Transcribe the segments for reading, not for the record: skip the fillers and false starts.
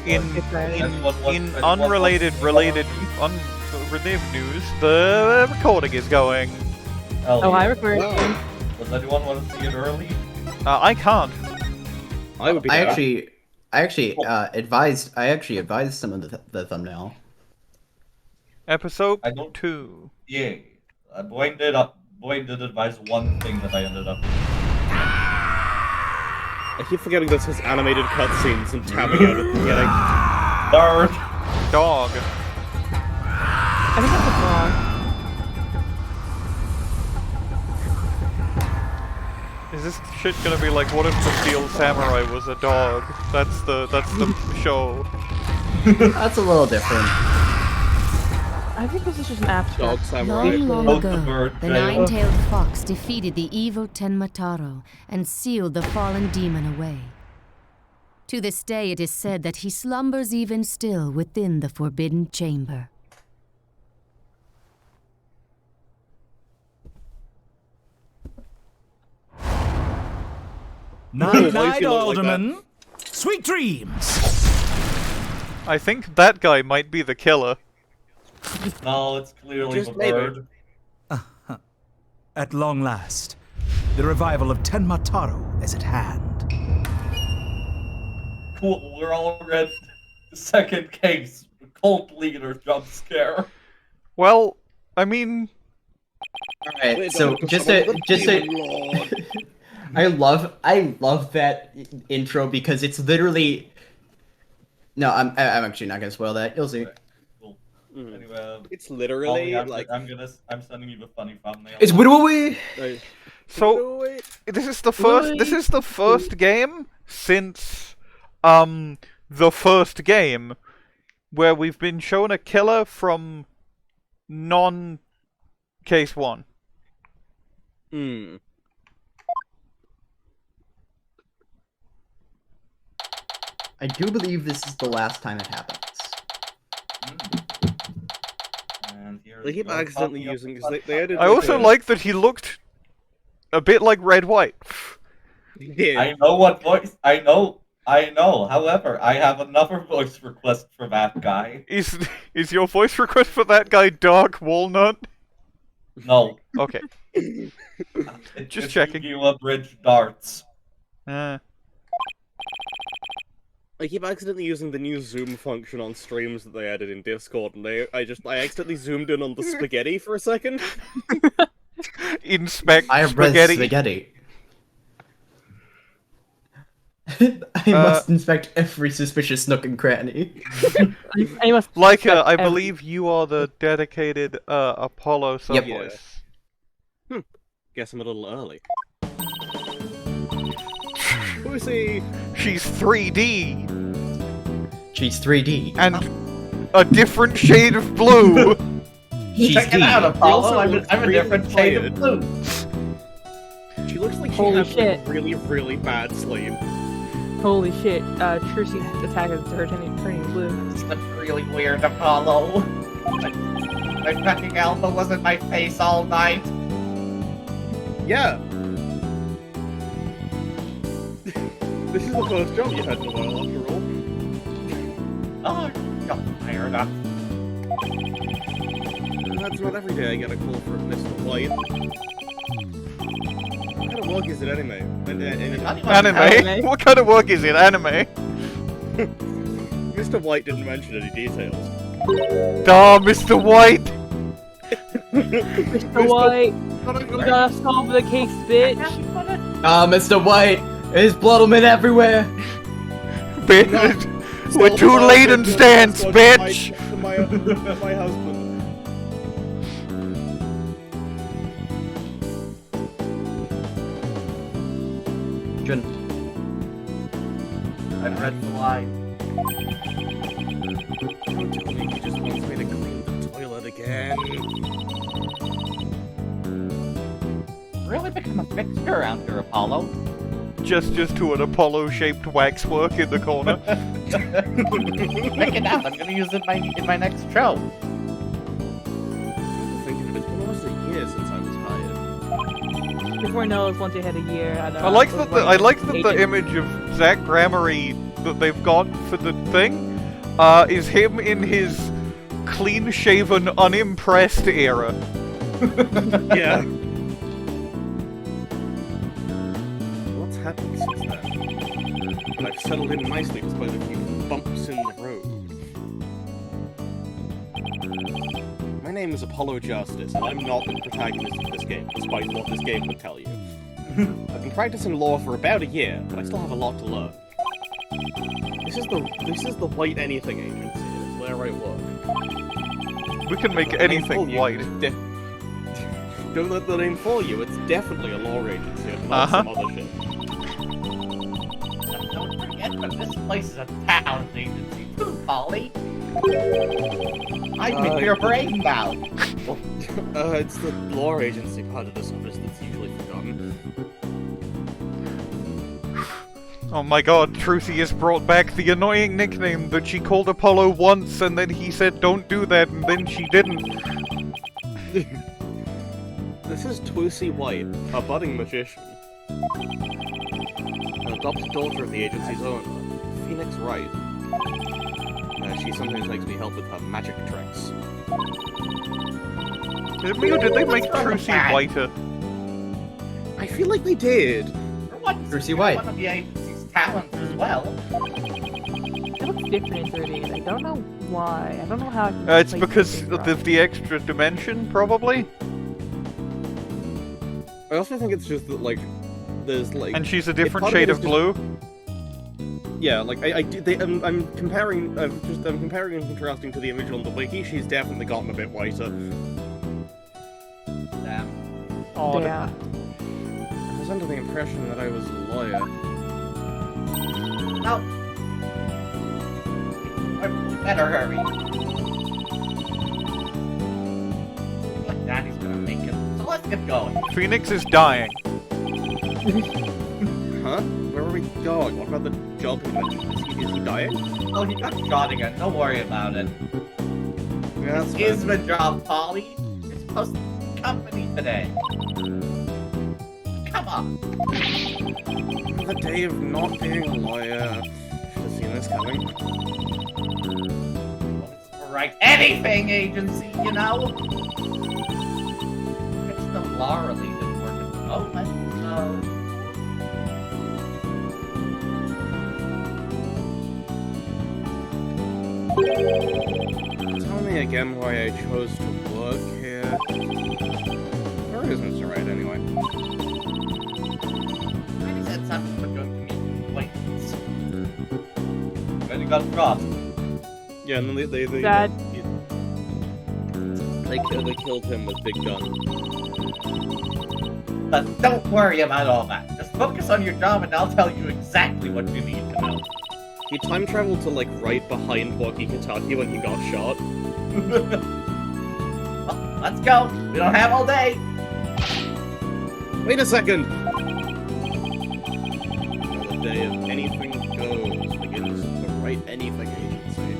In unrelated news, the recording is going. Oh, I record. Does anyone want to see it early? I can't. I would be. I actually advised some of the thumbnail. Episode I don't- 2. Yeah. Bwain did advise one thing that I ended up. I keep forgetting this has animated cutscenes and tabbing out at the beginning. Nerd. Dog. I think that's a frog. Is this shit gonna be like, what if the Steel Samurai was a dog? That's the show. That's a little different. I think this is just an abstract. Dog samurai. Long Both the ago, bird the trail. nine-tailed fox defeated the evil Tenma Taro and sealed the fallen demon away. To this day, it is said that he slumbers even still within the forbidden chamber. Night, Night, like Alderman. Sweet dreams. I think that guy might be the killer. No, it's clearly Just the maybe. bird. At long last, the revival of Tenma Taro is at hand. Cool, we're all read the second case. Cult leader jump scare. Well, I mean, Alright, so just a I love that intro because it's literally. No, I'm actually not gonna spoil that. You'll see. Cool. Anyway, It's literally I'm sending you the funny thumbnail. It's Widowaway. so this is the first game since the first game where we've been shown a killer from non-case 1. I do believe this is the last time it happens. And here's They keep the accidentally copy of using the because they thumbnail. added. I also like that he looked a bit like Red White. Yeah. I know what voice. I know. However, I have another voice request for that guy. Is your voice request for that guy Dark Walnut? No. Okay. It's Just checking. Yu-Gi-Oh! Bridge darts. I keep accidentally using the new zoom function on streams that they added in Discord, and I accidentally zoomed in on the spaghetti for a second. Inspect I have read spaghetti. spaghetti. I must inspect every suspicious nook and cranny. I must Like, respect I every- believe you are the dedicated Apollo Yep. sub-voice. Guess I'm a little early. Pussy! She's 3D She's 3D. and a different shade of blue. She's Check it D. out, Apollo. also I'm a really different shade of tired. blue. She looks like she Holy has shit. like, really, really bad sleep. Holy shit, Trucy attack is her turning blue. That's really weird, Apollo. My fucking alpha was in my face all night. Yeah! This is the first job you had in a while, after all. Oh, got fired up. That's not every day I get a call from Mr. White. What kind of work is it anyway? Anime? What kind of work is it? Anime? Mr. White didn't mention any details. Duh, Mr. White! Mr. White, we gotta solve the case, bitch. Mr. White, there's bloodlemen everywhere. Bitch! We're too late in stance, bitch! My husband. Jun. I read the line. Don't tell me he just wants me to clean the toilet again. Really become a fixture around here, Apollo. Just to an Apollo-shaped waxwork in the corner. Check it out. I'm gonna use it in my next show. I'm thinking it's been almost a year since I was hired. Before Noah's once you had a year. I like that the image of Zach Gramery that they've got for the thing is him in his clean-shaven, unimpressed era. Yeah. What's happened since then? But I've settled in nicely despite a few bumps in the road. My name is Apollo Justice, and I'm not the protagonist of this game, despite what this game would tell you. I've been practicing law for about a year, but I still have a lot to learn. This is the White Anything Agency, and it's where I work. We can make anything white. Don't let the name fool you, it's definitely a law agency, and not some other shit. Don't forget that this place is a talent agency too, Polly. I picked your brain now. It's the law agency part of this office that's usually forgotten. Oh my god, Trucy has brought back the annoying nickname that she called Apollo once, and then he said don't do that, and then she didn't. This is Trucy Wright, a budding magician. An adopted daughter of the agency's owner, Phoenix Wright. She sometimes makes me help with her magic tricks. Did they make Trucy whiter? I feel like they did. For once, Trucy you're Wright. one of the agency's talents as well. It looks different in 3D. I don't know why. I don't know how. It's because of the extra dimension, probably? I also think it's just that, like, there's, like... And she's a part different of it shade is of just- blue? Yeah, like, I'm comparing and contrasting to the original, the wiki, she's definitely gotten a bit whiter. Damn. Oh, yeah. I was under the impression that I was a lawyer. No. I better hurry. Looks like Daddy's gonna make it. So let's get going. Phoenix is dying. Huh? Where are we going? What about the job he mentioned? Is he dying? Oh, he got shot again. Don't worry about it. Yeah, that's This is the job, Polly. You're supposed to be company today. Come on. the day of not being a lawyer. Should have seen this coming. Right, anything agency, you know? It's the law-related work at the moment, so... Tell me again why I chose to work here. Where is Mr. Wright, anyway? I said something about going to meet acquaintance. Then he got crossed. Yeah, and then they Dad. They killed him with big gun. But don't worry about all that. Just focus on your job and I'll tell you exactly what you need to know. He time traveled to like right behind walkie-talkie when he got shot. Well, let's go. We don't have all day. Wait a second! Another day of anything goes begins the Right Anything Agency.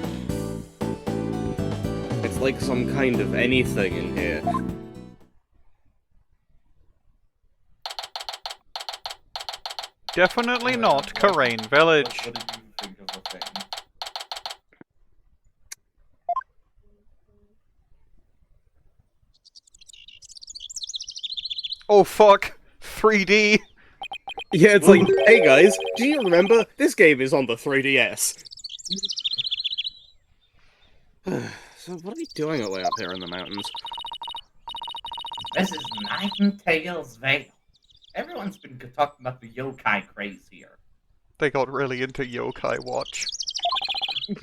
It's like some kind of anything in here. Definitely not Karain Village. What did you think of the thing? Oh fuck! 3D! Yeah, it's like, hey guys, do you remember? This game is on the 3DS. So what are we doing way up here in the mountains? This is Nightingale's Vale. Everyone's been talking about the yokai craze here. They got really into Yokai Watch.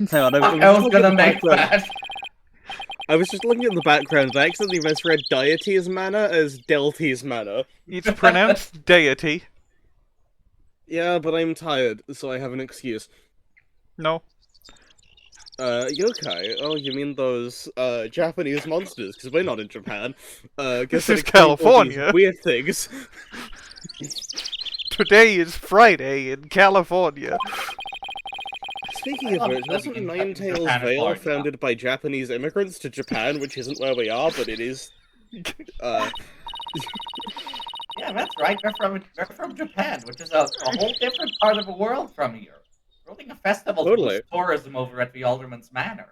Hang on, I was gonna make that. I was just looking at the background, I accidentally misread Deity's mana as Delty's mana. It's pronounced deity. Yeah, but I'm tired, so I have an excuse. No. Yokai? Oh, you mean those, Japanese monsters, because we're not in Japan. This is explain all these California. Weird things. Today is Friday in California. Speaking of which, wasn't Ninetales Japan Vale Florida. founded by Japanese immigrants to Japan, which isn't where we are, but it is, Yeah, that's right. We're from Japan, which is a whole different part of the world from here. Holding a festival to Totally. boost tourism over at the Alderman's Manor.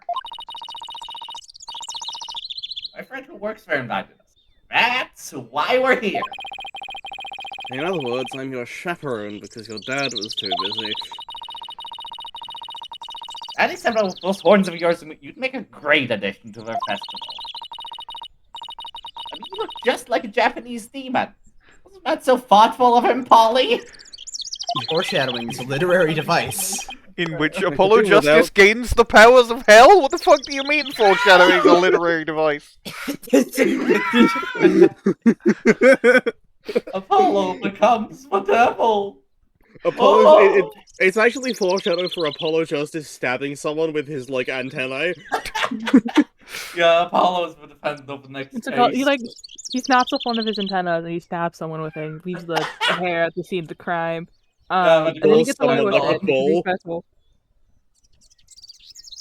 My friend who works there invited us. That's why we're here. In other words, I'm your chaperone because your dad was too busy. Daddy said those horns of yours, you'd make a great addition to their festival. I mean, you look just like a Japanese demon. Wasn't that so thoughtful of him, Polly? Foreshadowing is a literary device. In which could Apollo do Justice without- gains the powers of hell? What the fuck do you mean foreshadowing is a literary device? Apollo becomes the devil. Apollo, it's actually foreshadow for Apollo Justice stabbing someone with his, like, antennae. Yeah, Apollo's the defendant of the next It's case. he snaps off one of his antennas and he stabs someone with it and leaves the hair at the scene of the crime. Yeah, And then he gets away someone with like it. a because he's bull. festival.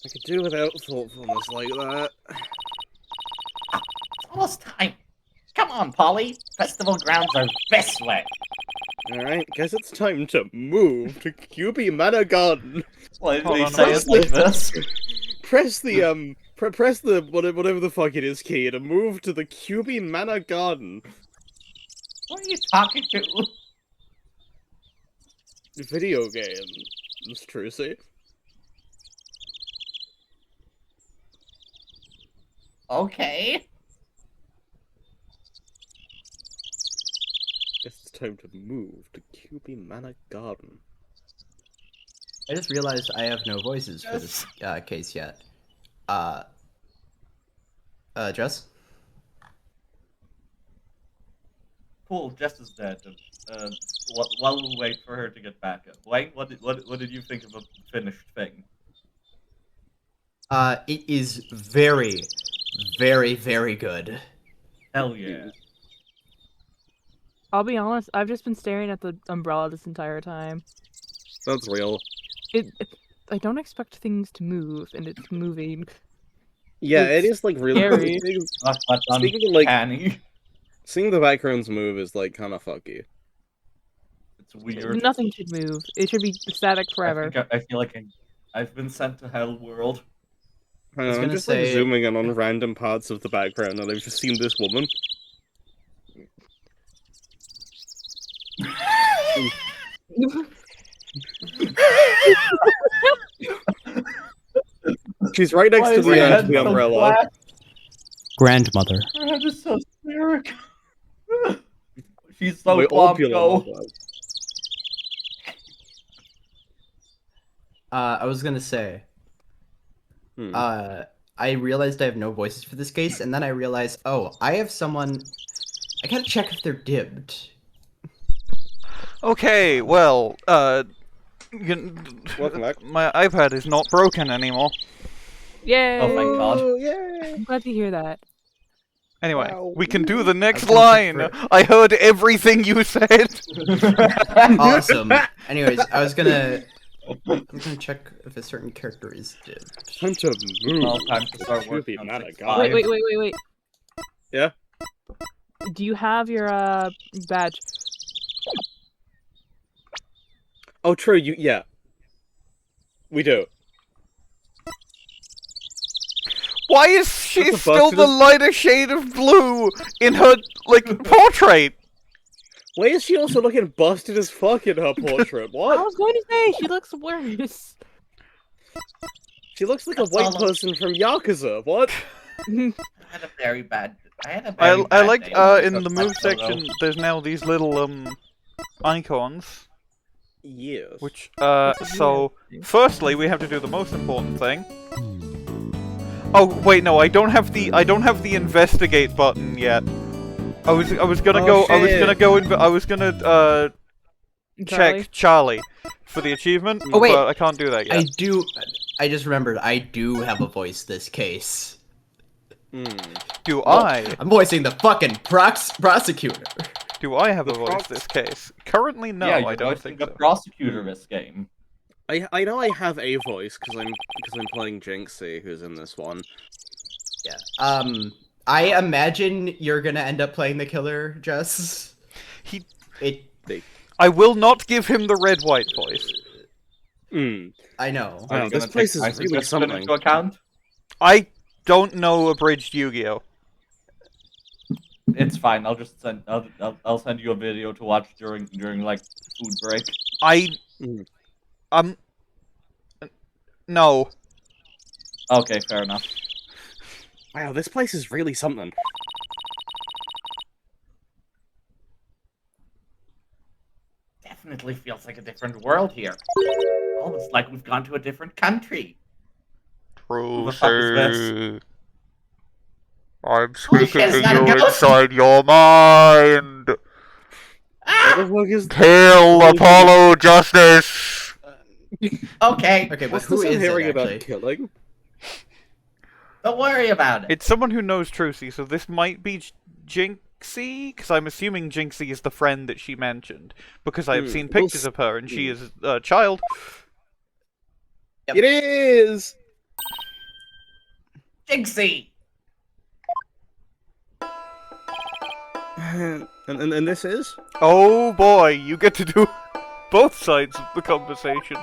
I could do without thoughtfulness like that. It's almost time. Come on, Polly. Festival grounds are this way. Alright, guess it's time to move to Kyubi Manor Garden. Why did Hold they on, say it like this? Press the, press the, whatever the fuck it is key to move to the Kyubi Manor Garden. What are you talking to? Video game, Miss Trucy. Okay. Guess it's time to move to Kyubi Manor Garden. I just realized I have no voices for this case yet. Jess? Cool, Jess is dead. While we wait for her to get back up. Bwain, what did you think of a finished thing? It is very, very, very good. Hell yeah. I'll be honest, I've just been staring at the umbrella this entire time. That's real. I don't expect things to move, and it's moving. Yeah, it It's is like really. scary. Not that Speaking of, like- uncanny. Seeing the backgrounds move is like kind of fucky. It's weird. Nothing should move. It should be static forever. I feel like I've been sent to Hell World. I was am gonna just like say- zooming in on random parts of the background, and I've just seen this woman. She's right next Why to is her head the so umbrella. flat? Grandmother. Her head is so spherical. She's so My plump, opulent though. mother. I was gonna say, Hmm. I realized I have no voices for this case, and then I realized, oh, I have someone. I gotta check if they're dibbed. Okay, well, Welcome back. my iPad is not broken anymore. Yay! Oh, thank God. Yay! I'm glad to hear that. Anyway, Wow. we can do the next gonna line. check I heard everything you said. Awesome. Anyways, I'm gonna check if a certain character is dibbed. Time to move. Well, time to start Kyubi working on Manor 6-5. Garden. Wait. Yeah? Do you have your badge? Oh, true. Yeah. We do. Why is she What the fuck? still She the does- lighter shade of blue in her, like, portrait? Why is she also looking busted as fuck in her portrait? I What? was going to say she looks worse. She looks like a white person from Yakuza. What? I had a very bad day. I like, in the That's move so low. section, there's now these little, icons, Yes. which, so, firstly, we have to do the most important thing. Oh, wait, no, I don't have the investigate button yet. I was gonna Oh, I was gonna check Charlie for the achievement, Oh, wait. but I can't do that yet. I just remembered I do have a voice this case. Hmm. Do I? I'm voicing the fucking prosecutor. Do I have a The voice prox- this case? Currently, no, yeah, I you're don't voicing think the so. prosecutor this game. I know I have a voice because I'm playing Jinxie, who's in this one. Yeah. I imagine you're gonna end up playing the killer, Jess. He- It. I will not give him the red-white voice. I know. Wow, Are you this gonna place take my is really suggestion something. into account? I don't know abridged Yu-Gi-Oh. It's fine. I'll just send. I'll send you a video to watch during like food break. Mm. No. Okay, fair enough. Wow, this place is really something. Definitely feels like a different world here. Almost like we've gone to a different country. Who the fuck is this? Trucy. I'm Bullshit, speaking is to that a you ghost? inside your mind. Ah! What the fuck is... Hail Apollo Justice! Okay, Okay, but What's who this I'm is hearing it about actually? killing? don't worry about it. It's someone who knows Trucy, so this might be Jinxie, because I'm assuming Jinxie is the friend that she mentioned, because I have seen We'll pictures of her, and she is a child. Yep. It is! Jinxie! And this is? Oh boy, you get to do both sides of the conversation.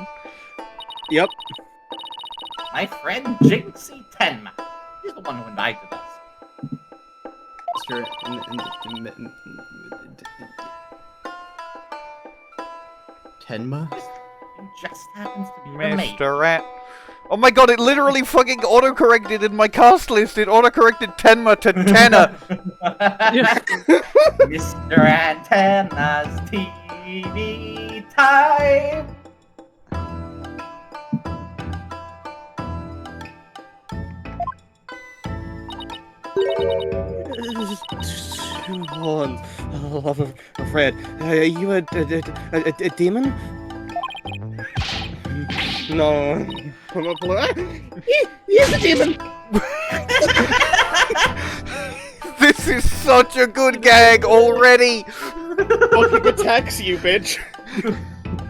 Yep. My friend Jinxie Tenma. He's the one who invited us. Mr. Tenma? He just happens to be the mate. Mr. Rat. Oh my god, it literally fucking autocorrected in my cast list. It autocorrected Tenma to Tenna. Mr. Antenna's TV time. Hold on. I'm afraid. Are you a demon? No. I'm a He's a demon! This is such a good gag already. Fucking attacks you, bitch!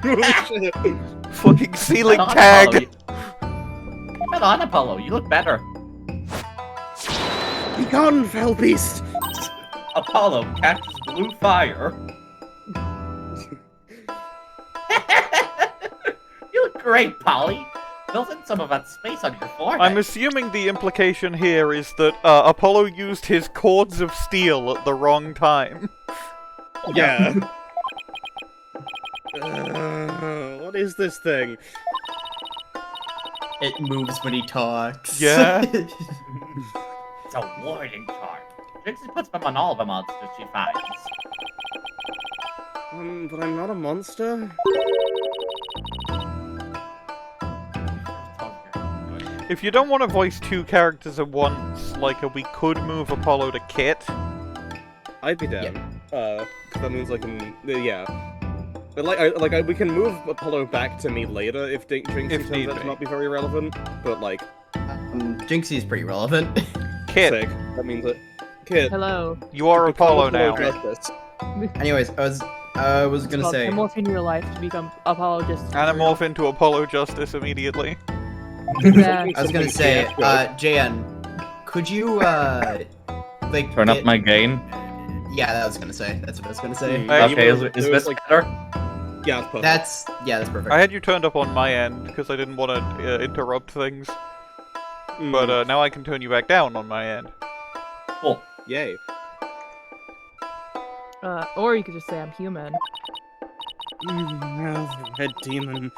Holy shit. Fucking ceiling Not tag. Apollo. Not on Apollo. You look better. Be gone, fell beast! Apollo catches blue fire. You look great, Polly. Built in some of that space on your forehead. I'm assuming the implication here is that Apollo used his cords of steel at the wrong time. Yeah. What is this thing? It moves when he talks. Yeah. It's a warning chart. Jinxie puts them on all the monsters she finds. But I'm not a monster. If you don't want to voice two characters at once, like we could move Apollo to Kit. I'd be down. Cause that means I can, yeah. But we can move Apollo back to me later if Jinxie If need turns out to be. not be very relevant. But like, Jinxie is pretty relevant. Kit, sick. That means that kid. Hello. you are Apollo now. Justice. Anyways, I was gonna Well, say. morph into your life to become Apollo just. Anamorph into Apollo Justice immediately. Yeah. I was gonna say, JN, could you like Turn up get- my gain. Yeah, that was gonna say. That's what I was gonna say. Hey, Okay, is there this was, like, better? Yeah, it's perfect. That's perfect. I had you turned up on my end because I didn't want to interrupt things, but now I can turn you back down on my end. Cool. Yay. Or you could just say I'm human. Red demon,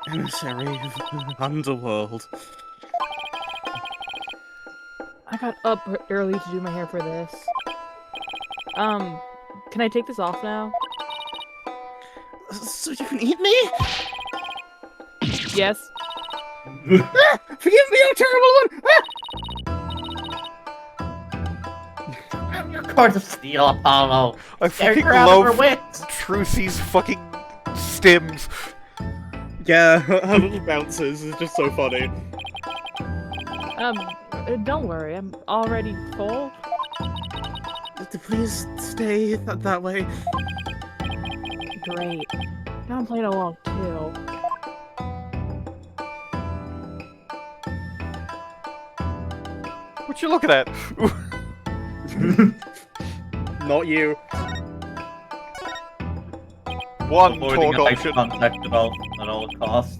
emissary of the underworld. I got up early to do my hair for this. Can I take this off now? So you can eat me? Yes. Forgive me, oh terrible one! Your cords of steel, Apollo. I Scare fucking her out of her love wits. Trucy's fucking stims. Yeah, her little bounces is just so funny. Don't worry, I'm already full. Please stay that way. Great. Now I'm playing along too. What you looking at? Not you. One Avoiding talk eye option. contact at all costs.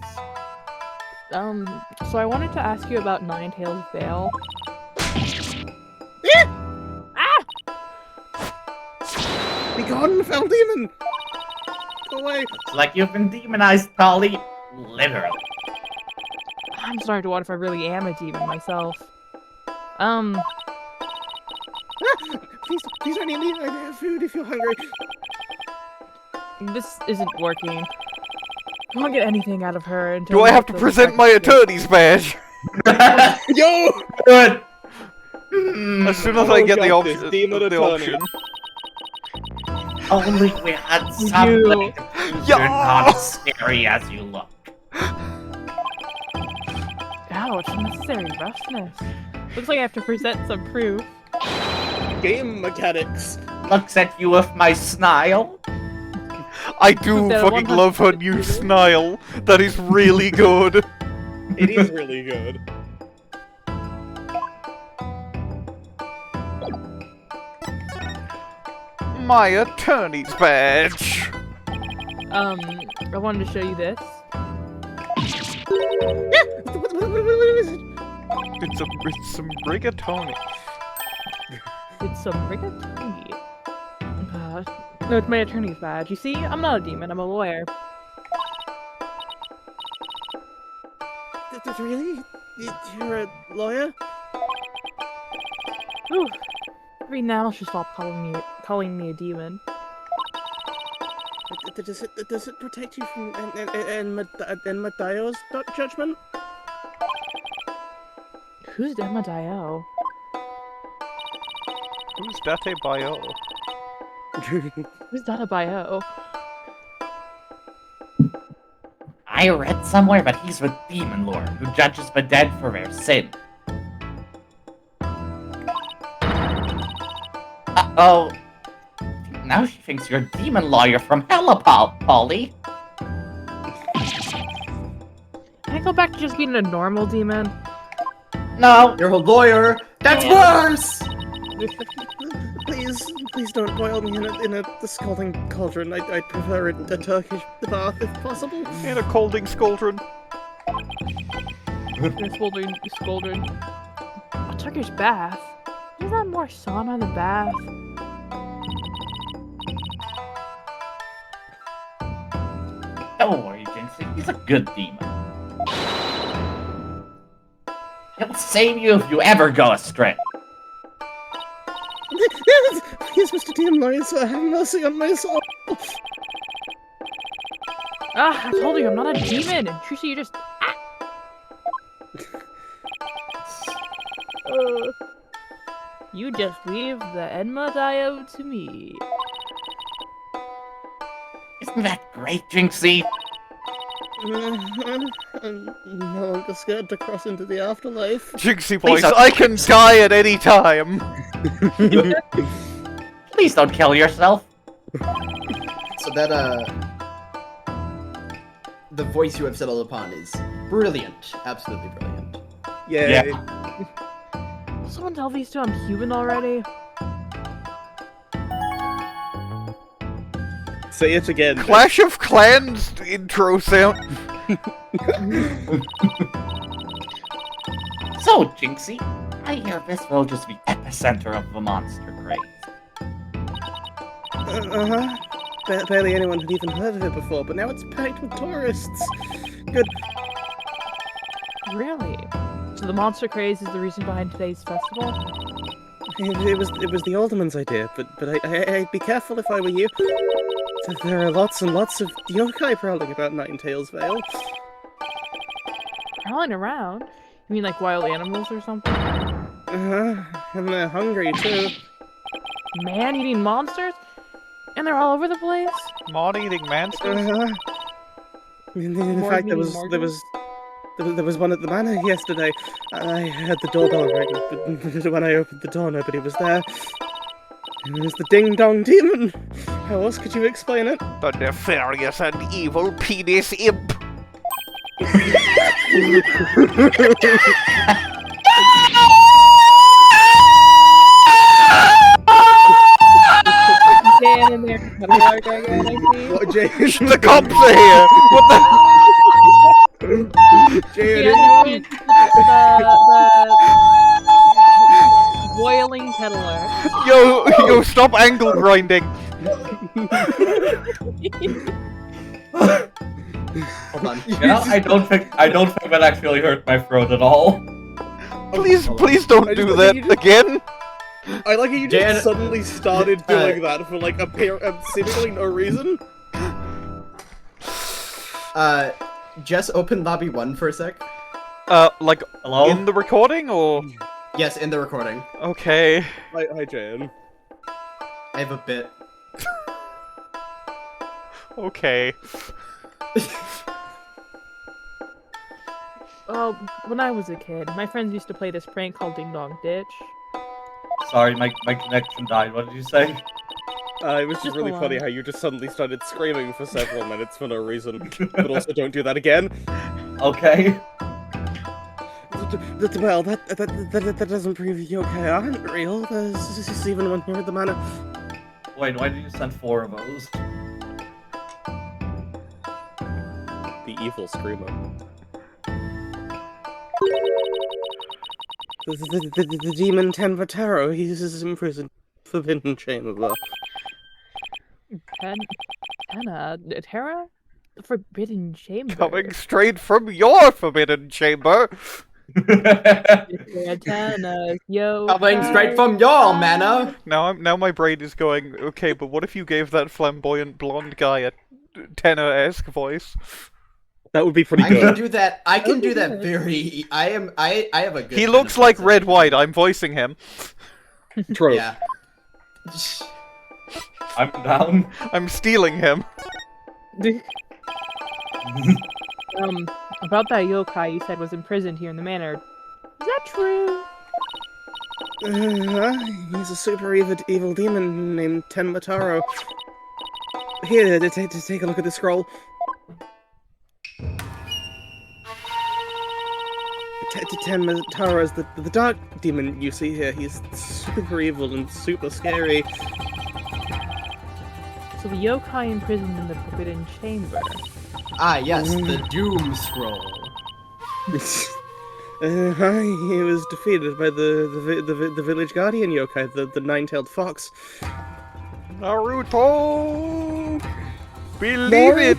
So I wanted to ask you about Ninetales Veil. Be gone, fell demon! Go away! It's like you've been demonized, Polly. Literally. I'm starting to wonder if I really am a demon myself. Please don't eat me. I have food if you're hungry. This isn't working. I won't get anything out of her until Do I we have to the present my second- attorney's badge? Yo! Good. As soon as I get the got this, option. demon The attorney. option. Only we had You. something. You're Yeah. not as scary as you look. Ouch, unnecessary roughness. Looks like I have to present some proof. Game mechanics. Looks at you with my smile. I do That fucking love her new 100 smile. That is really good. It is really good. My attorney's badge. I wanted to show you this. What is it? It's some rigatoni. It's some rigatoni. No, it's my attorney's badge. You see, I'm not a demon, I'm a lawyer. Really? You're a lawyer? Whew. Every now she'll stop calling me a demon. Does it protect you from Enmadaio's judgment? Who's Tenma Dio? Who's Date Bio? Who's that a bio? I read somewhere that he's the demon lord who judges the dead for their sin. Uh-oh. Now she thinks you're a demon lawyer from hell, Polly. Can I go back to just being a normal demon? No. You're a lawyer. That's worse. Please don't boil me in a scalding cauldron. I'd prefer a Turkish bath if possible. In a colding scaldron. A scolding. A Turkish bath? Isn't that more sauna than bath? Don't worry, Jinxie. He's a good demon. He'll save you if you ever go astray. Yes, Mr. Demon Lawyer, sir, have mercy on my soul. Ah, I told you I'm not a demon! And Trucy, you just... You just leave the Enmadaio to me. Isn't that great, Jinxie? I'm no longer scared to cross into the afterlife. Jinxie Please voice, don't- I can die at any time. Please don't kill yourself. So that the voice you have settled upon is brilliant, absolutely brilliant. Yeah. Someone tell these two I'm human already? Say it again. Clash of Clans intro sound. So, Jinxie, I hear this will just be epicenter of the monster craze. Barely anyone had even heard of it before, but now it's packed with tourists. Good. Really? So the monster craze is the reason behind today's festival? It was the alderman's idea, but I'd be careful if I were you. There are lots and lots of yokai prowling about Ninetales Vale. Prowling around? You mean like wild animals or something? And they're hungry too. Man-eating monsters? And they're all over the place? Mod-eating monsters? In More fact, meaning there was one at the manor yesterday. I heard the doorbell ring, but when I opened the door, nobody was there. It was the Ding Dong Demon. How else could you explain it? The nefarious and evil penis imp. Dan in there. What, James? The cops are here! What the? Yeah, Jane, the boiling kettler. Yo, stop angle grinding. Hold on. Yeah, I don't think that actually hurt my throat at all. Please don't I just do like that you just- again. I like how you just Jan- suddenly started doing that for like seemingly no reason. Jess, open lobby 1 for a sec. Like Hello? in the recording or? Yes, in the recording. Okay. Hi, Jan. I have a bit. Okay. Oh, when I was a kid, my friends used to play this prank called Ding Dong Ditch. Sorry, my connection died. What did you say? It was just Just really hold funny on. how you just suddenly started screaming for several minutes for no reason. But also, don't do that again. Okay. Well, that doesn't prove you okay aren't real. There's even one here at the manor. Wait, why did you send 4 of those? The evil screamer. The demon Tenma Taro, he's imprisoned. Forbidden chamber. Anna, Tara? The Forbidden Chamber. Coming straight from your forbidden chamber. Tana, yo. Coming straight from your manor. Now my brain is going. Okay, but what if you gave that flamboyant blonde guy a tenor-esque voice? That would be pretty I can good. do that. I can do that very. I have a good. He looks like Red White. I'm voicing him. True. Yeah. I'm down. I'm stealing him. About that yokai you said was imprisoned here in the manor. Is that true? He's a super evil demon named Tenma Taro. Here, to take a look at the scroll. Tenma Taro is the dark demon you see here. He's super evil and super scary. So the yokai imprisoned in the Forbidden Chamber. Ah, yes, the Doom Scroll. He was defeated by the village guardian yokai, the nine-tailed fox. Naruto! Believe it!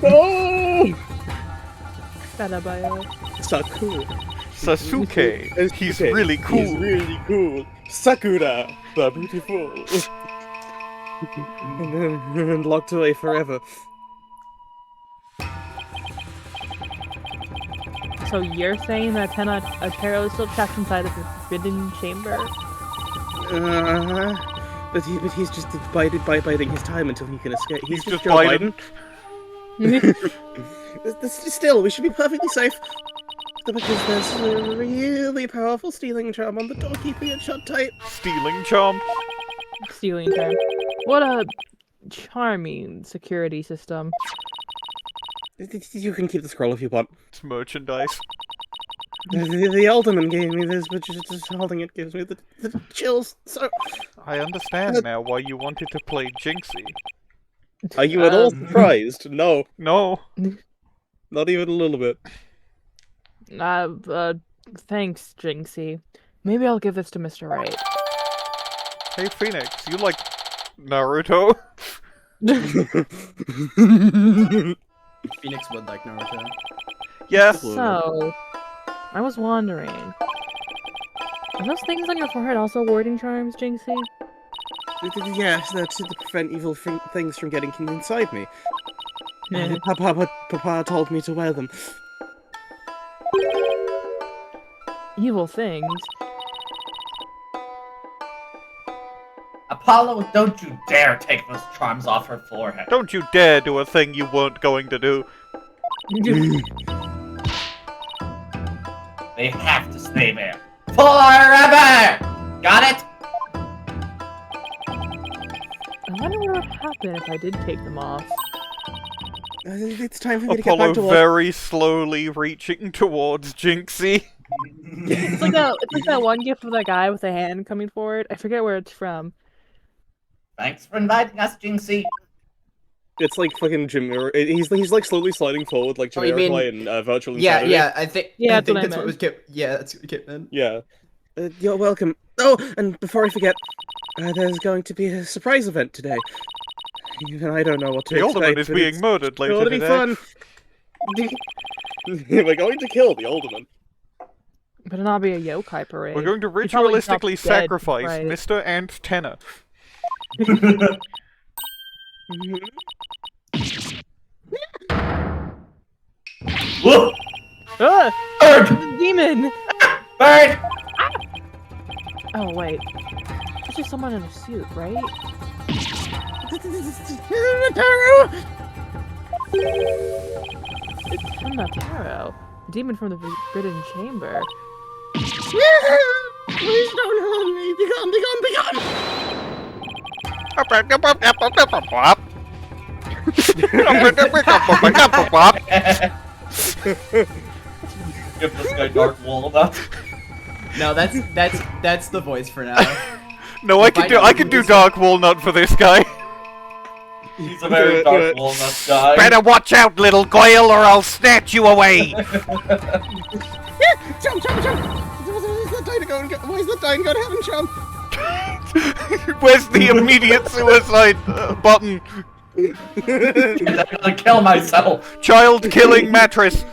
Badabayo. Sakura. Sasuke. He's really cool. He's really cool. Sakura, the beautiful. and locked away forever. So you're saying that Taro is still trapped inside of the Forbidden Chamber? But he's just biding his time until he can escape. He's just Joe Biden. Still, we should be perfectly safe. Because there's a really powerful stealing charm on the door, keeping it shut tight. Stealing charm. Stealing charm. What a charming security system. You can keep the scroll if you want. It's merchandise. The alderman gave me this, but just holding it gives me the chills. So, I understand now why you wanted to play Jinxie. are you at all surprised? No, No. not even a little bit. Thanks, Jinxie. Maybe I'll give this to Mr. Wright. Hey Phoenix, you like Naruto? Phoenix would like Naruto. Yeah. So, I was wondering, are those things on your forehead also warding charms, Jinxie? Yes, that's to prevent evil things from getting inside me. Yeah. Papa told me to wear them. Evil things? Apollo, don't you dare take those charms off her forehead. Don't you dare do a thing you weren't going to do. They have to stay there. Forever! Got it? I wonder what would happen if I did take them off. It's time for me to get Apollo back to work. very slowly reaching towards Jinxie. It's like that one gift of that guy with a hand coming forward. I forget where it's from. Thanks for inviting us, Jinxie. It's like fucking He's like slowly sliding forward like Oh, you mean- Jamiroquai in Virtual Yeah, Insanity. yeah, I think Yeah, I think that's that's what I what was kept. Yeah, that's what Kit meant. Yeah. You're welcome. Oh, and before I forget, there's going to be a surprise event today. Even I don't know what to The expect. Alderman is but being it's murdered later going to be today. fun. We're going to kill the Alderman. Better not be a yokai parade. We're going to He probably dropped ritualistically dead, sacrifice right. Mr. and Tenna. Whoa! Ah! Bird! Demon! Bird! Oh, wait. That's just someone in a suit, right? It's Tenma Taro, the demon from the Forbidden Chamber. Please don't harm me. Be gone, be gone, be gone. Give this guy Dark Walnut. No, that's the voice for now. No, I can do Dark Walnut for this guy. He's a very Dark Walnut guy. Better watch out, little goyle, or I'll snatch you away. Jump, jump, jump. Why is that dying going to heaven, jump? Where's the immediate suicide button? I'm gonna kill myself. Child killing mattress.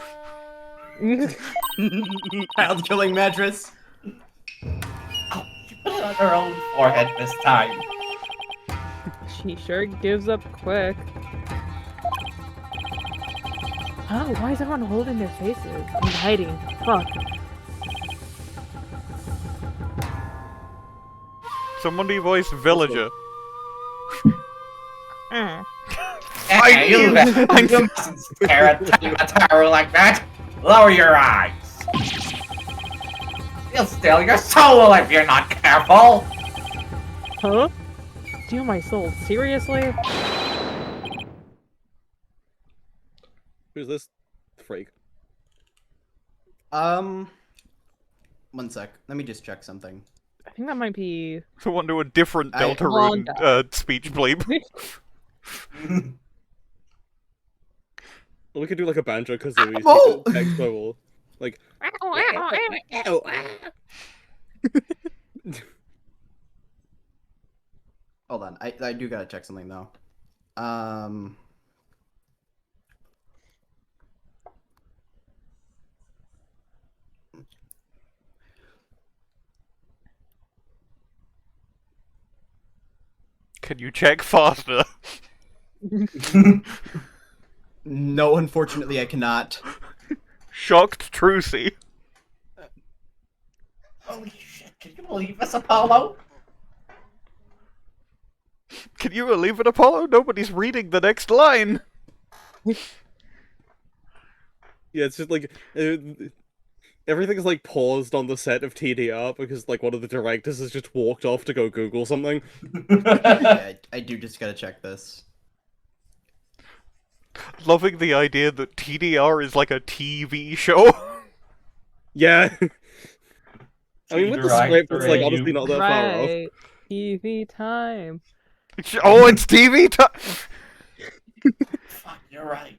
Child killing mattress. Oh, she put it on her own forehead this time. She sure gives up quick. Oh, why is everyone holding their faces? I'm hiding. Fuck. Somebody voice villager. Mm. Hey, you mustn't stare at Taro like that. Lower your eyes. You'll steal your soul if you're not careful. Huh? Steal my soul? Seriously? Who's this freak? One sec. Let me just check something. I think that might be... I want to do a different I- Deltarune speech bleep. Well, we could do like a banjo kazooie Whoa! expo. Like. Hold on. I do gotta check something though. Can you check faster? No, unfortunately, I cannot. Shocked Trucy. Holy shit, can you believe this, Apollo? Can you believe it, Apollo? Nobody's reading the next line. Yeah, it's just like everything's like paused on the set of TDR because like one of the directors has just walked off to go Google something. Yeah, I do just gotta check this. Loving the idea that TDR is like a TV show. Yeah. I mean, with the script, it's like Right, honestly not that far off. Right. TV time. Oh, it's TV time! Fuck, you're right.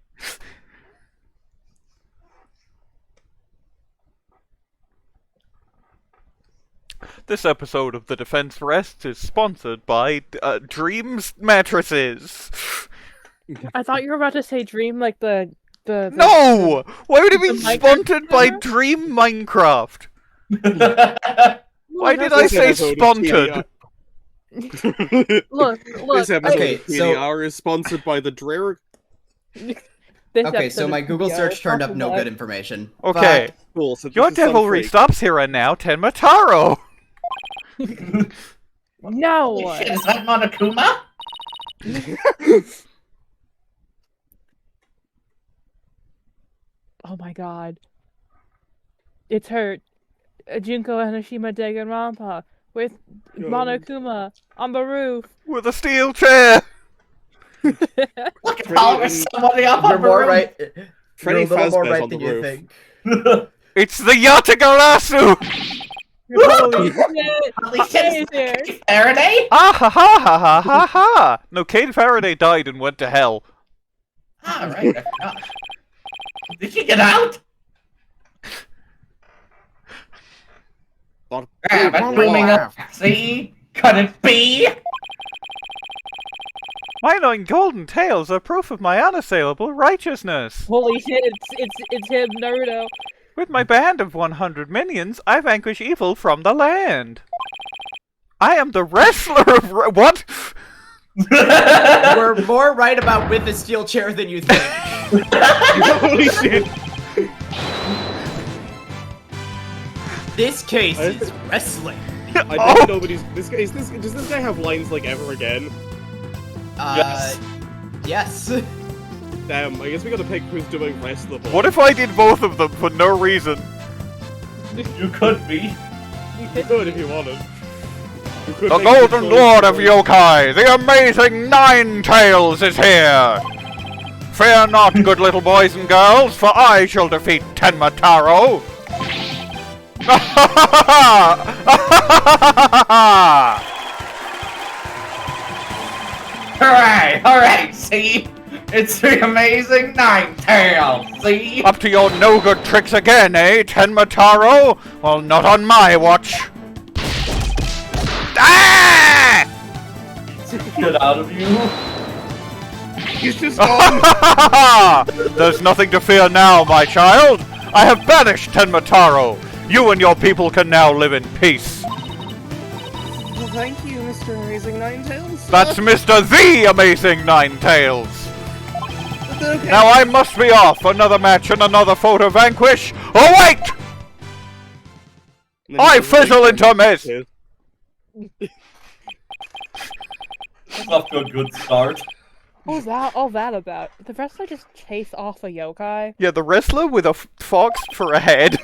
This episode of The Defense Rests is sponsored by Dreams Mattresses. I thought you were about to say dream like the No! Why would it be the Minecraft sponsored by server? Dream Minecraft? Why did I that's say This episode of sponsored? Look, This episode Okay, of TDR is sponsored by the Dreher. This Okay, so episode my of Google TDR search is turned up sponsored no by- good information. Okay. Cool, so Your this is some devilry freak. stops here and now, Tenma Taro! No! Holy shit, is that Monokuma? Oh my god. It's her. Junko Hanashima Danganronpa with Monokuma on the roof. With a steel chair! Look at Apollo, there's somebody up You're on the more roof. right. Freddy You're a little more Fazbear's right on than the you roof. think. It's the Yatagarasu! Holy shit! Holy shit, Hey is Faraday? Ah ha ha ha ha ha ha! No, Kate Faraday died and went to hell. Ah, right, I forgot. Did she get out? Ah, but booming up. See? Could it be? My 9 golden tails are proof of my unassailable righteousness. Holy shit! It's him, Naruto. With my band of 100 minions, I vanquish evil from the land. I am the wrestler of what? We're more right about with the steel chair than you think. Holy shit! This case is wrestling. I don't know, but does this guy have lines like ever again? Yes. Damn, I guess we gotta pick who's doing wrestler. What if I did both of them for no reason? You could be. You could if you wanted. You could The make Golden good Lord of choices. Yokai, the amazing Ninetales is here! Fear not, good little boys and girls, for I shall defeat Tenma Taro! Hooray! Hooray! See? It's the amazing Ninetales! See? Up to your no-good tricks again, eh, Tenma Taro? Well, not on my watch. Ah! Get out of you. He's just gone! There's nothing to fear now, my child. I have banished Tenma Taro. You and your people can now live in peace. Well, thank you, Mr. Amazing Ninetales. That's Mr. The Amazing Ninetales. Okay. Now I must be off. Another match and another foe to vanquish. Oh, wait! I fizzle into mist. It's off to a good start. What was that? All that about? Did the wrestler just chase off a yokai? Yeah, the wrestler with a fox for a head.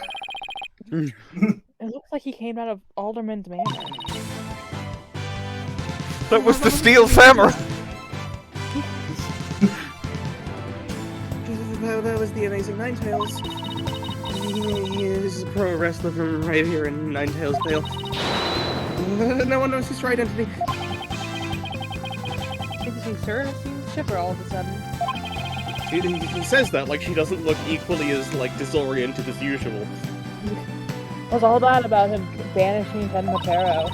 It looks like he came out of Alderman's Manor. That was the Steel Samurai. That was the Amazing Ninetales. This is a pro wrestler from right here in Ninetales Vale. No one knows his true identity. Interesting, sir. Seems chipper all of a sudden. He says that like she doesn't look equally as like disoriented as usual. What's all that about him banishing Tenma Taro?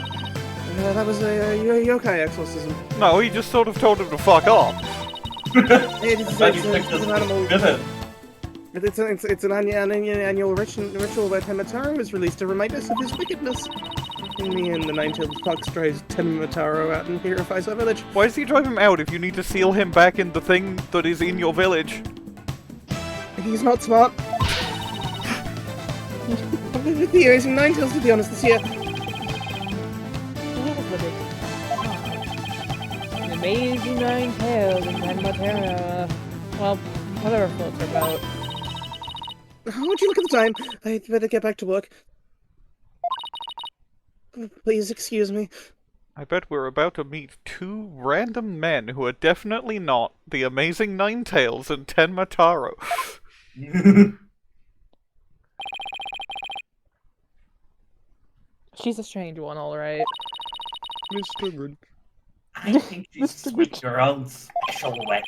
That was a yokai exorcism. No, he just sort of told him to fuck off. It's Then you picked an this animal. good. It's an annual ritual where Tenma Taro is released to remind us of his wickedness. In the end, the Nine-Tailed Fox drives Tenma Taro out and purifies our village. Why does he drive him out if you need to seal him back in the thing that is in your village? He's not smart. The Amazing Ninetales, to be honest, this year. An amazing nine tails and Tenma Taro. Well, whatever floats are about. How would you look at the time? I'd better get back to work. Please excuse me. I bet we're about to meet two random men who are definitely not the Amazing Ninetales and Tenma Taro. She's a strange one, alright. Mr. Good. I think she's sweet her own special way.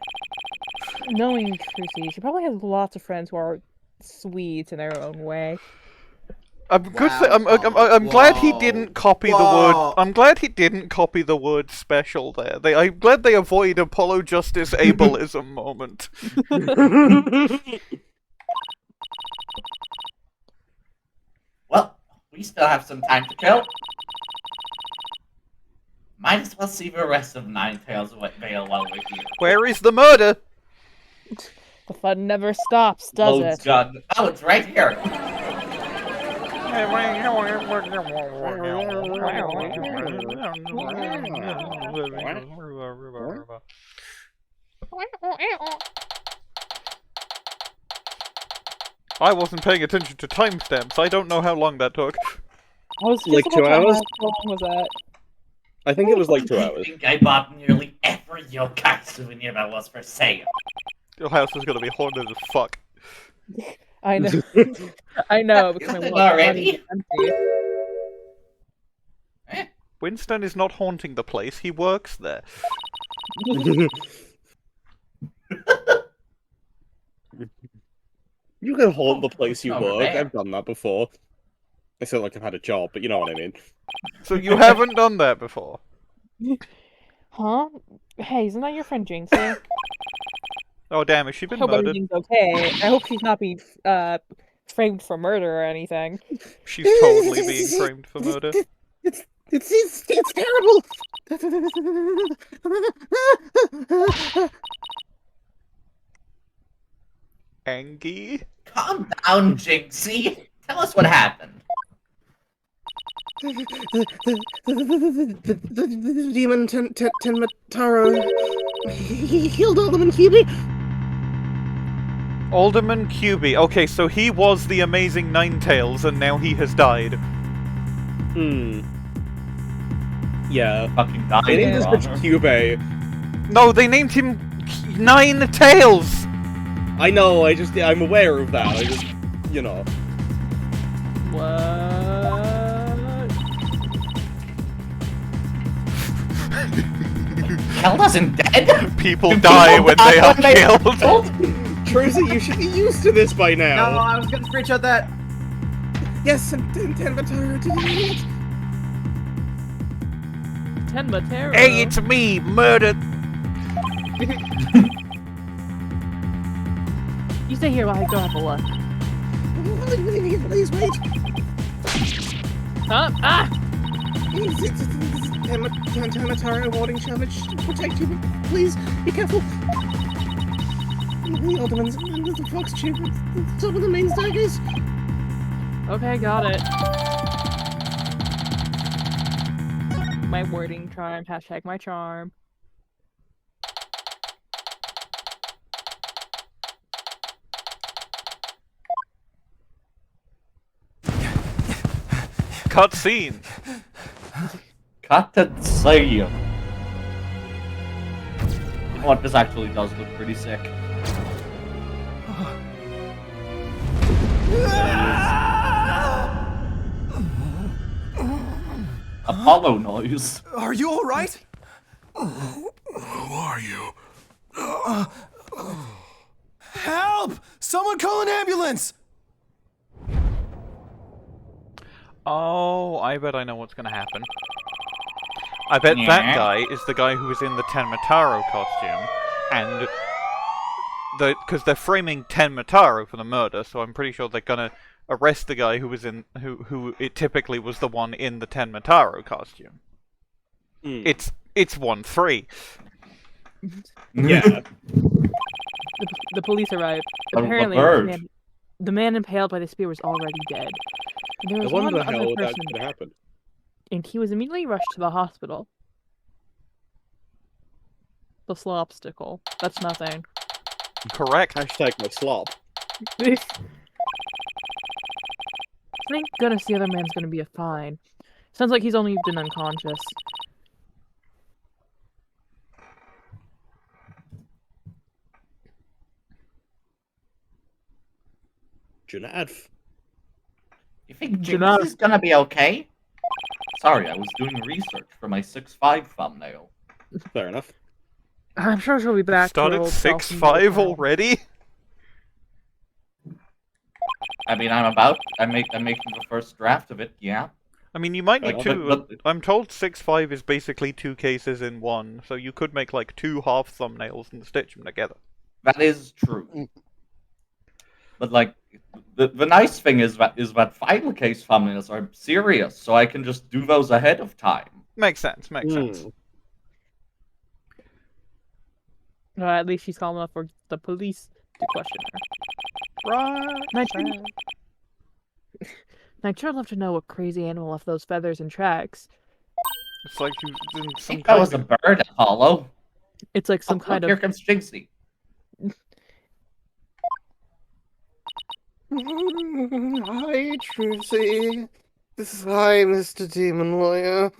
Knowing Trucy, she probably has lots of friends who are sweet in their own way. I'm Wow. I'm glad he Whoa. didn't copy the Whoa. word. I'm glad he didn't copy the word special there. I'm glad they avoid Apollo Justice ableism moment. Well, we still have some time to kill. Might as well see the rest of Ninetales Vale while we're here. Where is the murder? The fun never stops, does Load's it? gun. Oh, it's right here. I wasn't paying attention to timestamps. I don't know how long that took. I was Like just 2 about to hours? ask how long was that? I think it was like 2 I hours. think I bought nearly every yokai souvenir that was for sale. Your house is gonna be haunted as fuck. I know. I know, because Isn't it my already? empty. Winston is not haunting the place. He works there. You can haunt the place you Over work. there. I've done that before. I feel like I've had a job, but you know what I mean. So you haven't done that before? Huh? Hey, isn't that your friend Jinxie? Oh damn, has she I been hope murdered? everything's okay. I hope she's not being framed for murder or anything. She's totally being framed for murder. It's terrible. Angie? Calm down, Jinxie. Tell us what happened. The demon Tenma Taro. He killed Alderman Kyubi. Alderman Kyubi. Okay, so he was the amazing Ninetales, and now he has died. Yeah. Fucking died. They named in this your bitch honor. Kyubey. No, they named him Ninetales! I know, I'm aware of that. I just, you know. What? Hell isn't dead? People die when they are killed. Trucy, you should be used to this by No, now. I was gonna screenshot that. Yes, and Tenma Taro did it. Tenma Taro. Hey, it's me, murdered. You stay here while I go have a look. Please wait. Huh? Ah! It's Tenma Taro warding challenge to protect you, but please be careful. The Alderman's under the fox tube at the top of the main staircase. Okay, got it. My wording charm. Hashtag my charm. Cutscene. Cutscene. You know what? This actually does look pretty sick. Apollo noise. Are you all right? Who are you? Help! Someone call an ambulance! Oh, I bet I know what's gonna happen. I bet that guy is the guy who was in the Tenma Taro costume, and because they're framing Tenma Taro for the murder, so I'm pretty sure they're gonna arrest the guy who was in who it typically was the one in the Tenma Taro costume. It's 1-3. Yeah. The police arrived. A Apparently, bird. the man impaled by the spear was already dead. And there I was wonder one how other that person, could happen. and he was immediately rushed to the hospital. The slopstickle. That's nothing. Correct. Hashtag my slop. Thank goodness the other man's gonna be fine. Sounds like he's only been unconscious. Junadf. You think Janelle. Jinx is gonna be okay? Sorry, I was doing research for my 6'5" thumbnail. Fair enough. I'm sure she'll be back. to her Started old self 6'5" in no time. already. I mean, I'm making the first draft of it. Yeah. I mean, you might make But- two. but- I'm told 6'5" is basically 2 cases in one, so you could make like 2 half thumbnails and stitch them together. That is true. But like, the nice thing is that final case thumbnails are serious, so I can just do those ahead of time. Makes sense. Makes sense. At least she's calm enough for the police to question her. Right. I'd sure love to know what crazy animal left those feathers and tracks. It's like you in I some think that kind was a of... bird, Apollo. It's like some Oh, kind look, here of. comes Jinxie. Hi, Trucy. Hi, Mr. Demon Lawyer.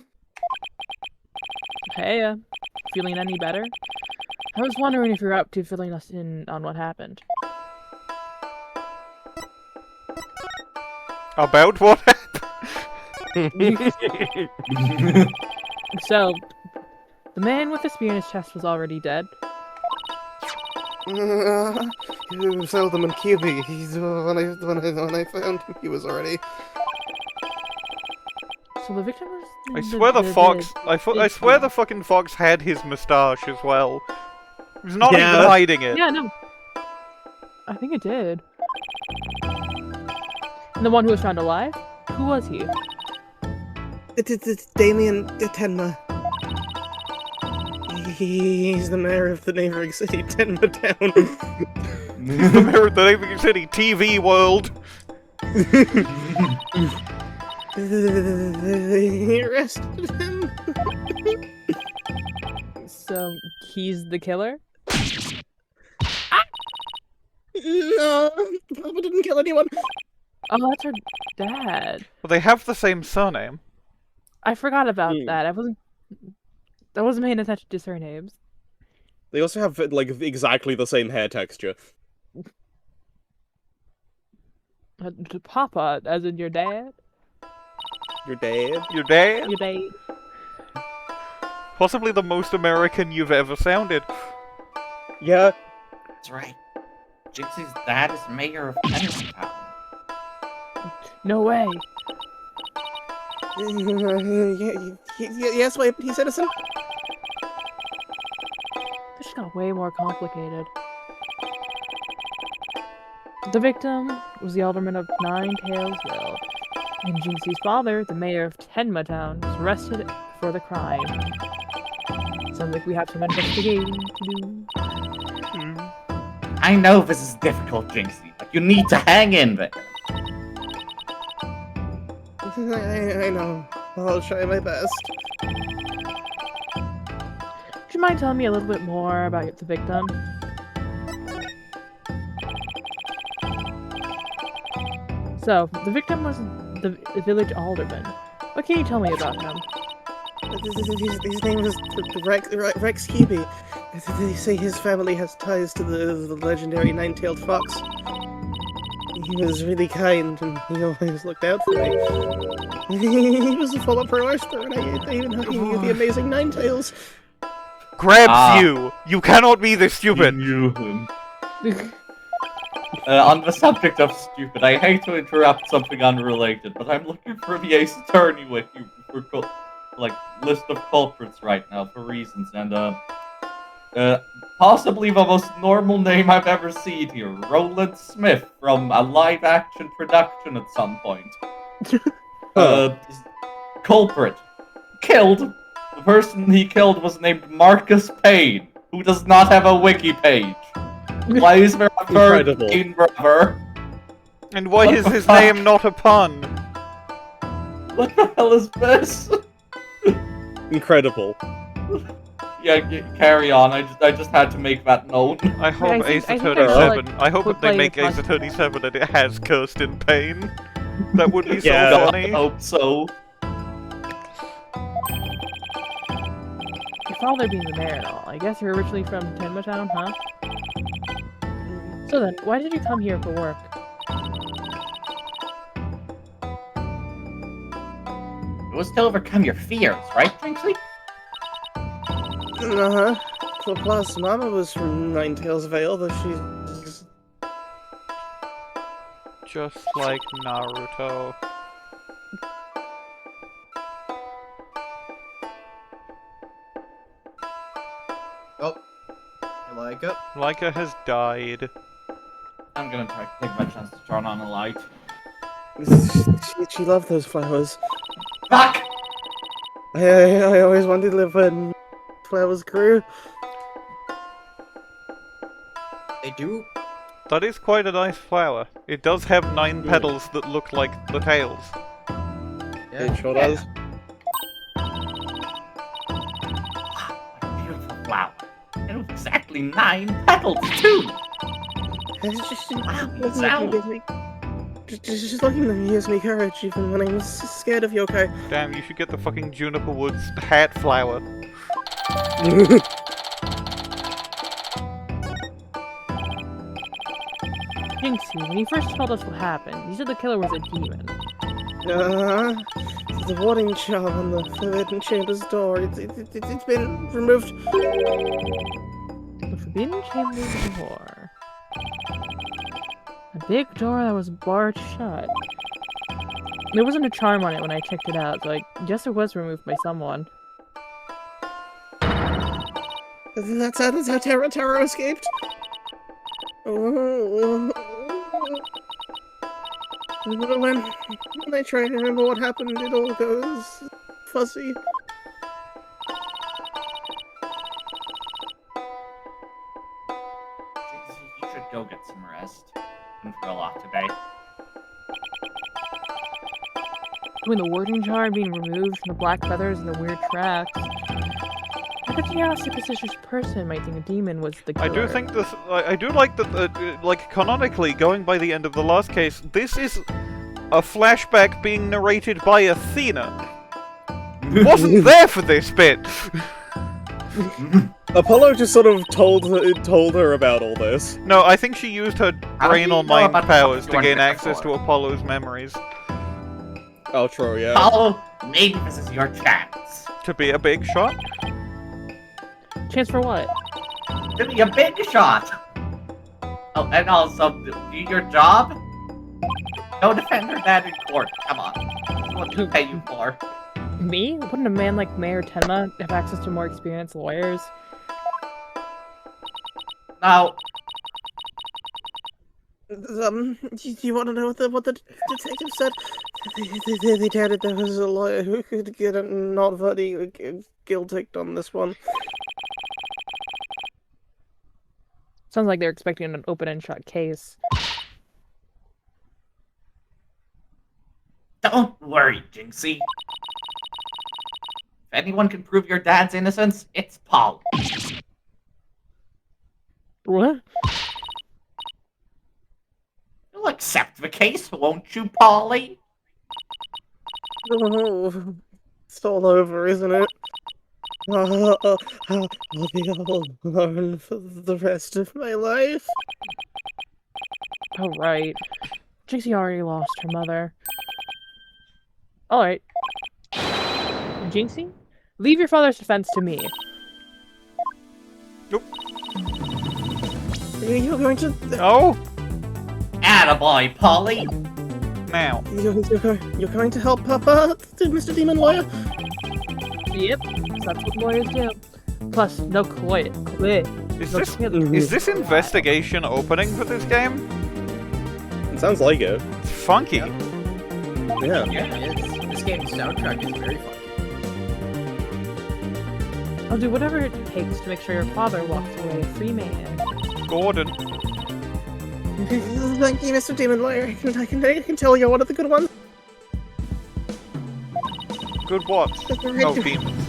Hey, feeling any better? I was wondering if you're up to filling us in on what happened. About what happened? So, the man with the spear in his chest was already dead. who sold them in Kyubi. He's when I found him, he was already. So the victim was. I swear the fox. I swear the fucking fox had his moustache as well. He was not even hiding it. Yeah, no. I think it did. And the one who was found alive? Who was he? It's Damian Tenma. He's the mayor of the neighboring city, Tenma Town. He's the mayor of the neighboring city, TV World. They arrested him. So he's the killer? No, Papa didn't kill anyone. Oh, that's her dad. Well, they have the same surname. I forgot about that. I wasn't paying attention to surnames. They also have like exactly the same hair texture. Papa, as in your dad? Your dad? Your dad? Your dad. Possibly the most American you've ever sounded. Yeah. That's right. Jinxie's dad is mayor of Tenma. No way. Yes, wait, he's innocent. This just got way more complicated. The victim was the alderman of Nine Tailsville, and Jinxie's father, the mayor of Tenma Town, was arrested for the crime. Sounds like we have some investigating to do. I know this is difficult, Jinxie, but you need to hang in there. I know. I'll try my best. Would you mind telling me a little bit more about the victim? So, the victim was the village alderman. What can you tell me about him? His name was Rex Kyubi. They say his family has ties to the legendary nine-tailed fox. He was really kind, and he always looked out for me. He was a full-up roaster, and I even had the amazing nine-tails. Grabs you! You cannot be this stupid! On the subject of stupid, I hate to interrupt something unrelated, but I'm looking for the Ace Attorney wiki for list of culprits right now for reasons, and possibly the most normal name I've ever seen here, Roland Smith from a live-action production at some point. Culprit. Killed. The person he killed was named Marcus Payne, who does not have a wiki page. Why is there a third Payne brother? And why is his name not a pun? What the hell is this? Incredible. Yeah, carry on. I just had to make that known. I hope Ace Attorney 7. I hope that they make Ace Attorney 7 and it has Kirsten Payne. That would be so funny. I hope so. Your father being the mayor and all. I guess you're originally from Tenma Town, huh? So then, why did you come here for work? It was to overcome your fears, right, Jinxie? Uh-huh. Plus, Mama was from Nine Tails Vale, though she's... Just like Naruto. Oh. Leica? Leica has died. I'm gonna try to take my chance to turn on a light. She loved those flowers. Fuck! I always wanted to live when flowers grew. They do? That is quite a nice flower. It does have 9 petals that look like the tails. Yeah, it sure does. What a beautiful flower. And with exactly 9 petals, too! Just looking at them gives me courage, even when I'm scared of yokai. Damn, you should get the fucking Juniper Woods hat flower. Jinxie, when you first told us what happened, you said the killer was a demon. The warning charm on the Forbidden Chamber's door, it's been removed. The Forbidden Chamber's door. big door that was barred shut. There wasn't a charm on it when I checked it out, so I guess it was removed by someone. That's how Taro escaped? When I try to remember what happened, it all goes fuzzy. You should go get some rest. Been for a lot today. Between the warding jar being removed from the black feathers and the weird tracks, I could see how a superstitious person might think a demon was the killer. I do think this. I do like that. Like canonically, going by the end of the last case, this is a flashback being narrated by Athena. Wasn't there for this bit. Apollo just sort of told her about all this. No, I think she used her How do you brain or know mind about powers what to you gain wanted access to before? Apollo's memories. Oh, true, yeah. Apollo, maybe this is your chance. To be a big shot? Chance for what? To be a big shot. Oh, and also, do your job? Go defend her dad in court. Come on. That's what we pay you for. Me? Wouldn't a man like Mayor Tenma have access to more experienced lawyers? Now, Do you want to know what the detective said? They doubted there was a lawyer who could get a guilty on this one. Sounds like they're expecting an open and shut case. don't worry, Jinxie. If anyone can prove your dad's innocence, it's Polly. What? You'll accept the case, won't you, Polly? Oh, it's all over, isn't it? I'll be all alone for the rest of my life. Oh, right. Jinxie already lost her mother. Alright. Jinxie? Leave your father's defense to me. Nope. You're going to... Oh! Attaboy, Polly! Now. You're going to help Papa, Mr. Demon Lawyer? Yep, that's what lawyers do. Plus, no quit. Is this investigation opening for this game? It sounds like it. It's funky. Yeah. Yeah, it is. This game's soundtrack is very fun. I'll do whatever it takes to make sure your father walks away a free man. Gordon. Thank you, Mr. Demon Lawyer. I can tell you're one of the good ones. Good what? Oh, demons.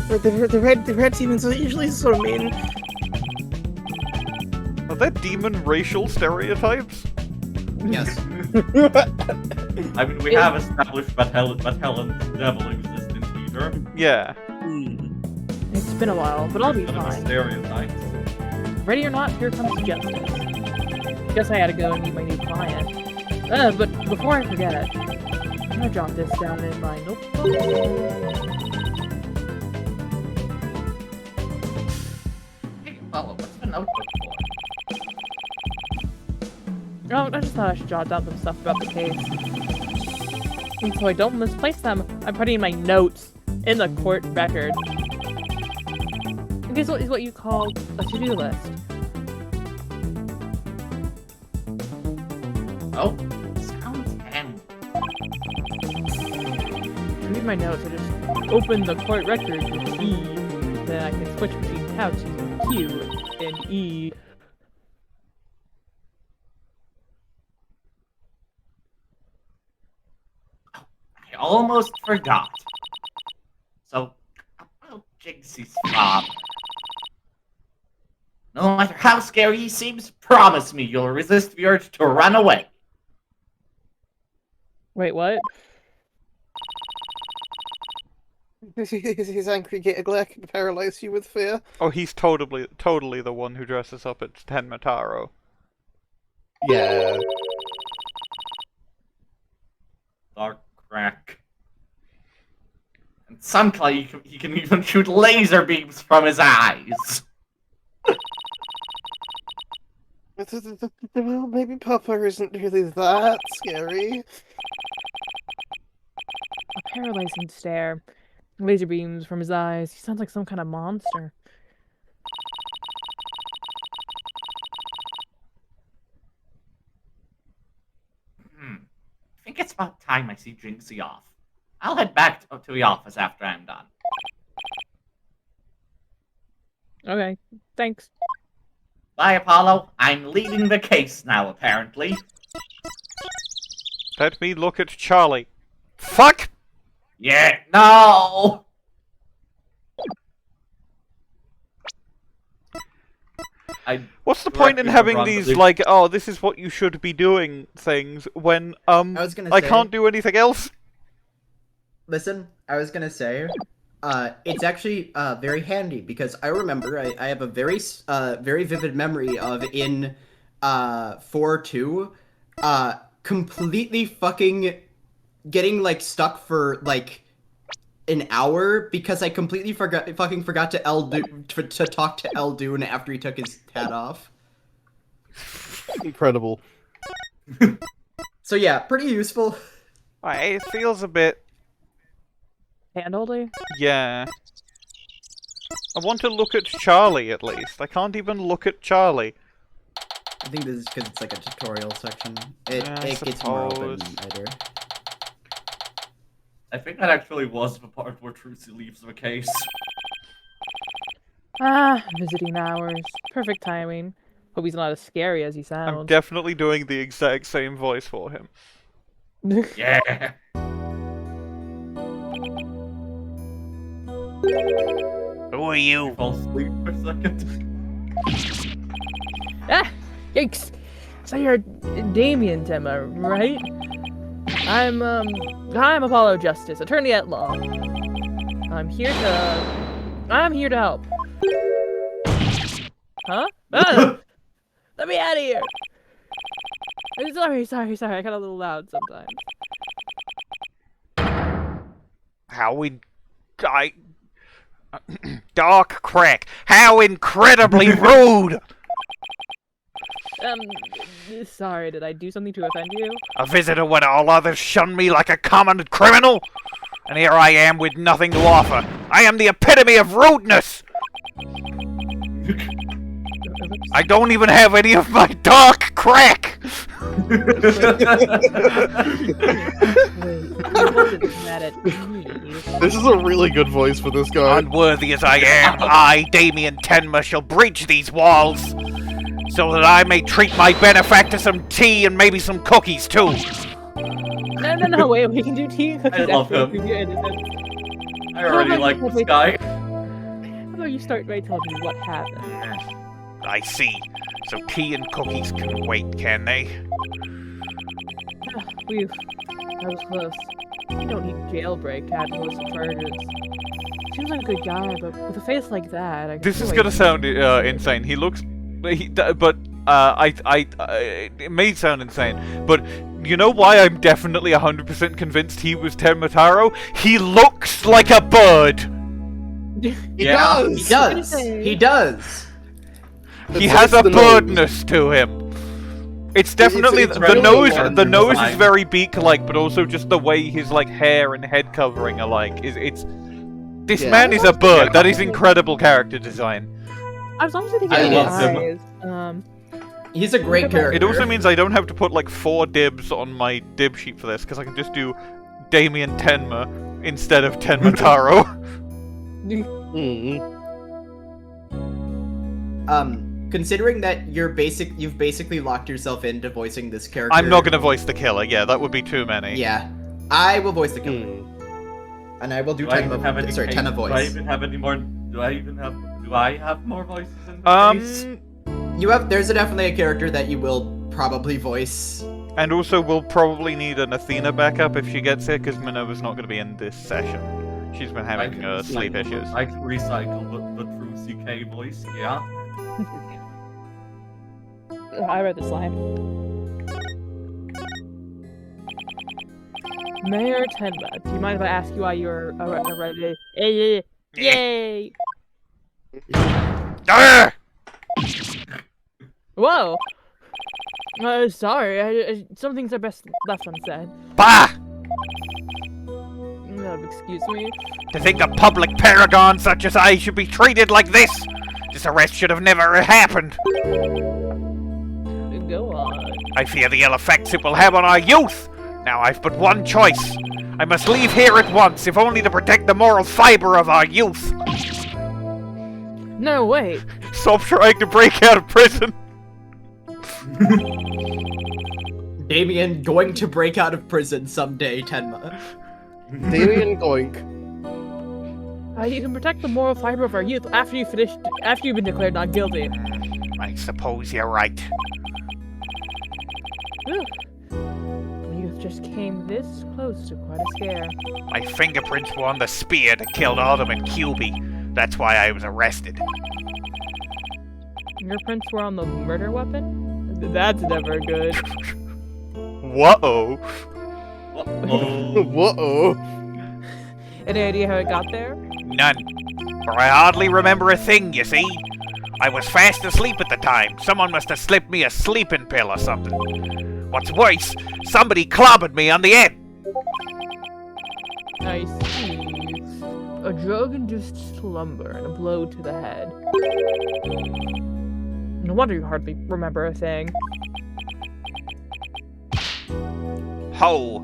The red demons are usually sort of mean. Are there demon racial stereotypes? Yes. I mean, we have established that Helen's devil exists in theater. Yeah. It's been a while, but I'll be fine. Stereotypes. Ready or not, here comes justice. Guess I had to go and meet my new client. But before I forget, I'm gonna jot this down in my notebook. Hey, Apollo, what's the notebook for? Oh, I just thought I should jot down some stuff about the case. And so I don't misplace them, I'm putting my notes in the court record. And guess what is what you call a to-do list? Oh, sounds handy. To read my notes, I just open the court record with E, then I can switch between tabs using Q and E. I almost forgot. So, about Jinxie's father. No matter how scary he seems, promise me you'll resist the urge to run away. Wait, what? His angry glare can paralyze you with fear. Oh, he's totally the one who dresses up as Tenma Taro. Yeah. Dark crack. And sometimes he can even shoot laser beams from his eyes. Well, maybe Papa isn't really that scary. A paralyzing stare. Laser beams from his eyes. He sounds like some kind of monster. I think it's about time I see Jinxie off. I'll head back to the office after I'm done. Okay, thanks. Bye, Apollo. I'm leading the case now, apparently. Let me look at Charlie. Fuck! Yeah, no! What's the point in having these, like, oh, this is what you should be doing things when, I can't do anything else? Listen, I was gonna say, it's actually very handy because I remember I have a very vivid memory of in 4-2 completely fucking getting like stuck for like an hour because I completely forgot to Eldoon to talk to Eldoon after he took his hat off. Incredible. So yeah, pretty useful. It feels a bit... Handholdy? Yeah. I want to look at Charlie, at least. I can't even look at Charlie. I think this is because it's like a tutorial section. It gets more open later. I think that actually was the part where Trucy leaves the case. Ah, visiting hours. Perfect timing. Hope he's not as scary as he sounds. I'm definitely doing the exact same voice for him. Yeah. Who are you? Fall asleep for a second. Ah! Yikes! So you're Damian, Tenma, right? I'm Apollo Justice, attorney at law. I'm here to help. Huh? Ah! Let me out of here! Sorry, I got a little loud sometimes. Dark crack! How incredibly rude! Sorry, did I do something to offend you? A visitor when all others shun me like a common criminal? And here I am with nothing to offer. I am the epitome of rudeness! I don't even have any of my dark crack! This is a really good voice for this guy. Unworthy as I am, I, Damian Tenma, shall breach these walls, so that I may treat my benefactor some tea and maybe some cookies too. No, wait, we can do tea and cookies. I love him. I already like this guy. How about you start by telling me what happened? I see. So tea and cookies can wait, can they? That was close. You don't need jailbreak to have a list of charges. Seems like a good guy, but with a face like that, This is gonna sound insane. He looks, it may sound insane, but you know why I'm definitely 100% convinced he was Tenma Taro? He looks like a bird. He does. He has a birdness to him. It's definitely the nose. The nose is very beak-like, but also just the way his like hair and head covering are like. This man is a bird. That is incredible character design. I was honestly thinking his eyes. He's a great character. It also means I don't have to put like 4 dibs on my dib sheet for this, because I can just do Damian Tenma instead of Tenma Taro. Considering that you've basically locked yourself into voicing this character. I'm not gonna voice the killer. Yeah, that would be too many. Yeah, I will voice the killer, and I will do Tenma voice. Do I even have any more? Do I have more voices in this case? There's definitely a character that you will probably voice. And also, we'll probably need an Athena backup if she gets here, because Minerva's not going to be in this session. She's been having sleep issues. I can recycle the Trucy K voice, yeah. I read this line. Mayor Tenma, do you mind if I ask you why you're ready? Yay! Whoa! Sorry, some things are best left unsaid. Bah! Excuse me? To think a public paragon such as I should be treated like this! This arrest should have never happened! Go on. I fear the ill effects it will have on our youth! Now I've but one choice. I must leave here at once, if only to protect the moral fiber of our youth! No, wait. Stop trying to break out of prison! Damian going to break out of prison someday, Tenma. Damian Goink. You can protect the moral fiber of our youth after you've been declared not guilty. I suppose you're right. Whew. Youth just came this close to quite a scare. My fingerprints were on the spear that killed Alderman Kyubi. That's why I was arrested. Your prints were on the murder weapon? That's never good. Whoa! Whoa. Any idea how it got there? None. For I hardly remember a thing, you see. I was fast asleep at the time. Someone must have slipped me a sleeping pill or something. What's worse, somebody clobbered me on the head. I see. A drug-induced slumber and a blow to the head. No wonder you hardly remember a thing. Ho!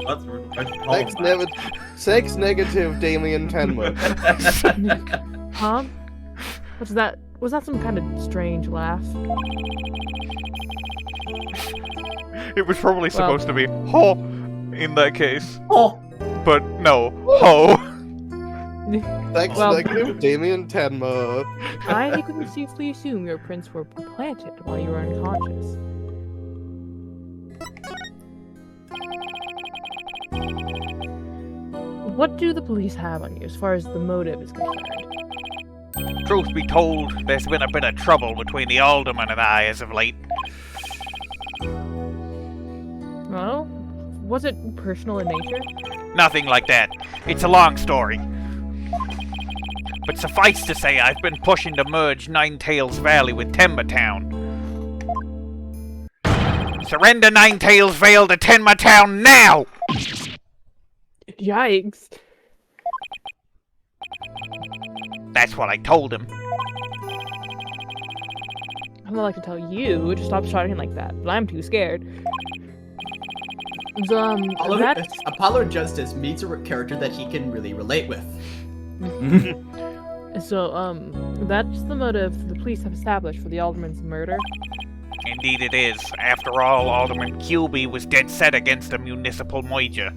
That's Sex negative Damian Tenma. Huh? What's that? Was that some kind of strange laugh? It was probably supposed to be ho in that case. Oh. But no, ho. Sex negative Damian Tenma. I can safely assume your prints were planted while you were unconscious. What do the police have on you as far as the motive is concerned? Truth be told, there's been a bit of trouble between the alderman and I as of late. Well, was it personal in nature? Nothing like that. It's a long story. But suffice to say, I've been pushing to merge Ninetails Valley with Tenma Town. Surrender Ninetails Vale to Tenma Town now! Yikes. That's what I told him. I'd like to tell you to stop shouting like that, but I'm too scared. Apollo Justice meets a character that he can really relate with. So, that's the motive the police have established for the Alderman's murder? Indeed it is. After all, Alderman Kyubi was dead set against a municipal merger.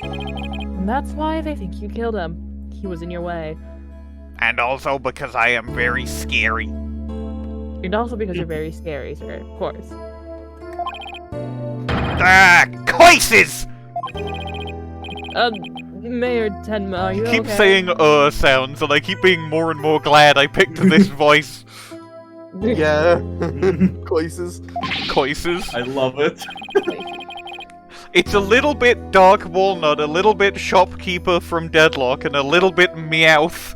And that's why they think you killed him. He was in your way. And also because I am very scary. And also because you're very scary, sir, of course. Ah, coices! Mayor Tenma, are you I keep okay? saying sounds, and I keep being more and more glad I picked this voice. Yeah. Coices. Coices. I love it. It's a little bit Dark Walnut, a little bit Shopkeeper from Deadlock, and a little bit Meowth.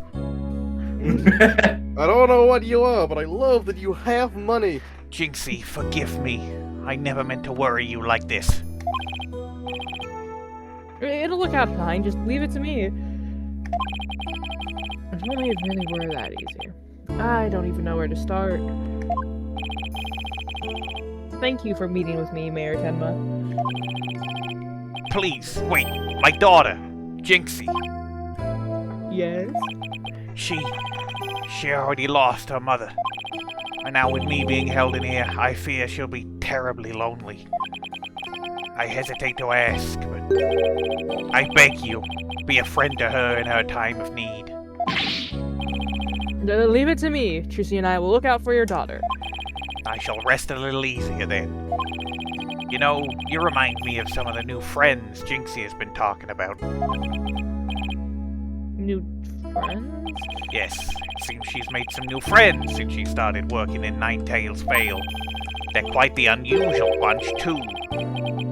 I don't know what you are, but I love that you have money. Jinxie, forgive me. I never meant to worry you like this. It'll look out fine, just leave it to me. If only it really were that easy. I don't even know where to start. Thank you for meeting with me, Mayor Tenma. Please, wait. My daughter, Jinxie. Yes? She already lost her mother. And now with me being held in here, I fear she'll be terribly lonely. I hesitate to ask, but I beg you, be a friend to her in her time of need. Leave it to me. Trucy and I will look out for your daughter. I shall rest a little easier then. You know, you remind me of some of the new friends Jinxie has been talking about. New friends? Yes, it seems she's made some new friends since she started working in Ninetails Vale. They're quite the unusual bunch, too.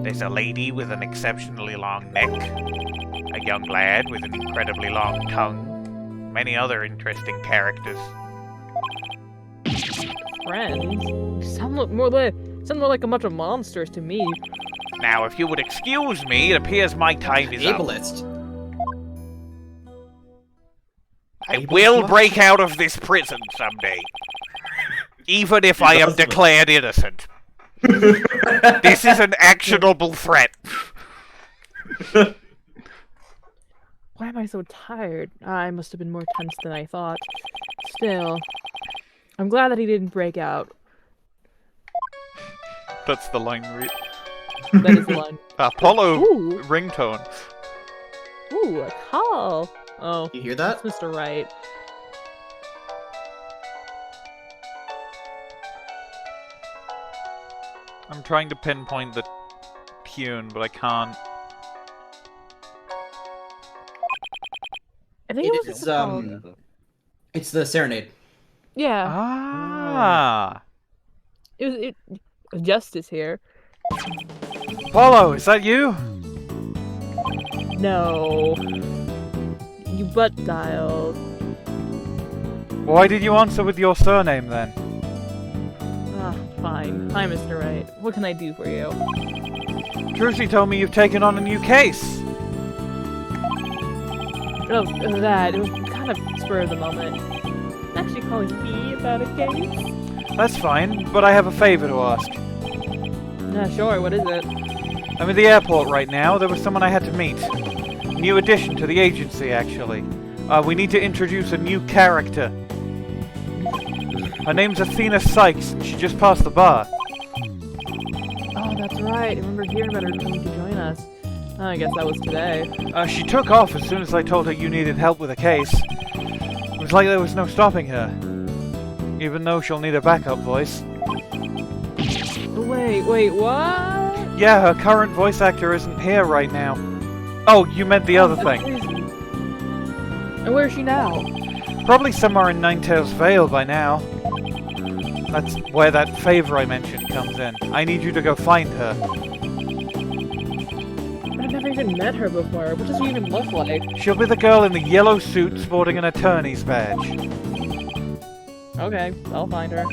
There's a lady with an exceptionally long neck, a young lad with an incredibly long tongue, many other interesting characters. friends. Sound more like a bunch of monsters to me. Now, if you would excuse me, it appears my time is up. Ableist. I will break out of this prison someday. Even if I am declared innocent. This is an actionable threat. Why am I so tired? I must have been more tense than I thought. Still, I'm glad that he didn't break out. That's the line read. That is one. Apollo Ooh. ringtone. Ooh, a call. Oh, You hear that? that's Mr. Wright. I'm trying to pinpoint the tune, but I can't. I think it was It's the serenade. Yeah, Ah! it Justice here. Apollo, is that you? No. You butt dialed. Why did you answer with your surname then? Ah, fine. Hi, Mr. Wright. What can I do for you? Trucy told me you've taken on a new case. Oh, that. It was kind of spur of the moment. Actually calling me about a case? That's fine, but I have a favor to ask. Sure, what is it? I'm at the airport right now. There was someone I had to meet. New addition to the agency, actually. We need to introduce a new character. Her name's Athena Cykes, and she just passed the bar. Oh, that's right. I remember hearing about her coming to join us. I guess that was today. She took off as soon as I told her you needed help with a case. It was like there was no stopping her. Even though she'll need a backup voice. Wait, what? Yeah, her current voice actor isn't here right now. Oh, you meant the other That's thing. crazy. And where is she now? Probably somewhere in Ninetales Vale by now. That's where that favor I mentioned comes in. I need you to go find her. I've never even met her before. What does she even look like? She'll be the girl in the yellow suit sporting an attorney's badge. Okay, I'll find her.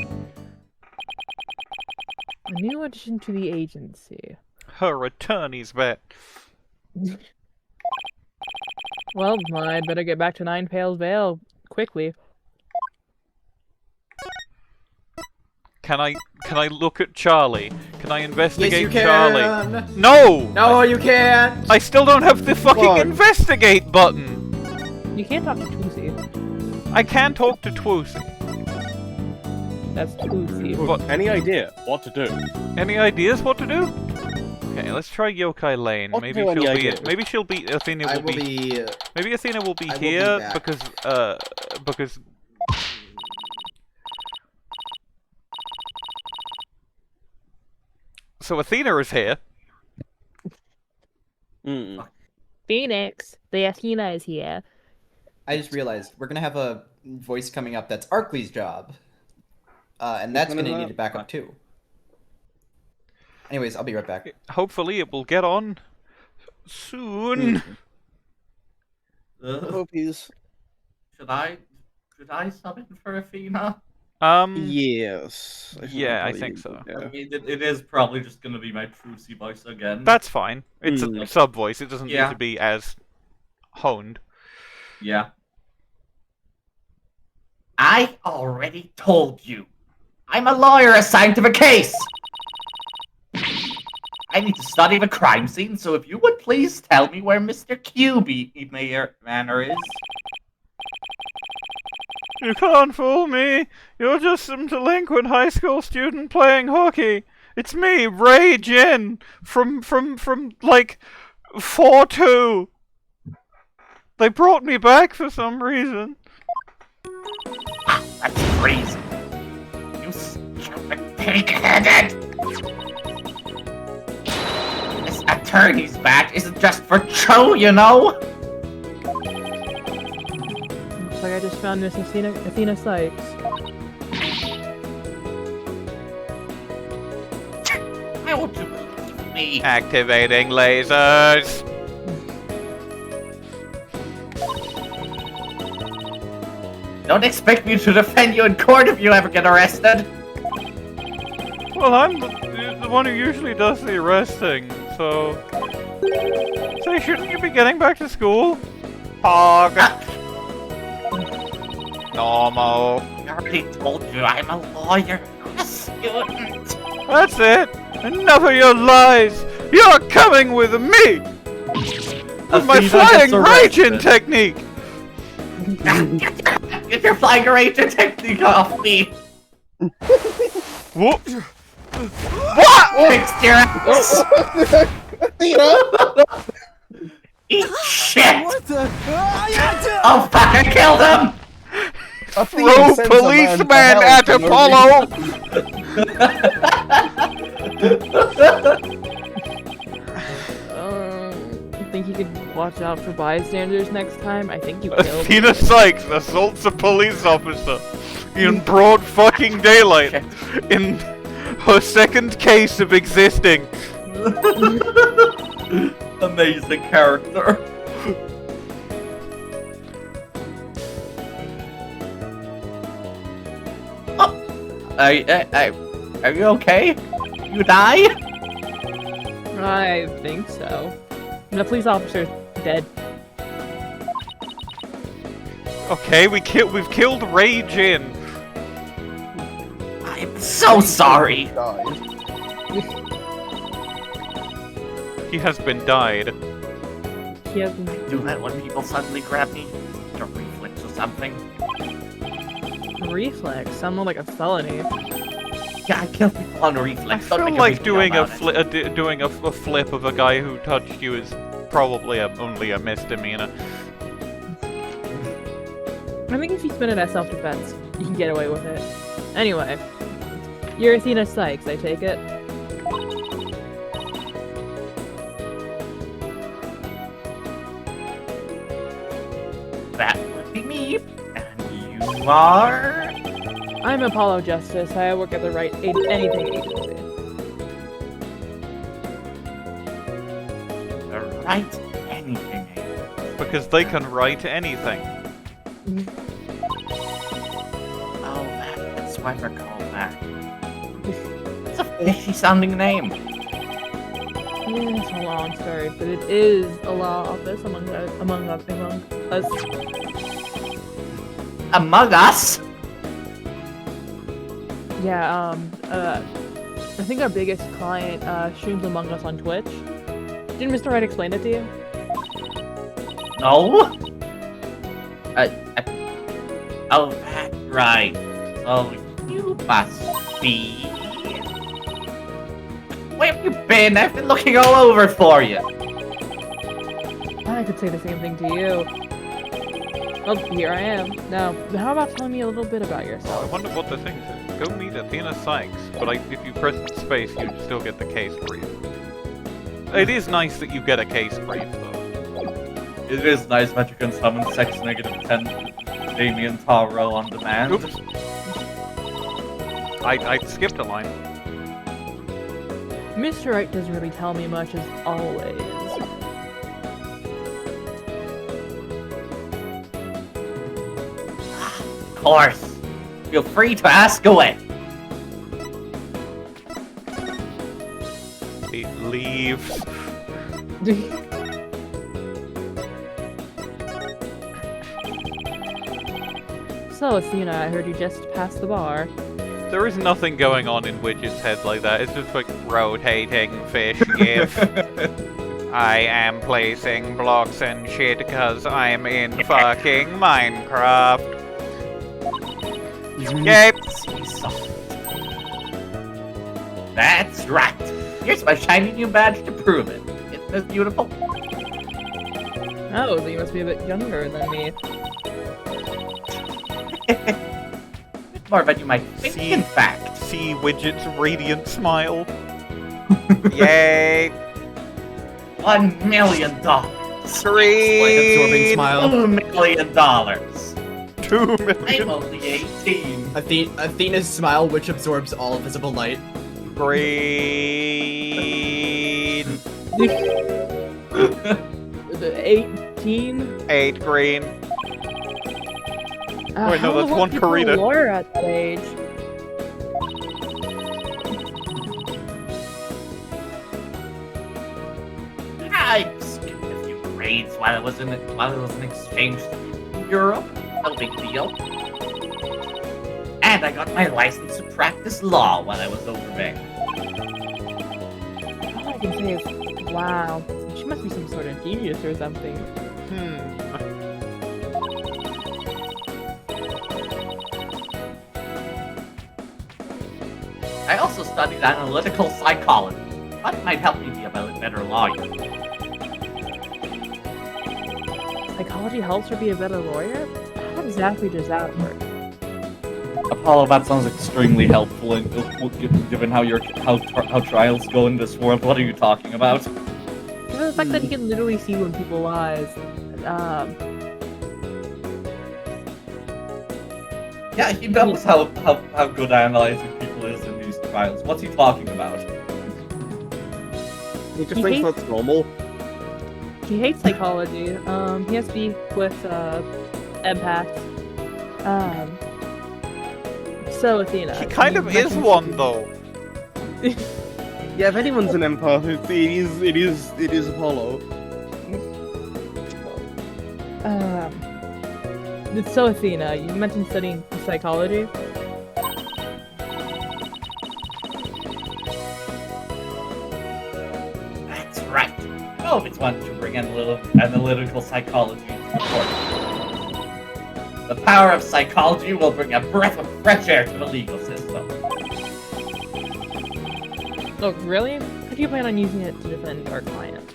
A new addition to the agency. Her attorney's badge. Well, I'd better get back to Ninetales Vale quickly. Can I look at Charlie? Can I investigate Yes, you can. Charlie? No! No, you can't. I still don't have the fucking Fuck. investigate button! You can't talk to Trucy. I can talk to Trucy. That's Trucy. But Any idea what to do? any ideas what to do? Okay, let's try Yokai Lane. What Maybe do any she'll be ideas? maybe she'll be Athena I will will be be. maybe Athena will be I will be here back. because so Athena is here. Phoenix, the Athena is here. I just realized we're gonna have a voice coming up that's Arkly's job, and that's one gonna is need that? a backup too. Anyways, I'll be right back. Hopefully it will get on soon. Hope he's. Should I sub in for Athena? Yes. Yeah, I think so. I mean, it is probably just gonna be my Trucy voice again. That's fine. It's a sub voice. It doesn't need Yeah. to be as honed. Yeah. I already told you. I'm a lawyer assigned to the case. I need to study the crime scene, so if you would please tell me where Mr. Kyubi Manor is. You can't fool me. You're just some delinquent high school student playing hockey. It's me, Ray Jin, from like 4-2. They brought me back for some reason. That's crazy. You stupid pig-headed! This attorney's badge isn't just for show, you know? Looks like I just found Miss Athena Cykes. Why won't you believe me? Activating lasers. Don't expect me to defend you in court if you ever get arrested. Well, I'm the one who usually does the arresting, so... Say, shouldn't you be getting back to school? Hog. Normal. I already told you I'm a lawyer, not a student. That's it! Enough of your lies! You're coming with me! With my flying raging technique! Get your flying ranger technique off me! Whoop! What? Fixed your ass! Eat shit! What the? Oh fuck, I killed him! Throw policeman at Apollo! I think you could watch out for bystanders next time. I think you killed Athena Cykes assaults a police officer in broad fucking daylight in her second case of existing. Amazing character. Are you okay? You die? I think so. And the police officer's dead. Okay, we've killed Rage in. I'm so sorry. He has been died. He hasn't. Do that when people suddenly grab me. A reflex or something. Reflex? Sounded like a felony. Yeah, I kill people on reflex. I feel like doing a flip of a guy who touched you is probably only a misdemeanor. I think if you spin it as self-defense, you can get away with it. Anyway, you're Athena Cykes, I take it? That would be me. And you are... I'm Apollo Justice. I work at the Right Anything Agency. The Right Anything Agency. Because they can write anything. Oh, that's why they're called that. It's a fishy sounding name. It's a long story, but it is a law office among us. Among us? Yeah, I think our biggest client streams Among Us on Twitch. Didn't Mr. Wright explain it to you? No? Oh, that's right. So you must be... Where have you been? I've been looking all over for you. I could say the same thing to you. Well, here I am. Now, how about telling me a little bit about I yourself? wonder what the thing is. Go meet Athena Cykes, but if you press space, you still get the case brief. It is nice that you get a case brief, though. It is nice that you can summon sex negative 10 Damian Taro on demand. Oops. I skipped a line. Mr. Wright doesn't really tell me much, as always. Of course. Feel free to ask away. It leaves. So, Athena, I heard you just passed the bar. There is nothing going on in Widget's head like that. It's just like rotating fish gif. I am placing blocks and shit because I'm in fucking Minecraft. Yep. That's right. Here's my shiny new badge to prove it. Isn't this beautiful? Oh, so you must be a bit younger than me. More about you might think, in fact. See Widget's radiant smile. Yay! $1 million. Absorbing smile. $2 million. $2 million. I'm only 18. Athena's smile, which absorbs all visible light. Green. The 18? 8 green. Wait, no, how that's the one people Karita. Lawyer at that age. grades while I was in exchange in Europe. No big deal. And I got my license to practice law while I was over there. All I can say is, wow, she must be some sort of genius or something. I also studied analytical psychology. That might help me be a better lawyer. Psychology helps her be a better lawyer? How exactly does that work? Apollo, that sounds extremely helpful, and given how trials go in this world. What are you talking about? Given the fact that he can literally see when people lies. Yeah, he knows how good analyzing people is in these trials. What's he talking about? He just thinks that's normal. He hates psychology. He has beef with empaths. So Athena. He kind of is one though. Yeah, if anyone's an empath, it is Apollo. So Athena, you mentioned studying psychology. That's right. I always wanted to bring in a little analytical psychology into the court. The power of psychology will bring a breath of fresh air to the legal system. Oh, really? How do you plan on using it to defend our client?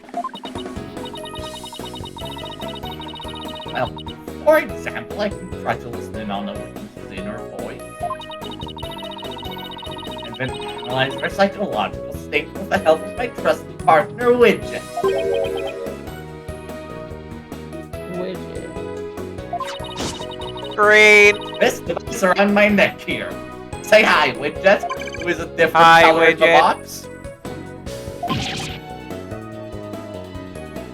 Well, for example, I can try to listen in on a witness's inner voice. And then analyze their psychological state with the help of my trusted partner, Widget. Widget. Green. This device around my neck here. Say hi, Widget. Who is a different Hi, color in the Widget. box?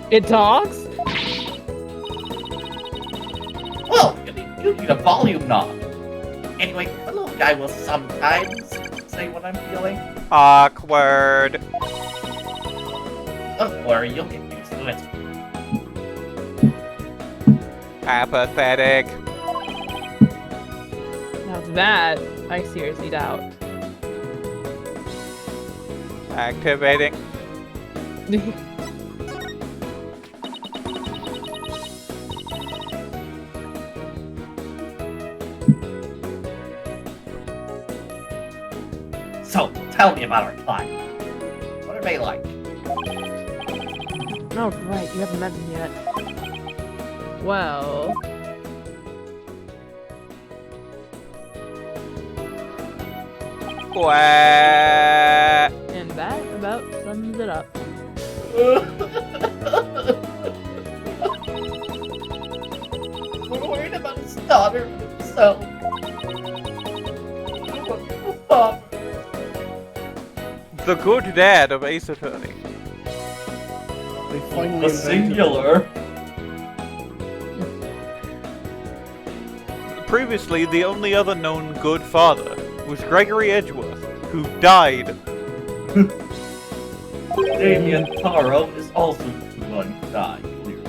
It talks? Well, you need a volume knob. Anyway, the little guy will sometimes say what I'm feeling. Awkward. Don't worry, you'll get used to it. Apathetic. Now that, I seriously doubt. Activating. So, tell me about our client. What are they like? Oh, right, you haven't met him yet. Well... And that about sums it up. We're worried about his daughter and himself. the good dad of Ace Attorney. They finally The singular. Previously, the only other known good father was Gregory Edgeworth, who died. Damian Taro is also the one who died, clearly.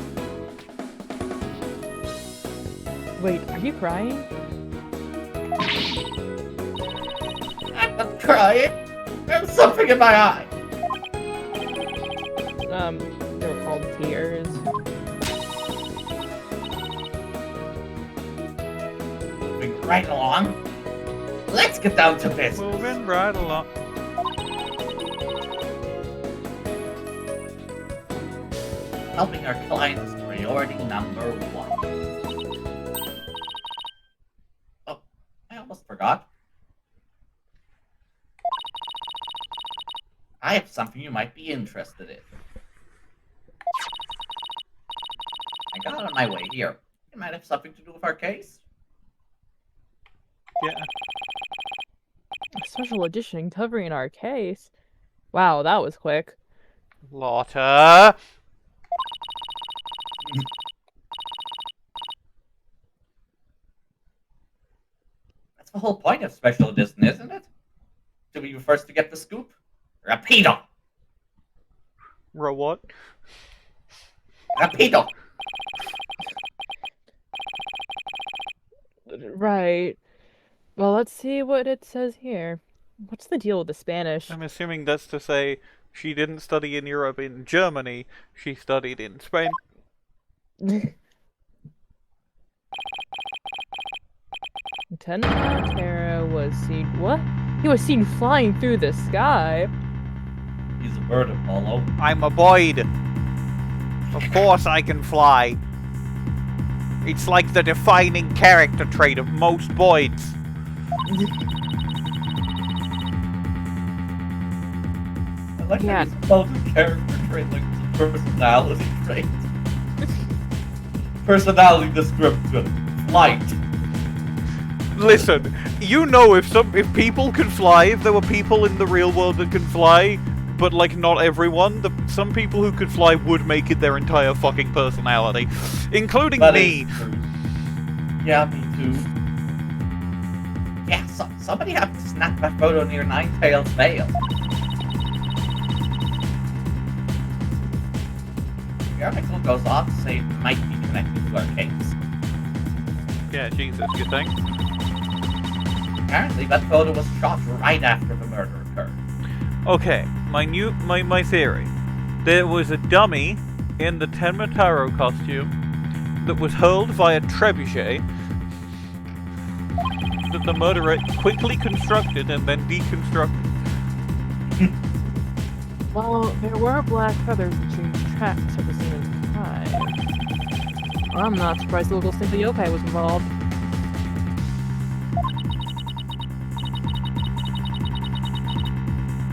Wait, are you crying? I'm not crying. There's something in my eye. They were called tears. Moving right along. Let's get down to business. Moving right along. Helping our client is priority number 1. Oh, I almost forgot. I have something you might be interested in. I got it on my way here. It might have something to do with our case. Yeah. A special edition covering our case. Wow, that was quick. Lotta. That's the whole point of special edition, isn't it? To be the first to get the scoop? Rapido! What? Rapido! Right. Well, let's see what it says here. What's the deal with the Spanish? I'm assuming that's to say she didn't study in Europe, in Germany. She studied in Spain. Tenma Taro was seen. What? He was seen flying through the sky. He's a bird, Apollo. I'm a Boyd. Of course I can fly. It's like the defining character trait of most Boyds. I like Yeah. how he's called a character trait like it's a personality trait. Personality description. Flight. Listen, you know if people can fly, if there were people in the real world that can fly, but like not everyone, some people who could fly would make it their entire fucking personality, including That me. is true. Yeah, me too. Yeah, somebody have to snap that photo near Ninetales Vale. The article goes on to say it might be connected to our case. Yeah, Jesus, you think? Apparently, that photo was shot right after the murder occurred. Okay, my theory. There was a dummy in the Tenma Taro costume that was hurled via trebuchet that the murderer quickly constructed and then deconstructed. Well, there were black feathers that changed tracks at the scene of the crime. I'm not surprised the local Simply Yokai was involved.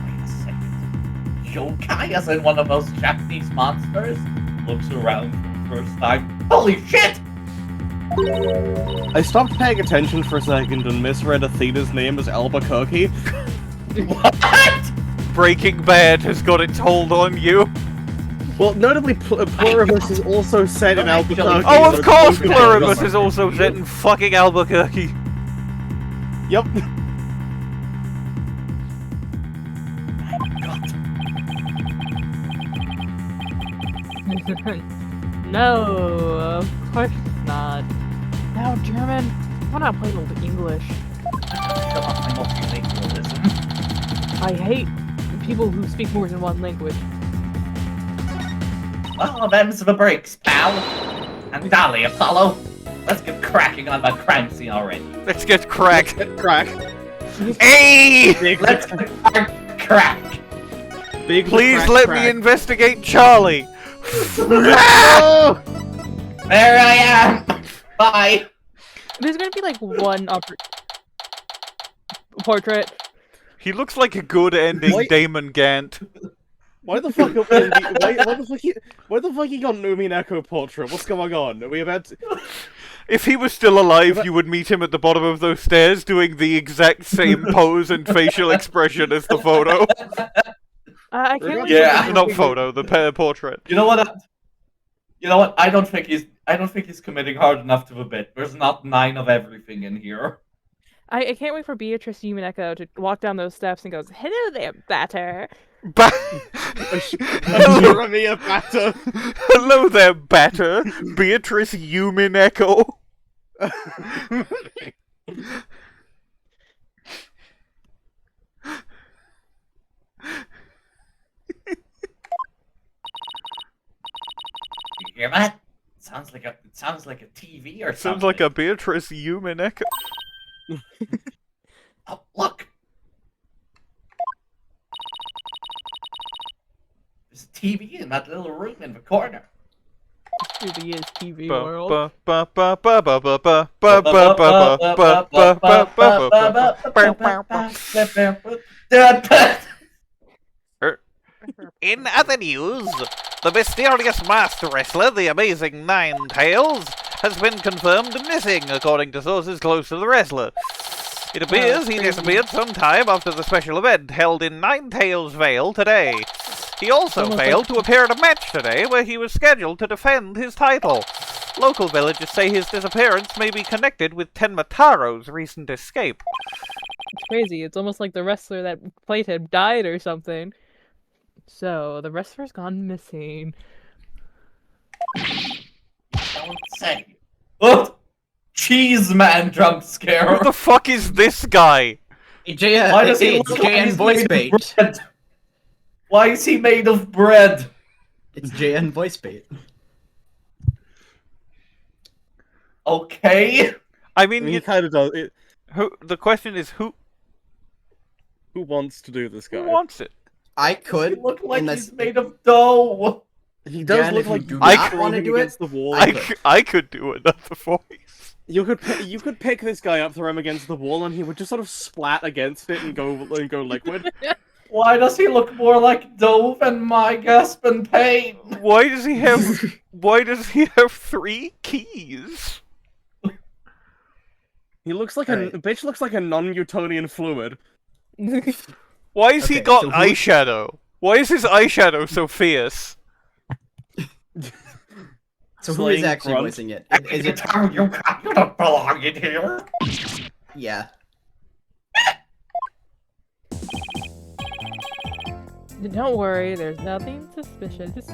Wait a second. Yokai as in one of those Japanese monsters? Looks around for the first time. Holy shit! I stopped paying attention for a second and misread Athena's name as Albuquerque. What? Breaking Bad has got its hold on you. Well, notably, Pluribus is also set in Albuquerque. Oh, so of course, it's- Pluribus is also set in fucking Albuquerque. Yep. No, of course not. Now German? Why not plain old English? Show off my multilingualism. I hate people who speak more than one language. Oh, them's the breaks, pal. And Dolly, Apollo. Let's get cracking on that crime scene already. Let's get crack. Get crack. Hey! Let's get our crack. Big Please crack, let crack. me investigate Charlie. No! There I am. Bye. There's gonna be like one portrait. He looks like a good ending Wait. Damon Gant. Why the fuck? Why the fuck you got Numi Echo portrait? What's going on? Are we about to... If he was still alive, you would meet him at the bottom of those stairs doing the exact same pose and facial expression as the photo. I can't wait Yeah. for Not photo, the portrait. You know what? You know what? I don't think he's committing hard enough to the bit. There's not 9 of everything in here. I can't wait for Beatrice Yumineko to walk down those steps and goes, "Hello there, batter." Jeremy Batter. Hello there, batter. Beatrice Yumineko. You hear that? It sounds like a TV or something. Sounds like a Beatrice Yumineko. Oh, look. There's a TV in that little room in the corner. This really is TV Ba world. ba ba ba ba ba ba ba ba ba ba ba ba ba ba ba. In other news, the mysterious master wrestler, the amazing Ninetales, has been confirmed missing, according to sources close to the wrestler. It appears he disappeared sometime after the special event held in Ninetales Vale today. He also failed to appear at a match today where he was scheduled to defend his title. Local villagers say his disappearance may be connected with Tenma Taro's recent escape. It's crazy. It's almost like the wrestler that played him died or something. So, the wrestler's gone missing. Don't say. Oh! Cheese man jump scare. Who the fuck is this guy? Why does he It's look like JN he's voice made bait. of bread? Why is he made of bread? It's JN voice bait. Okay. I I mean, mean, he kind of does. the question is who Who wants to do this guy? wants it? I He could. look like in he's this- made of dough. He does Dan, look if you like do I not throw want to him do it, against the wall. I could do another voice. You could pick this guy up, throw him against the wall, and he would just sort of splat against it and go liquid. Why does he look more like dough than my gasp and pain? Why does he have 3 keys? He looks like Alright. bitch looks like a non-Newtonian fluid. Why has he Okay, got so who- eyeshadow? Why is his eyeshadow so fierce? So who is Slaying actually grunt. voicing it? Is it? You don't belong in here. Yeah. Don't worry, there's nothing suspicious.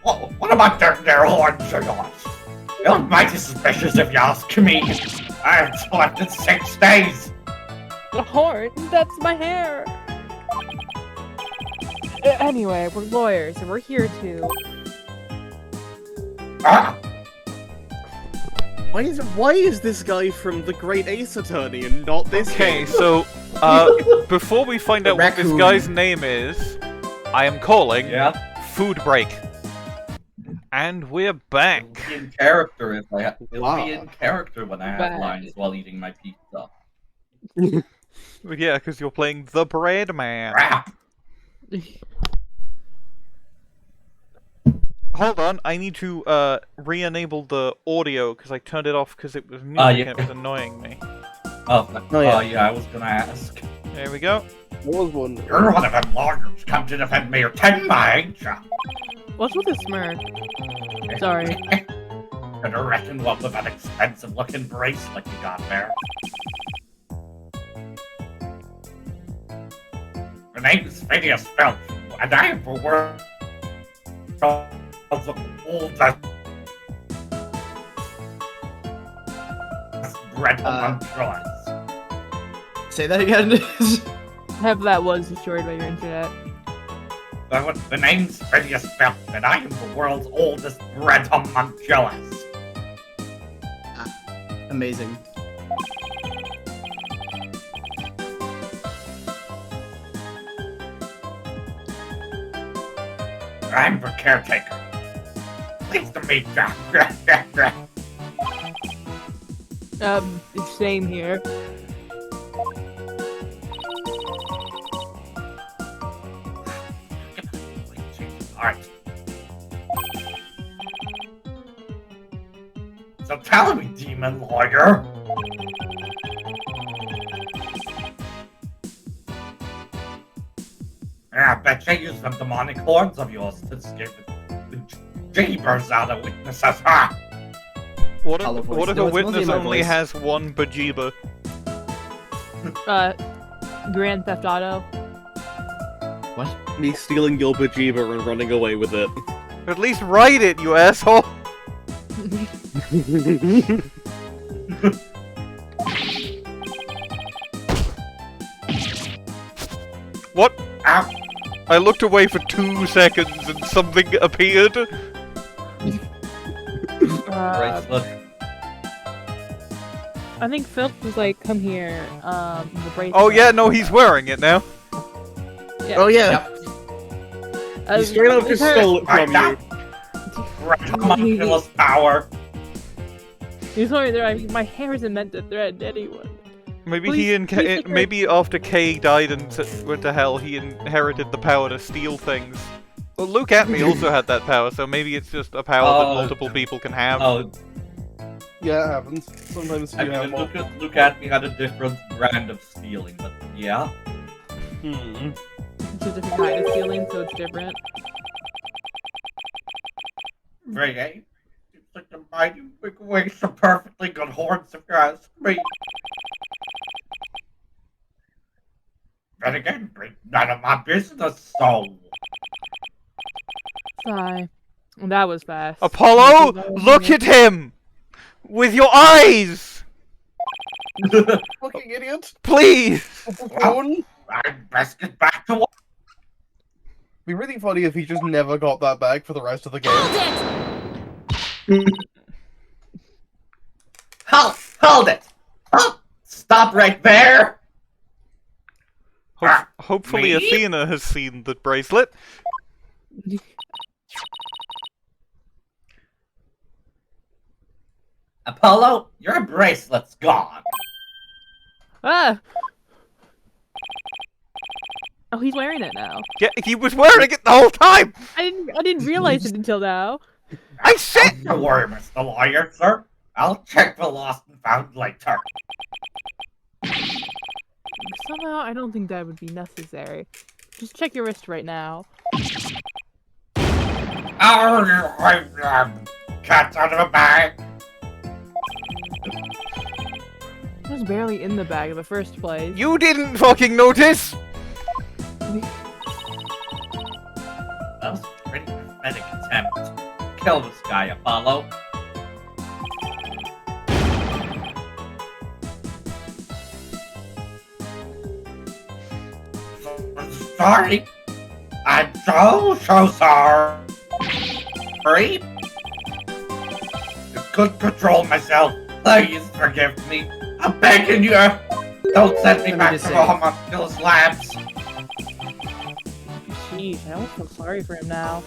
What about their horns or yours? You're mighty suspicious if you ask me. I haven't slept in 6 days. The horn? That's my hair! Anyway, we're lawyers, and we're here to... Ah, Why is this guy from the Great Ace Attorney and not this Okay, guy? so before we find out what this Raccoon. guy's name is, I am calling yeah. food break. And we're back. It'll be in character if I have. It'll Wow. be in character when I have Back. lines while eating my pizza. Yeah, because you're playing the bread man. Crap. Hold on, I need to re-enable the audio because I turned it off because it was music yeah. and it was annoying me. Oh yeah. yeah, I was gonna ask. There we go. was one. You're one of them lawyers come to defend Mayor Tenma, ain't ya? What's with the smirk? Sorry. And I reckon what with that expensive looking bracelet you got there. The name's Phineas Filch, and I am the world's oldest bread homunculus. Say that again. Half of that was destroyed by your internet. The name's Phineas Filch, and I am the world's oldest bread homunculus. Amazing. I'm the caretaker. Pleased to meet ya. Same here. Alright. So tell me, demon lawyer. I bet you use them demonic horns of yours to scare the jeebers out of witnesses, huh? What if, Hollow voice. what if No, a it's mostly witness my only voice. has one bejeeba? Grand Theft Auto. What? Me stealing your bejeeba and running away with it. At least write it, you asshole! What? Ow. I looked away for 2 seconds and something appeared. Bracelet. I think Filch was like, come here, the bracelet. Oh yeah, no, he's wearing it now. Yeah. Oh yeah, he straight up just stole it from you. Bread homunculus power. He's only there. My hair isn't meant to threaten anyone. Maybe Please- he please take maybe after Kay died and went to hell, he inherited the power to steal things. Well, Luke at me also had that power, so maybe it's just a power that multiple people can have. Oh, Yeah, it happens. Sometimes I you have mean, more. look at me had a different brand of stealing, but yeah. It's a different kind of stealing, so it's different. Very, eh? Seems like a mighty big waste of perfectly good horns if you ask me. Then again, none of my business, so. Sigh. That was fast. Apollo, look at him! With your eyes! Fucking idiot! Please! Owen? I best get back to work. It'd be really funny if he just never got that back for the rest of the game. Hold it! Oh, stop right there! Hopefully Me? Athena has seen the bracelet. Apollo, your bracelet's gone. Ah! Oh, he's wearing it now. Yeah, he was wearing it the whole time! I didn't realize it until now. I said! Don't worry, Mr. Lawyer, sir. I'll check the lost and found later. Somehow, I don't think that would be necessary. Just check your wrist right now. Cat's out of a bag. It was barely in the bag in the first place. You didn't fucking notice! That was a pretty pathetic attempt. Kill this guy, Apollo. Sorry. I'm so sorry. I couldn't control myself. Please forgive me. I'm begging you. Don't send me back to the homunculus labs. Jeez, I almost feel sorry for him now.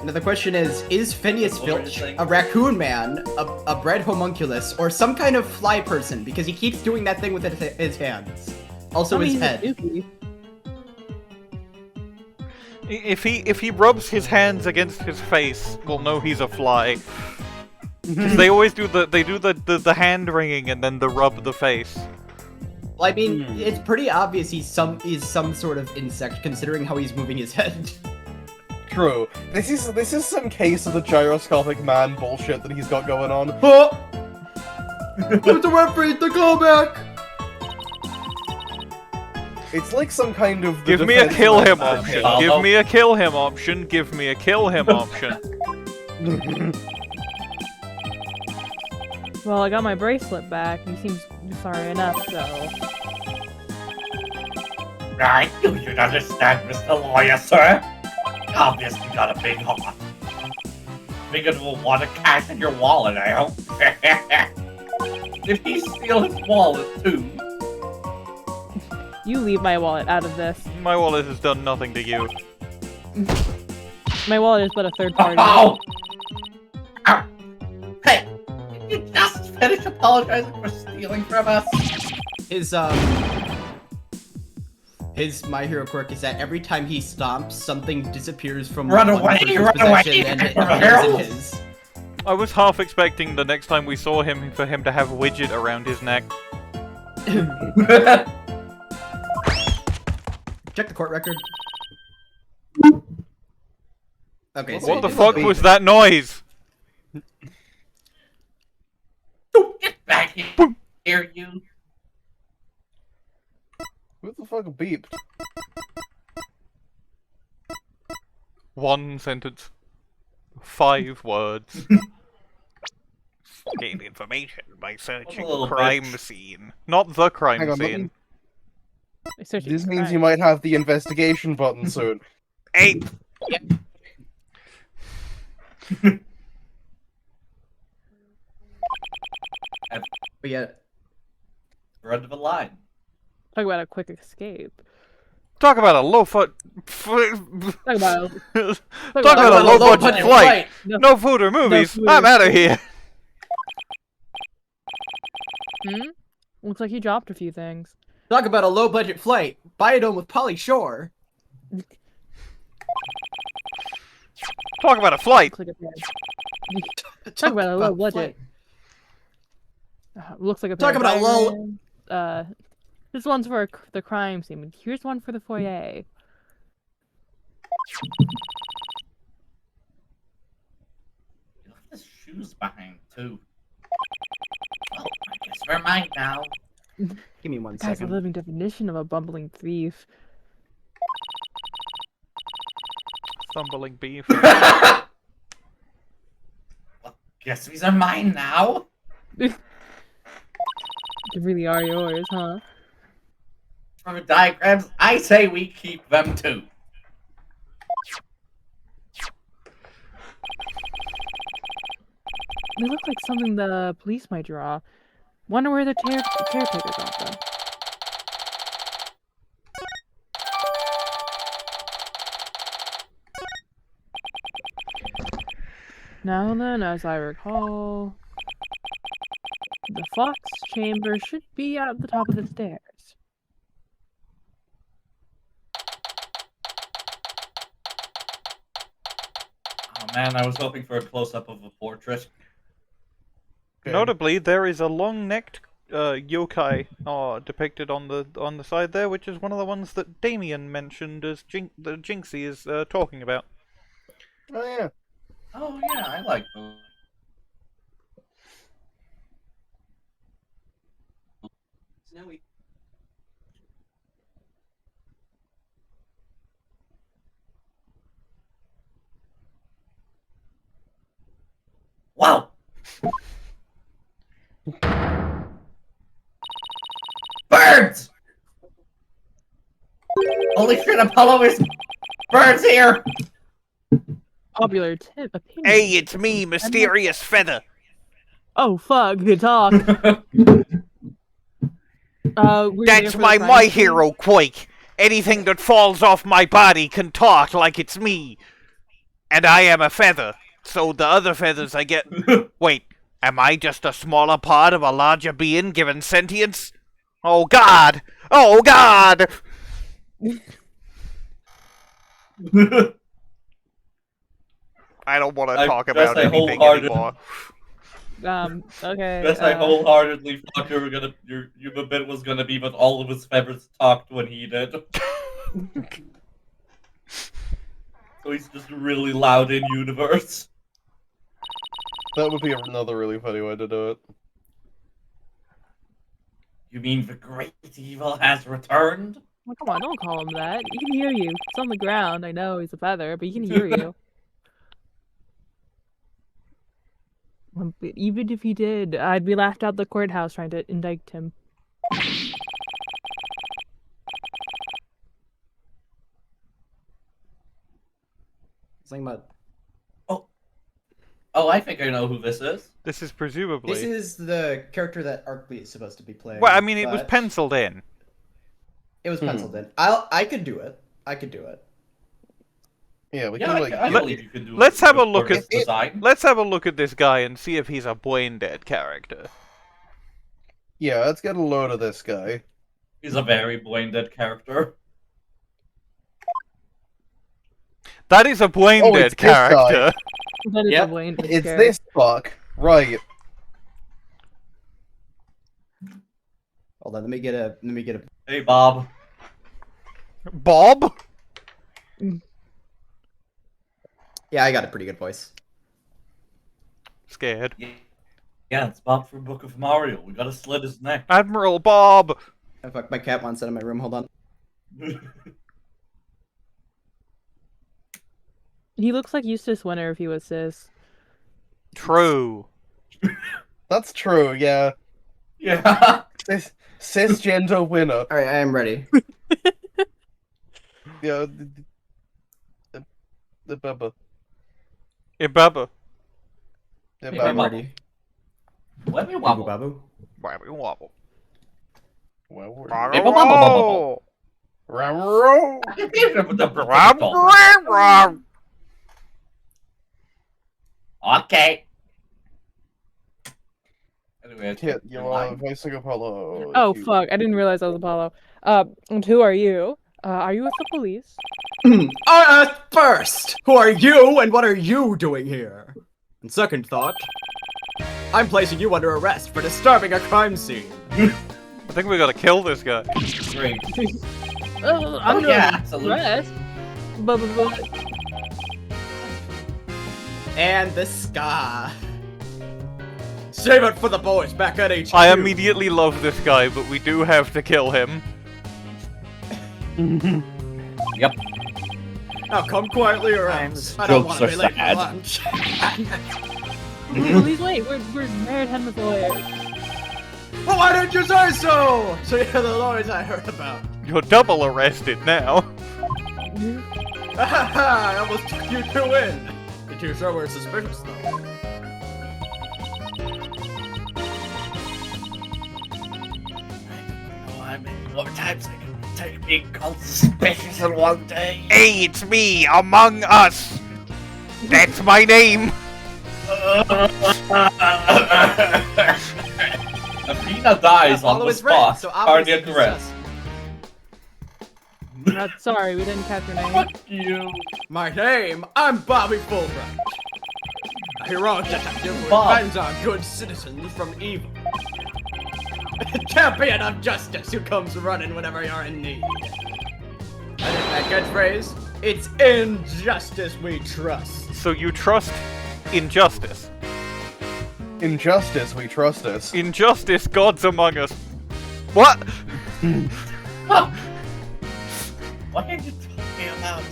Now the question is Phineas What were you Filch saying? a raccoon man, a bread homunculus, or some kind of fly person? Because he keeps doing that thing with his hands. Also his He's a head. dookie. If he rubs his hands against his face, we'll know he's a fly. Because they always do the hand wringing and then the rub of the face. Well, I mean, it's pretty obvious he's some sort of insect, considering how he's moving his head. True. This is some case of the gyroscopic man bullshit that he's got going on. Oh! There's a referee to go back! It's like some kind of Give me a kill him man option. follow. Give me a kill him option. Give me a kill him option. Well, I got my bracelet back. He seems sorry enough, so... I knew you'd understand, Mr. Lawyer, sir. Obviously got a big heart. Big enough to want to cash in your wallet, I hope. Did he steal his wallet, too? You leave my wallet out of this. My wallet has done nothing to you. My wallet is but a third party. Oh! Ow. Hey, did you just finish apologizing for stealing from us? His My Hero quirk is that every time he stomps, something disappears from Run one away, person's run possession away, and it run appears in away. his. I was half expecting the next time we saw him for him to have Widget around his neck. Check the court record. Okay, so What you the did fuck was that noise? Get back here, you. Who the fuck beeped? One sentence. 5 words. Gain information by searching What a little crime bitch. scene. Not the crime Hang on, let scene. me- I searched This for means crime. you might have the investigation button soon. 8. But yeah, Run to the line. Talk about a quick escape. Talk about a low foot. Talk about Talk about a low budget flight. No food or movies. food I'm or- out of here. Looks like he dropped a few things. talk about a low budget flight. Biodome with Polly Shore. Talk about a flight. Looks like a Talk about a low budget. Looks like a Talk pair of about a low- diamonds. This one's for the crime scene. Here's one for the foyer. You left his shoes behind, too. Oh, I guess we're mine now. Give me one Guy's a second. living definition of a bumbling thief. Stumbling beef. Guess these are mine now. They really are yours, huh? For diagrams, I say we keep them too. They look like something the police might draw. Wonder where the caretaker got them. Now then, as I recall, the fox chamber should be at the top of the stairs. Oh man, I was hoping for a close-up of a portrait. Notably, there is a long-necked yokai depicted on the side there, which is one of the ones that Damian mentioned as that Jinxie is talking about. Oh yeah. Oh yeah, I like those. Snowy. Wow! Birds! Holy shit, Apollo is birds here! Popular opinion. Hey, it's me, Mysterious Feather. Oh fuck, good talk. That's my hero, Quake. Anything that falls off my body can talk like it's me. And I am a feather, so the other feathers I get... Wait, am I just a smaller part of a larger being given sentience? Oh god! Oh god! I don't want to talk about anything anymore. Okay. Guess I wholeheartedly thought your bit was gonna be, but all of his feathers talked when he did. So he's just really loud in universe. That would be another really funny way to do it. You mean the great evil has returned? Well, come on, don't call him that. He can hear you. It's on the ground. I know he's a feather, but he can hear you. But even if he did, I'd be laughed out the courthouse trying to indict him. Something about... Oh, I think I know who this is. This is presumably... This is the character that Arkly is supposed to be playing. Well, I mean, it was penciled in. It was penciled in. I could do it. I could do it. Yeah, we Yeah, can like. I believe you can do it. Let's have a look at design. Let's have a look at this guy and see if he's a Bwain dead character. Yeah, let's get a load of this guy. He's a very blended character. That is a Bwain Oh, dead it's this guy. character. That is Yep. a Bwain It's character. this fuck, right? Hold on, let me get a. Hey, Bob. Bob? Yeah, I got a pretty good voice. Scared. Yeah, it's Bob from Book of Mario. We gotta slit his neck. Admiral Bob! Oh, fuck, my cat wants out of my room. Hold on. He looks like Eustace Winter if he was cis. True. That's true. Yeah. Yeah. Cisgender winner. All right, I am ready. Yeah. The Bubba. Ibaba. The Hey, I'm Bubba. ready. Let me Babu wobble. babu. Wabby wobble. Well, we're... Hey, bubble. Row. Okay. Anyway, Yeah, you are voicing Apollo. Oh You- fuck! I didn't realize I was Apollo. And who are you? Are you with the police? First, who are you and what are you doing here? And second thought, I'm placing you under arrest for disturbing a crime scene. I think we gotta kill this guy. great. I'm yeah, absolutely. arrest. But And the ska. Save it for the boys back at HQ. I immediately love this guy, but we do have to kill him. Yep. Now come quietly or else. I don't want to be late for lunch. Please wait, we're married Tenma's lawyer. Well, why didn't you say so? So you're the lawyers I heard about. You're double arrested now. I almost took you two in. The two sure were suspicious though. How many more times I can take being called suspicious in one day? Hey, it's me, Among Us. That's my name. Athena dies on the spot. Cardiac arrest. Sorry, we didn't catch your name. Fuck you. My name, I'm Bobby Fulbright. A heroic detective who Bob. defends our good citizens from evil. Champion of justice who comes running whenever you're in need. And in that catchphrase, it's in justice we trust. So you trust injustice. In justice, we trust us. Injustice, gods among us. What? What are you talking about?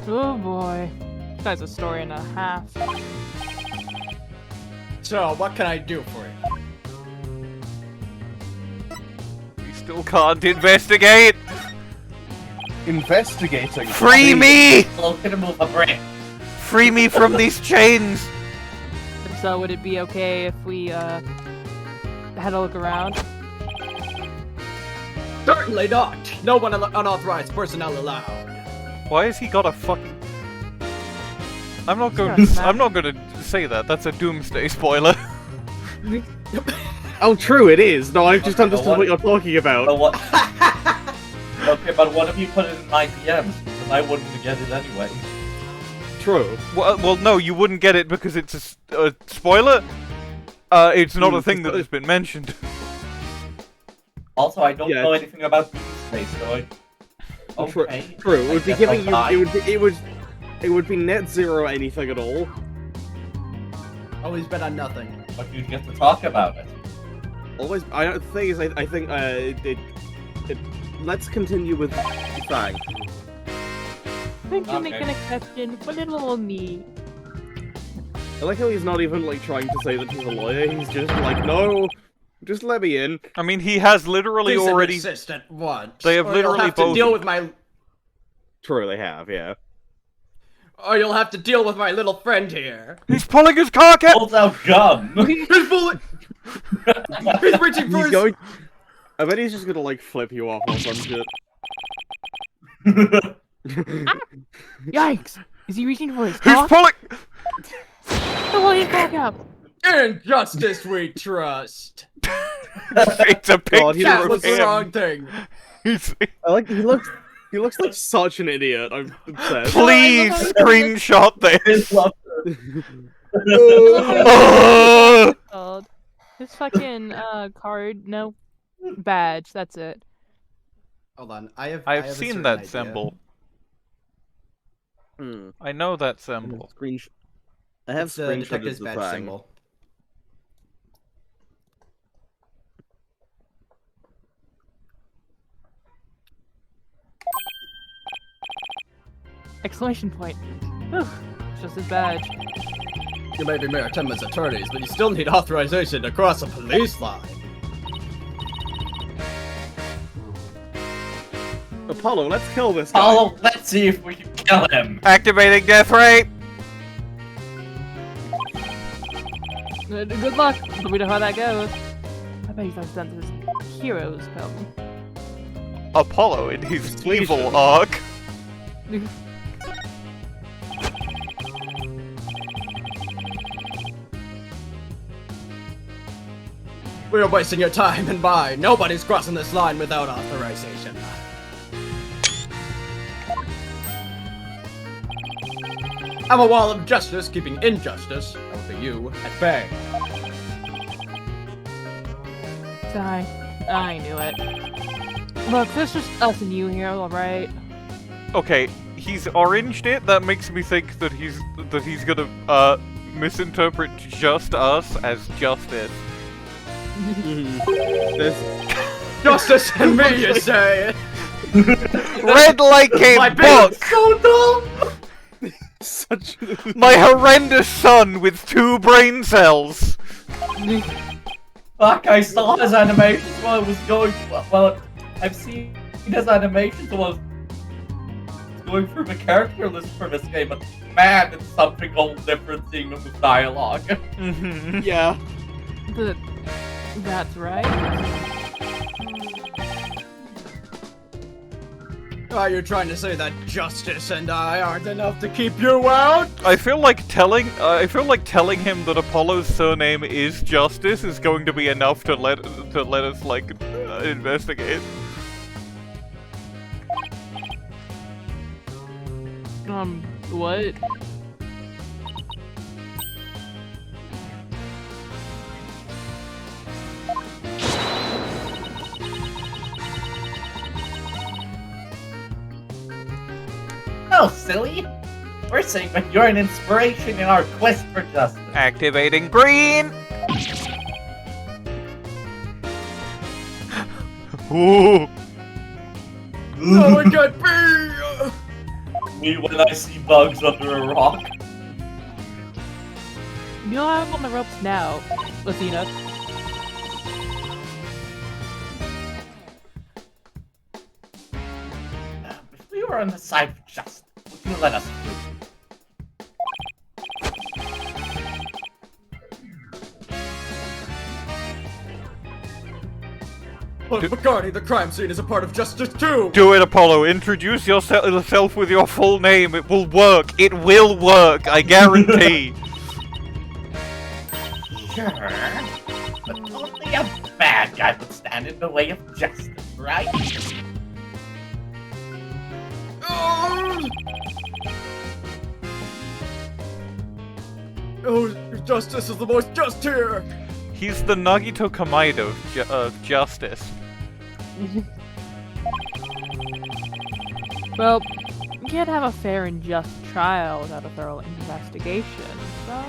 Oh boy. This guy's a story and a half. So, what can I do for you? We still can't investigate. Investigating. Free me! Hello, can I move a brick? Free me from these chains. So would it be okay if we had a look around? Certainly not. No one unauthorized personnel allowed. Why has he got a fucking... I'm not going to say that. That's a doomsday spoiler. Oh, true, it is. No, I've just understood what you're talking about. But what? Okay, but what if you put it in my DMs? Because I wouldn't get it anyway. True. Well, no, you wouldn't get it because it's a spoiler. It's not a thing that has been mentioned. Also, I don't know anything about space, so I... Okay. True. It would be giving you. It would be net zero anything at all. Always bet on nothing. But you'd get to talk about it. Always. I think let's continue with Fang. Thank you make an exception for little old me. I like how he's not even like trying to say that he's a lawyer. He's just like, no, just let me in. I mean, he has literally Please already. insist at once. They have or you'll literally have to both. deal with my. True, they have, yeah. Or you'll have to deal with my little friend here. He's pulling his cock out. Pulls out gum. He's pulling. He's reaching for his. Going... I bet he's just gonna like flip you off or some shit. Yikes! Is he reaching for his He's cock? pulling. Pull his cock out. In justice we trust. It's a picture That of was the him. wrong thing. I like he looks like such an idiot. I'm obsessed. Please screenshot this. His fucking card, no badge. That's it. Hold on, I have I've a seen certain that idea. symbol. I know that symbol. I have It's the screenshotted detective's the badge thing. symbol. Exclamation point. Whew. It's just his badge. You may be Mayor Tenma's attorneys, but you still need authorization to cross a police line. Apollo, let's kill this guy. Apollo, let's see if we can kill him. Activating death ray. Good luck. We know how that goes. I bet he's not done this heroes film. Apollo in his evil arc. We're wasting your time, and bye. Nobody's crossing this line without authorization. I'm a wall of justice, keeping injustice, that would be you, at bay. I knew it. Look, there's just us and you here, alright? Okay, he's oranged it. That makes me think that he's gonna misinterpret just us as justice. This Justice and me, you say? Read like a My book! baby's so dumb! Such. My horrendous son with 2 brain cells! Fuck, I saw his animations while I was going. Well, I've seen his animations while I was going through the character list for this game, but man, it's something whole different seeing them with dialogue. Yeah. That's right. Are you trying to say that Justice and I aren't enough to keep you out? I feel like telling him that Apollo's surname is Justice is going to be enough to let us like investigate. What? Oh, silly! We're saying that you're an inspiration in our quest for justice. Activating green! Ooh! No, it can't be! Me when I see bugs under a rock. You know I'm on the ropes now, Athena. If we were on the side of justice, would you let us through? But guarding the crime scene is a part of justice too! Do it, Apollo. Introduce yourself with your full name. It will work. It will work. I guarantee. Sure, but only a bad guy would stand in the way of justice, right? Oh, justice is the most just here! He's the Nagito Kamaido of justice. Well, you can't have a fair and just trial without a thorough investigation, so...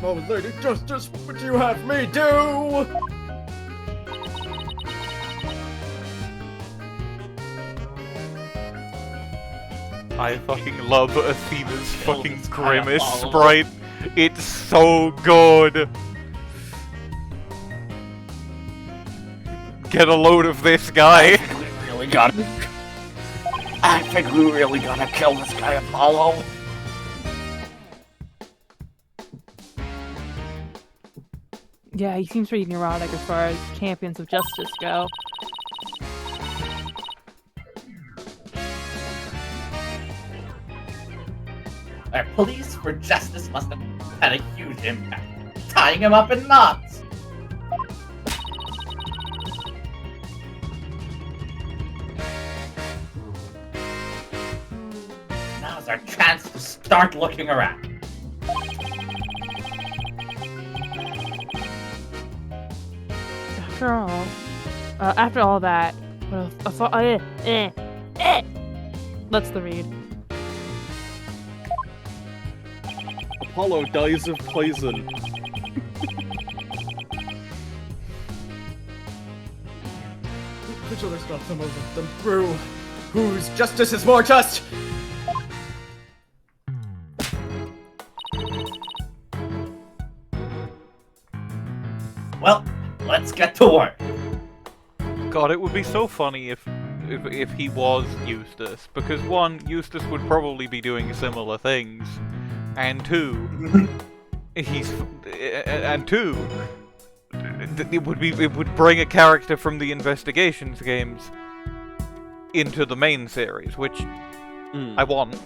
Oh, Lady Justice, what do you have me do? I fucking love Athena's fucking this guy grimace Apollo. sprite. It's so good. Get a load of this guy. I think we really gotta kill this guy Apollo. Yeah, he seems pretty neurotic as far as champions of justice go. Our police for justice must have had a huge impact, tying him up in knots. Now's our chance to start looking around. After all that, let's the read. Apollo dies of poison. Which other stuff them over them through? Whose justice is more just? Well, let's get to work. God, it would be so funny if he was Eustace, because one, Eustace would probably be doing similar things, and two, it would bring a character from the Investigations games into the main series, which I want.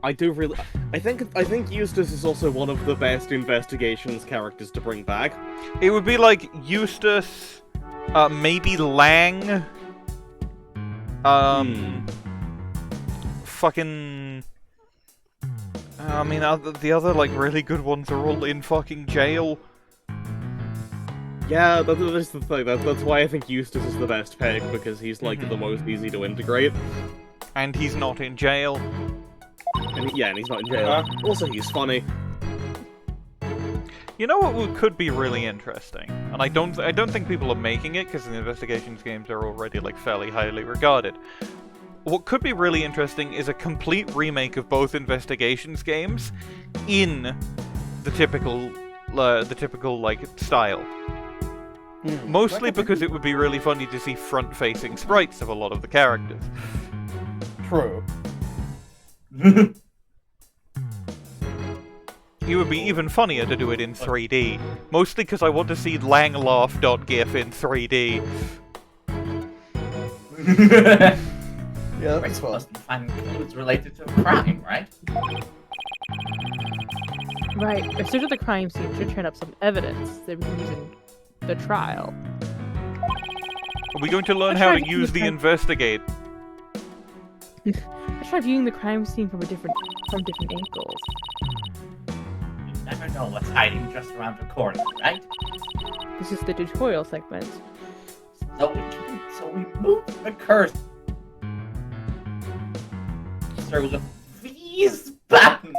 I do really. I think Eustace is also one of the best Investigations characters to bring back. It would be like Eustace, maybe Lang, fucking. I mean, the other like really good ones are all in fucking jail. Yeah, that's the thing. That's why I think Eustace is the best pick, because he's like the most easy to integrate. And he's not in jail. And he's not in jail. Also, he's funny. You know what could be really interesting, and I don't think people are making it because the investigations games are already like fairly highly regarded. What could be really interesting is a complete remake of both investigations games in the typical like style. Mostly because it would be really funny to see front-facing sprites of a lot of the characters. True. It would be even funnier to do it in 3D. Mostly because I want to see langlaugh.gif in 3D. Yeah, We're that's fun. supposed to find clues related to a crime, right? Right. A search of the crime scene should turn up some evidence that we can use in the trial. Are we going to learn how to use the investigate? Let's try viewing the crime scene from different angles. You never know what's hiding just around the corner, right? This is the tutorial segment. So we move the cursor with these buttons.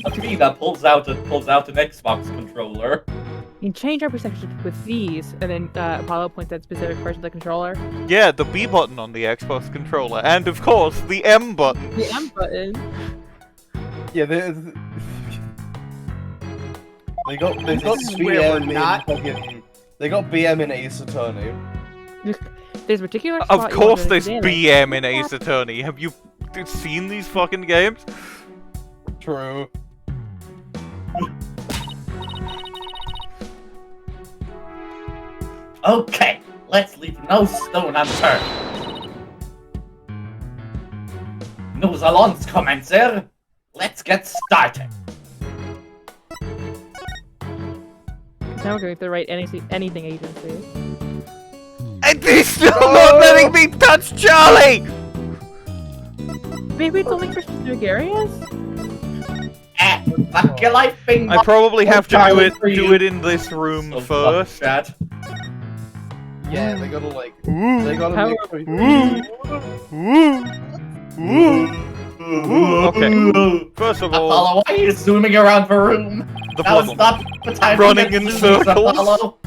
Athena pulls out an Xbox controller. You can change our perception with these, and then Apollo points at specific parts of the controller. Yeah, the B button on the Xbox controller, and of course, the M button. The M button. Yeah, they got BM in fucking. They got BM in Ace Attorney. There's a particular Of spot you course want to there's examine. BM in Ace Attorney. Have you seen these fucking games? True. Okay, let's leave no stone unturned. Nous allons commencer. Let's get started. Now we're going to write anything agency. And he's still not letting me touch Charlie! Maybe it's only for specific areas? Fuck your life, Bing. I probably have to Charlie for do you. it in this room So first. fuck that. Yeah, they gotta like. They gotta How- make. Okay. First of all, Apollo, why are you zooming around the room? the Now puzzle. stop the time Running to get in zoomies, circles. Apollo.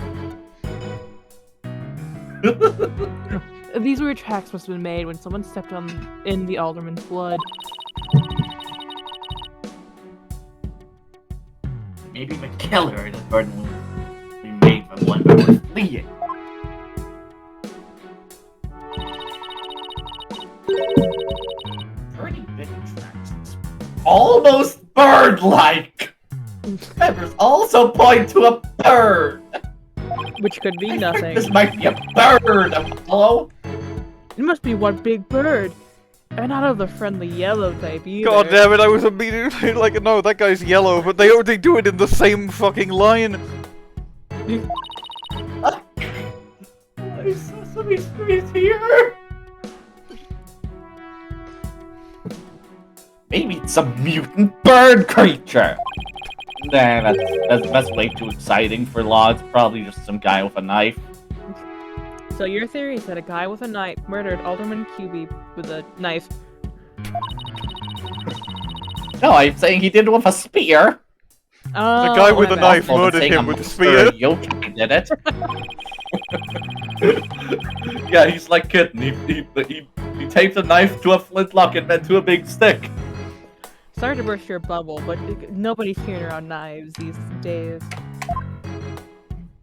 These weird tracks must have been made when someone stepped in the alderman's blood. Maybe the killer inadvertently made them when they were fleeing. Pretty big tracks. Almost bird-like! Members also point to a bird! Which could be I think nothing. this might be a bird, Apollo! It must be one big bird. And not of the friendly yellow type either. God damn it, I was immediately like, no, that guy's yellow, but they already do it in the same fucking line. Why Sesame Street's here? Maybe it's a mutant bird creature! Nah, that's way too exciting for law. It's probably just some guy with a knife. So your theory is that a guy with a knife murdered Alderman Kyubi with a knife. No, I'm saying he did it with a spear. Oh, The guy with a my knife bad. Well, murdered saying him I'm with a sure spear. Yoki did it. Yeah, he's like Kitten. He taped a knife to a flintlock and then to a big stick. Sorry to burst your bubble, but nobody's carrying around knives these days.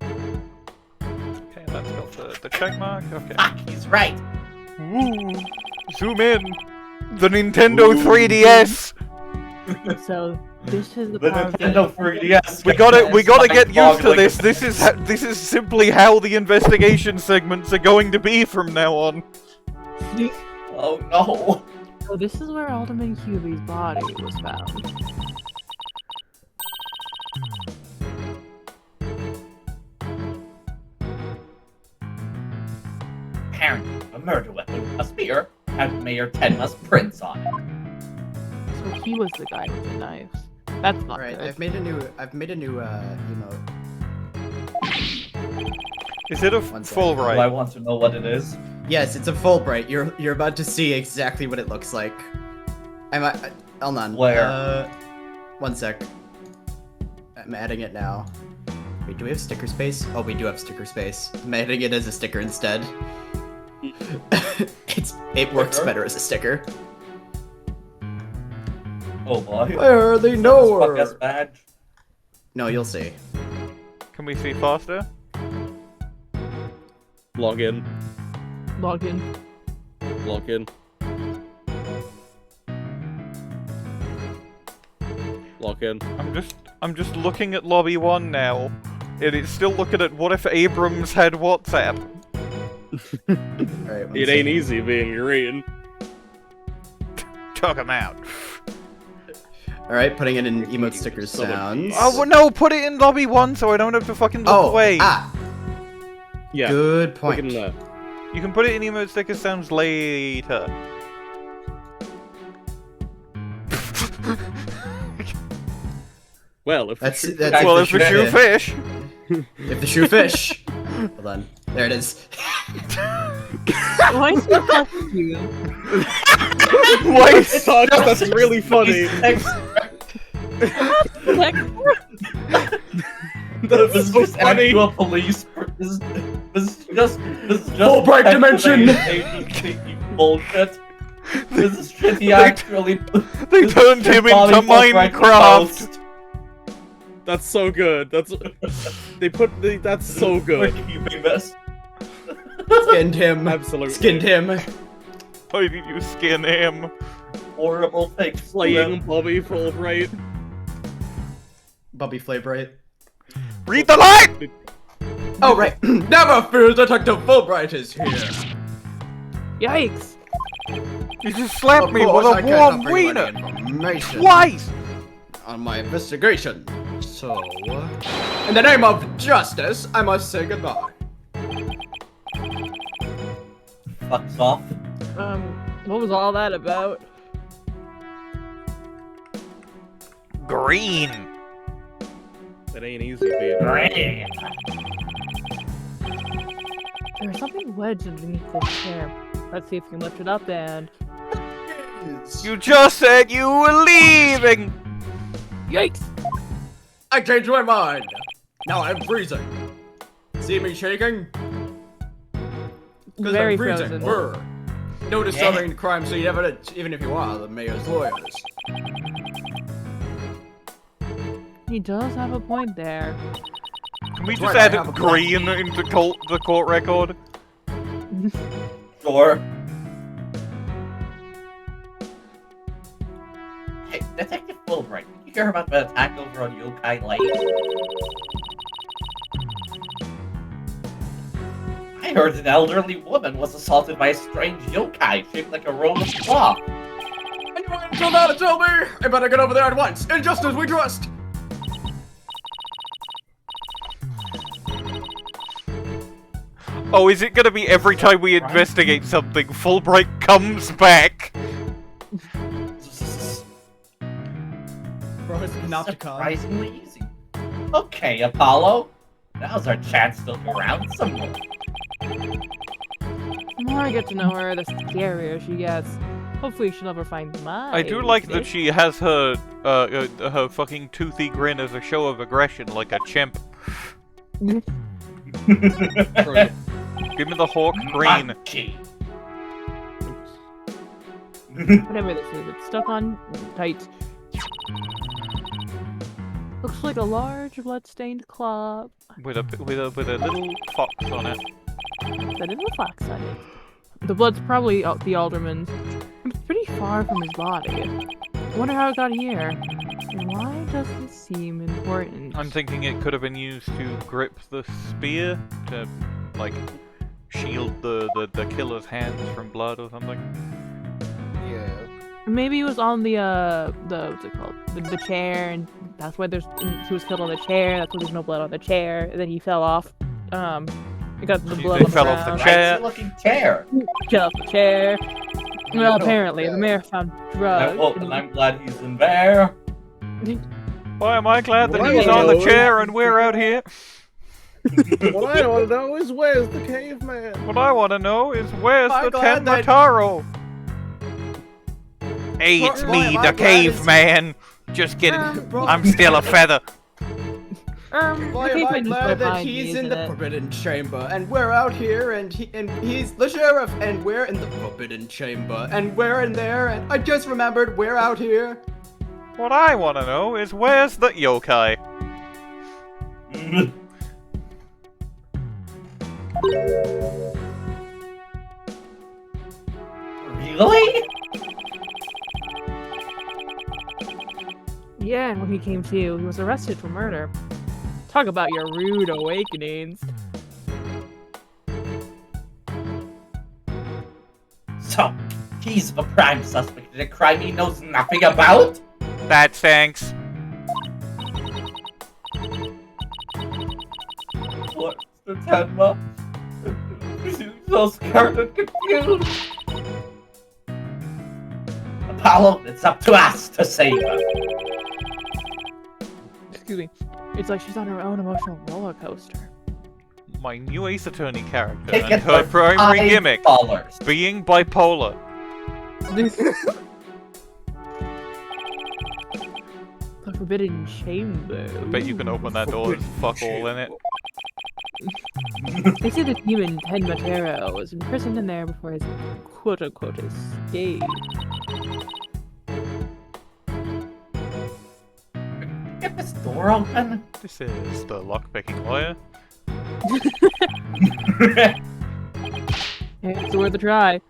Okay, let's go for the check mark. Okay. Fuck, he's right. Woo. Zoom in. The Nintendo 3DS. So this is the The power of Nintendo 3DS. We gotta get used to Like this. a- This is simply how the investigation segments are going to be from now on. Oh no. So this is where Alderman Kyubi's body was found. Apparently, a murder weapon, a spear, had Mayor Tenma's prints on it. So he was the guy with the knives. That's not Right, good. I've made a new emote. Is it a One second. Do I Fulbright? want to know what it is? Yes, it's a Fulbright. You're about to see exactly what it looks like. Hold on. Where? One sec. I'm adding it now. Wait, do we have sticker space? Oh, we do have sticker space. I'm adding it as a sticker instead. It works better as a sticker. Oh boy. Where are they nowhere? Fuck us badge. No, you'll see. Can we see faster? Log in. Log in. Log in. Log in. I'm just looking at lobby 1 now. And it's still looking at what if Abrams had WhatsApp. Alright, It ain't easy being green. Talk him out. Alright, putting it in emote sticker sounds. Oh well, no, put it in lobby 1 so I don't have to fucking look away. Yeah. Good point. Look at that. You can put it in emote sticker sounds later. Well, if That's the if the shoe fish. If the shoe fish. Hold on. There it is. Why is he fucking you? White sucks. That's really funny. This is so just funny. actual police. This is just Fulbright dimension. Bullshit. This is shit. He actually. They turned him into Minecraft. That's so good. That's so good. We're keeping this. Skinned him. Absolutely. Skinned him. Why did you skin him? Horrible things. Playing Bobby Fulbright. Bubby Flaybright. Read the line! Oh, right. Never fear, Detective Fulbright is here. Yikes! You just slapped me with I a can't warm offer you any wiener! information Twice! on my investigation. So, in the name of justice, I must say goodbye. Fucks off. What was all that about? Green! That ain't easy, baby. Great. There's something wedged underneath this chair. Let's see if you can lift it up and... You just said you were leaving! Yikes! I changed my mind. Now I'm freezing. See me shaking? Because Very I'm freezing. frozen. Brr. No disturbing crime scene evidence, even if you are the mayor's lawyers. He does have a point there. Can we That's just right, I add have a green into the court record? Sure. Hey, Detective Fulbright, did you hear about the attack over on Yokai Lane? I heard an elderly woman was assaulted by a strange yokai shaped like a roll of cloth. And you wait until now to tell me? I better get over there at once, and just as we trust. Oh, is it gonna be every time we investigate something, Fulbright comes back? Bro, it's not to come. Surprisingly easy. Okay, Apollo. Now's our chance to look around some more. The more I get to know her, the scarier she gets. Hopefully she'll never find my I do like that mistake. she has her fucking toothy grin as a show of aggression, like a chimp. True. Give me the hawk green. Monkey. Whatever this is, it's stuck on tight. Looks like a large blood-stained claw. With a little fox on it. That is a fox on it. The blood's probably the alderman's. It's pretty far from his body. I wonder how it got here. And why does this seem important? I'm thinking it could have been used to grip the spear to, like, shield the killer's hands from blood or something. Yeah. Maybe it was on the what's it called? The chair, and that's why he was killed on the chair. That's why there's no blood on the chair. And then he fell off. He got the blood on the fell off the ground. chair. Nice looking chair. Fell off the chair. Well, apparently the mayor found drugs. And I'm glad he's in there. Why am I glad that What he was I on the know- chair and we're out here? What I want to know is where's the caveman? What I want to know is where's I'm the glad Tenma that- Taro? Hey, it's Bro, me, am the I glad it's- caveman. Just kidding. Bro. I'm still a feather. Why am I glad that he's in the Forbidden Chamber, and we're out here, and he's the sheriff, and we're in the Forbidden Chamber, and we're in there, and I just remembered we're out here. What I want to know is where's the yokai? Really? Yeah, and when he came to, he was arrested for murder. Talk about your rude awakenings. So, he's the prime suspect in a crime he knows nothing about? That stinks. What's the Tenma? He's so scared and confused. Apollo, it's up to us to save her. Excuse me. It's like she's on her own emotional roller coaster. My new Ace Attorney character Take and it her for primary gimmick, $5. being bipolar. The Forbidden Chamber. I bet you can open that door, there's fuck all in it. They say the demon Tenma Taro was imprisoned in there before his quote-unquote escape. Get this door open. This is the lockpicking lawyer. It's worth a try.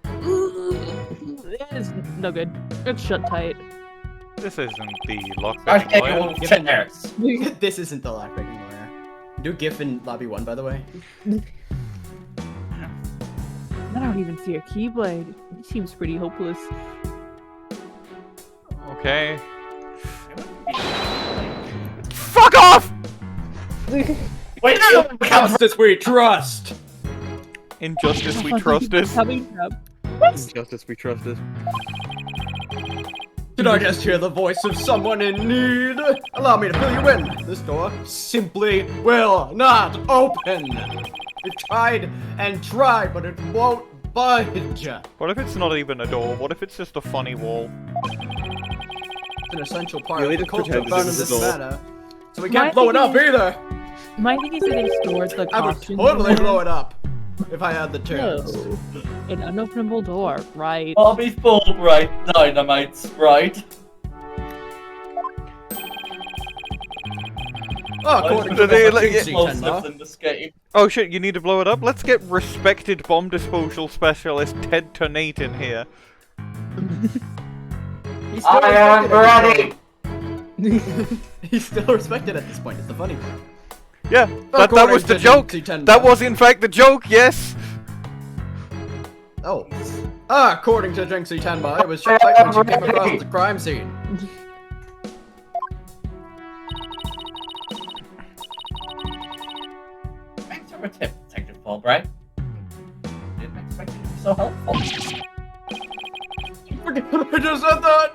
It's no good. It's shut tight. This isn't the lockpicking Okay, lawyer. we'll chairs. This isn't the lockpicking lawyer. Do GIF in lobby 1, by the way. I don't even see a keyblade. He seems pretty hopeless. Okay. Fuck off! Wait, no! Justice we trust! Injustice we trust us. Justice we trust us. Did I just hear the voice of someone in need? Allow me to fill you in. This door simply will not open. We've tried and tried, but it won't budge. What if it's not even a door? What if it's just a funny wall? It's an essential part Really of the just culture pretend found in this is this a door. manner. So we can't blow it up either. My thing is that they stored the I would costumes totally in there. blow it up if I had the chance. No. An unopenable door, right? Bobby Fulbright dynamite's right. Oh, according to They the let- Jinxie, Explosives Tenma. in this game. Oh shit, you need to blow it up? Let's get respected bomb disposal specialist Ted Tonate in here. He's still I am respected ready! He's still respected at this point, it's the funny part. Yeah, that was the to joke! Jinxie, Tenma. That was in fact the joke, yes! Oh. According to Jinxie Tenma, it was just like when she came across the crime scene. Thanks for a tip, Detective Fulbright. Didn't expect you to be so helpful. I just said that!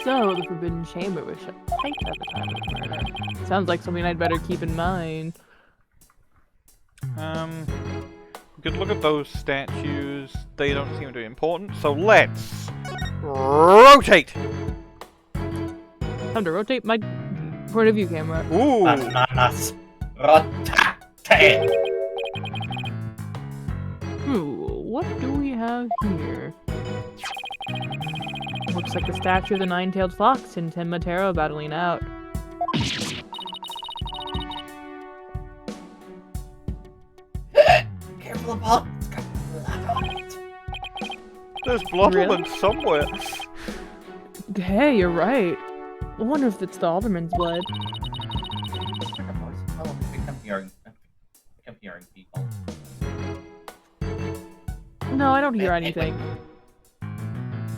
So, the Forbidden Chamber was shut tight at the time of the murder. Sounds like something I'd better keep in mind. We could look at those statues. They don't seem to be important, so let's rotate! Time to rotate my point of view camera. Ooh! Bananas. Rotate! What do we have here? Looks like the statue of the nine-tailed fox and Tenma Taro battling out. Careful about it's got blood on it. There's blood Really? on them somewhere. Hey, you're right. I wonder if it's the alderman's blood. Oh, I think I'm hearing people. No, I don't hear anything.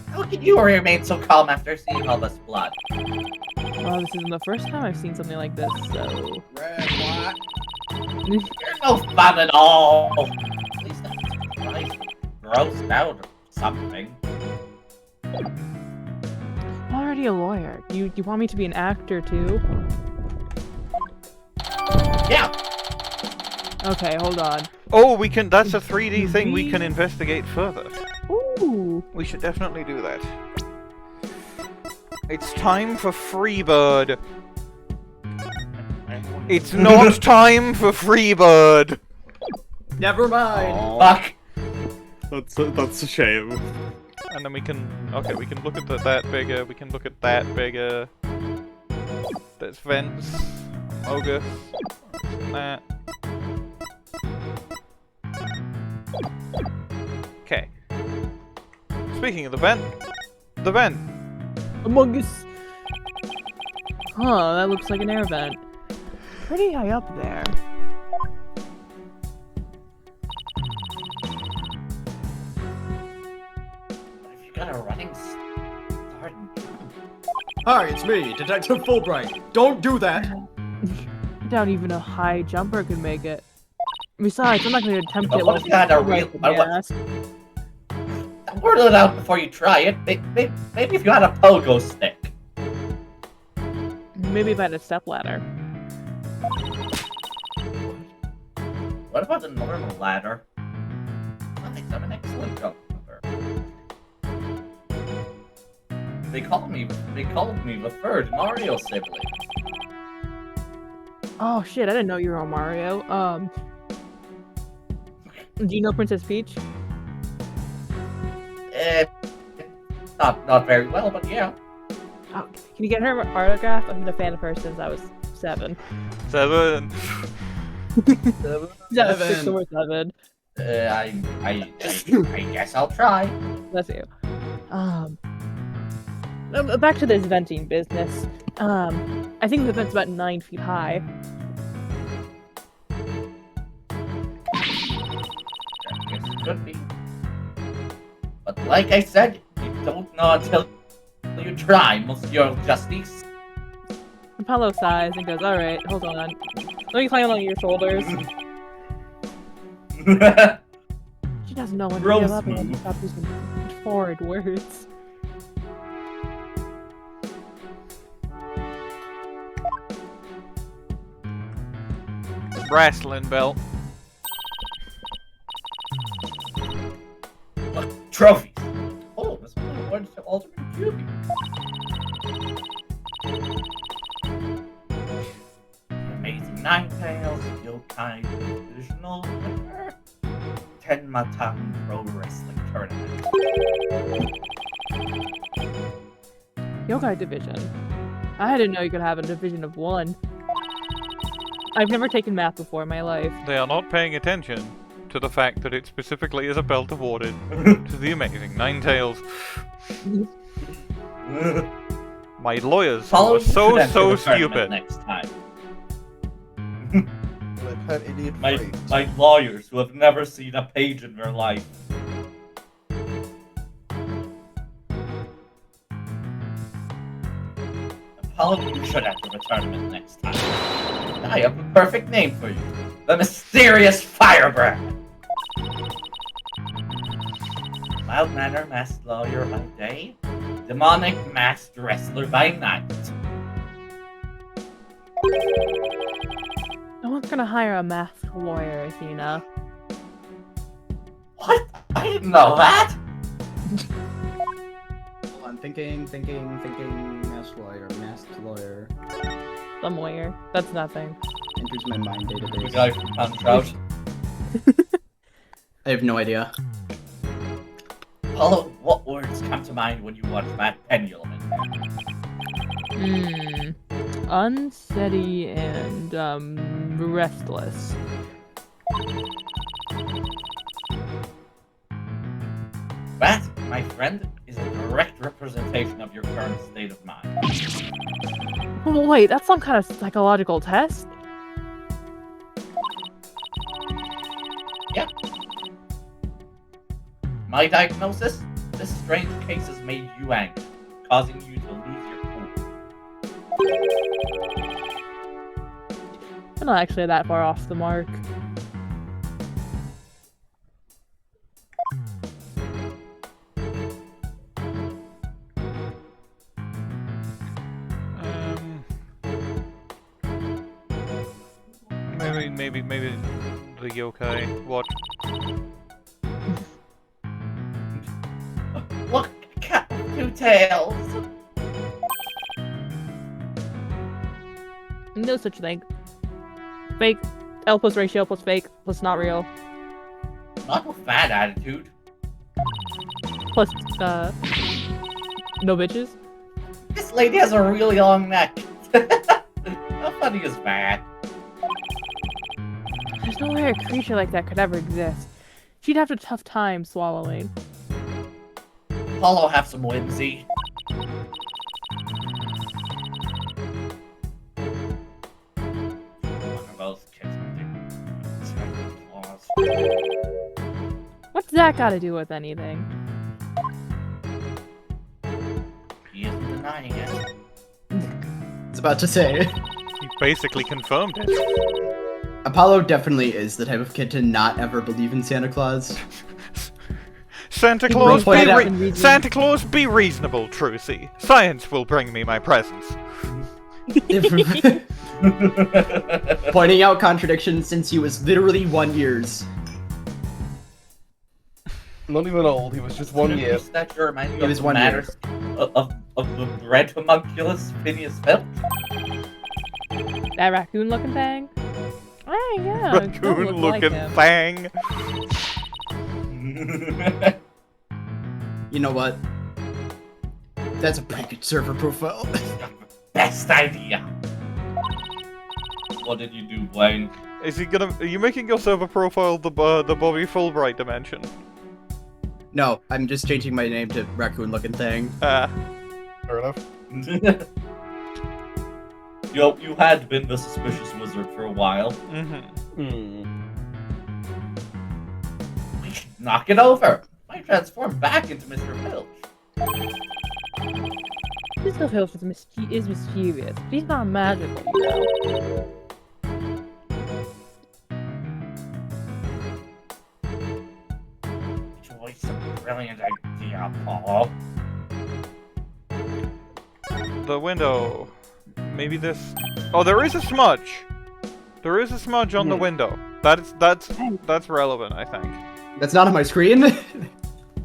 How can you remain so calm after seeing all this blood? Well, this isn't the first time I've seen something like this, so... Red, black. You're no fun at all! At least that's surprised, grossed out or something. I'm already a lawyer. You want me to be an actor, too? Yeah! Okay, hold on. Oh, we can. That's a 3D thing we can investigate further. Ooh! We should definitely do that. It's time for Freebird. It's not time for Freebird! Never mind. Fuck. That's a shame. And then we can... Okay, we can look at that bigger, we can look at that bigger. There's vents. Mogus. That. Okay. Speaking of the vent. The vent! Among Us. Huh, that looks like an air vent. Pretty high up there. If you got a running start. Hi, it's me, Detective Fulbright. Don't do that. I doubt even a high jumper could make it. Besides, I'm not going to attempt But it. what if you had a real... Word it out before you try it. Maybe if you had a pogo stick. Maybe if I had a stepladder. What about the normal ladder? I think I'm an excellent jumper. They called me the third Mario sibling. Oh shit, I didn't know you were on Mario. Do you know Princess Peach? Not very well, but yeah. Oh, can you get her autograph? I've been a fan of hers since I was 7. 7! 6 or 7. I guess I'll try. Bless you. Back to this venting business. I think the vent's about 9 feet high. Yes, it could be. But like I said, you don't know until you try, Monsieur Justice. Apollo sighs and goes, alright, hold on. Let me climb on your shoulders. She doesn't know when to give up and stop using foreign words. Wrestling belt. Look, trophies. Oh, this one awards to Ultimate Kyubi. Amazing Ninetales, Yokai Divisional Winner, Tenma Town Pro Wrestling Tournament. Yokai Division. I didn't know you could have a division of 1. I've never taken math before in my life. They are not paying attention to the fact that it specifically is a belt awarded to the amazing Ninetales. My lawyers Follow are so to the tournament stupid. Next time. I've had idiot My lawyers who have never seen a page in their life. Apollo, you should enter the tournament next time. I have a perfect name for you. The Mysterious Firebrand. Mild manner masked lawyer by day, demonic masked wrestler by night. No one's gonna hire a masked lawyer, Athena. What? I didn't know that! Hold on, thinking, masked lawyer. Some lawyer. That's nothing. Enters my mind The database. guy from Punch Out. I have no idea. Apollo, what words come to mind when you watch that pendulum in there? Unsteady and, restless. That, my friend, is a direct representation of your current state of mind. Oh, wait, that's some kind of psychological test? Yep. My diagnosis? This strange case has made you angry, causing you to lose your cool. I'm not actually that far off the mark. Maybe the yokai. What? Look, cat with 2 tails! No such thing. Fake. L plus ratio plus fake plus not real. Not with fat attitude. Plus, no bitches. This lady has a really long neck. How funny is that? There's no way a creature like that could ever exist. She'd have a tough time swallowing. Apollo have some whimsy. One of those kids with the claws. What's that got to do with anything? He isn't denying it. I was about to say. He basically confirmed it. Apollo definitely is the type of kid to not ever believe in Santa Claus. Santa Claus, be reasonable, Trucy. Science will bring me my presents. Pointing out contradictions since he was literally 1 years. Not even old, he was just 1 year. Stature reminding He was 1 year. matters of the red homunculus Phineas Filch. That raccoon-looking thing? Oh, yeah. it does look like Raccoon-looking him. thing. You know what? That's a pretty good server profile. Best idea. What did you do, Bwain? Is he gonna? Are you making your server profile the Bobby Fulbright dimension? No, I'm just changing my name to raccoon looking thing. Fair enough. You had been the suspicious wizard for a while. We should knock it over. Might transform back into Mr. Filch. Mr. Filch is mischievous, but he's not magical, you know. Choice a brilliant idea, Apollo. The window. Maybe this. Oh, there is a smudge. There is a smudge on the window. That's relevant, I think. That's not on my screen.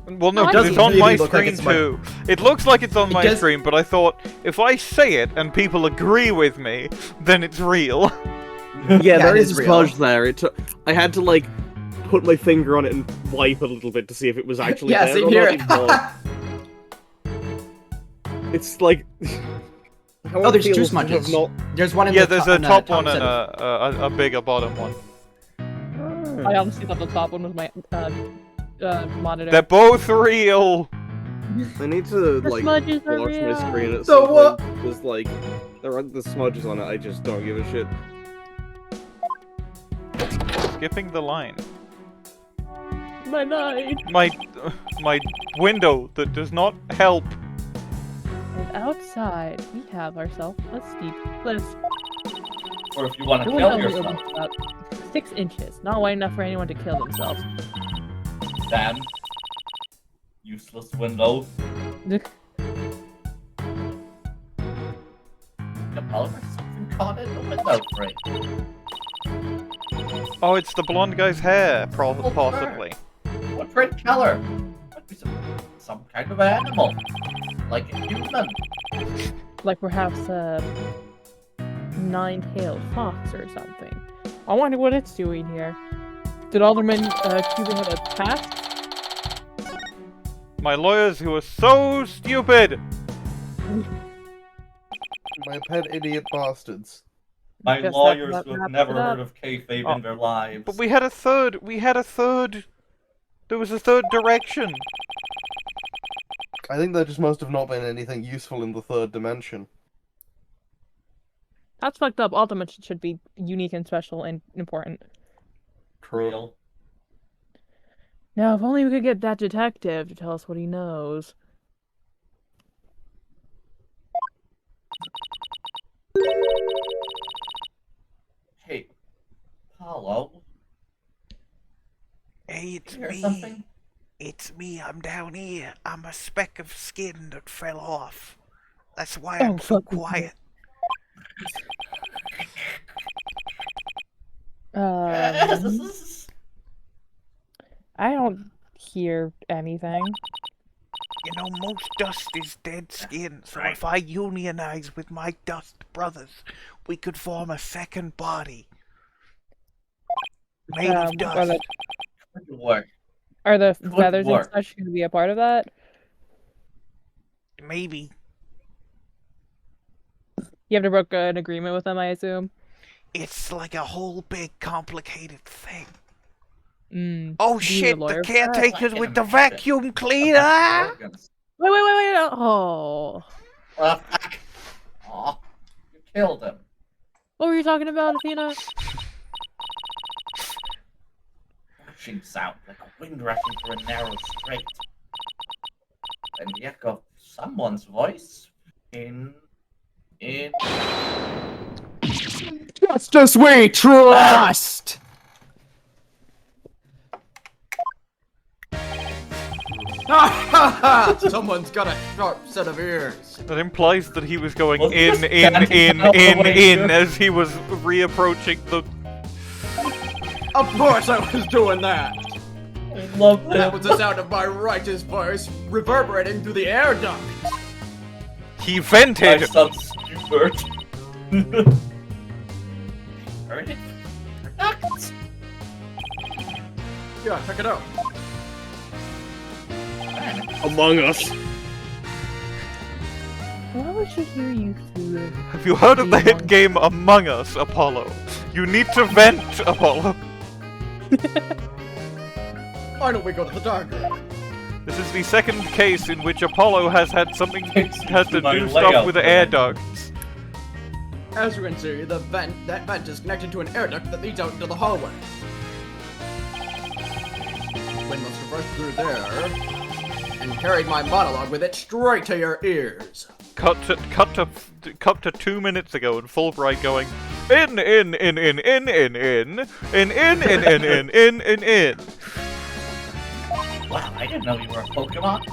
Well, no, It because it's doesn't on my really look like screen it's my- too. It looks like it's on It my does- screen, but I thought if I say it and people agree with me, then it's real. Yeah, there it is is a real. smudge there. I had to, like, put my finger on it and wipe a little bit to see if it was actually Yeah, there same or here. not anymore. It's like... how Oh, it there's two feels to smudges. have not- There's one in Yeah, the there's top, a top on one the and top set. a bigger bottom one. I honestly thought the top one was my monitor. They're both real. I need to, The like, smudges are watch my real. screen at So some what? point, because, like, there are the smudges on it, I just don't give a shit. Skipping the line. My night. My window that does not help. And outside, we have ourselves a steep cliff. Or if you want to The kill window yourself, opens about 6 inches, not wide enough for anyone to kill themselves. then useless window. Apollo, there's something caught in the window frame. Oh, it's the blonde guy's hair, Oh, possibly. Footprint color. Might be some kind of animal, like a human. Like perhaps a 9-tailed fox or something. I wonder what it's doing here. Did Alderman Kyubi have a past? My lawyers who are so stupid. My pet idiot bastards. My Guess that lawyers about who have wraps never it up. heard of kayfabe in their lives. But we had a third. There was a third direction. I think there just must have not been anything useful in the third dimension. That's fucked up. Ultimate should be unique and special and important. Real. Now, if only we could get that detective to tell us what he knows. Hey, Apollo. Hey, it's Hear me. something? It's me. I'm down here. I'm a speck of skin that fell off. That's why Oh, I'm so fuck. quiet. Yes. I don't hear anything. You know, most dust is dead skin, so if I unionize with my dust brothers, we could form a second body. made of dust. Good work. Are the Good feathers and work. such going to be a part of that? Maybe. You have to broke an agreement with them, I assume. It's like a whole big complicated thing. Mm. Oh Do you need a shit, the lawyer for that? caretaker's with the vacuum cleaner! Wait. Oh. Aw, you killed him. What were you talking about, Athena? Rushing sound like a wind rushing through a narrow strait. And the echo of someone's voice in. Justice we trust! Someone's got a sharp set of ears. That implies that he was going Well, in, just standing out the way, dude. as he was reapproaching the... Of course I was doing that. I love That that. was the sound of my righteous voice reverberating through the air duct. He I vented! sound stupid. Heard it? Products. Yeah, check it out. Among Us. Why would she hear you through it? Have you heard of the hit game Among Us, Apollo? You need to vent, Apollo. Why don't we go to the dark room? This is the second case in which Apollo has had something has to My do stuff layout with the plan. air ducts. As you can see, that vent is connected to an air duct that leads out into the hallway. Wind must have rushed through there and carried my monologue with it straight to your ears. Cut to 2 minutes ago, and Fulbright going in. Wow, I didn't know you were a Pokemon.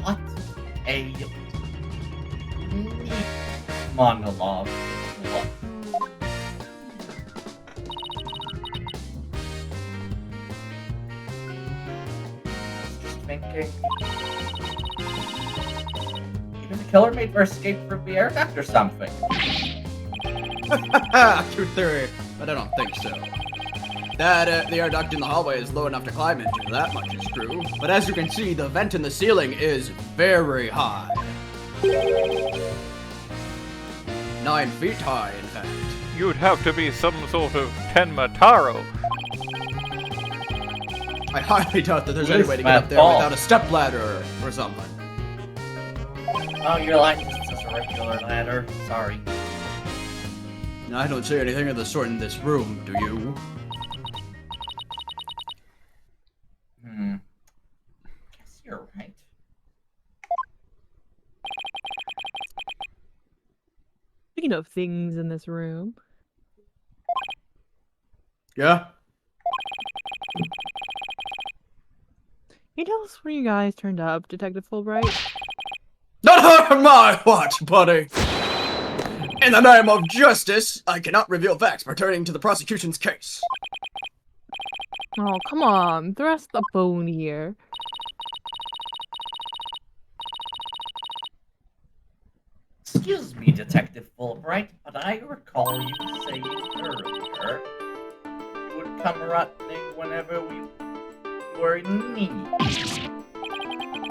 What a neat monologue. What? Just thinking. Even the killer made for escape from the air duct or something. True theory, but I don't think so. That the air duct in the hallway is low enough to climb into, that much is true. But as you can see, the vent in the ceiling is very high. 9 feet high, in fact. You'd have to be some sort of Tenma Taro. I highly doubt that there's Yes, any way to get Matt up there Paul. without a stepladder or something. Oh, you're like just a regular ladder. Sorry. I don't see anything of the sort in this room, do you? Guess you're right. Speaking of things in this room. Yeah? Can you tell us when you guys turned up, Detective Fulbright? Not on my watch, buddy! In the name of justice, I cannot reveal facts pertaining to the prosecution's case. Oh, come on. Thrust the bone here. Excuse me, Detective Fulbright, but I recall you saying earlier you would come running whenever we were in need.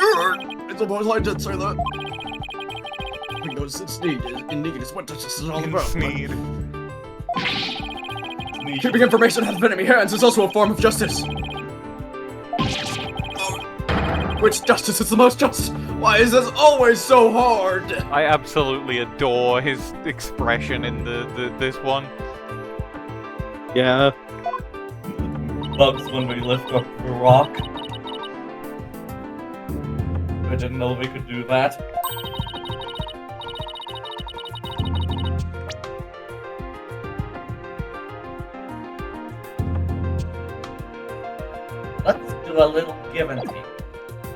I suppose I did say that. Because it's need is what justice is all about. Sneed. Keeping information out of enemy hands is also a form of justice. Which justice is the most just? Why is this always so hard? I absolutely adore his expression in this one. Yeah. Bugs when we lift up the rock. I didn't know we could do that. Let's do a little give and take.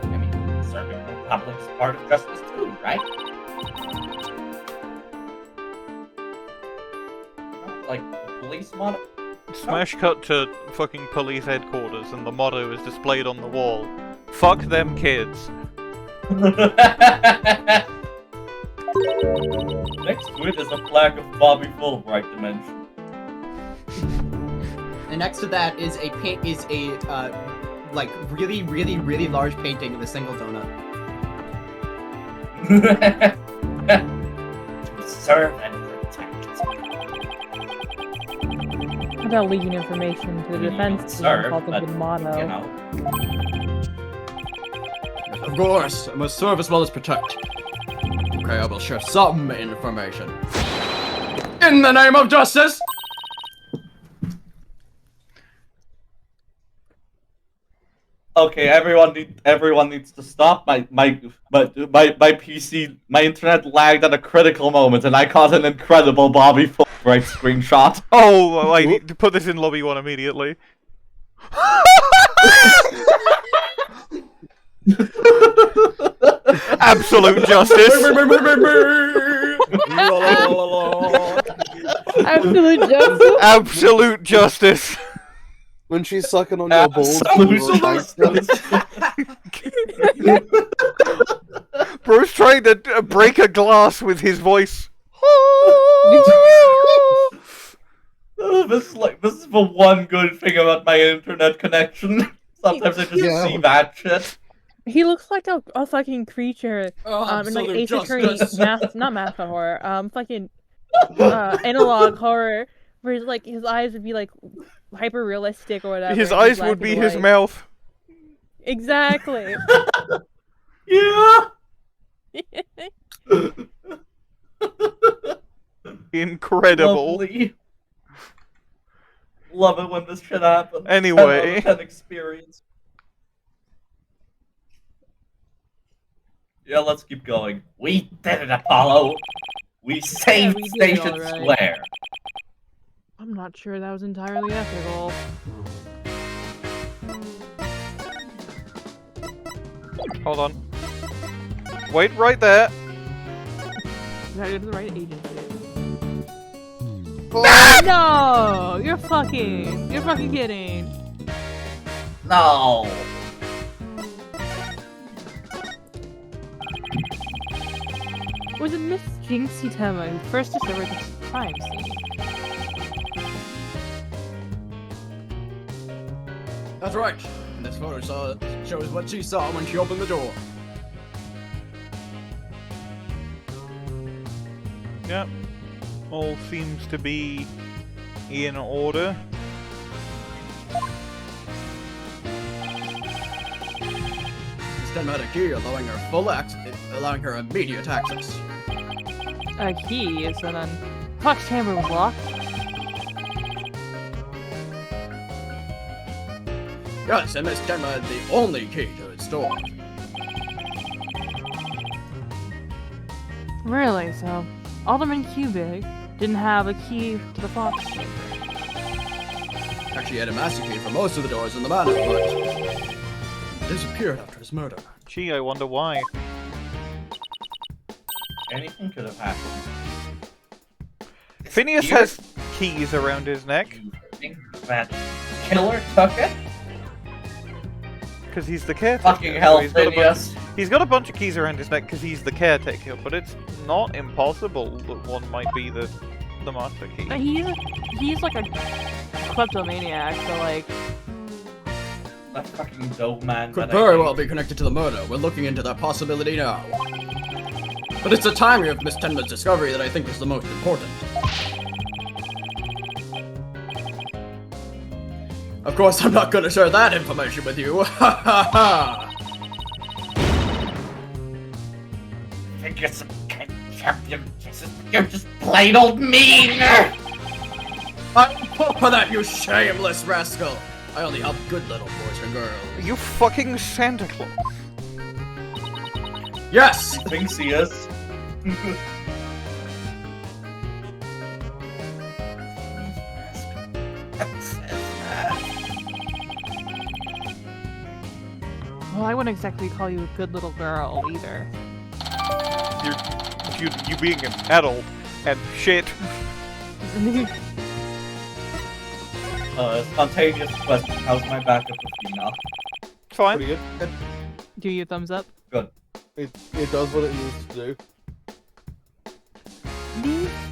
I mean, serving the public's part of justice too, right? Like the police motto. Smash cut to fucking police headquarters, and the motto is displayed on the wall. Fuck them kids. Next to it is a plaque of Bobby Fulbright dimension. And next to that is a like really, really, really large painting of a single donut. Serve and protect. About leaking information to the defense Serve, called but, the motto. you know. Of course, I must serve as well as protect. Okay, I will share some information. In the name of justice! Okay, everyone needs to stop. My PC, my internet lagged at a critical moment, and I caught an incredible Bobby Fulbright screenshot. Oh, I need to put this in lobby 1 immediately. Absolute justice. Absolute justice. Absolute justice. When she's sucking on your balls. Bro's trying to break a glass with his voice. This is the one good thing about my internet connection. Sometimes I just see that shit. He looks like a fucking creature in like Ace Attorney, not math horror, fucking analog horror, where like his eyes would be like hyper realistic or whatever. His eyes would be his mouth. Exactly. Yeah. Incredible. Lovely. Love it when this shit happens. Anyway. 10 experience. Yeah, let's keep going. We did it, Apollo. We saved we did Station all right. Square. I'm not sure that was entirely ethical. Hold on. Wait right there. You gotta go to the right agency. Oh, no! You're fucking kidding. No. Was it Miss Jinxie Tenma who first discovered this crime scene? That's right. And this photo shows what she saw when she opened the door. Yep. All seems to be in order. Tenma had a key allowing her immediate access. A key, so then Puck's chamber was locked. Yes, and Miss Tenma had the only key to its door. Really? So Alderman Kyubi didn't have a key to the Fox chamber. Actually, had a master key for most of the doors in the manor, but disappeared after his murder. Gee, I wonder why. Anything could have happened. Phineas has keys around his neck. You think that killer took it? Because he's the caretaker. Fucking hell, So Phineas. he's got a bunch of keys around his neck because he's the caretaker, but it's not impossible that one might be the master key. But he's like a kleptomaniac, so like... That fucking dope man. Could very well be connected to the murder. We're looking into that possibility now. But it's the timing of Miss Tenma's discovery that I think is the most important. Of course, I'm not gonna share that information with you. Ha ha ha! I think you're some kind of champion. You're just plain old mean! I'll pop for that, you shameless rascal! I only help good little boys and girls. You fucking Santa Claus. Yes! He thinks he is. Well, I wouldn't exactly call you a good little girl, either. You being an adult and shit. Spontaneous question. How's my backup Athena? Fine. Pretty good. Do you thumbs up? Good. It does what it needs to do.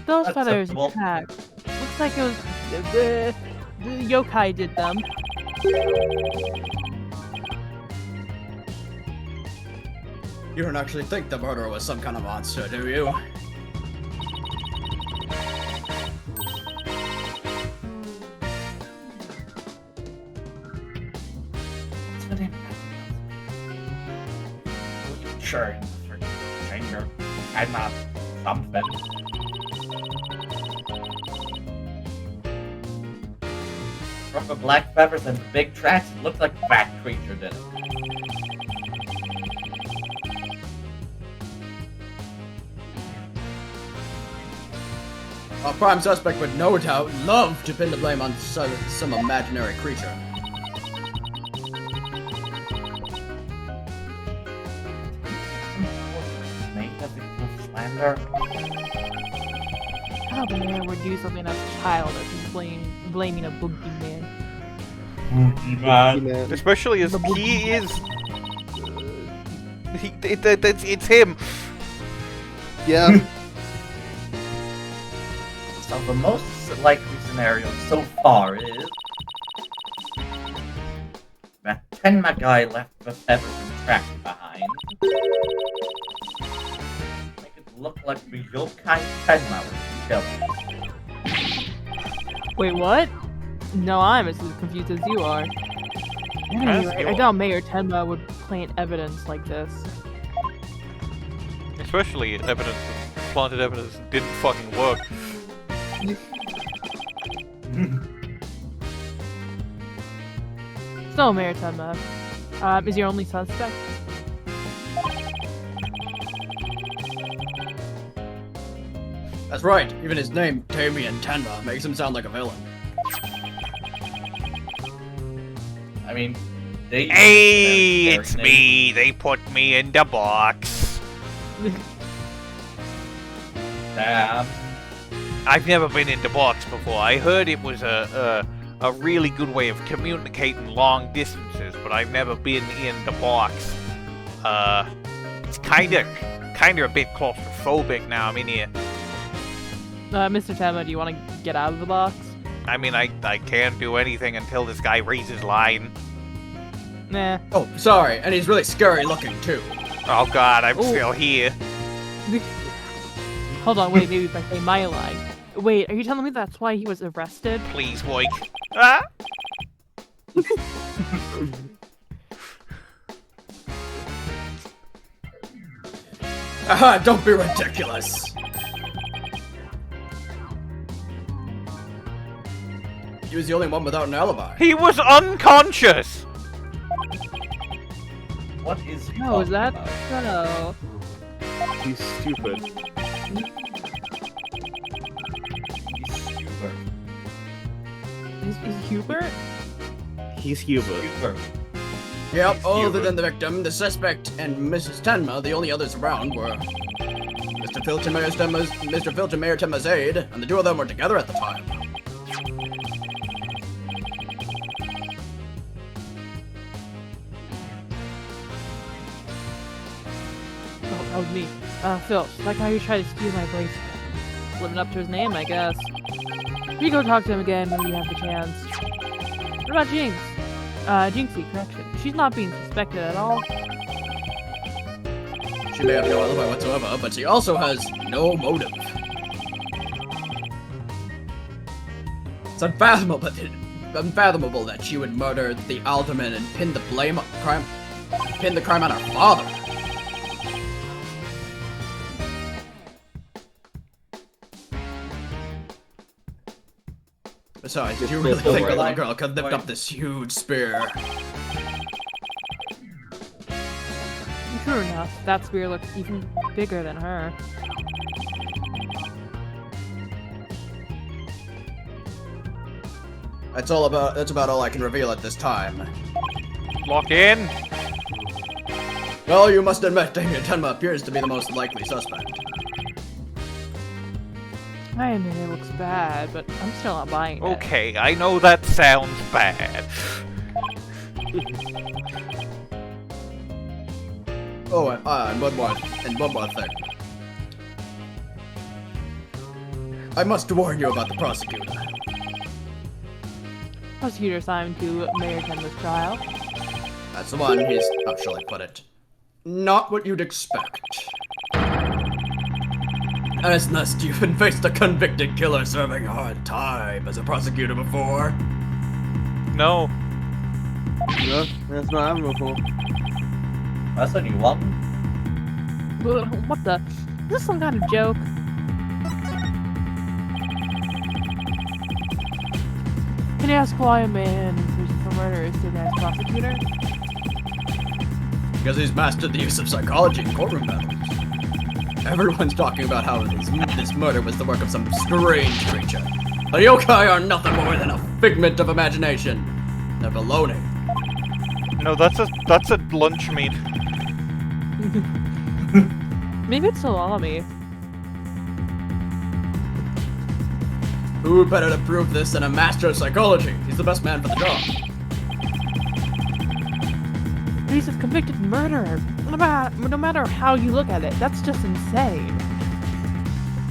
Those That's feathers acceptable. attack. Looks like it was the yokai did them. You don't actually think the murderer was some kind of monster, do you? Sure, chamber. I'm not something. From the black feathers and the big tracks, it looked like a fat creature did it. A prime suspect would no doubt love to pin the blame on some imaginary creature. Slander. How the man would do something as a child if he's blaming a boogeyman. Man. Especially as he is. It's him. Yeah. So the most likely scenario so far is that Tenma guy left the feathers and tracks behind. Make it look like the yokai Tenma was killed. Wait, what? No, I'm as confused as you are. Anyway, I doubt Mayor Tenma would plant evidence like this. Especially evidence, planted evidence didn't fucking work. So, Mayor Tenma, is your only suspect? That's right. Even his name, Damian Tenma, makes him sound like a villain. I mean, they. Hey, it's me. They put me in the box. Damn. I've never been in the box before. I heard it was a really good way of communicating long distances, but I've never been in the box. It's kinda a bit claustrophobic now I'm in here. Mr. Tenma, do you want to get out of the box? I mean, I can't do anything until this guy raises line. Nah. Oh, sorry, and he's really scary looking too. Oh god, I'm still here. Hold on, wait, maybe if I say my line. Wait, are you telling me that's why he was arrested? Please, Woik. Ah! Aha, don't be ridiculous. He was the only one without an alibi. He was unconscious! What is he Oh, is that about? so? He's stupid. He's stupid. Is Hubert? He's Hubert. Stupid. Yep, He's other stupid. than the victim, the suspect, and Mrs. Tenma, the only others around were Mr. Filch and Mayor Tenma's aide, and the two of them were together at the time. Oh, that was me. Filch, like how you tried to steal my bracelet. Living up to his name, I guess. You go talk to him again when you have the chance. What about Jinx? Jinxie, correction. She's not being suspected at all. She may have no alibi whatsoever, but she also has no motive. It's unfathomable that she would murder the alderman and pin the crime on her father. Besides, did you really think a little girl could lift up this huge spear? True enough, that spear looks even bigger than her. That's about all I can reveal at this time. Lock in. Well, you must admit, Damian Tenma appears to be the most likely suspect. I mean, it looks bad, but I'm still not buying it. Okay, I know that sounds bad. Oh, and one more thing. I must warn you about the prosecutor. Prosecutor assigned to Mayor Tenma's trial. That's the one. He's, how shall I put it? Not what you'd expect. Unless you've been faced a convicted killer serving hard time as a prosecutor before. No. No, that's not happened before. That's a new one. What the? Is this some kind of joke? Can you ask why a man in prison for murder is the next prosecutor? Because he's mastered the use of psychology in courtroom battles. Everyone's talking about how this murder was the work of some strange creature. The yokai are nothing more than a figment of imagination. They're baloney. No, that's a lunch meat. Maybe it's salami. Who better to prove this than a master of psychology? He's the best man for the job. He's a convicted murderer. No matter how you look at it, that's just insane.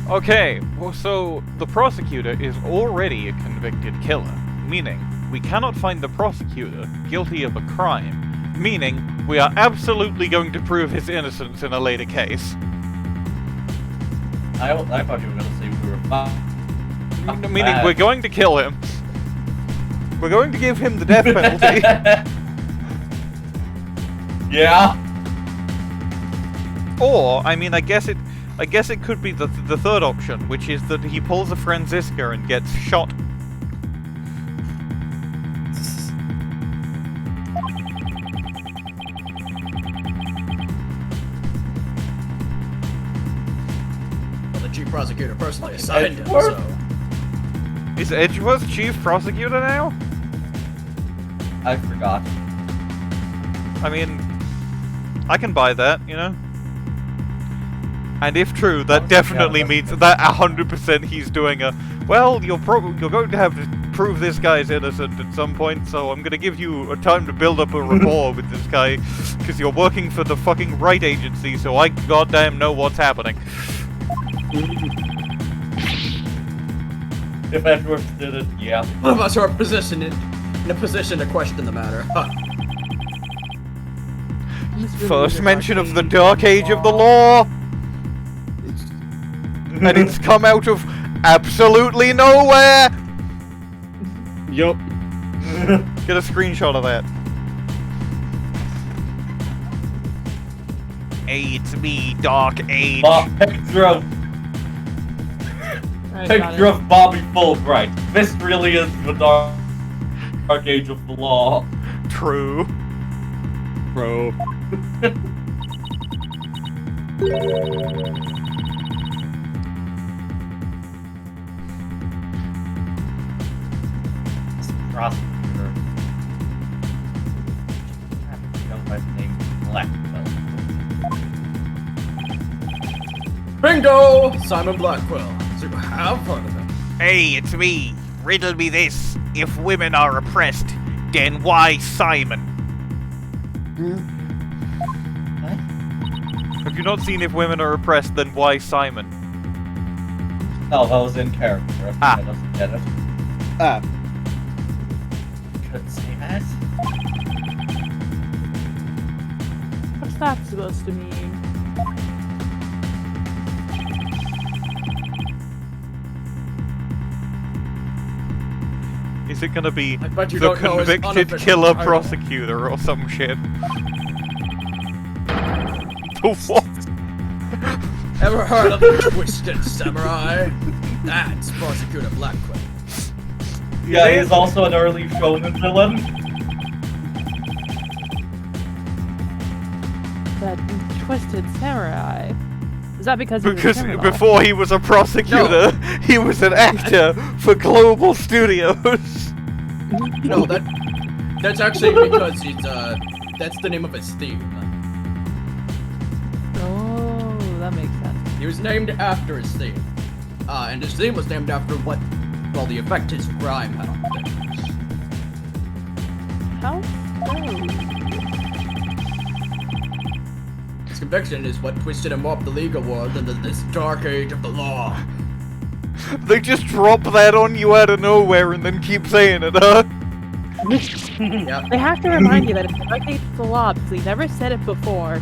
Okay, well, so the prosecutor is already a convicted killer, meaning we cannot find the prosecutor guilty of a crime, meaning we are absolutely going to prove his innocence in a later case. I thought you were gonna say we were fine. Meaning we're going to kill him. We're going to give him the death penalty. Yeah. Or, I mean, I guess it could be the third option, which is that he pulls a Franziska and gets shot. Well, the chief prosecutor personally assigned him, so... Is Edgeworth chief prosecutor now? I forgot. I mean, I can buy that, you know? And if true, that definitely means that 100% he's doing a... Well, you're going to have to prove this guy's innocent at some point, so I'm going to give you a time to build up a rapport with this guy, because you're working for the fucking right agency, so I goddamn know what's happening. If Edgeworth did it, yeah. None of us are in a position to question the matter. First mention of the Dark Age of the Law! And it's come out of absolutely nowhere! Yup. Get a screenshot of that. Hey, it's me, Dark Age. Picture of Bobby Fulbright. This really is the Dark Age of the Law. True. Bro. Prosecutor. I know my name Blackquill. Bingo! Simon Blackquill. So you have heard of him. Hey, it's me. Riddle me this. If women are oppressed, then why Simon? What? Have you not seen If Women Are Oppressed, then why Simon? No, that was in character. I doesn't get it. Could say that. What's that supposed to mean? Is it gonna be bet you the don't know his convicted unofficial killer title. prosecutor or some shit? The what? Ever heard of the Twisted Samurai? That's Prosecutor Blackquill. Yeah, he's also an early shonen villain. That Twisted Samurai. Is that because he was a Because criminal? before he was a prosecutor, he was an actor for Global Studios. No, that's actually because he's that's the name of his theme. Oh, that makes sense. He was named after his theme. And his theme was named after the effect his crime had on things. How so? His conviction is what twisted him up the legal world into this dark age of the law. They just drop that on you out of nowhere and then keep saying it, huh? They have to remind you that it's against the law because they never said it before.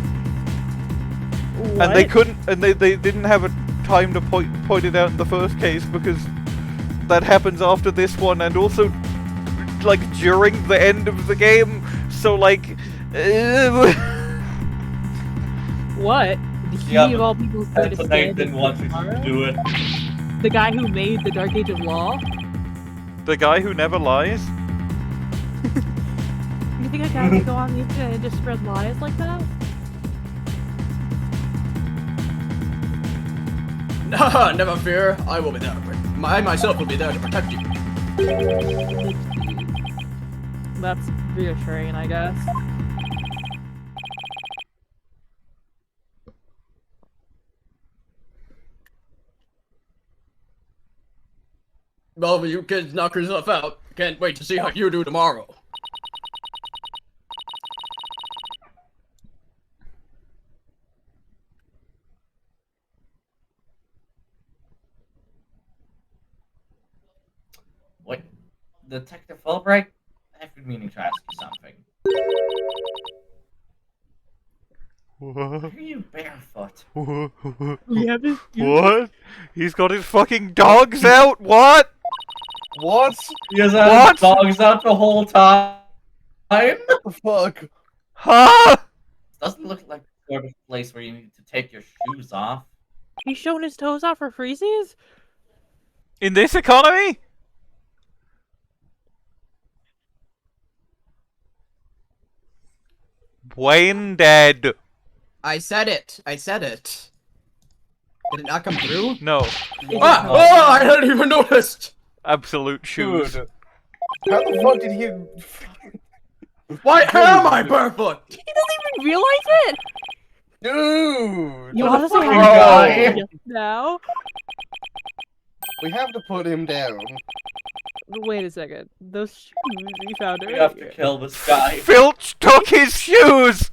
What? And they couldn't, and they didn't have a time to point it out in the first case because that happens after this one and also like during the end of the game. So like, what? He of all people said That's what they didn't want you to do it. The guy who made the Dark Age of Law? The guy who never lies? You think a guy would go on the internet and just spread lies like that? No, never fear. I will be there. I myself will be there to protect you. That's reassuring, I guess. Well, you kids knock yourself out. Can't wait to see how you do tomorrow. What? Detective Fulbright? I've been meaning to ask you something. Why are you barefoot? What? He's got his fucking dogs out? What? What? He has had his dogs out the whole time? What the fuck? Huh? Doesn't look like the sort of place where you need to take your shoes off. He's showing his toes off for freezies? In this economy? Bwain dead. I said it. I said it. Did it not come through? No. Ah! Oh, I hadn't even noticed! Absolute shoes. Dude. How the fuck did he... Why am I barefoot? He doesn't even realize it! Dude! You honestly Bro. have to now? We have to put him down. Wait a second. Those shoes you found We earlier. have to kill this guy. Filch took his shoes!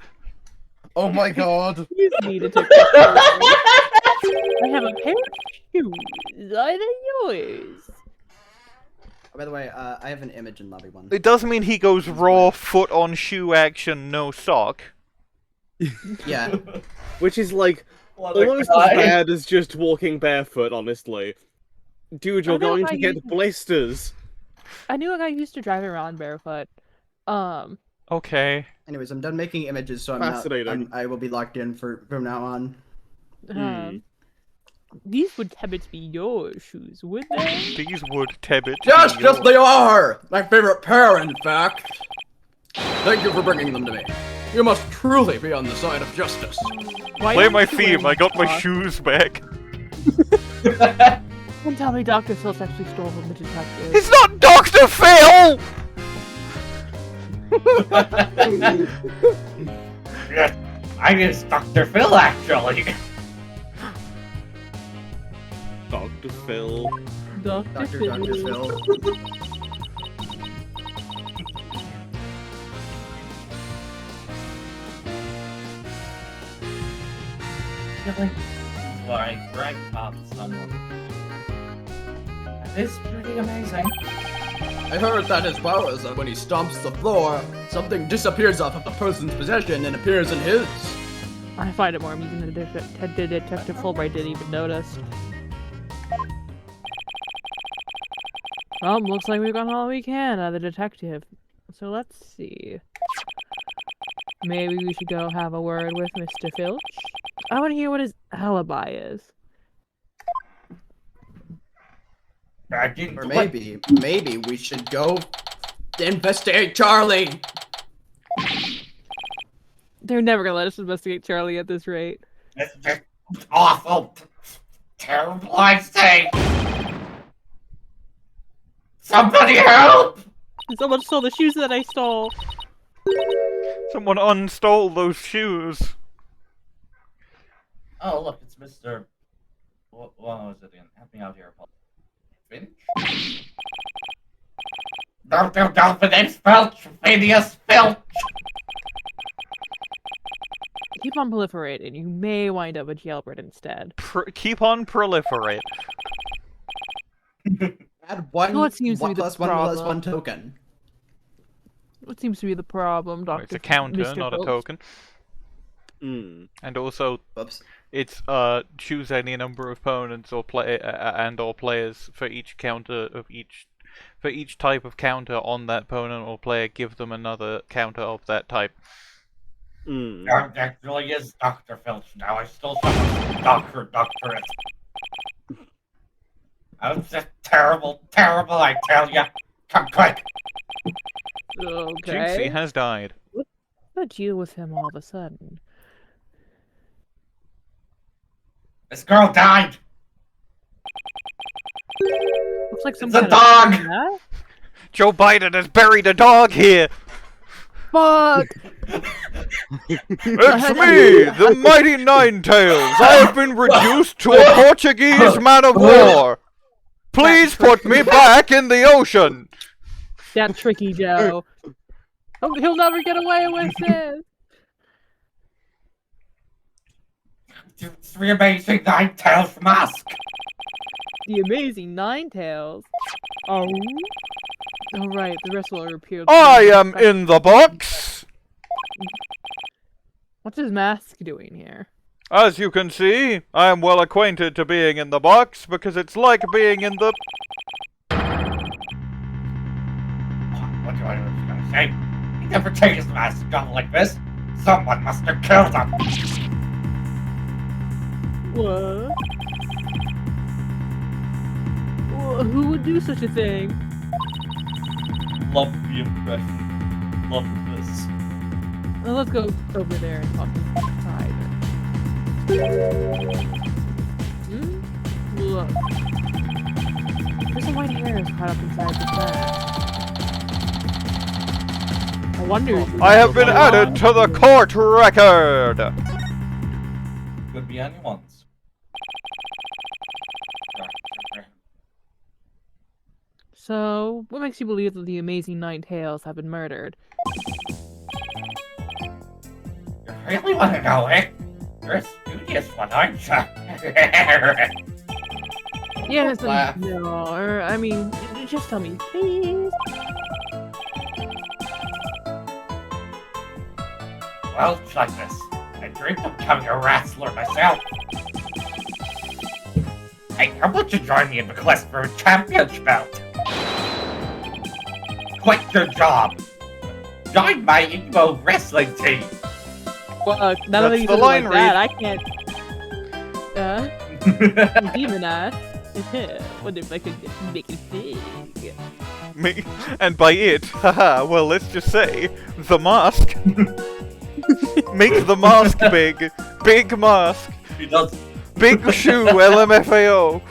Oh my god. You need to take I have a pair of shoes. Are they yours? Oh, by the way, I have an image in lobby 1. It doesn't mean he goes raw foot on shoe action, no sock. Yeah. Which is like What a almost guy. as bad as just walking barefoot, honestly. Dude, you're I know going how to you get can- blisters. I knew a guy who used to drive around barefoot. Okay. Anyways, I'm done making images, so Fascinating. I will be locked in from now on. These would habits be your shoes, would they? These would Tebbit. Yes, yes they are! My favorite pair, in fact! Thank you for bringing them to me. You must truly be on the side of justice. Play my theme, I got my shoes back. Don't tell me Dr. Filch actually stole from the detective. It's not Dr. Phil! Yeah, I guess Dr. Phil, actually. Dr. Phil. Dr. Phil. Really? Sorry, Greg popped someone. That is pretty amazing. I heard that his power is that when he stomps the floor, something disappears off of the person's possession and appears in his. I find it more amusing than Detective Fulbright didn't even notice. Well, looks like we've got all we can out of the detective. So let's see. Maybe we should go have a word with Mr. Filch. I want to hear what his alibi is. Or maybe we should go investigate Charlie. They're never gonna let us investigate Charlie at this rate. It's just awful. Terrible, I say. Somebody help! Someone stole the shoes that I stole. Someone unstole those shoes. Oh, look, it's Mr. What was it again? Help me out here, Paul. Finch? Don't, Phineas Filch! Phineas Filch! Keep on proliferating. You may wind up a jailbird instead. Keep on proliferate. Add one, What seems to be the plus one plus problem? one token. What seems to be the problem, Doctor? It's a counter, Mr. not a Filch? token. And also, it's choose any number of opponents or or players for each counter of for each type of counter on that opponent or player. Give them another counter of that type. That really is Dr. Filch now. I still have doctorate. That was just terrible, I tell ya. Come quick. Okay. Jinxie has died. What's the deal with him all of a sudden? This girl died. Looks like some It's a kind dog. Of... Yeah? Joe Biden has buried a dog here. Fuck! It's me, the mighty Ninetales. I have been reduced to a Portuguese man of war. Please put me back in the ocean. That tricky Joe. He'll never get away with it. It's the amazing Ninetales mask. The amazing Ninetales. Oh. All right, the rest will appear. I am in the box. What's his mask doing here? As you can see, I am well acquainted to being in the box because it's like being in the... What do I was gonna say? He never takes his mask off like this. Someone must have killed him. What? Who would do such a thing? Love the impression. Love this. Well, let's go over there and talk inside. Look. There's some white hairs caught up inside this mask. I wonder if I have been added to the court record. Could be anyone's. So, what makes you believe that the amazing Ninetales have been murdered? You really want to know it? You're a studious one, aren't you? Yes, no, or, I mean, just tell me, please. Well, it's like this. I dreamed of becoming a wrestler myself. Hey, how about you join me in the quest for a championship belt? Quit your job. Join my Evo wrestling team. Well, now that you the said it line like read. that, I can't. Demon ass. Wonder if I could make it big. Me, and by it, haha, well, let's just say, the mask. Make the mask big. Big mask. He does. Big shoe, LMFAO.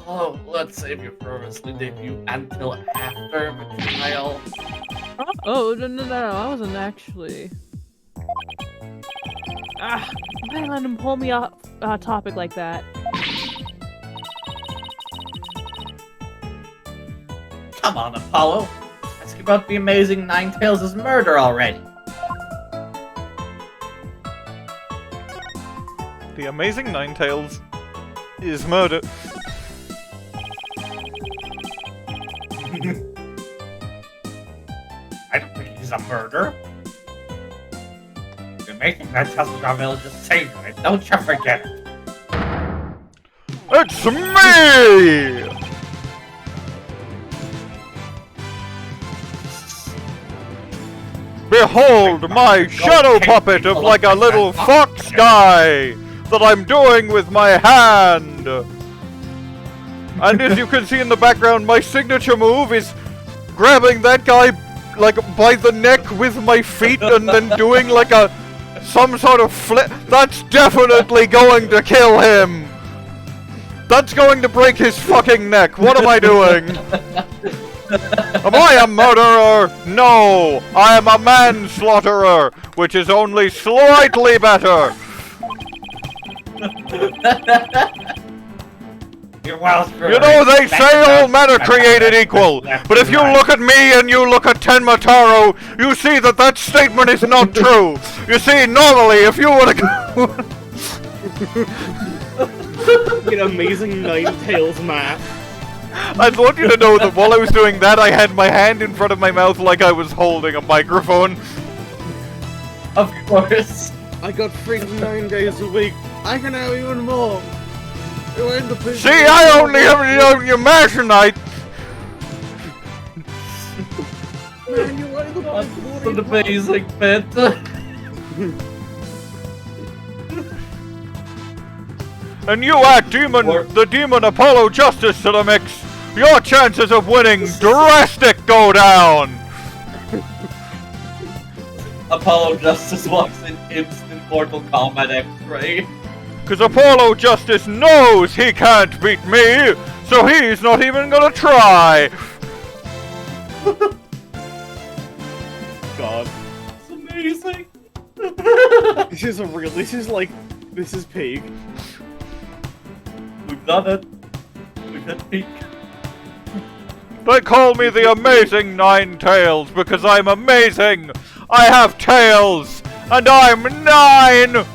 Oh, let's save you for a wrestling debut until after the trial. Oh, no, I wasn't actually. Why let him pull me off a topic like that? Come on, Apollo. Ask about the amazing Ninetales' murder already. The amazing Ninetales is murder. I don't think he's a murderer. The amazing Ninetales was our village's savior, and don't you forget it. It's me! Behold my shadow puppet of like a little fox guy that I'm doing with my hand! And as you can see in the background, my signature move is grabbing that guy like by the neck with my feet and then doing like some sort of flip. That's definitely going to kill him! That's going to break his fucking neck! What am I doing? Am I a murderer? No! I am a manslaughterer, which is only slightly better! You know, they say all men are created equal, but if you look at me and you look at Tenma Taro, you see that that statement is not true. You see, normally, if you were to go... An amazing Ninetales map. I want you to know that while I was doing that, I had my hand in front of my mouth like I was holding a microphone. Of course. I got freaking 9 days a week. I can have even more. See, I only have your machinite. Man, you're right about That's an amazing bit. And you add the demon Apollo Justice to the mix. Your chances of winning drastic go down. Apollo Justice walks in instant Mortal Kombat X-ray. Cause Apollo Justice knows he can't beat me, so he's not even gonna try. God. It's amazing. This is peak. We've done it. We've hit peak. They call me the Amazing Ninetales because I'm amazing. I have tails, and I'm 9.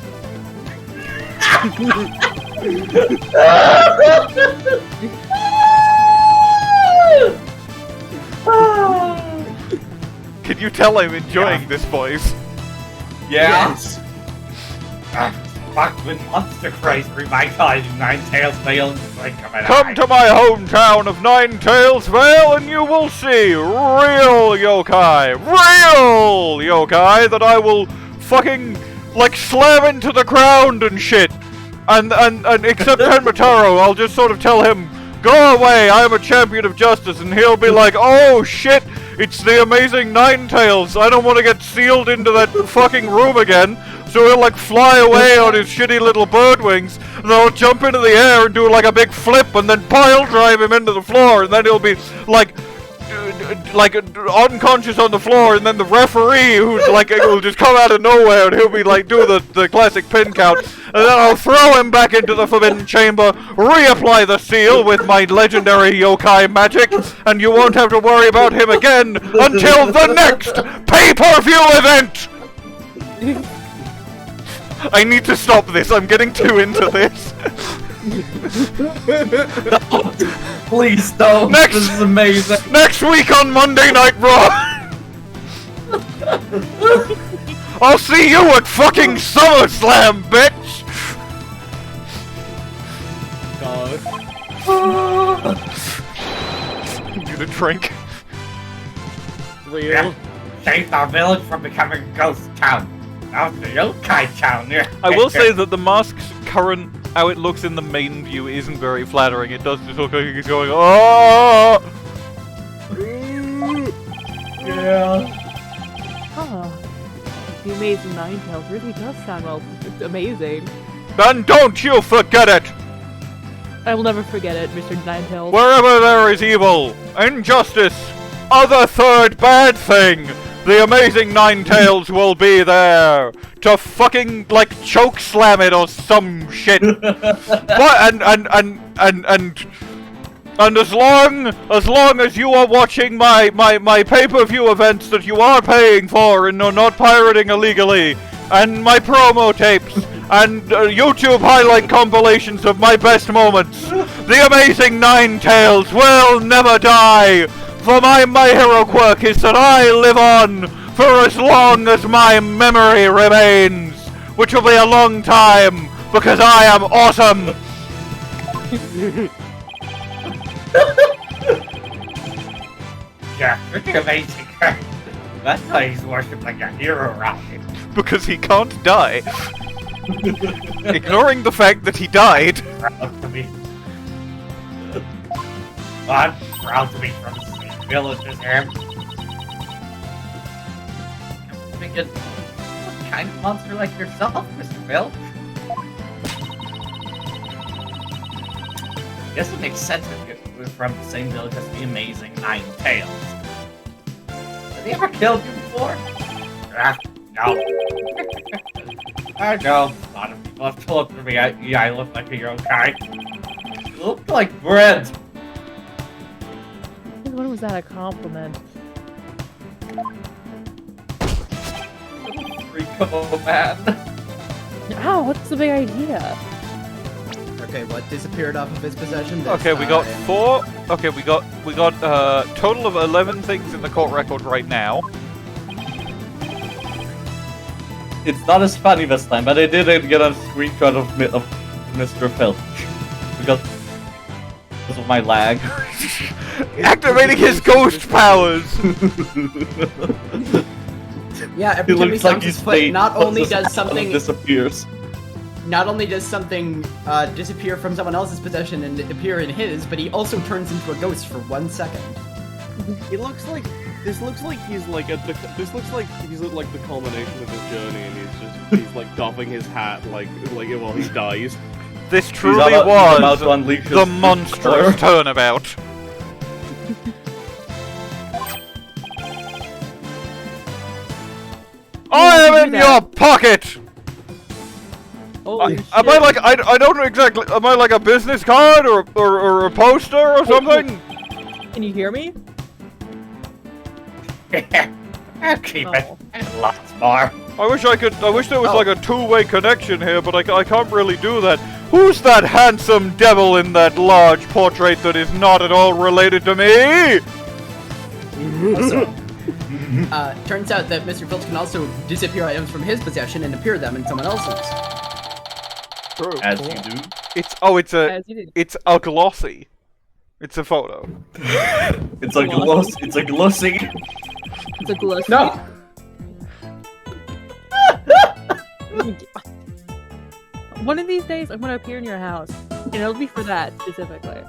Can you tell I'm enjoying this voice? Yeah. Yes. Fuck with monster craze revitalizing Ninetales Vale. Come to my hometown of Ninetales Vale and you will see real yokai. Real yokai that I will fucking like slam into the ground and shit. And except Tenma Taro, I'll just sort of tell him, go away, I am a champion of justice, and he'll be like, oh shit, it's the amazing Ninetales, I don't want to get sealed into that fucking room again. So he'll like fly away on his shitty little bird wings, and then I'll jump into the air and do like a big flip and then pile drive him into the floor, and then he'll be like unconscious on the floor, and then the referee who's like will just come out of nowhere and he'll be like do the classic pin count, and then I'll throw him back into the forbidden chamber, reapply the seal with my legendary yokai magic, and you won't have to worry about him again until the next pay-per-view event! I need to stop this, I'm getting too into this. Please don't. This is amazing. Next week on Monday Night Raw! I'll see you at fucking SummerSlam, bitch! God. Get a drink. Real. Yeah. Saved our village from becoming a ghost town. Now it's the yokai town. I will say that the mask's current, how it looks in the main view, isn't very flattering. It does just look like he's going, oh! Yeah. Huh. The Amazing Ninetales really does sound amazing. And don't you forget it! I will never forget it, Mr. Ninetales. Wherever there is evil, injustice, other third bad thing, the Amazing Ninetales will be there to fucking like choke slam it or some shit. But and as long as you are watching my pay-per-view events that you are paying for and are not pirating illegally, and my promo tapes and YouTube highlight compilations of my best moments, the Amazing Ninetales will never die. For my hero quirk is that I live on for as long as my memory remains, which will be a long time, because I am awesome! Yeah, pretty amazing. That's why he's worshipped like a hero around him. Because he can't die. Ignoring the fact that he died. Proud to be. I'm proud to be from the same village as him. I'm thinking, what kind of monster like yourself, Mr. Filch? Guess it makes sense if we're from the same village as the Amazing Ninetales. Have they ever killed you before? No. I know, a lot of people have told me I look like a yokai. You look like bread. When was that a compliment? Freako man. Ow, what's the big idea? Okay, what disappeared off of his possession? This Okay, we got time? 4. Okay, we got total of 11 things in the court record right now. It's not as funny this time, but I did get a screenshot of Mr. Filch. Because of my lag. Activating his ghost powers! Yeah, every It time he looks like sounds his he's foot, fake, not but only this does something disappears. Not only does something disappear from someone else's possession and appear in his, but he also turns into a ghost for 1 second. It looks like this looks like he's like at the he's at like the culmination of his journey, and he's like doffing his hat like while he dies. This truly was the monstrous turnabout. I am in your pocket! Holy am I like I don't know exactly. Am I like a business card or a poster or something? Can you hear me? I'll keep it. And lots more. I wish there was like a two-way connection here, but I can't really do that. Who's that handsome devil in that large portrait that is not at all related to me? Turns out that Mr. Filch can also disappear items from his possession and appear them in someone else's. True. As you do. It's a glossy. It's a photo. It's a glossy. It's a glossy. No. One of these days, I'm gonna appear in your house, and it'll be for that specifically.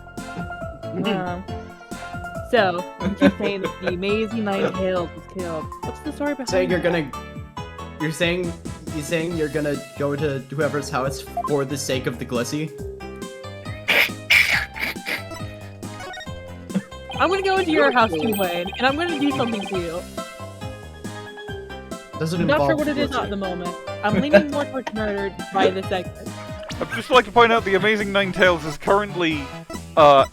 So, you keep saying that the amazing Ninetales was killed. What's the story behind Saying that? you're saying you're gonna go to whoever's house for the sake of the glissy? I'm gonna go into your house too, Bwain, and I'm gonna do something to you. Does it I'm not involve sure what it is at the moment. I'm leaning more towards murdered by the segment. I'd just like to point out the Amazing Ninetales is currently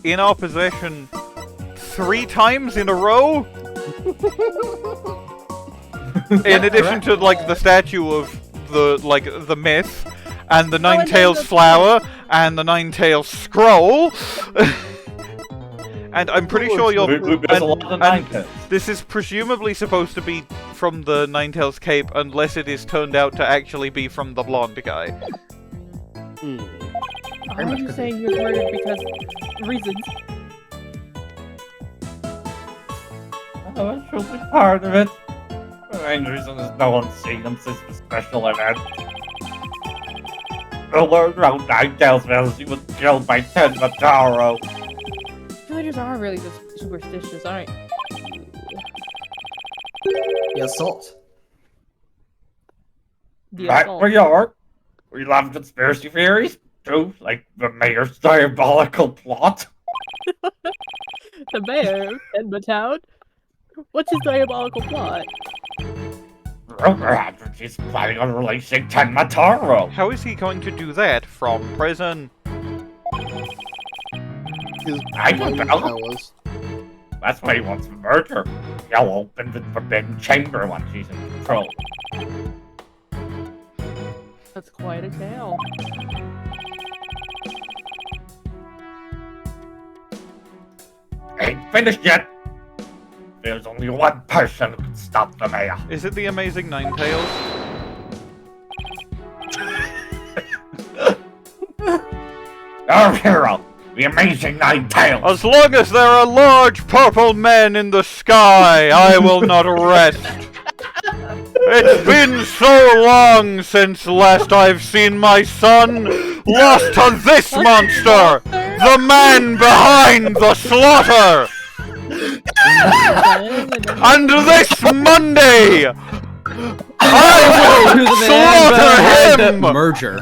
in our possession 3 times in a row. In addition to like the statue of the myth, and the Ninetales flower, and the Ninetales scroll. And I'm pretty sure you're. And this is presumably supposed to be from the Ninetales cape, unless it is turned out to actually be from the blonde guy. How are you saying you're murdered because reasons? Oh, that should be part of it. The main reason is no one's seen them since the special event. The word around Ninetales says he was killed by Tenma Taro. Villagers are really just superstitious, aren't you? The assault. Right where you are. We love conspiracy theories, too, like the mayor's diabolical plot. The mayor of Tenma Town? What's his diabolical plot? Rumor has it he's planning on releasing Tenma Taro. How is he going to do that from prison? I don't know. That's why he wants to murder. He'll open the forbidden chamber once he's in control. That's quite a tale. Ain't finished yet. There's only one person who can stop the mayor. Is it the Amazing Ninetales? Our hero, the Amazing Ninetales. As long as there are large purple men in the sky, I will not rest. It's been so long since last I've seen my son, lost to this monster, the man behind the slaughter. And this Monday, I will slaughter him! Merger.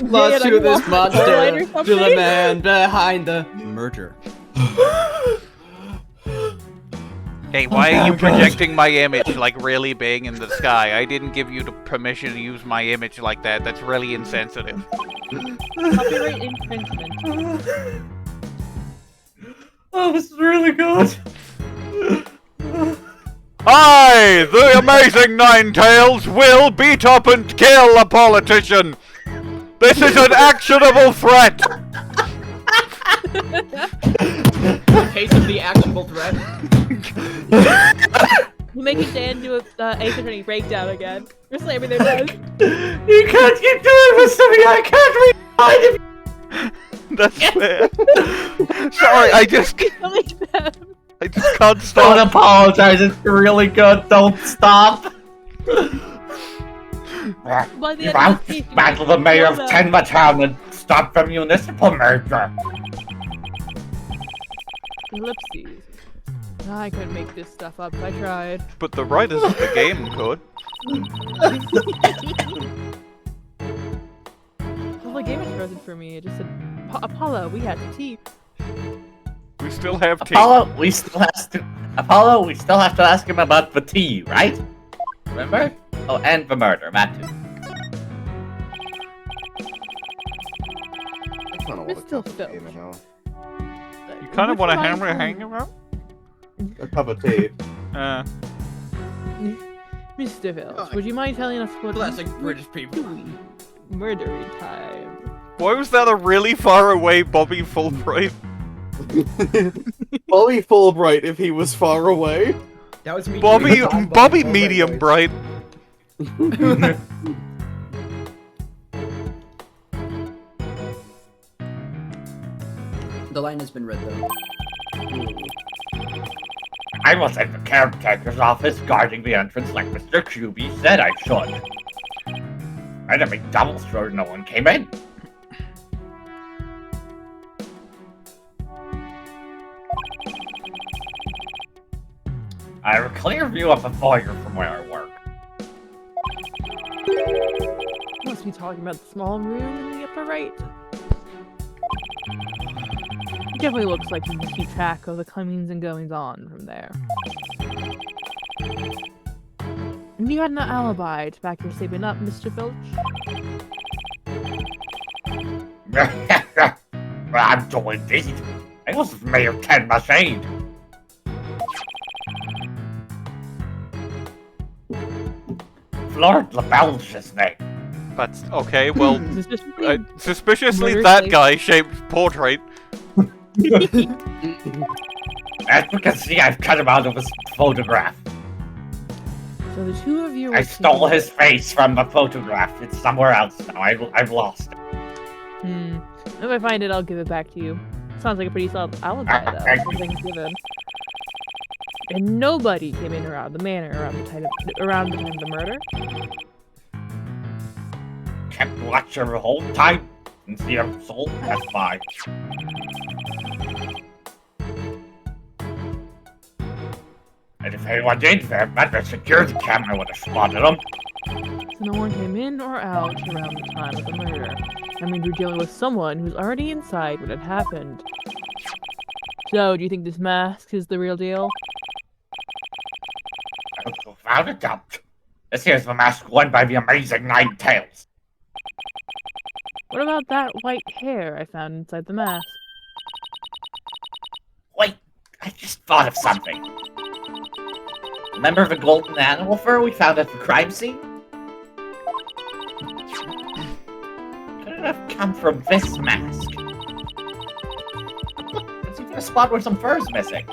Lost to this monster, to the man behind the merger. Hey, why are you projecting my image like really big in the sky? I didn't give you the permission to use my image like that. That's really insensitive. Copyright infringement. Oh, this is really good. I, the amazing Ninetales, will beat up and kill a politician! This is an actionable threat! In case of the actionable threat. You make it Dan do a Ace Attorney breakdown again. You're slamming their nose. You can't keep doing this to me! I can't read it! That's fair. Sorry, I just can't stop. Don't apologize, it's really good, don't stop! By the You end of must the speech, dismantle the mayor of Mother. Tenma Town and stop the municipal merger! Ellipses. I couldn't make this stuff up if I tried. But the writers of the game could. Well, the game is frozen for me. It just said, Apollo, we had tea. We still have tea. Apollo, we still have to ask him about the tea, right? Remember? Oh, and the murder, that too. I kind of want It's to still cup of Filch. tea now. You kind of Which want to reminds me- hang around? A cup of tea. Mr. Filch, would you mind telling us what Classic British people. doing? Murdering time. Why was that a really far away Bobby Fulbright? Bobby Fulbright if he was far away. That was me. Bobby, doing Bobby Fulbright medium voice. bright. The line has been read though. I was at the caretaker's office guarding the entrance like Mr. Kyubi said I should. I had to make double sure no one came in. I have a clear view of the foyer from where I work. Must be talking about the small room in the upper right. It definitely looks like you can keep track of the comings and goings on from there. And you had an alibi to back your statement up, Mr. Filch? Well, I'm doing this. I was Mayor Tenma Shade. Florent LaBelle's his name. That's okay, well, Suspiciously suspiciously murder that slave. guy-shaped portrait. As you can see, I've cut him out of his photograph. So the two of you were I stole his face from the photograph. It's somewhere else now. I've lost it. If I find it, I'll give it back to you. Sounds like a pretty solid alibi, though. Everything's given. And nobody came in around the manor around the time of the murder. Kept watching the whole time and see a soul pass by. And if anyone did there, the security camera would have spotted them. So no one came in or out around the time of the murder. I mean, we're dealing with someone who's already inside when it happened. So, do you think this mask is the real deal? Without a doubt. This here's the mask worn by the amazing Ninetales. What about that white hair I found inside the mask? Wait, I just thought of something. Remember the golden animal fur we found at the crime scene? Could it have come from this mask? There's even a spot where some fur's missing.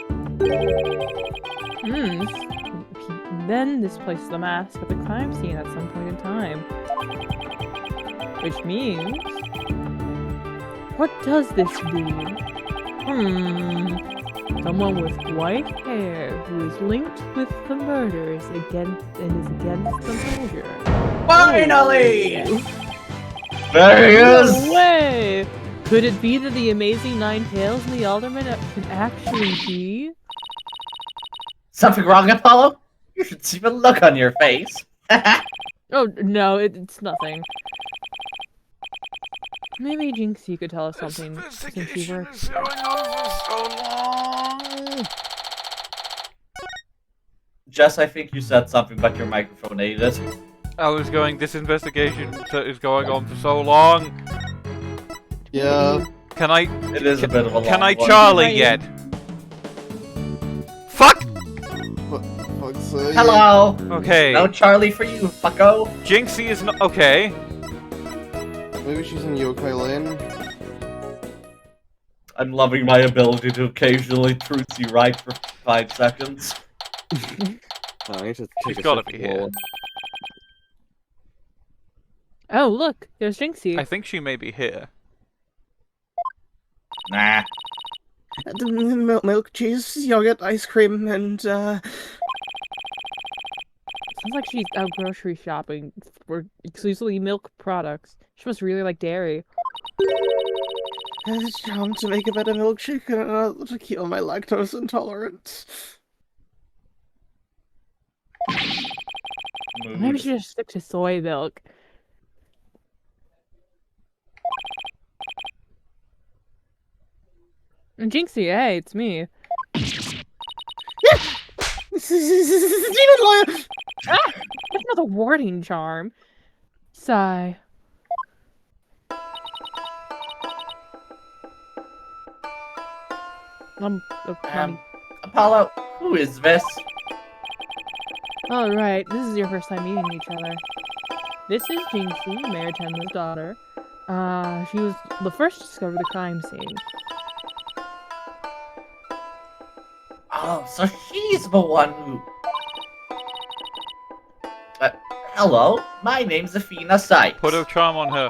Then this places the mask at the crime scene at some point in time. Which means... What does this mean? Someone with white hair who is linked with the murders against and is against the merger. Finally! There he is! No way! Could it be that the amazing Ninetales and the Alderman can actually be? Something wrong, Apollo? You should see the look on your face. Oh, no, it's nothing. Maybe Jinxie could tell us something since she works. Going on for so long. Jess, I think you said something, but your microphone ate it. I was going, this investigation is going on for so long. Yeah. Can I... It is a bit of a long Can I one. Charlie yet? Fuck! For fuck's Hello. Okay. No Charlie for you, fucko. Jinxie is not okay. Maybe she's in Yokai Lane. I'm loving my ability to occasionally Trucy Wright for 5 seconds. I need to She's take a gotta sip be of here. water. Oh, look, there's Jinxie. I think she may be here. Nah. Milk, cheese, yogurt, ice cream, and Sounds like she's out grocery shopping for exclusively milk products. She must really like dairy. jam to make a better milkshake and to cure my lactose intolerance. Maybe she just stick to soy milk. And Jinxie, hey, it's me. This is a demon lawyer! Ah! That's not a warding charm. Sigh. Apollo, who is this? Alright, this is your first time meeting each other. This is Jinxie, Mayor Tenma's daughter. She was the first to discover the crime scene. Oh, so she's the one who... hello, my name's Athena Cykes. Put a charm on her.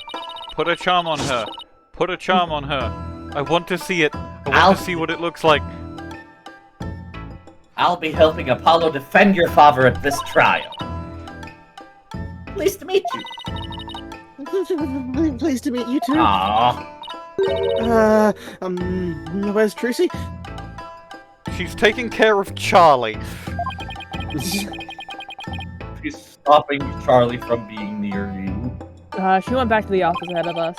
Put a charm on her. Put a charm on her. I want to see it. I want to see what it looks like. I'll be helping Apollo defend your father at this trial. Pleased to meet you. Pleased to meet you too. Aww. Where's Trucy? She's taking care of Charlie. She's stopping Charlie from being near you. She went back to the office ahead of us.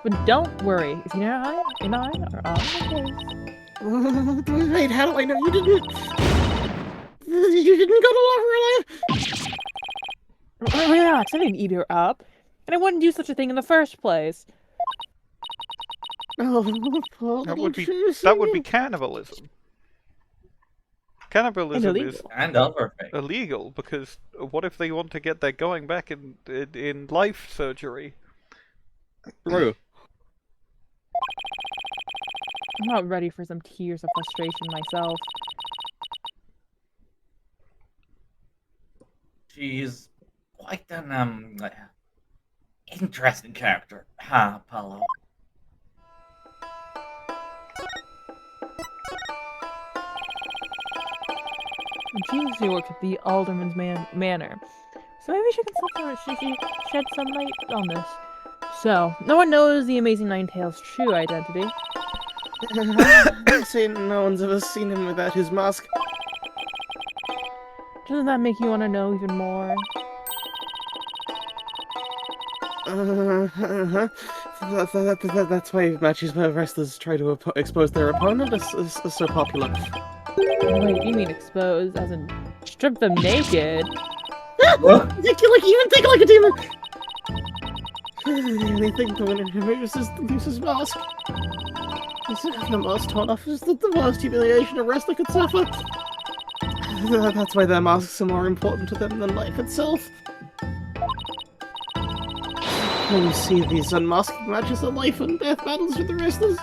But don't worry, if you and I are on the case. Wait, how do I know you didn't? You didn't go to Love Relax, I didn't eat her up. And I wouldn't do such a thing in the first place. Oh, that would be cannibalism. Cannibalism is and other things. illegal because what if they want to get their going back in life surgery? True. I'm not ready for some tears of frustration myself. She's quite an interesting character, huh, Apollo? Jinxie worked at the Alderman's Manor, so maybe she can shed some light on this. So, no one knows the Amazing Ninetales' true identity. I say no one's ever seen him without his mask. Doesn't that make you want to know even more? That's why matches where wrestlers try to expose their opponent is so popular. Wait, you mean expose, as in strip them naked? You can even think like a demon! The only thing to win in him is to lose his mask. The most torn off is the worst humiliation a wrestler could suffer. That's why their masks are more important to them than life itself. When you see these unmasking matches are life and death battles with the wrestlers.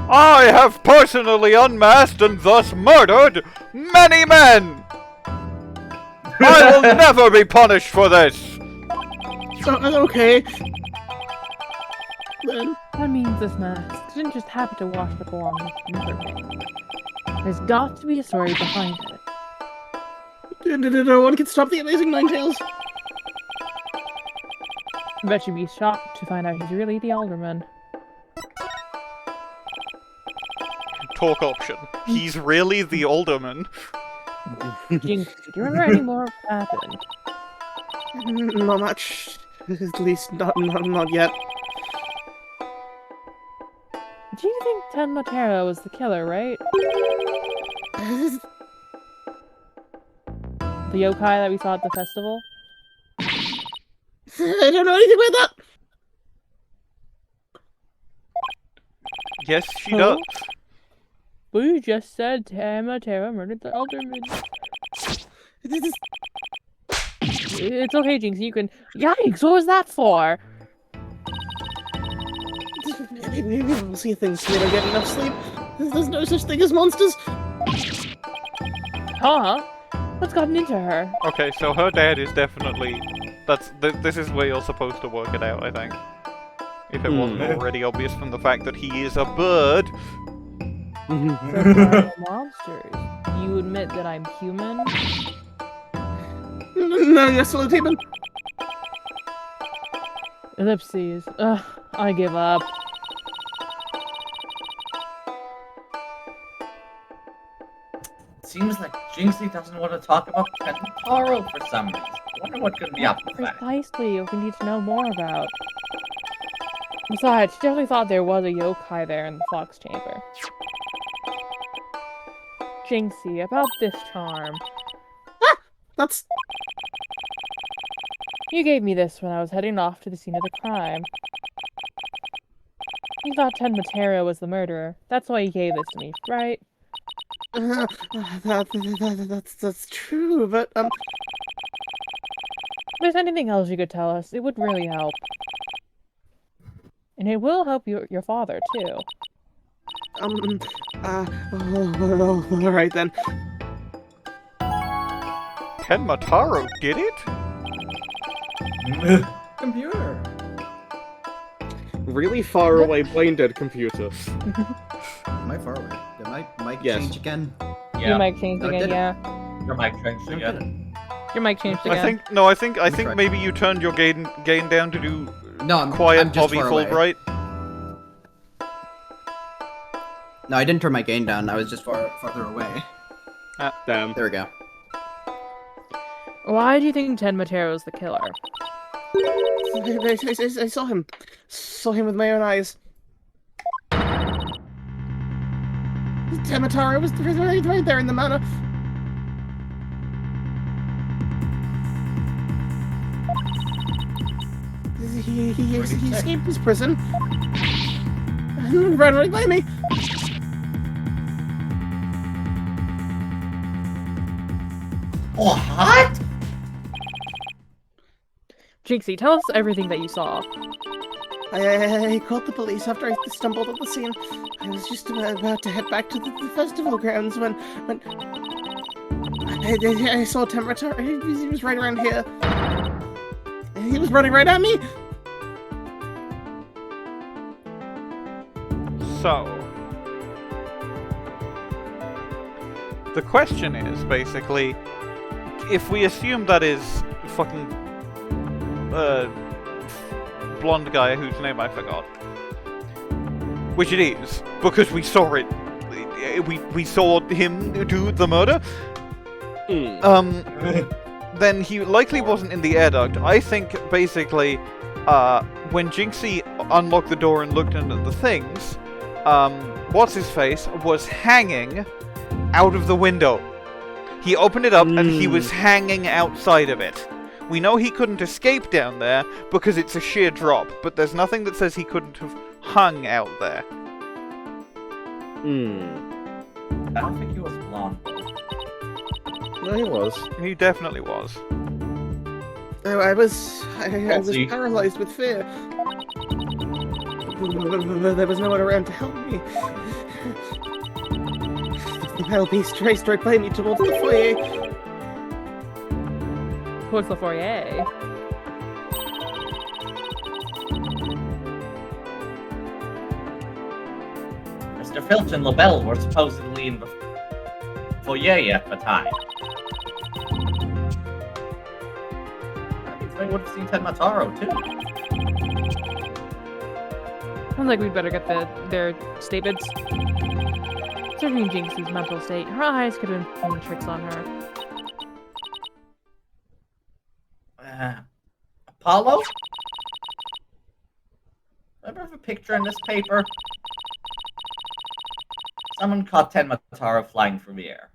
I have personally unmasked and thus murdered many men! I will never be punished for this! Okay. Then. That means this mask didn't just happen to wash up along with another man. There's got to be a story behind it. No one can stop the Amazing Ninetales. I bet you'd be shocked to find out he's really the Alderman. Talk option. He's really the alderman. Jinxie, do you remember any more of what happened? Not much. At least not yet. Do you think Taro was the killer, right? The yokai that we saw at the festival? I don't know anything about that! Yes, she does. But you just said Taro murdered the Alderman. It's okay, Jinxie. You can. Yikes! What was that for? Maybe we'll see things so we don't get enough sleep. There's no such thing as monsters. Huh? What's gotten into her? Okay, so her dad is definitely... This is where you're supposed to work it out, I think. If it wasn't already obvious from the fact that he is a bird. So we're monsters. You admit that I'm human? No, you're still a demon. Ellipses. Ugh, I give up. Seems like Jinxie doesn't want to talk about Taro for some reason. I wonder what could be up with that. Precisely, we need to know more about. Besides, she definitely thought there was a yokai there in the fox chamber. Jinxie, about this charm. That's... You gave me this when I was heading off to the scene of the crime. You thought Tenma Taro was the murderer. That's why you gave this to me, right? That's true, but, If there's anything else you could tell us, it would really help. And it will help your father, too. Alright then. Tenma Taro did it? Computer. Really far away brain dead computer. Am I far away? Did my mic Yes. change again? Yeah. Your mic changed No, it again, didn't. yeah. Your mic changed No, it again. didn't. Your mic changed again. I think try. maybe you turned your gain down to do No, I'm quiet just Bobby far away. Fulbright. No, I didn't turn my gain down. I was just farther away. Damn. There we go. Why do you think Tenma Taro is the killer? I saw him. Saw him with my own eyes. Tenma Taro was right there in the manor. He escaped his prison and ran right by me. What? Jinxie, tell us everything that you saw. I called the police after I stumbled at the scene. I was just about to head back to the festival grounds when I saw Tenma Taro. He was right around here. He was running right at me. So, the question is basically, if we assume that is fucking blonde guy whose name I forgot, which it is because we saw it, we saw him do the murder. Then he likely wasn't in the air duct. I think basically, when Jinxie unlocked the door and looked into the things, what's his face was hanging out of the window. He opened it up and he was hanging outside of it. We know he couldn't escape down there because it's a sheer drop, but there's nothing that says he couldn't have hung out there. I don't think he was blonde. No, he was. He definitely was. I was paralyzed with fear. There was no one around to help me. The pale beast raced right by me towards the foyer. Towards the foyer. Mr. Filch and LaBelle were supposedly in the foyer at the time. That means they would have seen Tenma Taro too. Sounds like we'd better get their statements. Considering Jinxie's mental state, her eyes could have been playing tricks on her. Apollo? I have a picture in this paper. Someone caught Tenma Taro flying through the air.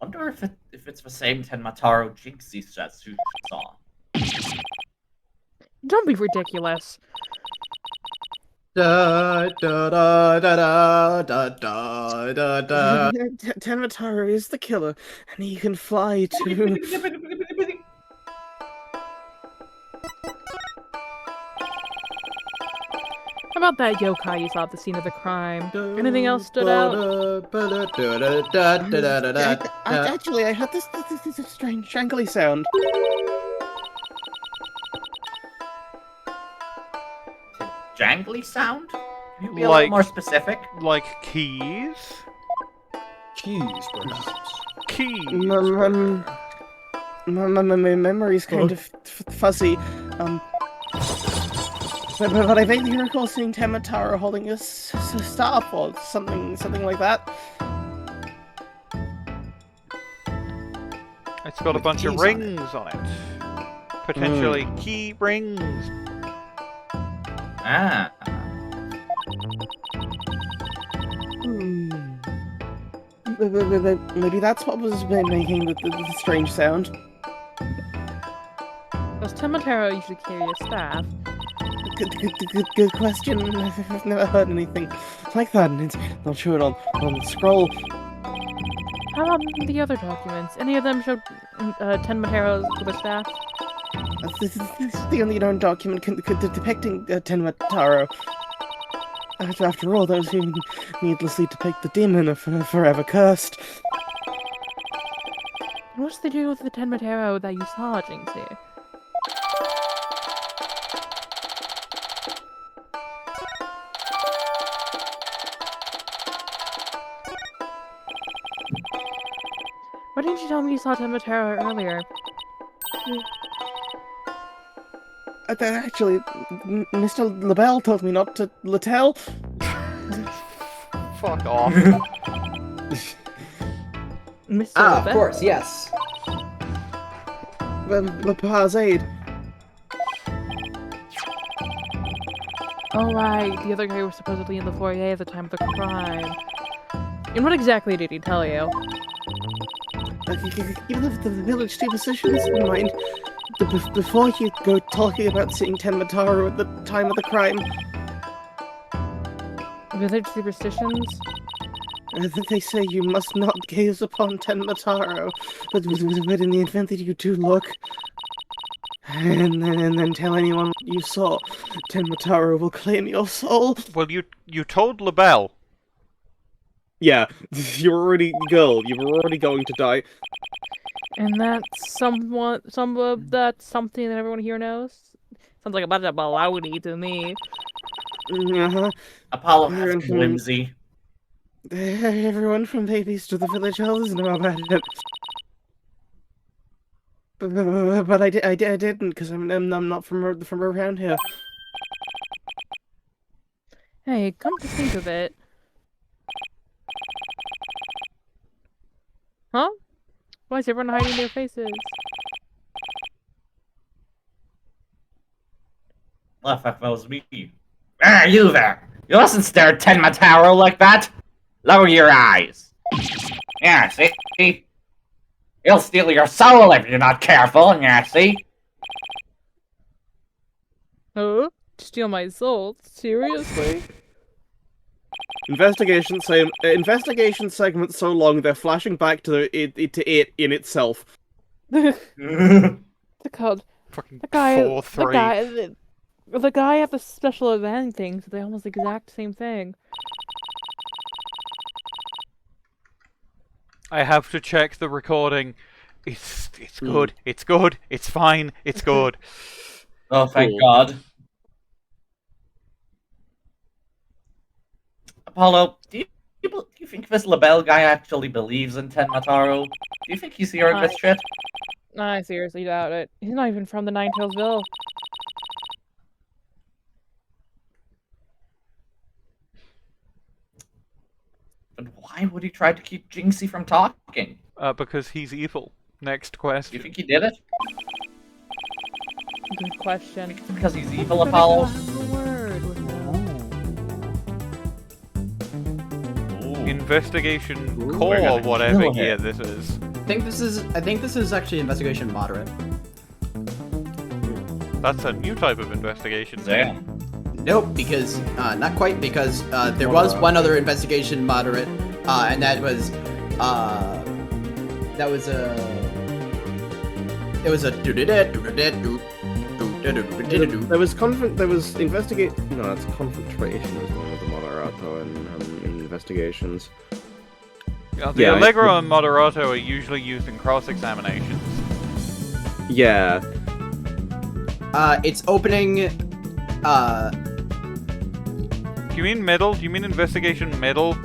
Wonder if it's the same Tenma Taro Jinxie saw. Don't be ridiculous. Da da da da da da da da. Tenma Taro is the killer, and he can fly too. How about that yokai you saw at the scene of the crime? Anything else stood out? Actually, I heard this strange strangly sound. Jangly sound? Can you be a little more specific? Like keys? Keys, perhaps. Keys. My memory's kind of fuzzy. But I vaguely recall seeing Tenma Taro holding a staff or something like that. It's got a bunch of rings on it. Potentially key rings. Ah. Maybe that's what was making the strange sound. Does Tenma Taro usually carry a staff? Good question. I've never heard anything like that, and it's not showing on the scroll. How about the other documents? Any of them showed Tenma Taro's with a staff? This is the only known document depicting Tenma Taro. After all, those who needlessly depict the demon are forever cursed. What's the deal with the Tenma Taro that you saw, Jinxie? Why didn't you tell me you saw Tenma Taro earlier? Actually, Mr. LaBelle told me not to tell. Fuck off. Mr. Ah, LaBelle? of course, yes. Pa's aide. Oh right, the other guy was supposedly in the foyer at the time of the crime. And what exactly did he tell you? Even if the village superstitions in mind, before you go talking about seeing Tenma Taro at the time of the crime. Village superstitions? They say you must not gaze upon Tenma Taro, but in the event that you do look, and then tell anyone what you saw, Tenma Taro will claim your soul. Well, you told LaBelle. Yeah, you're already going to die. And that's something that everyone here knows? Sounds like a bunch of baloney to me. Uh-huh. Apollo has whimsy. Everyone from babies to the village elders know about it. But I didn't, because I'm not from around here. Hey, come to think of it. Huh? Why is everyone hiding their faces? Well, fuck, that was me. Ah, you there! You mustn't stare at Tenma Taro like that! Lower your eyes! Yeah, see? He'll steal your soul if you're not careful, yeah, see? Huh? Steal my soul? Seriously? Investigation segment so long they're flashing back to it in itself. The code. Fucking The guy. 4-3. The guy had the special event thing, so they almost exact same thing. I have to check the recording. It's good. It's good. It's fine. It's good. Oh, thank God. Apollo, do you think this LaBelle guy actually believes in Tenma Taro? Do you think he's hearing this shit? I seriously doubt it. He's not even from the Ninetales-ville. But why would he try to keep Jinxie from talking? Because he's evil. Next Do you question. think he did it? Good question. Because he's evil, Apollo? Investigation Ooh, core, we're or gonna whatever kill year him. this is. I think this is actually investigation moderate. That's a new type of investigation. Damn. Nope, because not quite, because there was one other investigation moderate, and that was it was a There was investigate. No, that's confrontation was one of the moderato and investigations. The Allegro and Moderato are usually used in cross-examinations. Yeah. It's opening. Do you mean middle? Do you mean investigation middle?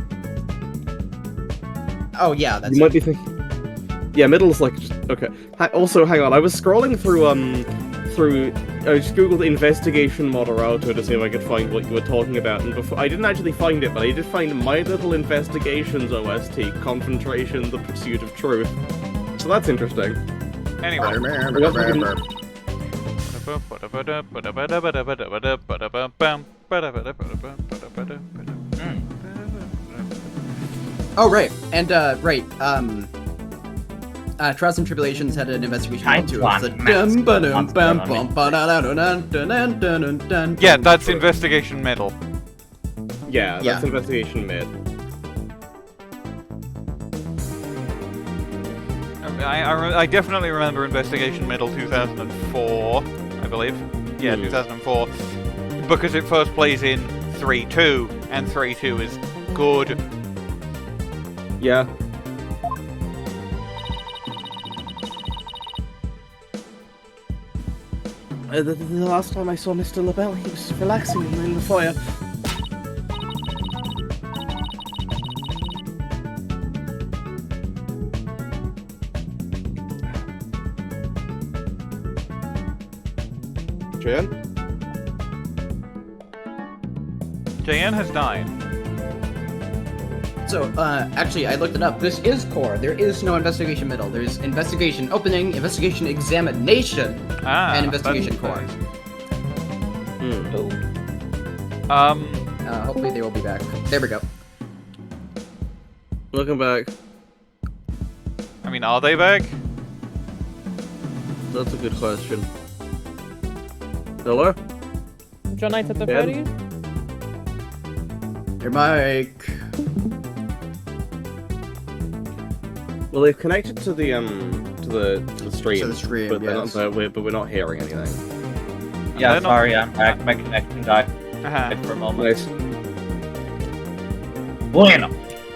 Oh yeah, that's. You might be thinking. Yeah, middle's like okay. Also, hang on. I was scrolling through I just googled investigation moderato to see if I could find what you were talking about, and before I didn't actually find it, but I did find My Little Investigations OST, Confrontation: The Pursuit of Truth. So that's interesting. Anyway. Oh right, and Trials and Tribulations had an investigation too. Yeah, that's investigation middle. Yeah, that's investigation mid. I definitely remember investigation middle 2004, I believe. Yeah, 2004. Because it first plays in 3-2, and 3-2 is good. Yeah. The last time I saw Mr. LaBelle, he was relaxing in the fire. Jan? JN has died. So, actually, I looked it up. This is core. There is no investigation middle. There's investigation opening, investigation examination, and investigation core. Hopefully they will be back. There we go. Welcome back. I mean, are they back? That's a good question. Hello? Tonate at the Ben? party? Your mic. Well, they've connected to the stream. To the stream, but, yes. but we're not hearing anything. Yeah, sorry, I'm back. My connection died for a moment. Nice. Bueno.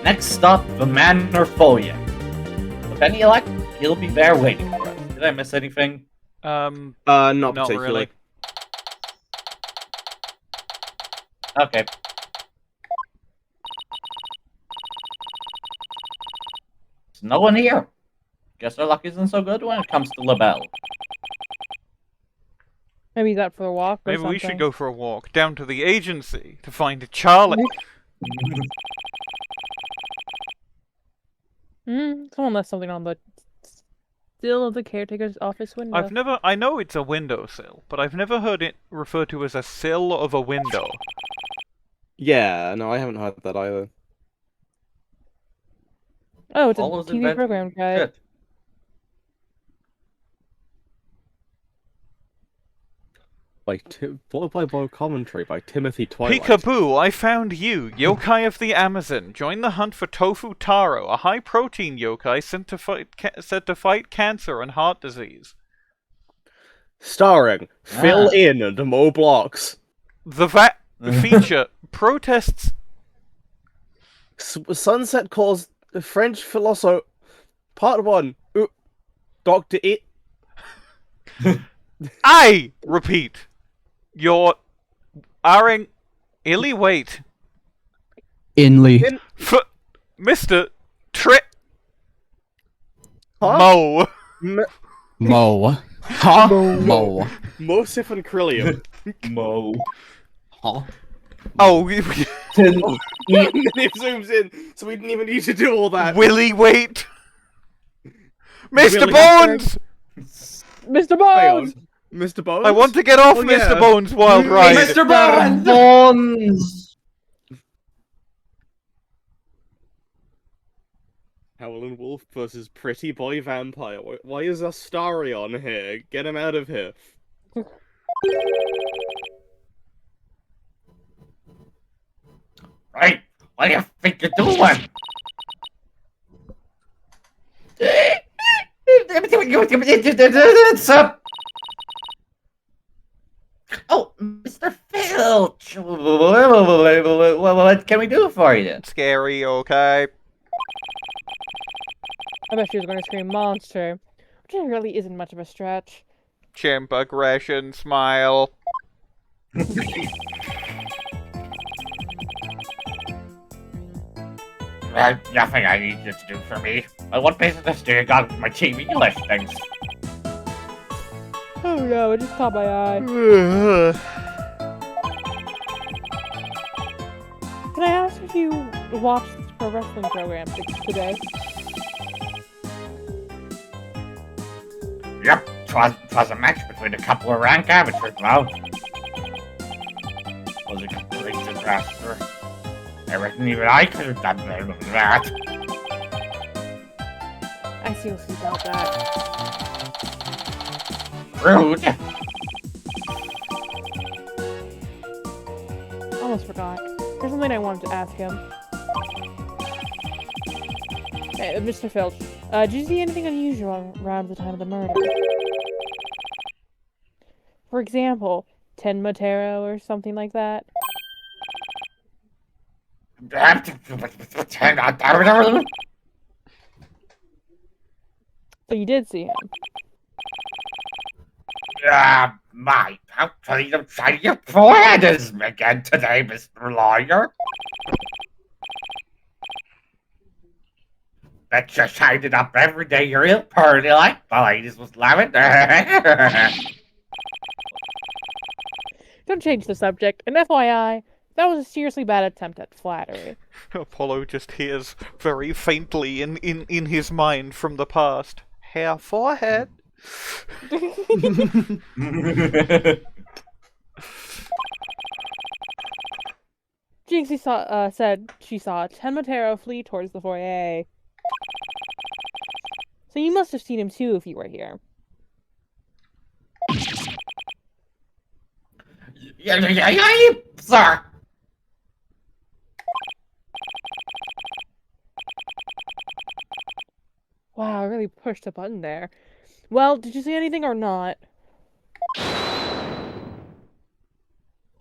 Next stop, the Minerva. If any luck, he'll be there waiting for us. Did I miss anything? Not particularly. Really. Okay. There's no one here. Guess our luck isn't so good when it comes to LaBelle. Maybe that for a walk or Maybe something. we should go for a walk down to the agency to find Charlie. Someone left something on the sill of the caretaker's office window. I know it's a windowsill, but I've never heard it referred to as a sill of a window. Yeah, no, I haven't heard that either. Oh, it's a All those TV program guide. Shit. Followed by commentary by Timothy Twilight. Peekaboo, I found you, yokai of the Amazon. Join the hunt for Tofu Taro, a high-protein yokai said to fight cancer and heart disease. Starring Fill In and Mo Blocks. The feature protests. Sunset calls the French philosopher. Part 1. Dr. It. I repeat. You're aring illy wait. Inly. Mr. Trip. Huh? Mo. Mo. Huh? Mo. Mosif and Krillium. Mo. Huh? Oh, It zooms in, so we didn't even need to do all that. Willy wait. Mr. Willy Bones! Mr. Bones! Mr. Bones? I want to get off Mr. Bones' wild ride. Mr. Bones! Bones! Howlin' Wolf versus Pretty Boy Vampire. Why is Astarion here? Get him out of here. Right? What do you think you're doing? Oh, Mr. Filch! What can we do for you? Scary, okay? I bet she was going to scream monster, which really isn't much of a stretch. Chimp aggression, smile. Nothing I need you to do for me. What business do you got with my TV listings? Oh no, it just caught my eye. Can I ask if you watched this pro wrestling program today? Yep, twas a match between a couple of rank amateurs, though. Was a complete disaster. I reckon even I could have done better than that. I seriously doubt that. Rude. Almost forgot. There's something I wanted to ask him. Hey, Mr. Filch, did you see anything unusual around the time of the murder? For example, Tenma Taro or something like that? So you did see him? My, how clean and shiny your forehead is again today, Mr. Lawyer. Bet you shined it up every day you're real pretty like the ladies was loving. Don't change the subject, and FYI, that was a seriously bad attempt at flattery. Apollo just hears very faintly in his mind from the past. Hair forehead. Jinxie said she saw Tenma Taro flee towards the foyer. So you must have seen him too if you were here. Yeah, sir. Wow, I really pushed a button there. Well, did you see anything or not?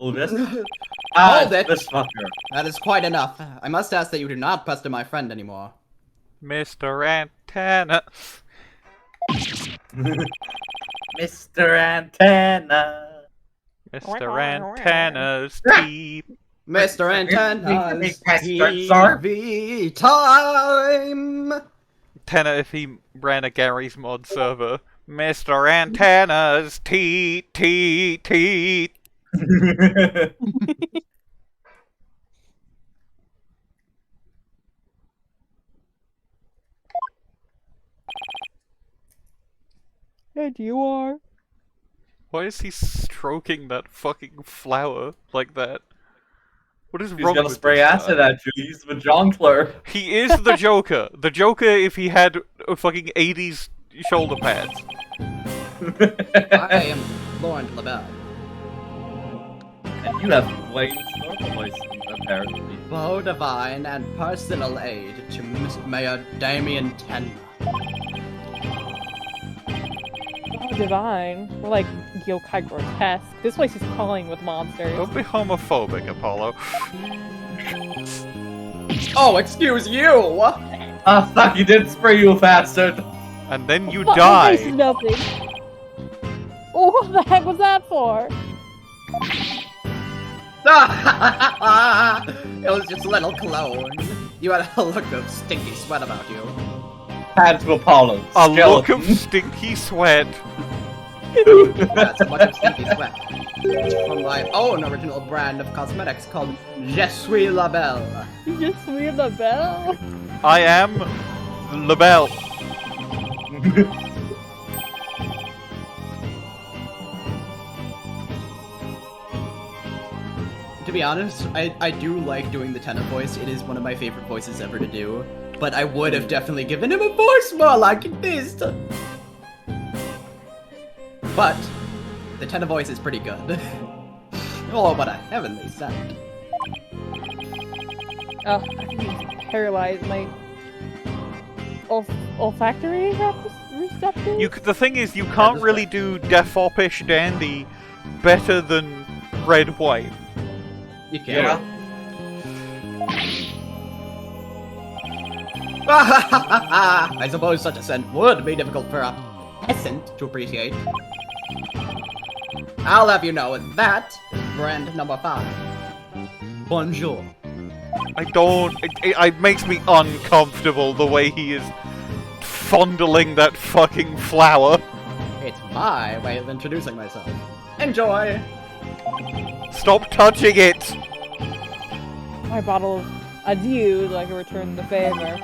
Oh, this? Hold it! This fucker. That is quite enough. I must ask that you do not pester my friend anymore. Mr. Antenna. Mr. Antenna. Mr. Antenna's teeth. Mr. Antenna's sir. TV time! Antenna if he ran a Gary's mod server. Mr. Antenna's teeth. And you are? Why is he stroking that fucking flower like that? What is He's wrong gonna with spray this acid guy? at you. He's the jongleur. He is the Joker. The Joker if he had a fucking 80s shoulder pads. I am Florent LaBelle. And you have Bwain's normal voice, apparently. Bow divine and personal aid to Mayor Damian Tenma. Oh, divine. We're like yokai grotesque. This place is crawling with monsters. Don't be homophobic, Apollo. Oh, excuse you! Oh, fuck, he did spray you faster. And then you What? die. This is nothing. Oh, what the heck was that for? It was just a little cologne. You had a look of stinky sweat about you. Hand to Apollo. A look Skeleton. of stinky sweat. That's much of stinky sweat. It's from my own original brand of cosmetics called Je suis la belle. Je suis la belle? I am LaBelle. To be honest, I do like doing the tenor voice. It is one of my favorite voices ever to do. But I would have definitely given him a voice more like this. But the tenor voice is pretty good. Oh, what a heavenly sound. I think he's paralyzed. My olfactory receptors? The thing is, you can't really do Defoppish Dandy better than Red White. You can. Yeah. I suppose such a scent would be difficult for a peasant to appreciate. I'll have you know that is brand number 5. Bonjour. I don't... It makes me uncomfortable the way he is fondling that fucking flower. It's my way of introducing myself. Enjoy! Stop touching it! My bottle of adieu, so I can return the favor.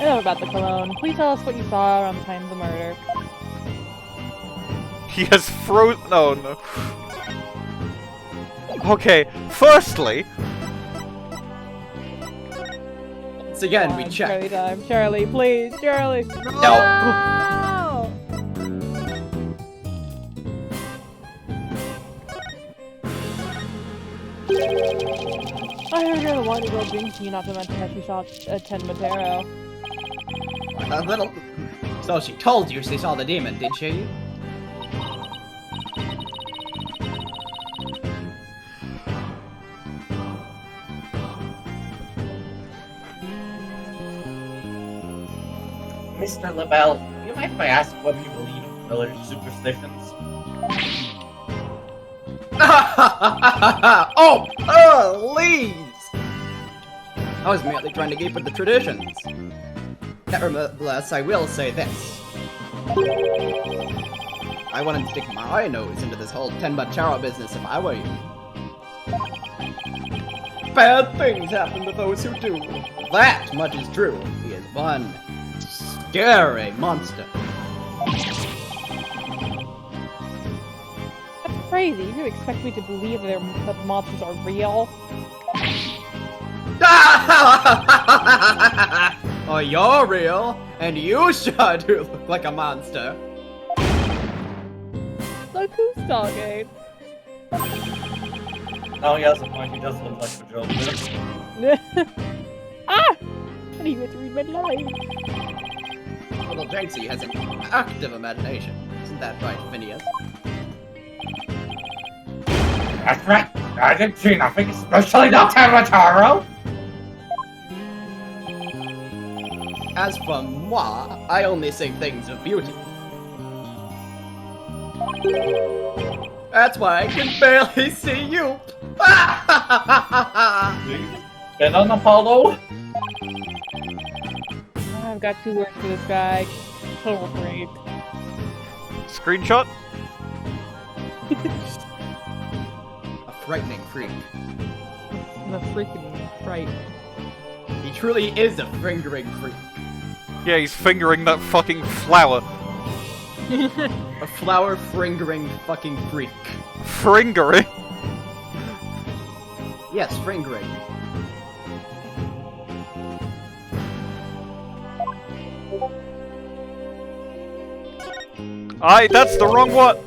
Enough about the cologne. Please tell us what you saw around the time of the murder. He has frozen... Oh, no. Okay, firstly... Once again, we check. Charlie time. Charlie, please, Charlie! No! I heard you're the one who wrote Jinxie, not to mention that she saw Tenma Taro. A little... So she told you she saw the demon, did she? Mr. LaBelle, do you mind if I ask what you believe in village superstitions? Oh, please! I was merely trying to keep with the traditions. Nevertheless, I will say this. I wouldn't stick my nose into this whole Tenma Taro business if I were you. Bad things happen to those who do. That much is true. He is one scary monster. That's crazy. You expect me to believe that monsters are real? Oh, you're real, and you sure do look like a monster. Look who's talking. Oh, he has a point. He does look like a joke. Ah! I need to read my line. Little Jinxie has an active imagination. Isn't that right, Phineas? That's right. I didn't see nothing, especially not Taro. As for moi, I only say things of beauty. That's why I can barely see you. Been on Apollo? I've got 2 words for this guy. Total freak. Screenshot? A frightening freak. The freaking fright. He truly is a fingering freak. Yeah, he's fingering that fucking flower. A flower fingering fucking freak. Fingering? Yes, fingering. That's the wrong one!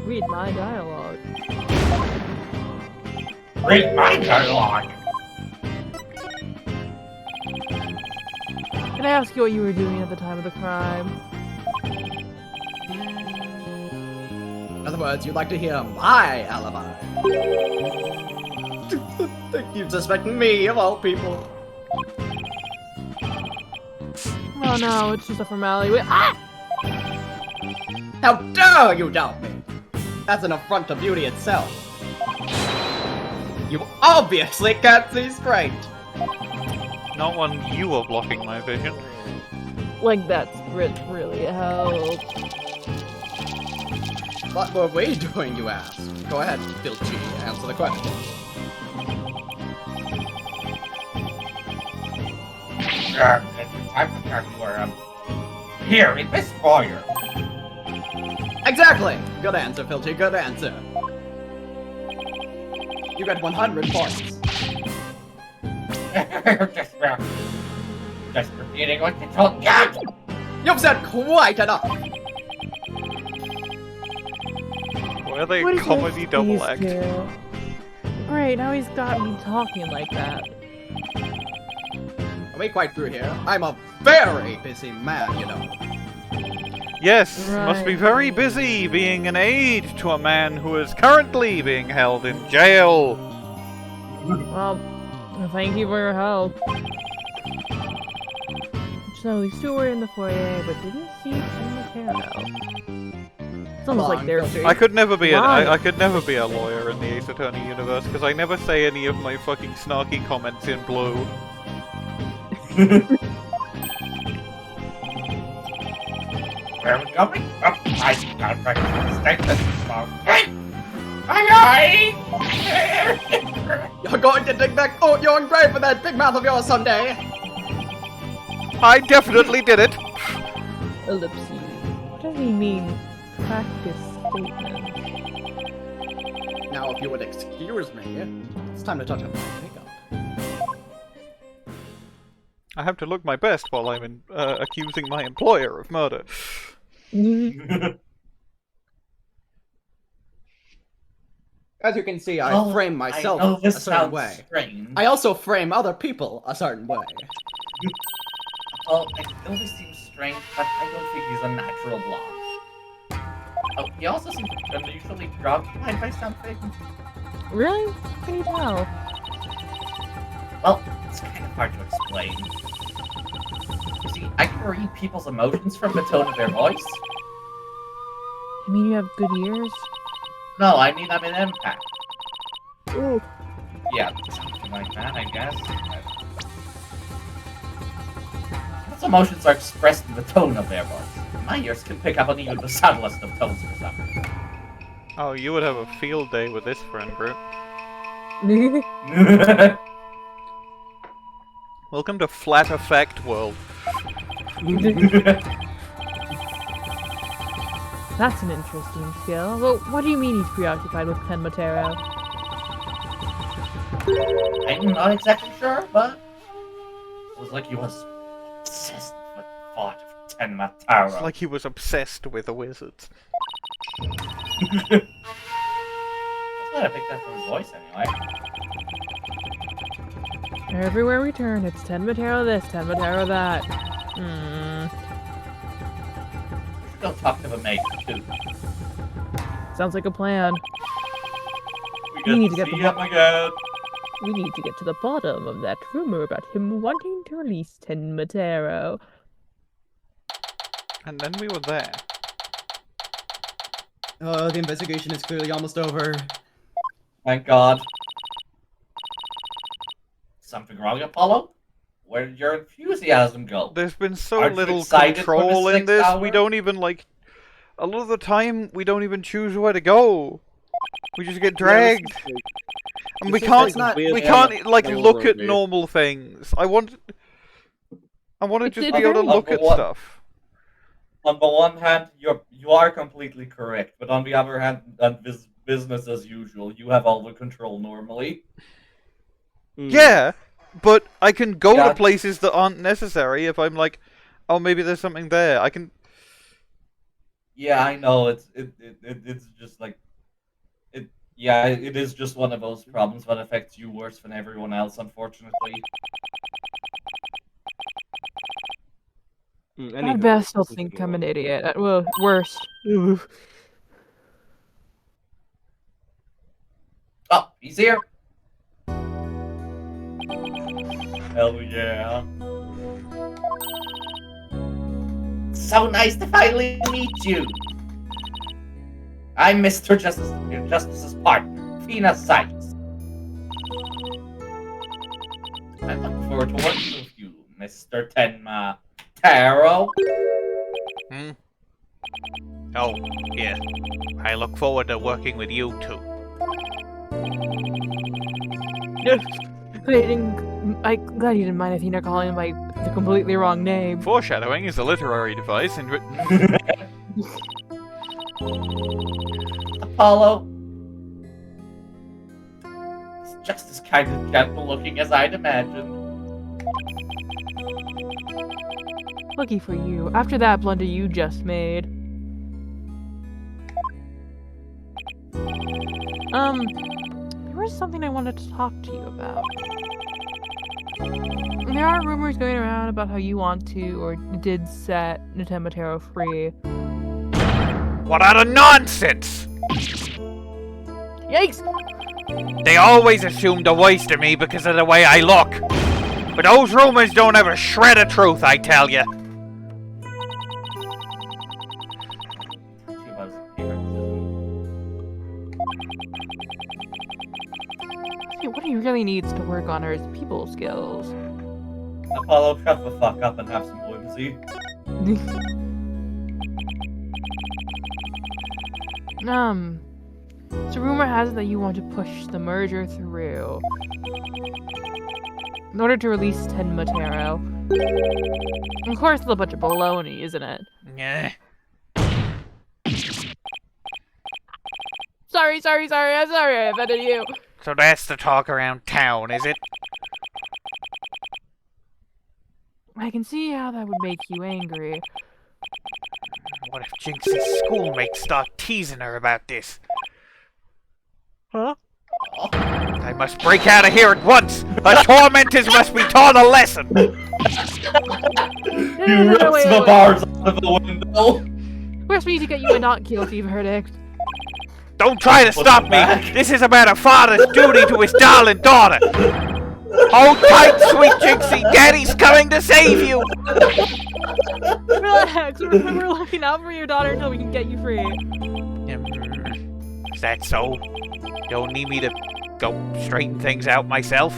Read my dialogue. Read my dialogue! Can I ask you what you were doing at the time of the crime? In other words, you'd like to hear my alibi. You suspect me, of all people. Oh no, it's just a formality. Wait, ah! How dare you doubt me? That's an affront to beauty itself. You obviously can't see straight. Not when you are blocking my vision. Like that's really help. What were we doing, you ask? Go ahead, Filchy, answer the question. It's time to turn you are, here, in this fire. Exactly! Good answer, Filchy, good answer. You got 100 points. just repeating what you told me. You've said quite enough. Why are they What a is comedy with double these act? two? Great, now he's got me talking like that. I'll be quite through here. I'm a very busy man, you know. Yes, must be Right. very busy being an aide to a man who is currently being held in jail. Well, thank you for your help. So these two were in the foyer, but didn't see Taro. It's almost like they're. I could never be Lying. I could never be a lawyer in the Ace Attorney universe because I never say any of my fucking snarky comments in blue. Where are we going? Oh, I gotta practice the statement. Aye, You're going to dig back out your own grave with that big mouth of yours someday. I definitely did it. Ellipses. What does he mean? Practice statement. Now, if you would excuse me, it's time to touch up my makeup. I have to look my best while I'm accusing my employer of murder. As you can see, I Oh, frame myself I know this a certain sounds way. strange. I also frame other people a certain way. Well, I know this seems strange, but I don't think he's a natural block. Oh, he also seems unusually preoccupied by something. Really? How can you tell? Well, it's kind of hard to explain. You see, I can read people's emotions from the tone of their voice. You mean you have good ears? No, I mean I'm an empath. Ooh. Yeah, something like that, I guess. People's emotions are expressed in the tone of their voice. My ears can pick up on even the subtlest of tones for some reason. Oh, you would have a field day with this friend group. Welcome to Flat Effect World. That's an interesting skill. Well, what do you mean he's preoccupied with Tenma Taro? I'm not exactly sure, but it was like he was obsessed with the thought of Tenma Taro. It's like he was obsessed with the wizards. That's why I picked that from his voice anyway. Everywhere we turn, it's Tenma Taro this, Tenma Taro that. We should go talk to the maid, too. Sounds like a plan. We need to get see the him again. We need to get to the bottom of that rumor about him wanting to release Tenma Taro. And then we were there. The investigation is clearly almost over. Thank God. Something wrong, Apollo? Where did your enthusiasm go? There's been so Aren't you little excited for the control in 6th this, hour? we don't even, like... A lot of the time, we don't even choose where to go. We just get dragged. And we This is can't, like we weird can't, like, railroad look at route. normal things. I want to It's just be able to very- look at What? stuff. On the one hand, you are completely correct, but on the other hand, business as usual. You have all the control normally. Yeah, but I can go Yeah. to places that aren't necessary if I'm like, oh, maybe there's something there. I can... Yeah, I know. It's just like it. Yeah, it is just one of those problems that affects you worse than everyone else, unfortunately. At best, I'll think I'm an idiot. At worst. Oof. Oh, he's here. Hell yeah. So nice to finally meet you. I'm Mr. Justice's partner, Athena Cykes. I look forward to working with you, Mr. Tenma Taro. Hmm? Oh, yeah. I look forward to working with you too. I'm glad you didn't mind Athena calling him by the completely wrong name. Foreshadowing is a literary device in Apollo. It's just as kind of gentle looking as I'd imagined. Lucky for you. After that blunder you just made. There was something I wanted to talk to you about. There are rumors going around about how you want to, or did set Tenma Taro free. What utter nonsense! Yikes! They always assume the worst of me because of the way I look. But those rumors don't have a shred of truth, I tell you. What he really needs to work on are his people skills. Apollo, shut the fuck up and have some whimsy. So rumor has it that you want to push the merger through in order to release Tenma Taro. Of course, it's a bunch of baloney, isn't it? Yeah. Sorry, I'm sorry I offended you. So that's the talk around town, is it? I can see how that would make you angry. What if Jinxie's schoolmates start teasing her about this? Huh? I must break out of here at once! The tormentors must be taught a lesson! He rips the bars out of the window! Where's me to get you a not guilty verdict? Don't try to stop me! This is about a father's duty to his darling daughter! Hold tight, sweet Jinxie! Daddy's coming to save you! Relax, we're looking out for your daughter until we can get you free. Is that so? Don't need me to go straighten things out myself?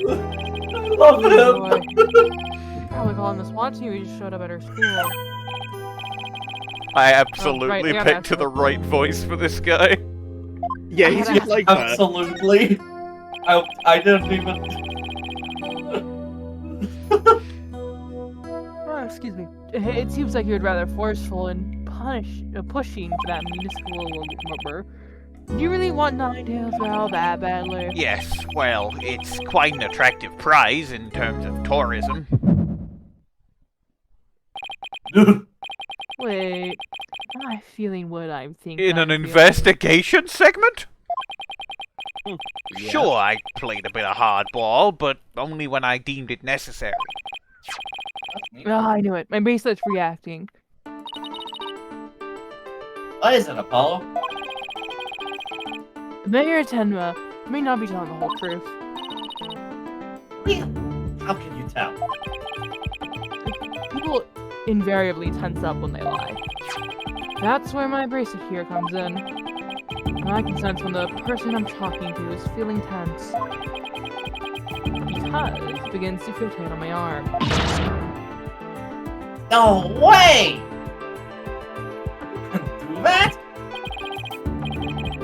Love him! Probably calling the SWAT team who just showed up at her school. I absolutely right, I picked the right voice for this guy. Yeah, he's just like that. Absolutely. I didn't even... Oh, excuse me. It seems like you'd rather forceful and pushing for that minuscule number. Do you really want Ninetales Val that badly? Yes, well, it's quite an attractive prize in terms of tourism. Wait, am I feeling what I'm thinking? In an investigation segment? Yeah. Sure, I played a bit of hardball, but only when I deemed it necessary. Oh, I knew it. My bracelet's reacting. What is it, Apollo? Mayor Tenma may not be telling the whole truth. How can you tell? People invariably tense up when they lie. That's where my bracelet here comes in. I can sense when the person I'm talking to is feeling tense. Because it begins to feel tight on my arm. No way! You can do that?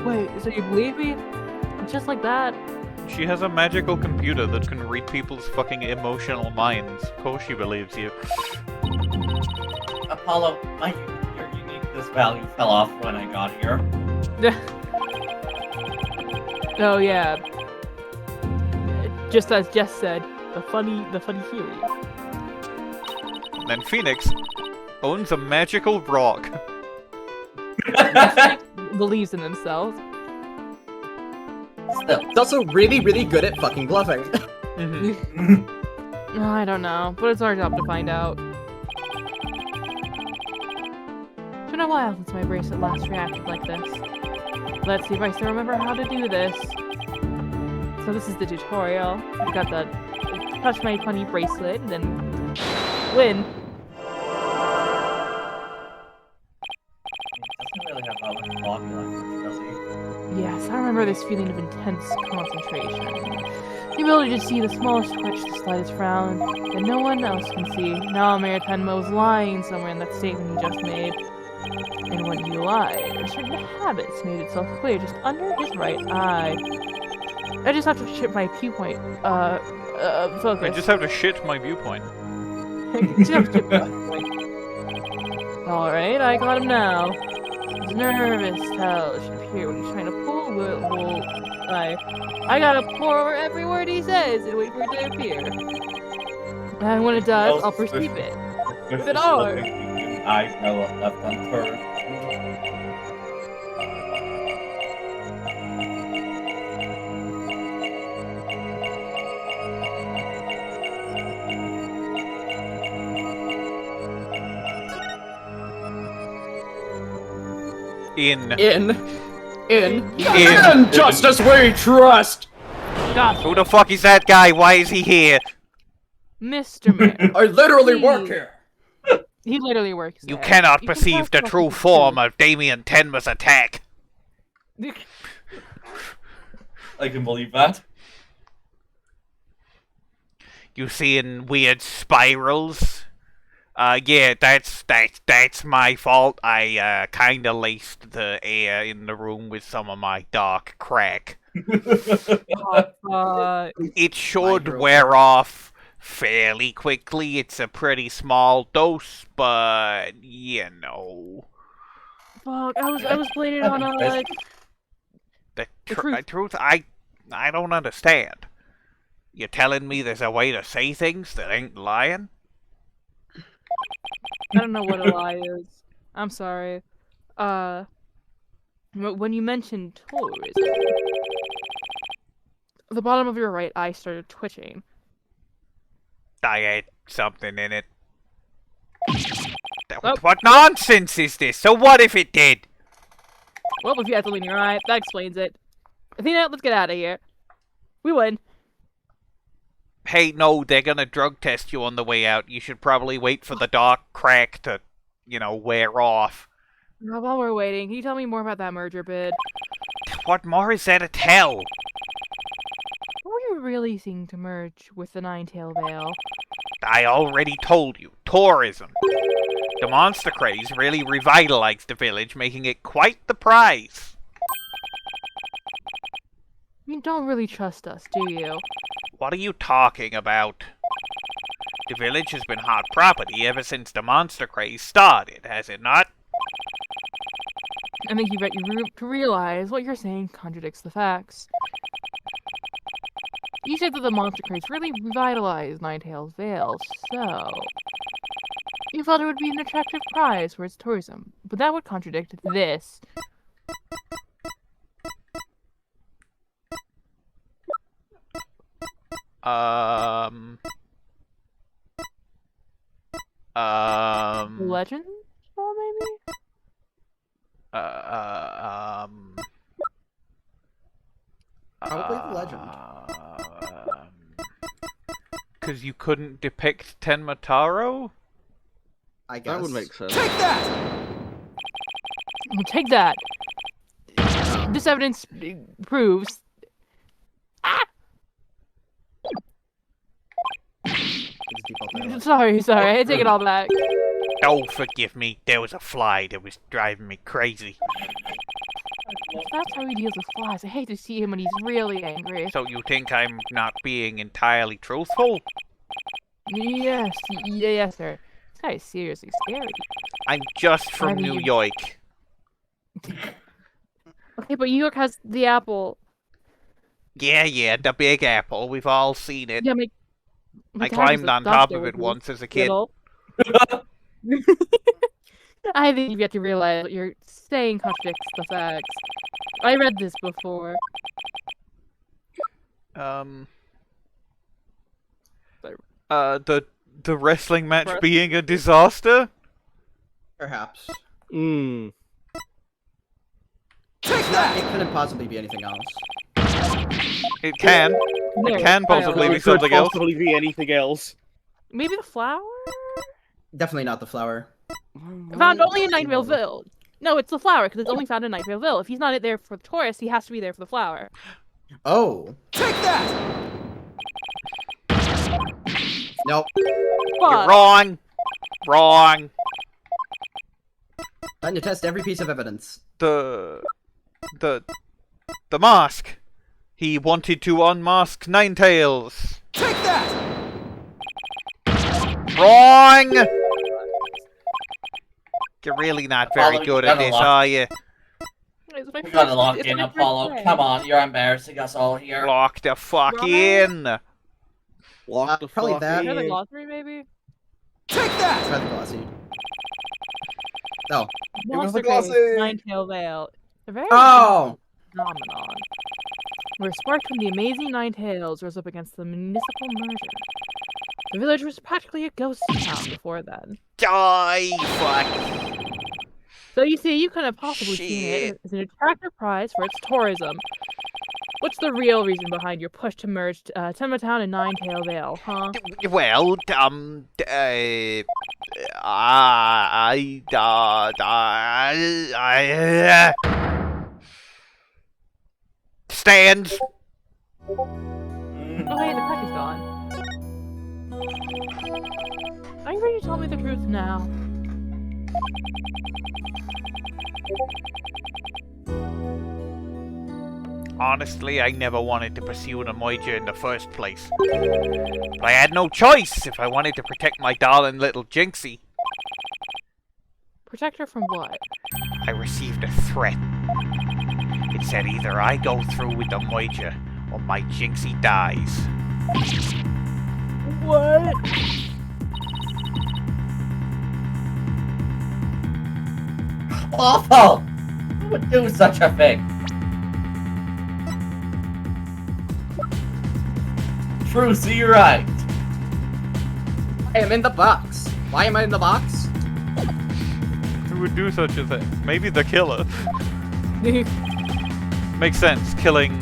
Wait, so you believe me? Just like that? She has a magical computer that can read people's fucking emotional minds. Of course she believes you. Apollo, your uniqueness value fell off when I got here. Oh yeah. Just as Jess said, the funny theory. Then Phoenix owns a magical rock. Believes in themselves. Still, it's also really, really good at fucking bluffing. I don't know, but it's our job to find out. It's been a while since my bracelet last reacted like this. Let's see if I still remember how to do this. So this is the tutorial. I've got the touch my funny bracelet and then win. Yes, I remember this feeling of intense concentration. The ability to see the smallest twitch, the slightest frown, that no one else can see. Now Mayor Tenma was lying somewhere in that statement he just made. And when he lied, a certain habits made itself clear just under his right eye. I just have to shift my viewpoint, focus. I just have to shit my viewpoint. Alright, I got him now. His nervous tell should appear when he's trying to pull the wool. I gotta pour over every word he says and wait for it to appear. And when it does, I'll perceive it. This It is are. what makes you eyes now left unturned. In. Justice we trust! God, Who the fuck is that guy? Why is he here? Mr. Mayor. I literally work Please. here! He literally works You there. cannot You can perceive talk the about true the form of Damian Tenma's attack. truth. I can believe that. You seeing weird spirals? Yeah, that's my fault. I kinda laced the air in the room with some of my dark crack. It should wear off fairly quickly. It's a pretty small dose, but you know. Fuck, I was playing it on The truth. truth, I don't understand. You telling me there's a way to say things that ain't lying? I don't know what a lie is. I'm sorry. When you mentioned tourism, the bottom of your right eye started twitching. I had something in it. Oh. What nonsense is this? So what if it did? Well, if you have something in your eye, that explains it. Athena, let's get out of here. We win. Hey, no, they're gonna drug test you on the way out. You should probably wait for the dark crack to, wear off. Now, while we're waiting, can you tell me more about that merger bid? What more is there to tell? Were you really seeking to merge with the Nine-Tail Veil? I already told you. Tourism. The monster craze really revitalized the village, making it quite the prize. You don't really trust us, do you? What are you talking about? The village has been hot property ever since the monster craze started, has it not? I think you to realize what you're saying contradicts the facts. You said that the monster craze really revitalized Nine-Tail's Veil, so you thought it would be an attractive prize for its tourism, but that would contradict this. Legend? Well, maybe? Probably the legend. Because you couldn't depict Tenma Taro? I guess. That would make sense. Take that! This evidence proves... Sorry, I take it all back. Oh, forgive me. There was a fly that was driving me crazy. That's how he deals with flies. I hate to see him when he's really angry. So you think I'm not being entirely truthful? Yes, sir. This guy is seriously scary. I'm just from Why do New you- York. Okay, but New York has the apple. Yeah, the Big Apple. We've all seen it. Yeah, I climbed on top of it once as a kid. I think you have to realize what you're saying contradicts the facts. I read this before. The wrestling match being a disaster? Perhaps. Hmm. It couldn't possibly be anything else. It can. No, It can possibly be It could something else. possibly be anything else. Maybe the flower? Definitely not the flower. Found only in Nightvale. No, it's the flower, because it's only found in Nightvale. If he's not there for the tourist, he has to be there for the flower. Oh. Nope. You're wrong. Wrong. Time to test every piece of evidence. The mask. He wanted to unmask Ninetails. Wrong! You're really not very Apollo, good you at gotta this, lock- are you? We gotta lock in, Apollo. Come on, you're embarrassing us all here. Lock the fuck Wrong. in! Lock the probably fuck that. in. Another glossary, maybe? Take that! Try the glossy. Oh. Monster the Cave, glossy. Nine-Tail Vale. A very Oh! phenomenon. Where sparked from the amazing Nine Tails rose up against the municipal murder. The village was practically a ghost town before then. Die! Fuck! So you see, you couldn't have possibly seen it as an attractive prize for its tourism. What's the real reason behind your push to merge Tenma Town and Nine-Tail Vale, huh? Well, stands. Oh hey, the pack is gone. Are you ready to tell me the truth now? Honestly, I never wanted to pursue the Moija in the first place. But I had no choice if I wanted to protect my darling little Jinxie. Protect her from what? I received a threat. It said either I go through with the Moija or my Jinxie dies. What? Awful! Who would do such a thing? Trucy Wright. I am in the box. Why am I in the box? Who would do such a thing? Maybe the killer. Makes sense. Killing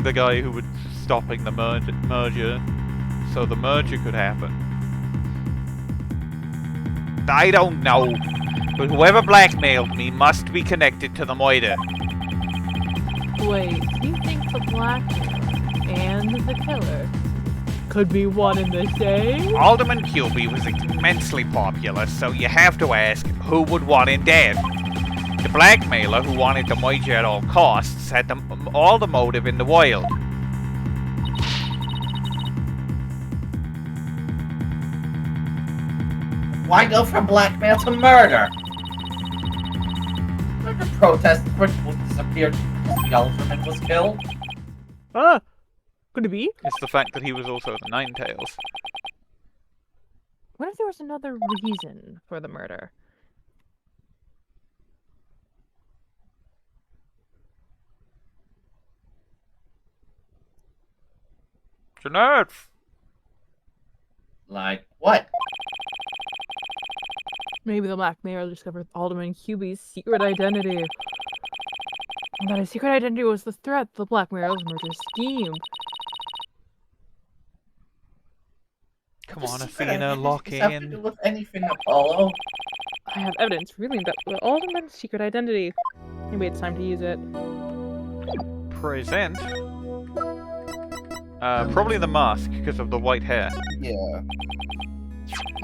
the guy who was stopping the merger, so the merger could happen. I don't know, but whoever blackmailed me must be connected to the Moida. Wait, you think the blackmailer and the killer could be one and the same? Alderman Kyubi was immensely popular, so you have to ask, who would want him dead? The blackmailer, who wanted the Moija at all costs, had all the motive in the world. Why go from blackmail to murder? The protest rituals disappeared because the alderman was killed. Ah! Could it be? It's the fact that he was also the Nine Tails. What if there was another reason for the murder? Tonate! Like what? Maybe the blackmailer discovered Alderman Kyubi's secret identity. And that his secret identity was the threat to the blackmailer's murder scheme. Come on, Athena, lock Does that have to in. do with anything, Apollo? I have evidence revealing that the Alderman's secret identity. Maybe it's time to use it. Present. Probably the mask, because of the white hair. Yeah.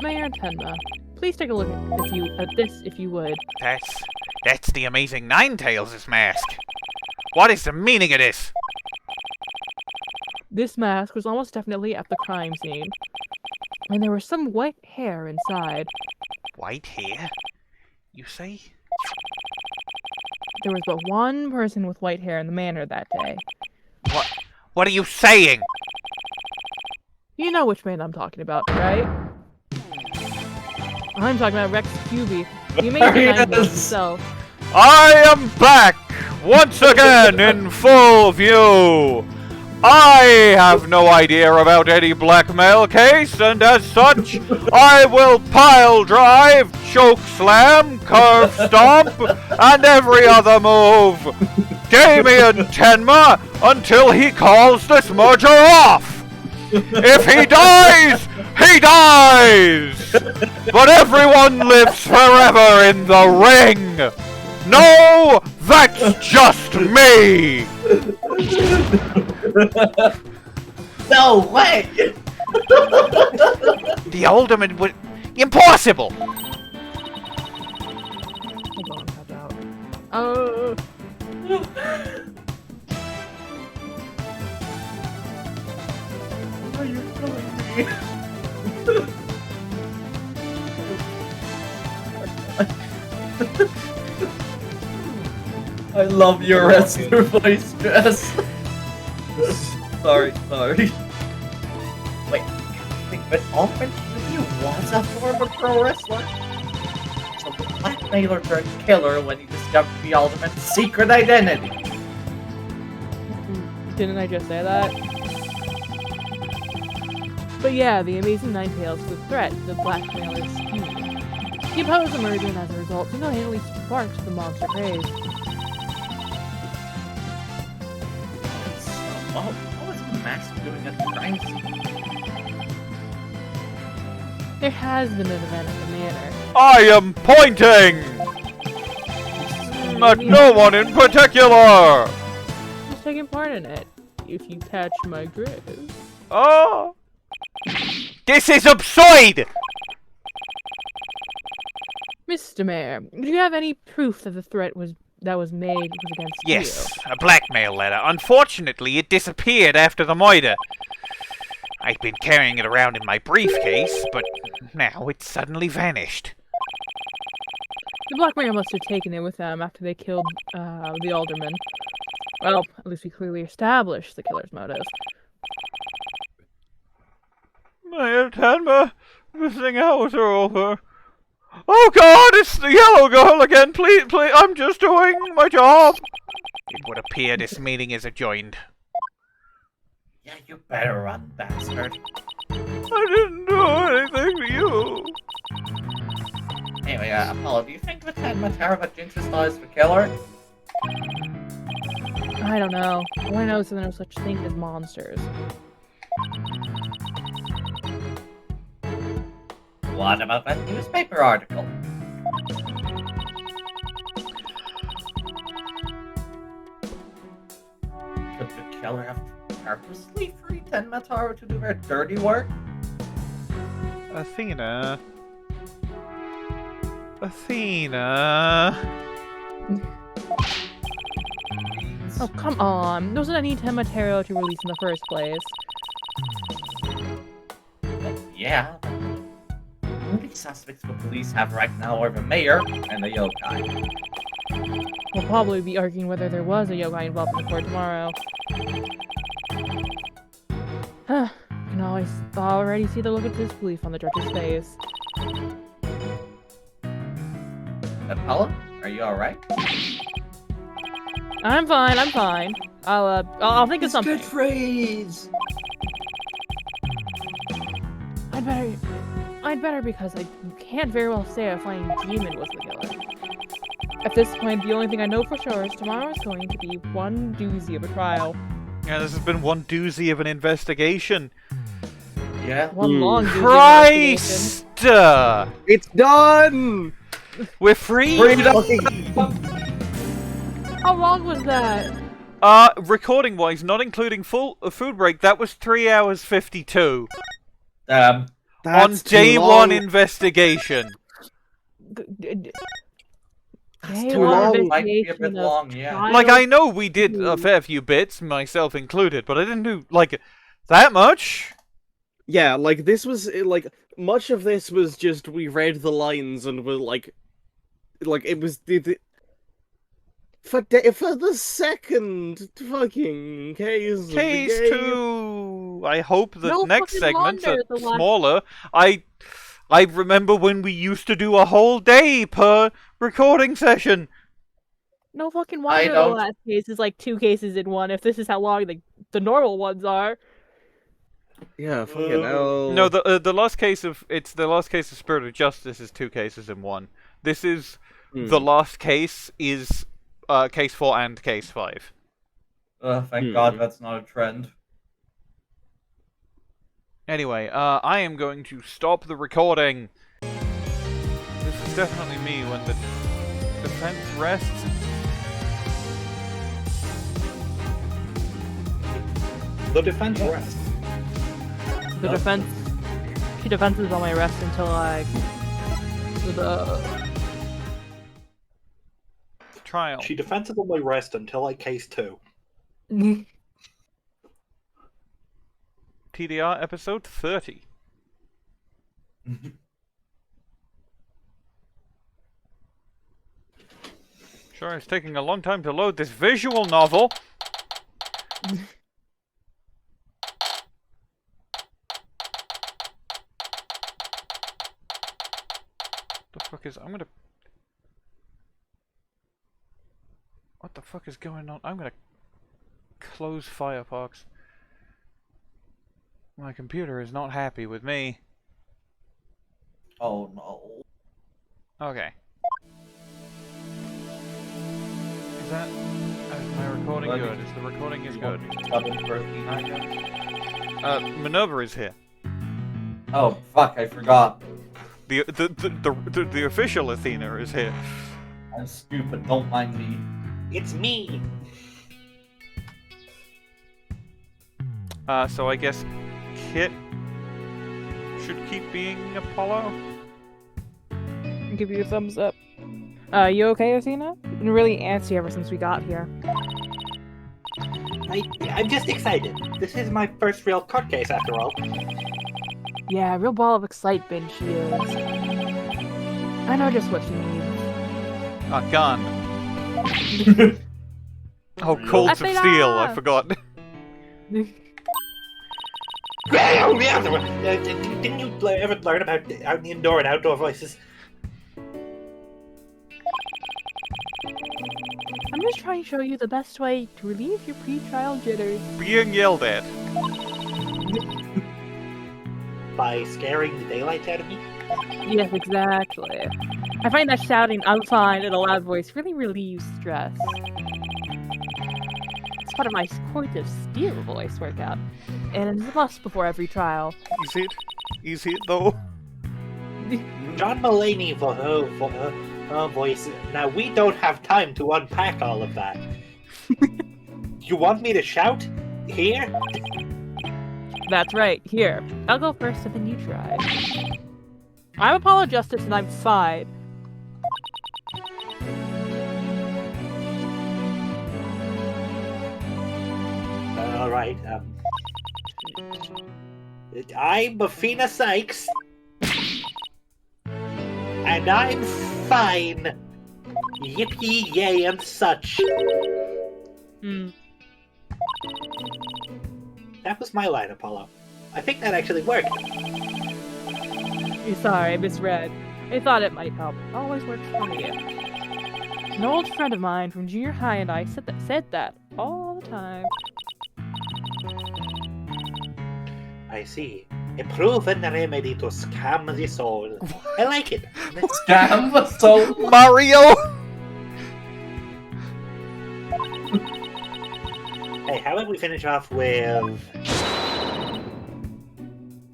Mayor Tenma, please take a look at this if you would. That's the amazing Ninetails' mask. What is the meaning of this? This mask was almost definitely at the crime scene. And there was some white hair inside. White hair? You say? There was but one person with white hair in the manor that day. What are you saying? You know which man I'm talking about, right? I'm talking about Rex Kyubi, the amazing Nine Tails himself. I am back once again in full view. I have no idea about any blackmail case, and as such, I will pile drive, choke slam, curve stomp, and every other move Damian Tenma until he calls this merger off. If he dies, he dies! But everyone lives forever in the ring! No, that's just me! No way! The Alderman would... Impossible! Hold on, cut out. Oh. Are you killing me? I love your wrestler voice, Jess. Sorry. Wait, I think Alderman Kyubi was a former pro wrestler. So the blackmailer turned killer when he discovered the Alderman's secret identity. Didn't I just say that? But yeah, the Amazing Ninetales was a threat to the blackmailer's scheme. He opposed the merger and as a result, single-handedly sparked the monster craze. So, what was Max doing at the crime scene? There has been an event at the manor. I am pointing at no one in particular. Just taking part in it, if you catch my drift. Oh, this is absurd! Mr. Mayor, do you have any proof that the threat that was made was against you? Yes, a blackmail letter. Unfortunately, it disappeared after the murder. I've been carrying it around in my briefcase, but now it's suddenly vanished. The blackmailer must have taken it with them after they killed the alderman. Well, at least we clearly established the killer's motive. Mayor Tenma, missing hours are over. Oh God, it's the yellow girl again. Please, I'm just doing my job. It would appear this meeting is adjourned. Yeah, you better run, bastard. I didn't do anything to you. Anyway, Apollo, do you think the Tenma Taro Jinxie is the killer? I don't know. All I know is that there's no such thing as monsters. What about that newspaper article? Could the killer have purposely freed Tenma Taro to do their dirty work? Athena. Oh, come on. There wasn't any Tenma Taro to release in the first place. Yeah. The only suspects the police have right now are the mayor and the yokai. We'll probably be arguing whether there was a yokai involved in the court tomorrow. I can already see the look of disbelief on the judge's face. Apollo, are you alright? I'm fine. I'll think of something. Good phrase. I'd better because I can't very well say a flying demon was the killer. At this point, the only thing I know for sure is tomorrow is going to be one doozy of a trial. Yeah, this has been one doozy of an investigation. Yeah. One long doozy Christ! It's done! We're free? How long was that? Recording-wise, not including full food break, that was 3 hours 52. On day one investigation. That's too long. Might be a bit long, yeah. Like, I know we did a fair few bits, myself included, but I didn't do, like, that much? Yeah, like, this was, like, much of this was just, we read the lines and were, like, it was, for the second fucking case Case 2! I hope the No next fucking segments wonder are the one- smaller. I remember when we used to do a whole day per recording session. No fucking wonder the last case is like 2 cases in one if this is how long the normal ones are. Yeah, fucking hell. No, the last case of Spirit of Justice is 2 cases in one. This is the last case is case 4 and case 5. Thank God that's not a trend. Anyway, I am going to stop the recording. This is definitely me when the defense rests. The defense rests. The defense is on my rest until Trial. She defensively rest until case 2. TDR episode 30. Sure, it's taking a long time to load this visual novel. The fuck is... I'm gonna... What the fuck is going on? I'm gonna close Firefox. My computer is not happy with me. Oh no. Okay. Is that... Is my recording good? Is the recording is good? Minerva is here. Oh fuck! I forgot. The official Athena is here. I'm stupid. Don't mind me. It's me. So I guess Kit should keep being Apollo? I'll give you a thumbs up. You okay, Athena? You've been really antsy ever since we got here. I'm just excited. This is my first real court case after all. Yeah, real ball of excitement she is. I know just what she needs. A gun. Oh, Colts of Steel, I forgot. Didn't you ever learn about indoor and outdoor voices? I'm just trying to show you the best way to relieve your pre-trial jitters. Being yelled at. By scaring the daylight out of me? Yes, exactly. I find that shouting "I'm fine" in a loud voice really relieves stress. It's part of my Court of Steel voice workout, and it's a must before every trial. Is it? Is it though? John Mulaney for her voice. Now, we don't have time to unpack all of that. You want me to shout? Here? That's right, here. I'll go first and then you try. I'm Apollo Justice and I'm fine. Alright, I'm Athena Cykes. And I'm fine. Yippee yay and such. That was my line, Apollo. I think that actually worked. Sorry, I misread. I thought it might help. Always works for me. An old friend of mine from junior high and I said that all the time. I see. A proven remedy to scam the soul. I like it. Scam the soul? Mario! Hey, how about we finish off with...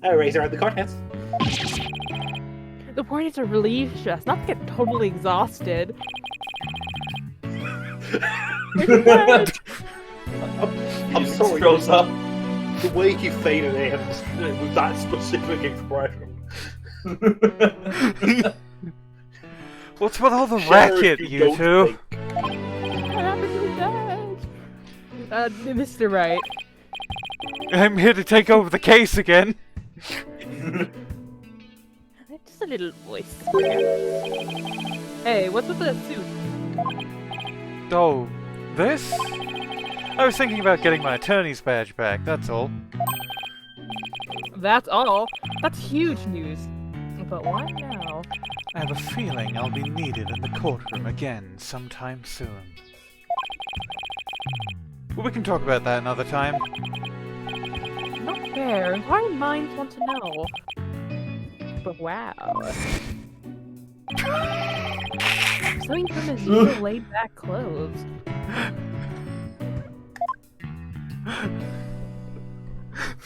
a razor on the courthouse. The point is to relieve stress, not to get totally exhausted. I'm sorry. Throws up. The way he faded in with that specific expression. What's with all the racket, you two? Mr. Wright. I'm here to take over the case again. Just a little voice. Hey, what's with that suit? Oh, this? I was thinking about getting my attorney's badge back, that's all. That's all? That's huge news. But why now? I have a feeling I'll be needed in the courtroom again sometime soon. Well, we can talk about that another time. Not fair. Inquiring minds want to know. But wow. Something from his usual laid-back clothes.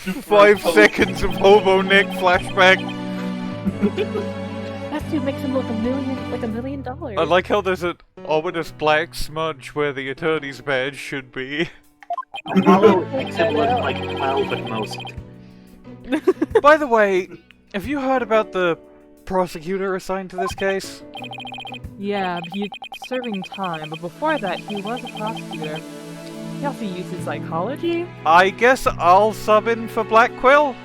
5 seconds of Hobo Nick flashback. That dude makes him look $1 million. I like how there's an ominous black smudge where the attorney's badge should be. Apollo makes him look like 12 at most. By the way, have you heard about the prosecutor assigned to this case? Yeah, he's serving time, but before that, he was a prosecutor. He also uses psychology. I guess I'll sub in for Blackquill.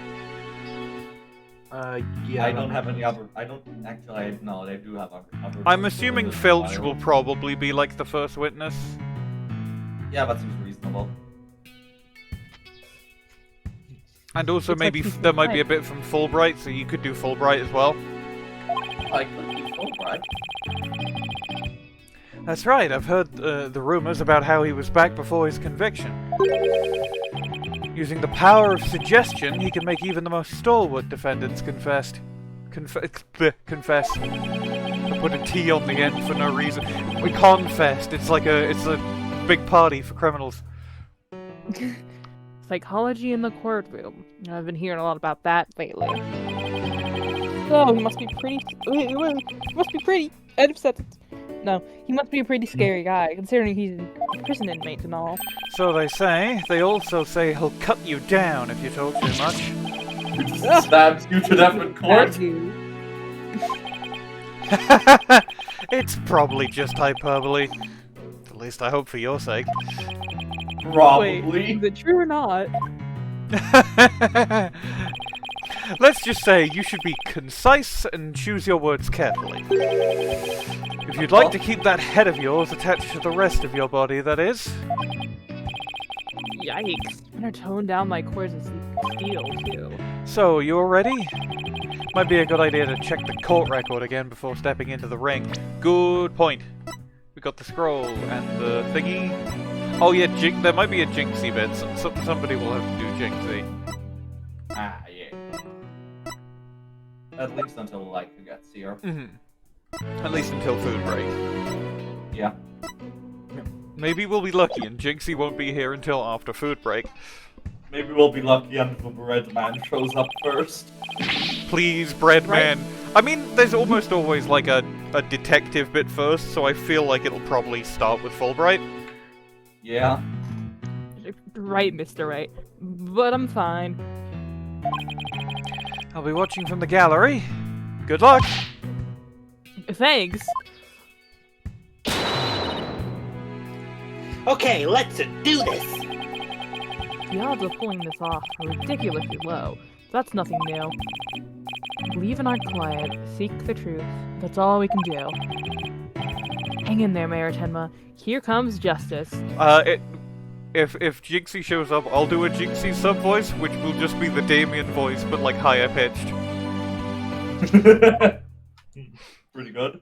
Yeah. I don't have any other. I don't actually. No, they do have other. I'm assuming Filch will probably be like the first witness. Yeah, that seems reasonable. And also maybe there might be a bit from Fulbright, so you could do Fulbright as well. I could be Fulbright. That's right, I've heard the rumors about how he was back before his conviction. Using the power of suggestion, he can make even the most stalwart defendants confess. I put a T on the end for no reason. We confessed. It's a big party for criminals. Psychology in the courtroom. I've been hearing a lot about that lately. Oh, he must be pretty. He must be pretty. End of sentence. No, he must be a pretty scary guy, considering he's a prison inmate and all. So they say. They also say he'll cut you down if you talk too much. He just stabs you to death in court. It's probably just hyperbole. At least I hope for your sake. Probably. Wait, is it true or not? Let's just say you should be concise and choose your words carefully. If you'd like to keep that head of yours attached to the rest of your body, that is. Yikes. I'm gonna tone down my cords of steel, too. So, you all ready? Might be a good idea to check the court record again before stepping into the ring. Good point. We got the scroll and the thingy. Oh yeah, there might be a Jinxie bit. Somebody will have to do Jinxie. Ah, yeah. At least until Leica gets here. At least until food break. Yeah. Maybe we'll be lucky and Jinxie won't be here until after food break. Maybe we'll be lucky and the bread man shows up first. Please, bread man. I mean, there's almost always like a detective bit first, so I feel like it'll probably start with Fulbright. Yeah. Right, Mr. Wright. But I'm fine. I'll be watching from the gallery. Good luck! Thanks! Okay, let's do this! The odds of pulling this off are ridiculously low. That's nothing new. Believe in our quiet, seek the truth. That's all we can do. Hang in there, Mayor Tenma. Here comes justice. If Jinxie shows up, I'll do a Jinxie sub voice, which will just be the Damian voice, but like higher pitched. Pretty good.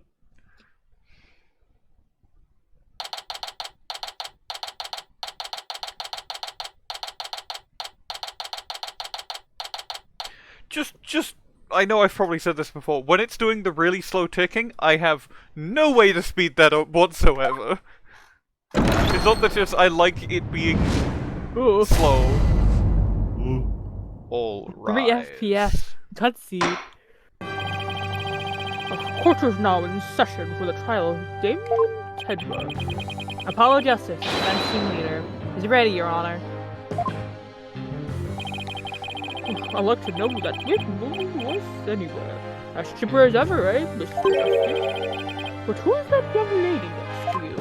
Just, I know I've probably said this before, when it's doing the really slow ticking, I have no way to speed that up whatsoever. It's not that just I like it being slow. All right. 3 FPS cutscene. The court is now in session for the trial of Damian Tenma. Apollo Justice, defense team leader, is ready, Your Honor. I'd like to know that this movie was anywhere. As chipper as ever, eh, Mr. Justice? But who is that young lady next to you?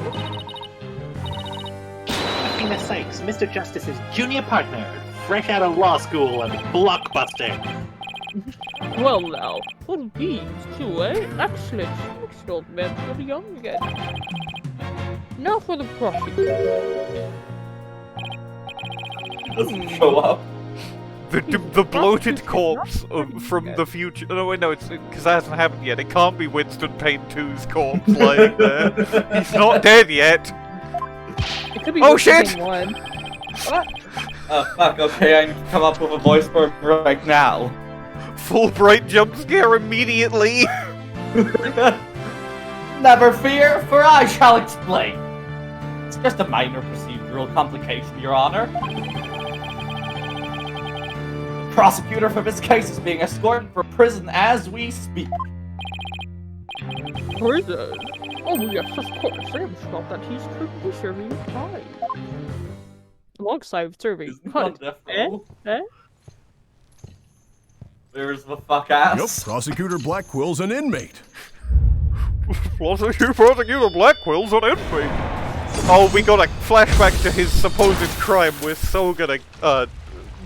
Athena Cykes, Mr. Justice's junior partner, fresh out of law school and blockbuster. Well now, what beans too, eh? Excellent. Next old man for the young again. Now for the prosecutor. Doesn't show up. The bloated corpse from the future. No, wait, no, it's because that hasn't happened yet. It can't be Winston Payne 2's corpse lying there. He's not dead yet. It could be shit! One. Oh fuck, okay, I need to come up with a voice for him right now. Fulbright jump scare immediately! Never fear, for I shall explain. It's just a minor procedural complication, Your Honor. The prosecutor for this case is being escorted from prison as we speak. Prison? Oh yes, of course. I am sure that he's currently serving time. Alongside serving. What? There's the fuck ass. Yep, Prosecutor Blackquill's an inmate. Prosecutor Blackquill's an inmate. Oh, we got a flashback to his supposed crime. We're so gonna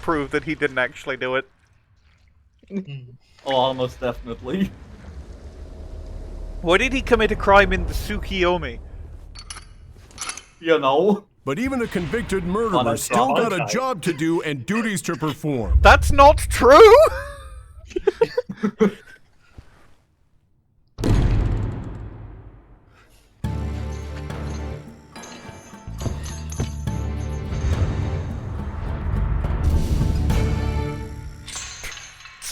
prove that he didn't actually do it. Oh, almost definitely. Why did he commit a crime in the Tsukiyomi? You know. But even a convicted murderer still got a job to do and duties to perform. That's not true!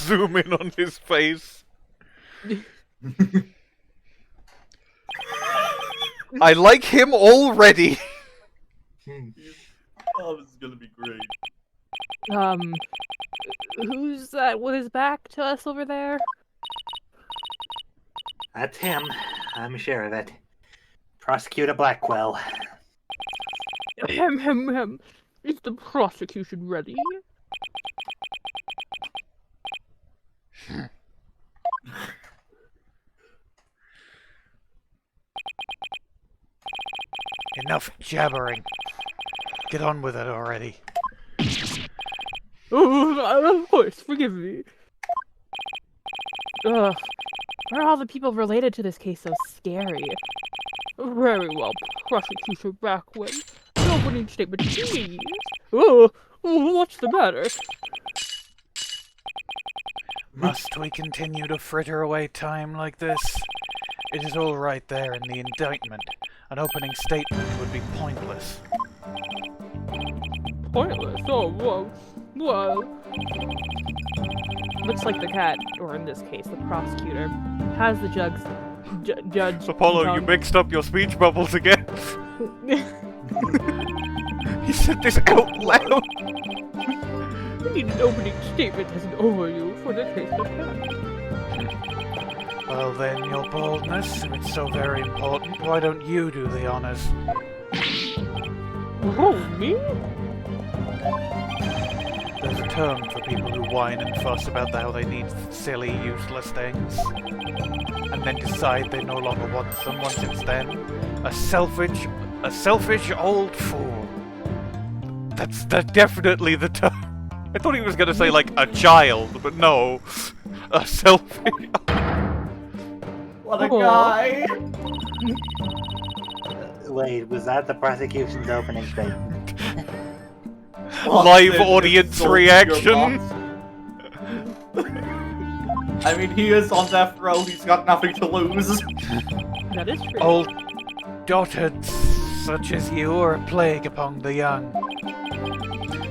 zoom in on his face. I like him already. Oh, this is gonna be great. Who's that with his back to us over there? That's him. I'm sure of it. Prosecutor Blackquill. Is the prosecution ready? Enough jabbering. Get on with it already. Oh, of course, forgive me. Ugh, why are all the people related to this case so scary? Very well, Prosecutor Blackquill. An opening statement, please. Oh, what's the matter? Must we continue to fritter away time like this? It is all right there in the indictment. An opening statement would be pointless. Pointless? Oh, whoa. Looks like the cat, or in this case, the prosecutor, has the judge... Apollo, you mixed up your speech bubbles again. He said this out loud. We need an opening statement as an overview for the case at hand. Well then, your boldness, if it's so very important, why don't you do the honors? Oh, me? There's a term for people who whine and fuss about how they need silly, useless things, and then decide they no longer want them once it's them. A selfish old fool. That's definitely the term. I thought he was gonna say like a child, but no. A selfish... What a guy! Wait, was that the prosecution's opening statement? Live audience reaction. I mean, he is on death row, he's got nothing to lose. That is true. Old dotards such as you are a plague upon the young.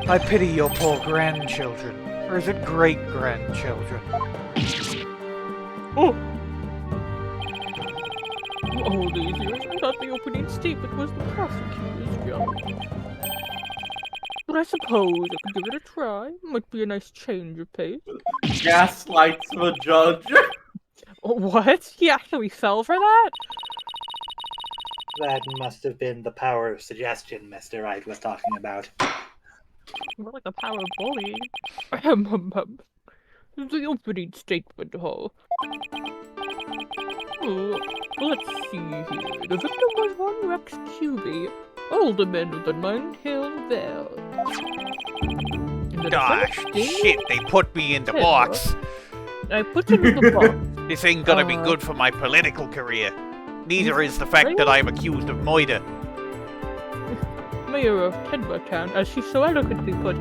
I pity your poor grandchildren, or is it great-grandchildren? Oh! All these years, I thought the opening statement was the prosecutor's job. But I suppose I could give it a try. Might be a nice change of pace. Gaslights the judge. What? He actually fell for that? That must have been the power of suggestion Mr. Wright was talking about. More like the power of bullying. The opening statement, huh? Let's see here. The victim was one Rex Kyubi, alderman of the Nine-Tailed Vale. Gosh, shit, they put me in the box. I put him in the box. This ain't gonna be good for my political career. Neither is the fact that I'm accused of murder. Mayor of Tenma Town, as she so eloquently put,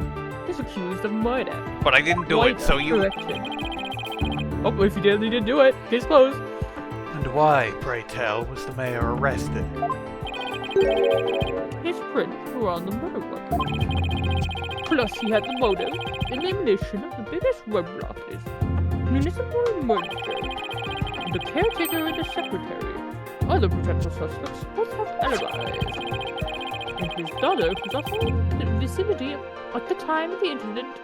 is accused of murder. But I didn't do it, so you... Oh, if you didn't do it, case closed. And why, pray tell, was the mayor arrested? His prints were on the murder weapon. Plus, he had the motive, elimination of the biggest roadblock is municipal emergency. The caretaker and the secretary. Other potential suspects both have alibis. And his daughter, who's also in the vicinity at the time of the incident,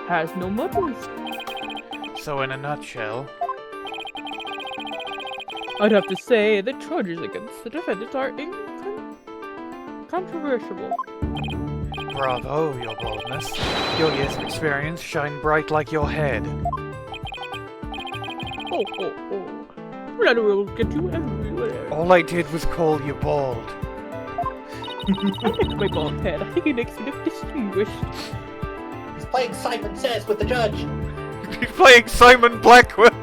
has no motive. So in a nutshell... I'd have to say the charges against the defendants are controversial. Bravo, your boldness. Your years of experience shine bright like your head. Oh. Flattery will get you everywhere. All I did was call you bald. I like my bald head. I think it makes me look distinguished. He's playing Simon Says with the judge. He's playing Simon Blackquill.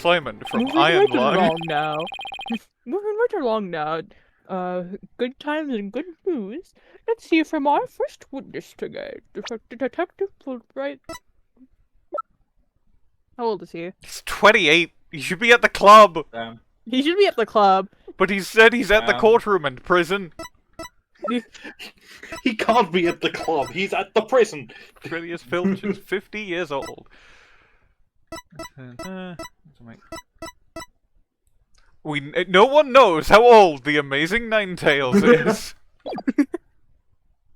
Simon from Iron Lung. Moving right along now. Good times and good news. Let's hear from our first witness today, Detective Fulbright. How old is he? He's 28. He should be at the club. Damn. He should be at the club. But he said he's at the courtroom and prison. He can't be at the club. He's at the prison. Phineas Filch is 50 years old. No one knows how old the Amazing Ninetales is.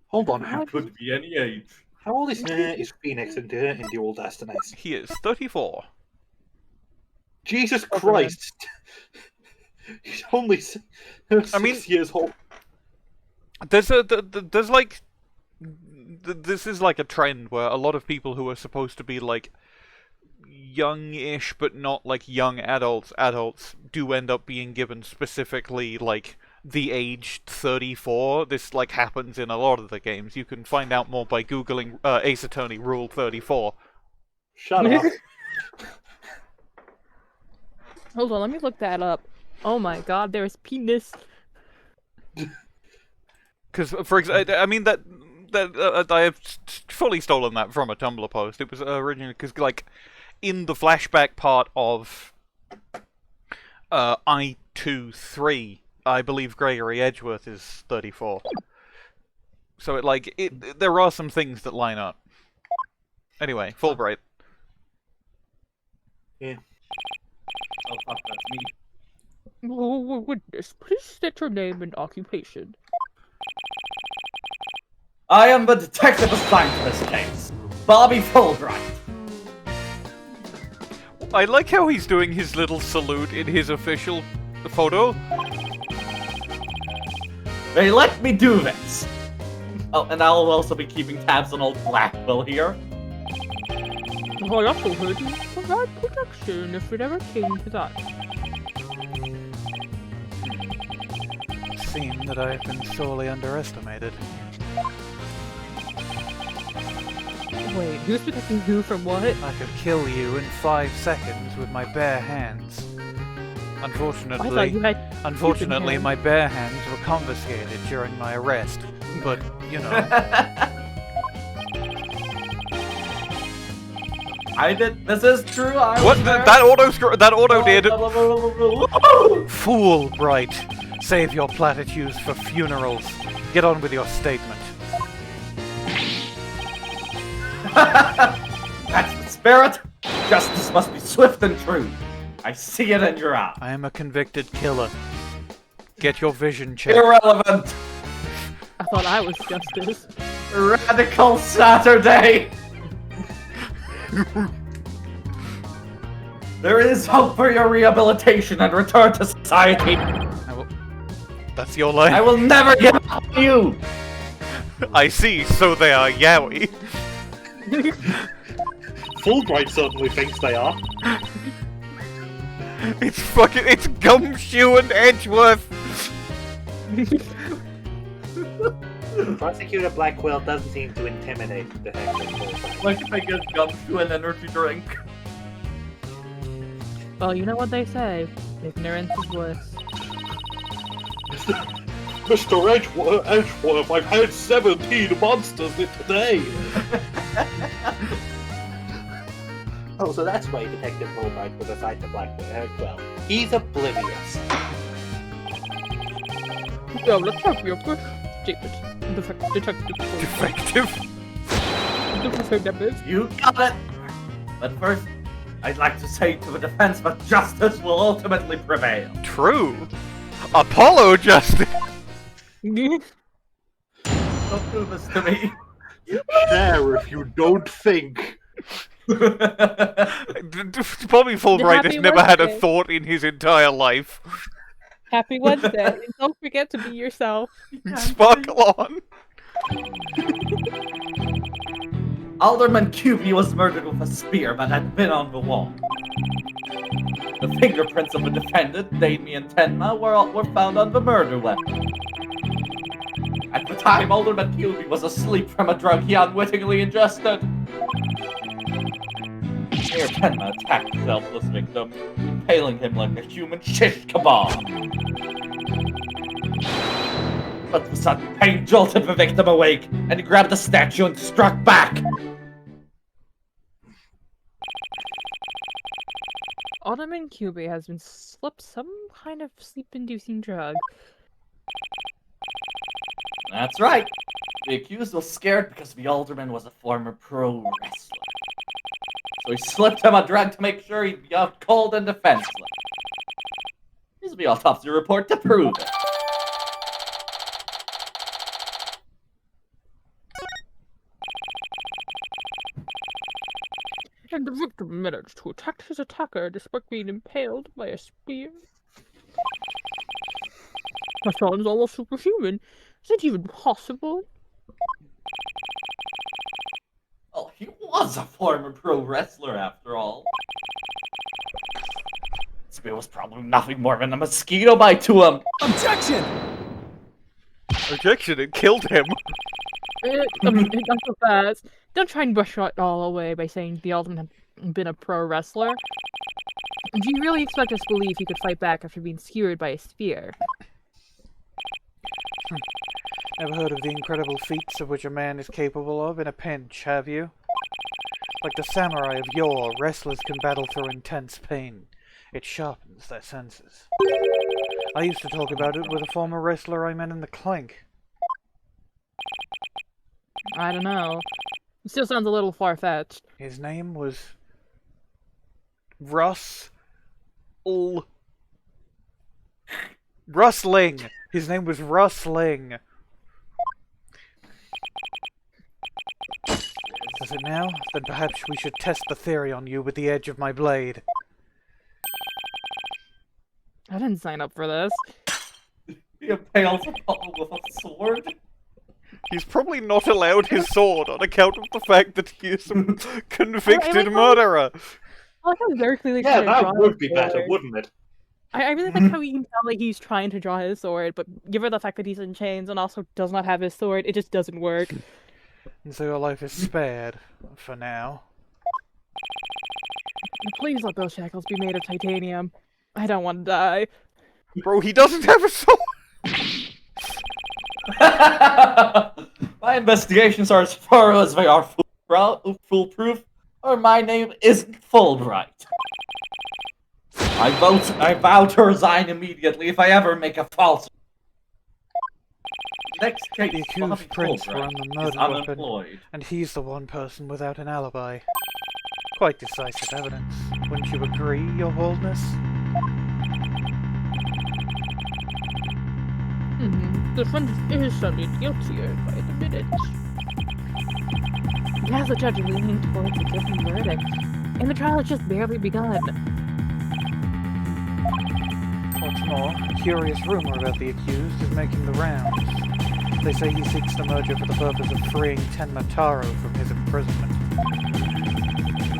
Hold on, It could be any age. how old is Phoenix in the old estimates? He is 34. Jesus Christ! He's only 6 years old. There's like this is like a trend where a lot of people who are supposed to be like young-ish but not like young adults do end up being given specifically like the age 34. This like happens in a lot of the games. You can find out more by googling Ace Attorney Rule 34. Shut up. Hold on, let me look that up. Oh my god, there's penis. Because, for example, I mean that I have fully stolen that from a Tumblr post. It was originally because, like, in the flashback part of I-2-3, I believe Gregory Edgeworth is 34. So there are some things that line up. Anyway, Fulbright. Yeah. Oh fuck, that's me. Oh, witness, please state your name and occupation. I am the detective assigned to this case, Bobby Fulbright. I like how he's doing his little salute in his official photo. They let me do this. Oh, and I'll also be keeping tabs on old Blackquill here. I also heard you provide protection if it ever came to that. It seems that I have been sorely underestimated. Wait, who's protecting who from what? I could kill you in 5 seconds with my bare hands. Unfortunately, my bare hands were confiscated during my arrest. But, you know. This is true. That auto did. Fulbright. Save your platitudes for funerals. Get on with your statement. That's the spirit. Justice must be swift and true. I see it in your eye. I am a convicted killer. Get your vision checked. Irrelevant. I thought I was justice. Radical Saturday. There is hope for your rehabilitation and return to society. That's your line. I will never give up on you. I see, so they are yaoi. Fulbright certainly thinks they are. It's Gumshoe and Edgeworth. Prosecutor Blackquill doesn't seem to intimidate Detective Fulbright. Like if I get Gumshoe an energy drink. Well, you know what they say. Ignorance is bliss. Mr. Edgeworth, I've had 17 monsters in today! Oh, so that's why Detective Fulbright was assigned to Blackquill. He's oblivious. Well, let's have your first statement. Detective. Defective? You got it! But first, I'd like to say to the defense that justice will ultimately prevail. True. Apollo justice! Don't do this to me. Sheriff, you don't think. Bobby Fulbright has never had a thought in his entire life. Happy Wednesday, and don't forget to be yourself. Sparkle on! Alderman Kyubi was murdered with a spear that had been on the wall. The fingerprints of the defendant, Damian and Tenma, were found on the murder weapon. At the time, Alderman Kyubi was asleep from a drug he unwittingly ingested. Here, Tenma attacked the helpless victim, impaling him like a human shish kebab. But the sudden pain jolted the victim awake, and he grabbed the statue and struck back. Alderman Kyubi has been slipped some kind of sleep-inducing drug. That's right. The accused was scared because the alderman was a former pro wrestler. So he slipped him a drug to make sure he'd be out cold and defenseless. This will be autopsy report to prove it. And the victim managed to attack his attacker despite being impaled by a spear. That sounds almost superhuman. Is it even possible? Well, he was a former pro wrestler after all. Spear was probably nothing more than a mosquito bite to him. Objection! Objection, it killed him. Not so fast. Don't try and brush it all away by saying the alderman had been a pro wrestler. Do you really expect us to believe he could fight back after being skewered by a spear? Never heard of the incredible feats of which a man is capable of in a pinch, have you? Like the samurai of yore, wrestlers can battle through intense pain. It sharpens their senses. I used to talk about it with a former wrestler I met in the clink. I don't know. It still sounds a little far-fetched. His name was... Rustling! His name was Rustling. Does it now? Then perhaps we should test the theory on you with the edge of my blade. I didn't sign up for this. He impales Apollo with a sword. He's probably not allowed his sword on account of the fact that he is a convicted murderer. I like how he's very clearly Yeah, trying to draw that would his be better, sword. wouldn't it? I really like how you can tell like he's trying to draw his sword, but given the fact that he's in chains and also does not have his sword, it just doesn't work. And so your life is spared, for now. Please let those shackles be made of titanium. I don't want to die. Bro, he doesn't have a sword! My investigations are as thorough as they are foolproof, or my name isn't Fulbright. I vow to resign immediately if I ever make a false. Next case, The accused prince were on the murder weapon, and he's the one person without an alibi. Quite decisive evidence. Wouldn't you agree, your boldness? The defendant is sounding guiltier by the minute. As the judge is leaning towards a different verdict, and the trial has just barely begun. What's more, a curious rumor about the accused is making the rounds. They say he seeks the merger for the purpose of freeing Tenma Taro from his imprisonment.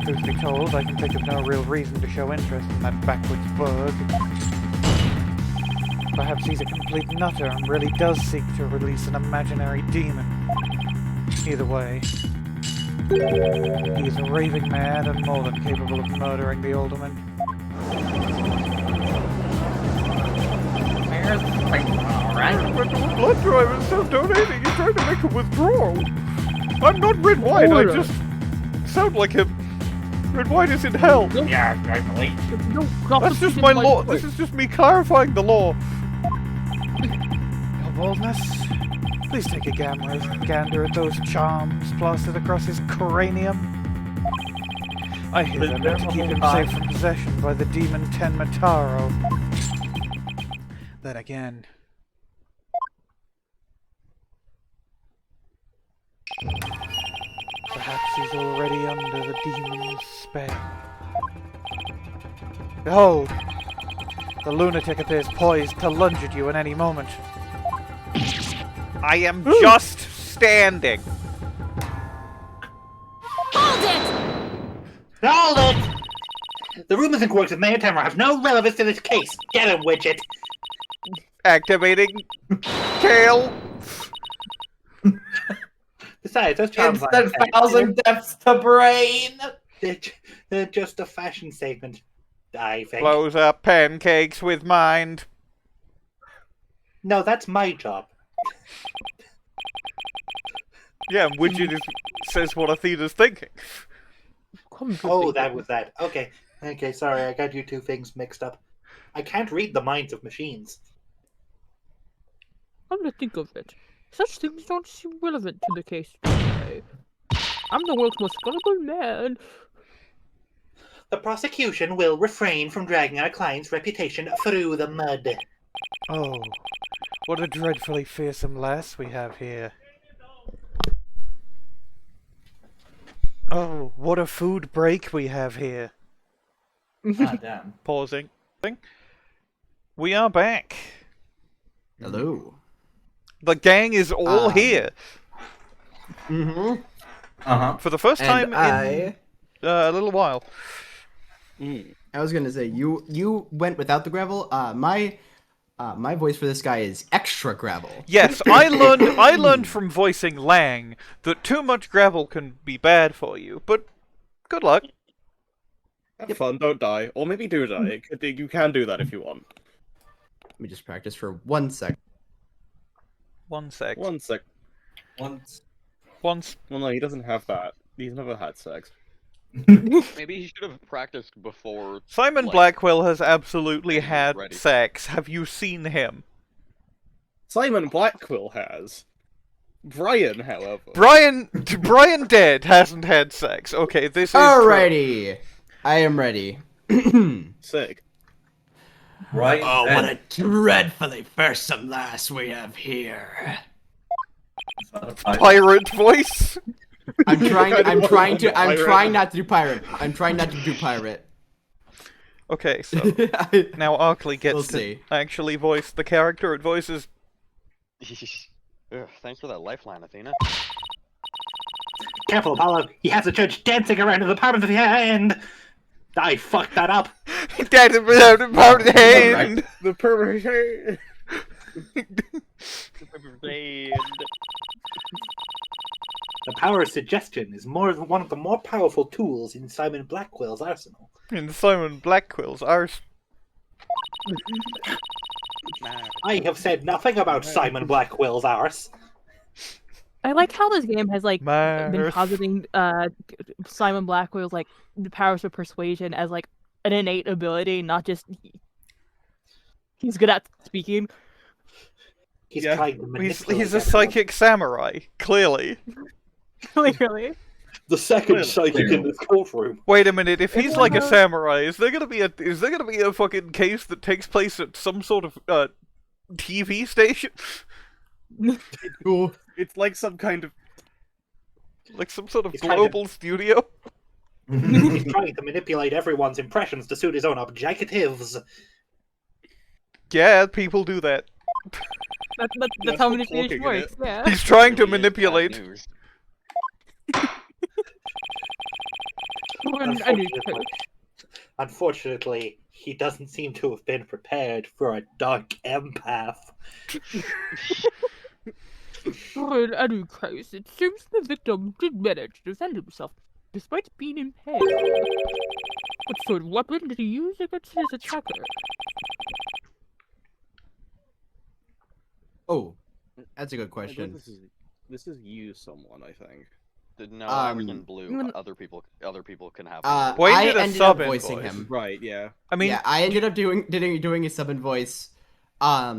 Truth be told, I can think of no real reason to show interest in that backwards burg. Perhaps he's a complete nutter and really does seek to release an imaginary demon. Either way, he is a raving mad and more than capable of murdering the alderman. Alright. Blood drive instead of donating, you're trying to make a withdrawal. I'm not Red White, I just sound like him. Red White is in hell. Yeah, I believe. That's just my law. This is just me clarifying the law. Your boldness, please take a gander at those charms plastered across his cranium. I hear they're meant to keep him safe from possession by the demon Tenma Taro. Then again... perhaps he's already under the demon's spell. Behold! The lunatic appears poised to lunge at you at any moment. I am just standing! Hold it! Hold it! The rumors and quirks of Mayor Tenma have no relevance to this case. Get him, Widget! Activating tail. Besides, those charms Instant 1,000 deaths to brain! they're just a fashion statement, I think. Blows up pancakes with mind. No, that's my job. Yeah, and Widget says what Athena's thinking. Oh, that was that. Okay. Okay, sorry, I got you two things mixed up. I can't read the minds of machines. Come to think of it, Such things don't seem relevant to the case today. I'm the world's most gullible man. The prosecution will refrain from dragging our client's reputation through the mud. Oh, what a dreadfully fearsome lass we have here. Oh, what a food break we have here. Ah, damn. Pausing. We are back. Hello. The gang is all here. Mm-hmm. Uh-huh. For the first time And in a little while. I was gonna say you went without the gravel. My voice for this guy is extra gravel. Yes, I learned from voicing Lang that too much gravel can be bad for you, but good luck. Have fun, don't die. Or maybe do die. You can do that if you want. Let me just practice for 1 sec. 1 sec. 1 sec. Once. Well, no, he doesn't have that. He's never had sex. Maybe he should have practiced before. Simon like, Blackquill has absolutely had ready. sex. Have you seen him? Simon Blackquill has. Brian, however. Brian dead hasn't had sex. Okay, this is Alrighty. I am ready. Sick. Right. Oh, what a dreadfully fearsome lass we have here. pirate voice. I'm trying not to do pirate. I'm trying not to do pirate. Okay, so now Arkly gets We'll to see. actually voice the character it voices. Ugh, thanks for that lifeline, Athena. Careful, Apollo. He has a judge dancing around in the palm of the hand. I fucked that up. Dancing around in the palm of the hand. The permanent hand. The power of suggestion is one of the more powerful tools in Simon Blackwell's arsenal. In Simon Blackquill's arse. I have said nothing about Simon Blackwell's arse. I like how this game has like been Marth. positing Simon Blackwell's like the powers of persuasion as like an innate ability, not just he's good at speaking. He's Yeah, trying to manipulate he's a everyone. psychic samurai, clearly. Clearly. The second psychic in this courtroom. Wait a minute, if he's like a samurai, is there gonna be a fucking case that takes place at some sort of TV station? It's like some kind of Like some sort of He's trying global studio? He's trying to manipulate everyone's impressions to suit his own objectives. Yeah, people do that. That's how manipulation works. Yeah. He's trying to manipulate. Unfortunately, he doesn't seem to have been prepared for a dark empath. In any case, it seems the victim did manage to defend himself despite being impaired. What sort of weapon did he use against his attacker? Oh, that's a good question. This is you, someone, I think. No, I was in blue. Other people can have. Bwain I did a ended sub up voicing voice. him. Right, yeah. I mean, yeah, I ended up doing a sub and voice. I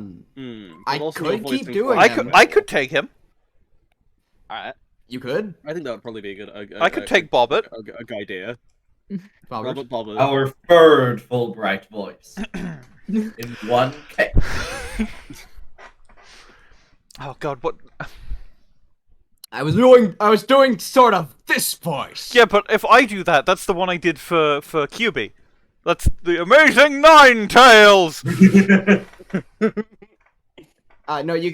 could keep doing. I could take him. Alright. You could. I think that would probably be a good. I could take Bobbit. A good idea. Bobbert. Bobbit. Our third Fulbright voice. In one case. Oh god, what? I was doing sort of this voice. Yeah, but if I do that, that's the one I did for Kyubi. That's the Amazing Nine Tails. No, you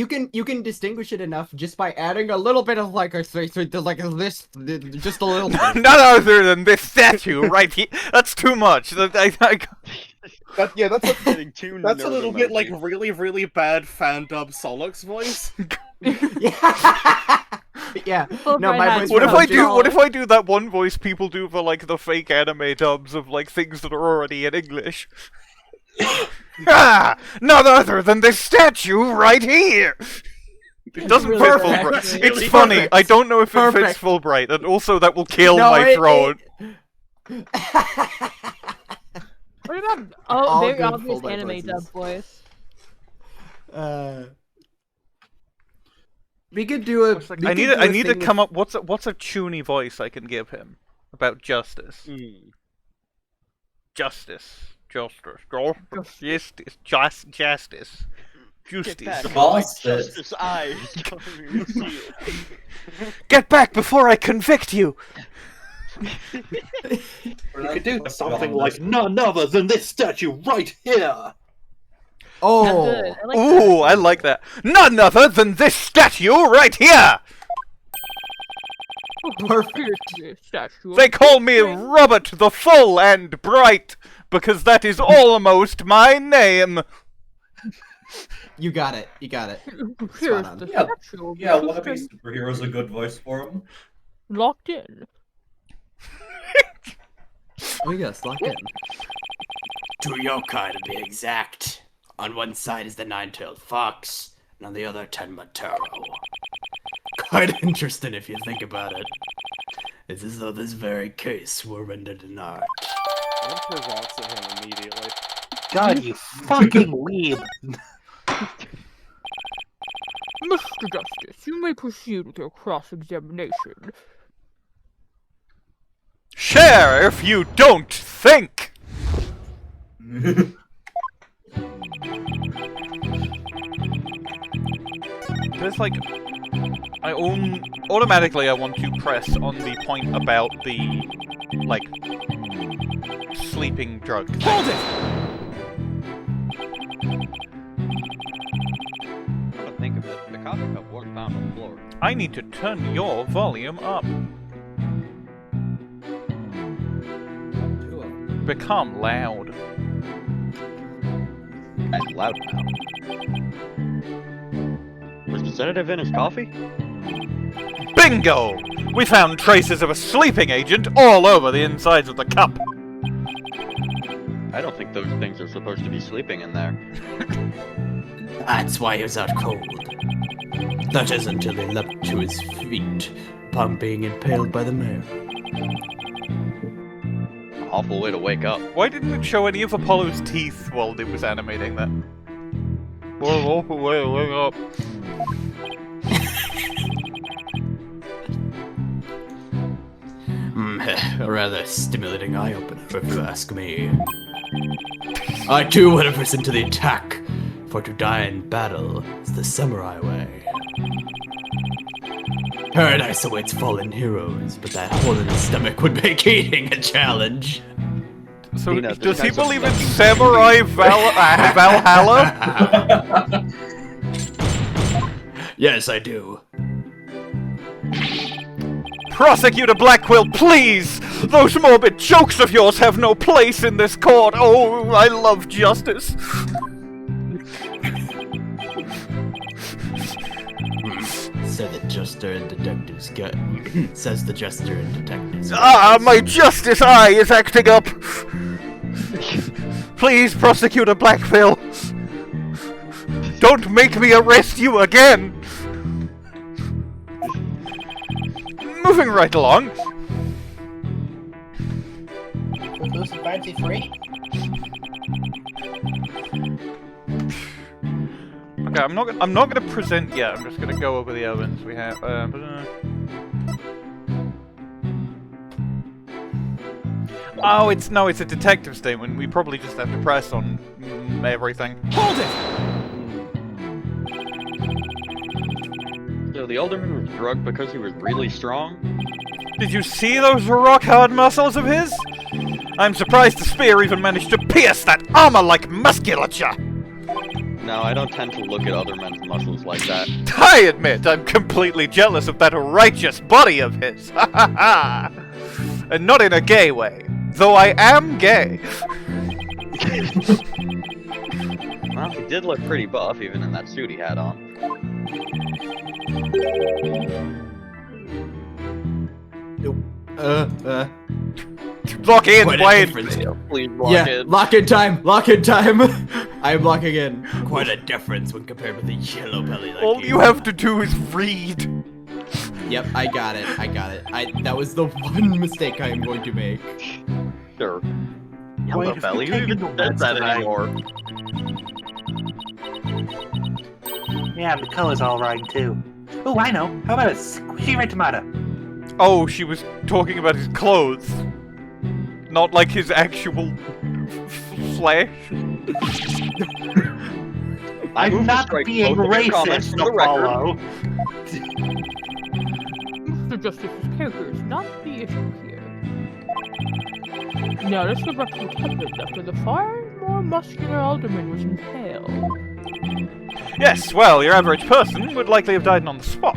can distinguish it enough just by adding a little bit of like a just a little. None other than this statue right here. That's too much. That's Getting too That's a little bit like really, really bad fan dub Solux voice. Yeah. Well, No, right my now voice. it's What if I do? General. What if I do that one voice people do for like the fake anime dubs of like things that are already in English? None other than this statue right here. It doesn't Really fit perfect. Fulbright. Really It's funny. perfect. I don't know if it fits Perfect. Fulbright, and also that will kill No, my it- throat. What about All very good obvious Fulbright anime voices. dub voice? We could do a. I need to come up. What's a chuny voice I can give him about justice? Justice. Justice. Justice. Get back before I convict you. You could do something like none other than this statue right here. Oh. Ooh, I like that. None other than this statue right here. They call me Robert the Full and Bright because that is almost my name. You got it. Yeah, one of these superheroes a good voice for him. Locked in. Oh yes, locked in. To your kind, to be exact. On one side is the nine-tailed fox, and on the other, Tenma Taro. Quite interesting if you think about it. It's as though this very case were rendered an art. I'm pronouncing him immediately. God, you fucking weeb. Mr. Justice, you may proceed with your cross-examination. Share if you don't think! There's like... automatically I want to press on the point about the, like, sleeping drug thing. Hold it! Think of it. The coffee cup was found on the floor. I need to turn your volume up. Become loud. And loud now. Was the sedative in his coffee? Bingo! We found traces of a sleeping agent all over the insides of the cup. I don't think those things are supposed to be sleeping in there. That's why he was out cold. That is until he leapt to his feet upon being impaled by the mayor. Awful way to wake up. Why didn't it show any of Apollo's teeth while it was animating that? What an awful way to wake up. A rather stimulating eye-opener, if you ask me. I too would have risen to the attack, for to die in battle is the samurai way. Paradise awaits fallen heroes, but that hole in his stomach would make eating a challenge. So, does he believe in Samurai Valhalla? Yes, I do. Prosecutor Blackquill, please! Those morbid jokes of yours have no place in this court. Oh, I love justice. Says the jester and detectives get. Says the jester and detectives. Ah, my justice eye is acting up. Please, Prosecutor Blackquill. Don't make me arrest you again. Moving right along. Those fancy free? Okay, I'm not gonna present yet. I'm just gonna go over the evidence we have. Oh, it's a detective statement. We probably just have to press on everything. Hold it! So the alderman was drugged because he was really strong? Did you see those rock-hard muscles of his? I'm surprised the spear even managed to pierce that armor-like musculature! No, I don't tend to look at other men's muscles like that. I admit I'm completely jealous of that righteous body of his. Ha ha ha! And not in a gay way. Though I am gay. Well, he did look pretty buff, even in that suit he had on. Nope. Lock in, Bwain! Please lock in. Lock in time! Lock in time! I am locking in. Quite a difference when compared with the yellow belly like All you have to do is read. Yep, I got it. That was the one mistake I am going to make. Sure. Yellow belly? Who even says that anymore? Yeah, the color's alright too. Oh, I know. How about a squishy red tomato? Oh, she was talking about his clothes. Not like his actual flesh. I'm not being racist, Apollo. Mr. Justice's character is not the issue here. Notice the rectal happened after the far more muscular alderman was impaled. Yes, well, your average person would likely have died on the spot.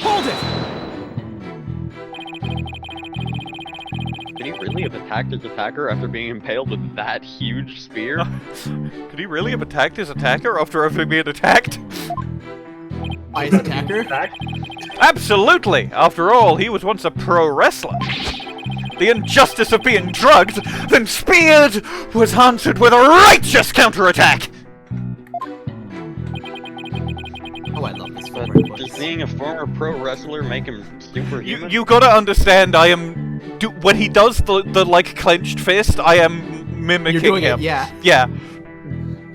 Hold it! Could he really have attacked his attacker after being impaled with that huge spear? Could he really have attacked his attacker after having been attacked? By his attacker? Absolutely! After all, he was once a pro wrestler. The injustice of being drugged, then speared, was answered with a righteous counterattack! Oh, I love this But does being a former pro wrestler make him superhuman? You gotta understand, I am... when he does the like, clenched fist, I am mimicking You're doing him. it, yeah. Yeah.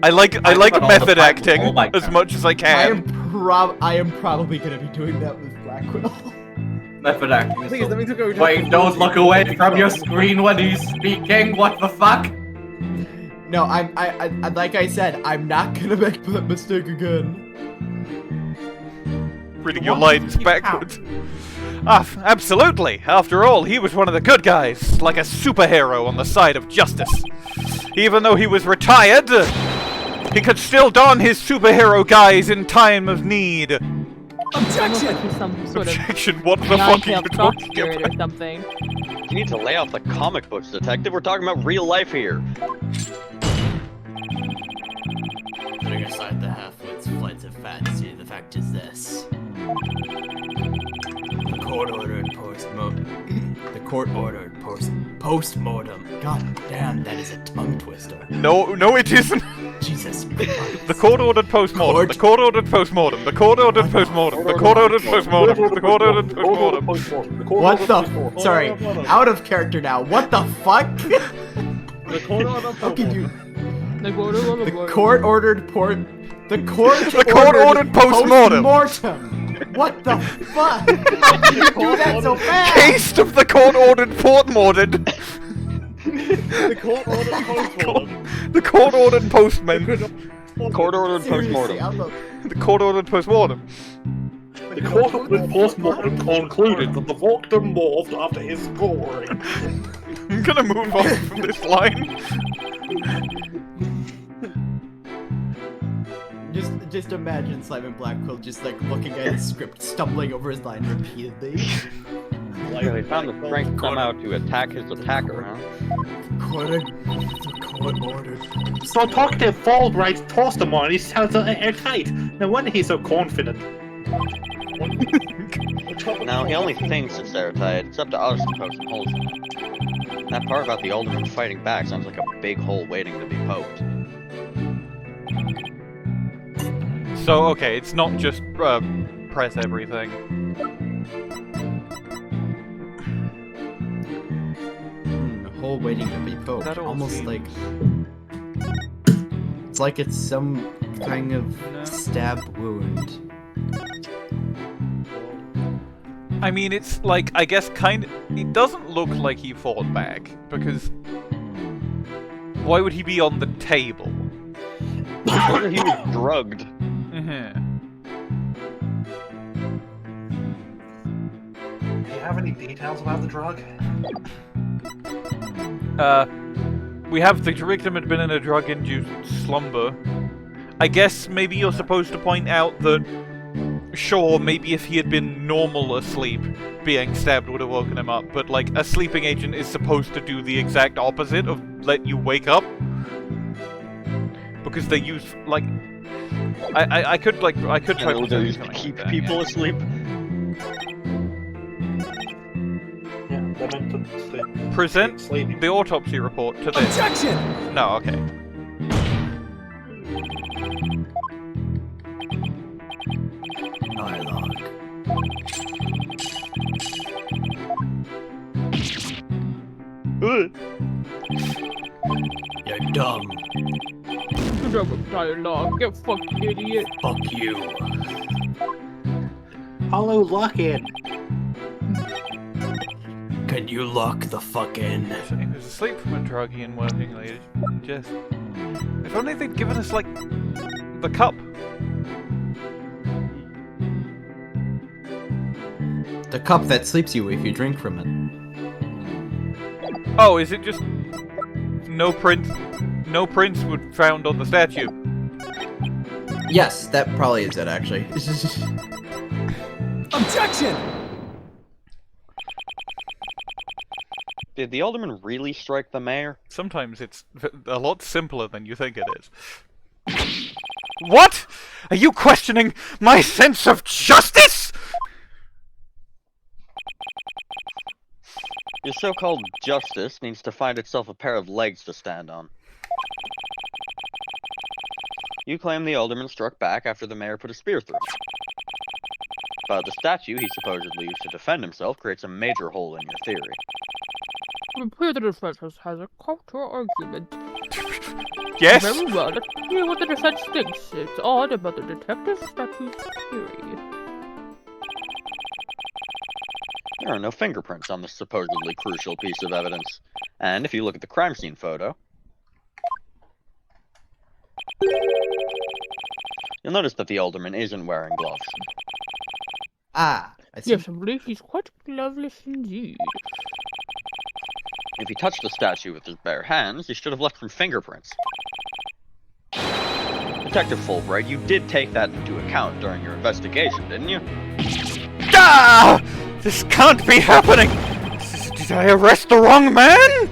I like method acting as much as I can. I am probably gonna be doing that with Blackquill. Method acting. Please, let me go. Wait, don't look away from your screen when he's speaking. What the fuck? No, I like I said, I'm not gonna make that mistake again. Reading your lines backwards. Absolutely. After all, he was one of the good guys, like a superhero on the side of justice. Even though he was retired, he could still don his superhero guise in time of need. Objection! Like some sort Objection, what the fuck are you talking about? Or something. You need to lay off the comic books, detective. We're talking about real life here. Putting aside the half-wits flights of fantasy, the fact is this. The court-ordered post-mortem. God damn, that is a tongue twister. No, it isn't. Jesus. The court-ordered post-mortem. The court-ordered post-mortem. The court-ordered post-mortem. The court-ordered post-mortem. The court-ordered post-mortem. What the? Sorry, out of character now. What the fuck? The court-ordered post-mortem. The court-ordered post-mortem. What the fuck? How did you do that so fast? Case of the court-ordered port-mortem. The court-ordered post-mortem. The court-ordered postman. Court-ordered post-mortem. The court-ordered post-mortem. The court-ordered post-mortem concluded that the victim morphed after his scoring. I'm gonna move on from this line. Just imagine Simon Blackquill just like looking at his script, stumbling over his line repeatedly. So he found the strength somehow to attack his attacker, huh? Court-ordered. So talkative Fulbright tossed him on, he sounds airtight. No wonder he's so confident. No, he only thinks it's airtight. It's up to us to poke some holes in it. That part about the alderman fighting back sounds like a big hole waiting to be poked. So, okay, it's not just press everything. A hole waiting to be poked. That Almost seems... like... It's like it's some kind of stab wound. I mean, it's like, I guess kind of... It doesn't look like he fought back, because... Why would he be on the table? He was drugged. Do you have any details about the drug? We have the victim had been in a drug-induced slumber. I guess maybe you're supposed to point out that, sure, maybe if he had been normal asleep, being stabbed would have woken him up, but like, a sleeping agent is supposed to do the exact opposite of let you wake up. Because they use, like... I could try to keep people asleep. Yeah, they're meant to sleep. Present the autopsy report to this. Objection! No, okay. Dialogue. You're dumb. dialogue. Get fucked, idiot. Fuck you. Apollo, lock in. Can you lock the fuck in? He was asleep from a druggy and working late. Just. If only they'd given us, like, the cup. The cup that sleeps you if you drink from it. Oh, is it just no prints were found on the statue? Yes, that probably is it, actually. Objection! Did the alderman really strike the mayor? Sometimes it's a lot simpler than you think it is. What? Are you questioning my sense of justice? Your so-called justice needs to find itself a pair of legs to stand on. You claim the alderman struck back after the mayor put a spear through him. But the statue he supposedly used to defend himself creates a major hole in your theory. The player the defense has a counter argument. Yes? Very well, let's hear what the defense thinks. It's odd about the detective statue's theory. There are no fingerprints on this supposedly crucial piece of evidence. And if you look at the crime scene photo, you'll notice that the alderman isn't wearing gloves. Ah, I see. Yes, I believe he's quite gloveless indeed. If he touched the statue with his bare hands, he should have left some fingerprints. Detective Fulbright, you did take that into account during your investigation, didn't you? Ah! This can't be happening! Did I arrest the wrong man? I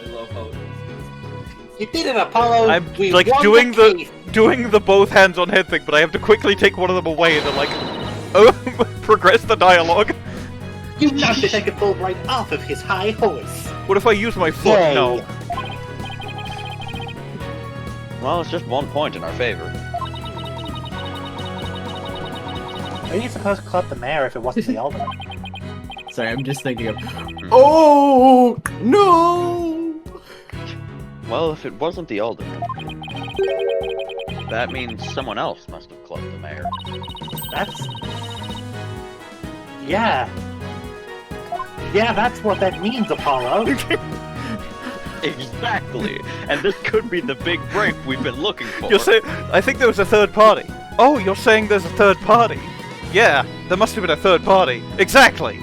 love how You did it, Apollo! I'm We like won doing the case. doing the both hands on head thing, but I have to quickly take one of them away and then like progress the dialogue. You knocked Detective Fulbright off of his high horse. What if I use my foot? Yay. No. Well, it's just 1 point in our favor. Are you supposed to club the mayor if it wasn't the alderman? Sorry, I'm just thinking of. Oh no! Well, if it wasn't the alderman, that means someone else must have clubbed the mayor. That's... Yeah. Yeah, that's what that means, Apollo. Exactly! And this could be the big break we've been looking for. You're saying I think there was a third party. Oh, you're saying there's a third party? Yeah, there must have been a third party. Exactly.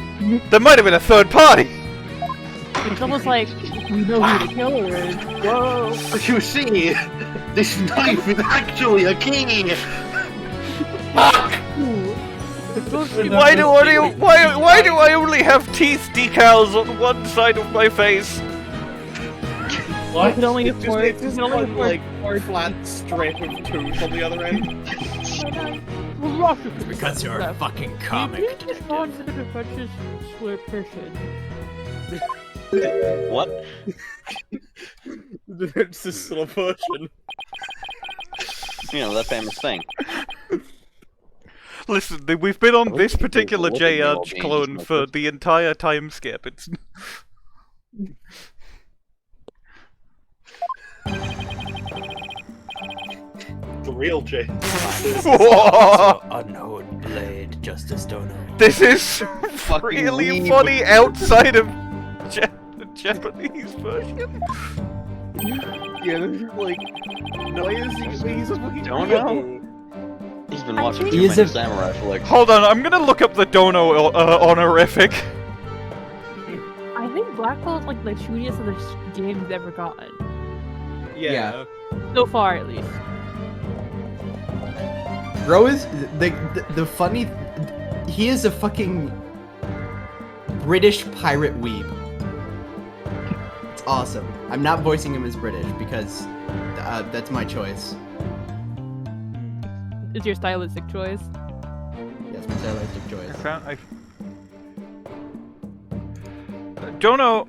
There might have been a third party. It's almost like we know who the killer is. Whoa! But you see, this knife is actually a key. Fuck! Why do I only have teeth decals on one side of my face? You can only afford. It's just You can only one, afford. like, flat strip of tooth on the other end. It's because you're a fucking comic. You just respond to the defense's split person. What? It's a slow version. You know, that famous thing. Listen, we've been on this particular Look at J me all Arch being clone just for like the entire time skip. It's The real J. Unknown blade, Justice Dono. This is really weeb. funny outside of the Japanese version. Yeah, there's like, no, he's a fucking Don't know. He's been watching too He's many a- samurai flicks. Hold on, I'm gonna look up the Dono honorific. I think Blackquill is like the shootiest of the games ever gotten. Yeah. So far, at least. Bro is the funny. He is a fucking British pirate weeb. It's awesome. I'm not voicing him as British because that's my choice. Is your stylistic choice? Yes, my stylistic choice. Dono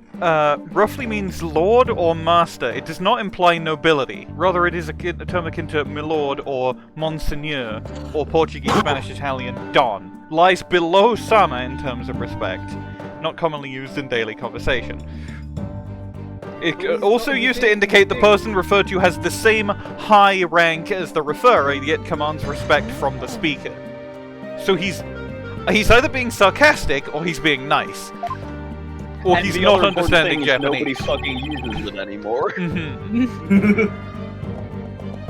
roughly means lord or master. It does not imply nobility. Rather, it is a term akin to milord or monseigneur, or Portuguese, Spanish, Italian, don. Lies below sama in terms of respect. Not commonly used in daily conversation. It also used to indicate the person referred to has the same high rank as the referrer, yet commands respect from the speaker. So he's either being sarcastic or he's being nice. Or And he's the not other important understanding thing is Japanese. Nobody fucking uses it anymore.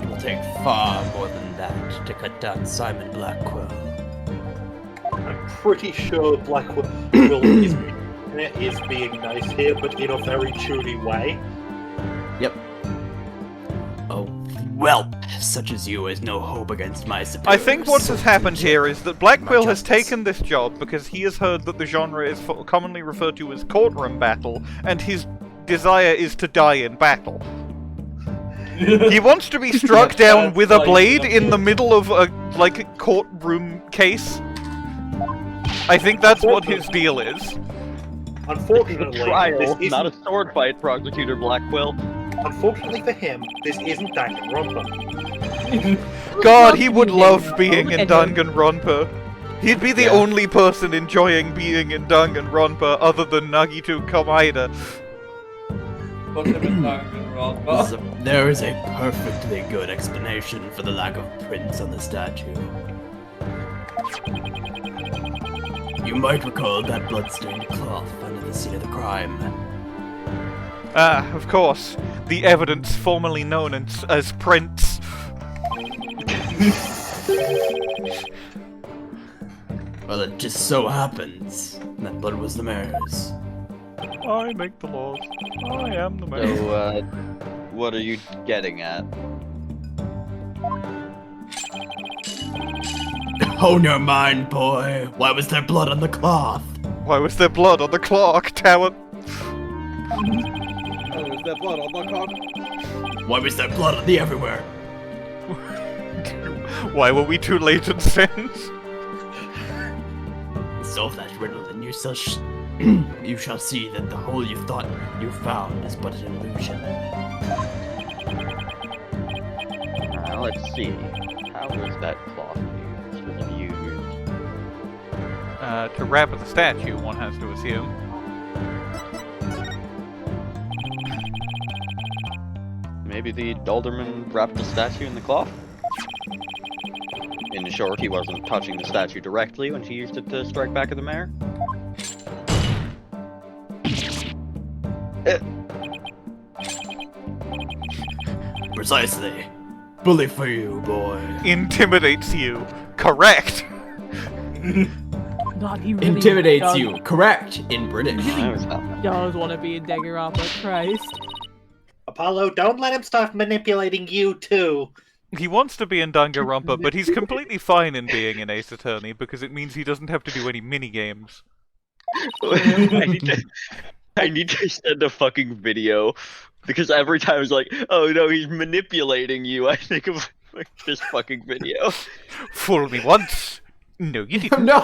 It will take far more than that to cut down Simon Blackquill. I'm pretty sure Blackquill is being nice here, but in a very truly way. Yep. Oh, well, such as you is no hope against my superiors. I think what has happened here is that Blackquill has taken this job because he has heard that the genre is commonly referred to as courtroom battle, and his desire is to die in battle. He wants to be struck down with a blade in the middle of a courtroom case. I think that's what his deal is. Unfortunately, Trial, this isn't... not a sword fight, Prosecutor Blackquill. Unfortunately for him, this isn't Danganronpa. God, he would love being in Danganronpa. He'd be the only person enjoying being in Danganronpa other than Nagito Komaeda. There is a perfectly good explanation for the lack of prints on the statue. You might recall that blood-stained cloth under the scene of the crime. Ah, of course. The evidence formerly known as prints. Well, it just so happens that blood was the mayor's. I make the laws. I am the mayor. So, what are you getting at? Own your mind, boy. Why was there blood on the cloth? Why was there blood on the clock, Tower? Why was there blood on the clock? Why was there blood on the everywhere? Why were we too late in sense? Solve that riddle, and you shall you shall see that the hole you thought you found is but an illusion. Let's see. How was that cloth used? Was it used? To wrap the statue, one has to assume. Maybe the alderman wrapped the statue in the cloth? In short, he wasn't touching the statue directly when she used it to strike back at the mayor? Precisely. Bully for you, boy. Intimidates you. Correct. God, he really Intimidates does. you. Correct. In British. Does want to be a Danganronpa, Christ. Apollo, don't let him start manipulating you too. He wants to be in Danganronpa, but he's completely fine in being in Ace Attorney because it means he doesn't have to do any mini-games. I need to send a fucking video, because every time it's like, oh no, he's manipulating you, I think of this fucking video. Fool me once. No, you didn't. No,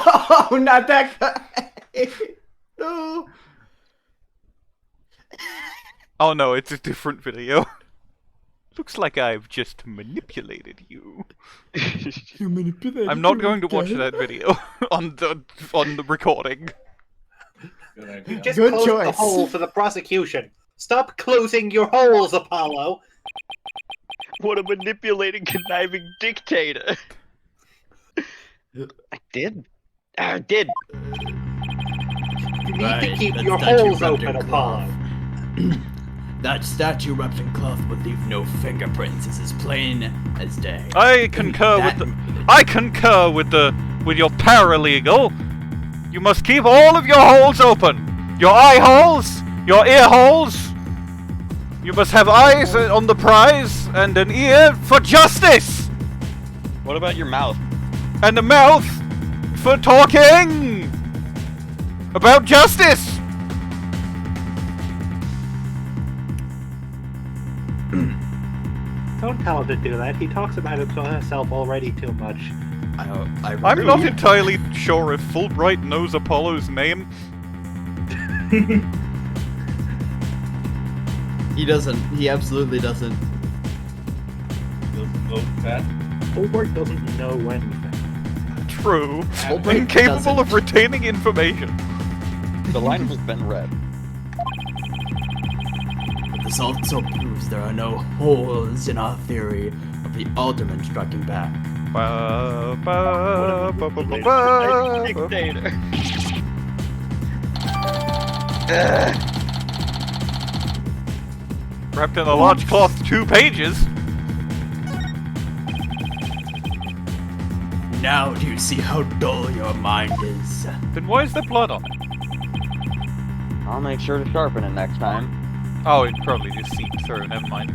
not that guy. No. Oh no, it's a different video. Looks like I've just manipulated you. You manipulated I'm not going to watch that video on the recording. You just closed the hole for the prosecution. Stop closing your holes, Apollo. What a manipulating, conniving dictator. I did. You need to keep your holes open, Apollo. That statue wrapped in cloth would leave no fingerprints. It's as plain as day. I concur with your paralegal. You must keep all of your holes open. Your eye holes, your ear holes. You must have eyes on the prize and an ear for justice. What about your mouth? And a mouth for talking about justice. Don't tell him to do that. He talks about himself already too much. I'm not entirely sure if Fulbright knows Apollo's name. He doesn't. He absolutely doesn't. Fulbright doesn't know anything. True. Fulbright Incapable of retaining information. The line has been read. The This also proves there are no holes in our theory of the alderman striking back. Dictator. Wrapped in a large cloth, 2 pages. Now do you see how dull your mind is? Then why is there blood on it? I'll make sure to sharpen it next time. Oh, it probably just seeped through, never mind.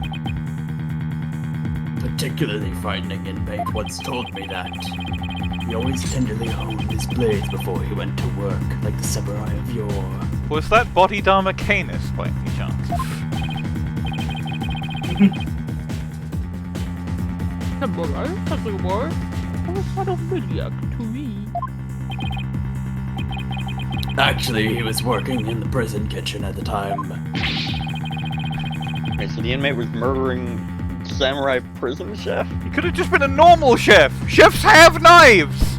Particularly frightening inmate once told me that. He always tenderly honed his blades before he went to work, like the samurai of yore. Was that Bodhidharma Canis by any chance? Samurai, samurai. What kind of maniac to me? Actually, he was working in the prison kitchen at the time. Okay, so the inmate was murdering samurai prison chef? He could have just been a normal chef! Chefs have knives!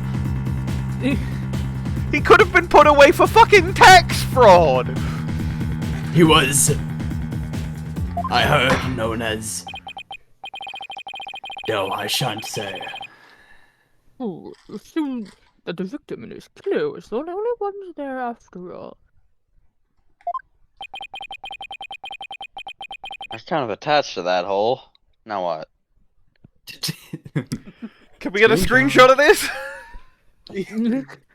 He could have been put away for fucking tax fraud! He was, I heard, known as... No, I shan't say. Oh, assume that the victim and his killer was the only ones there after all. I was kind of attached to that hole. Now what? Can we get a screenshot of this?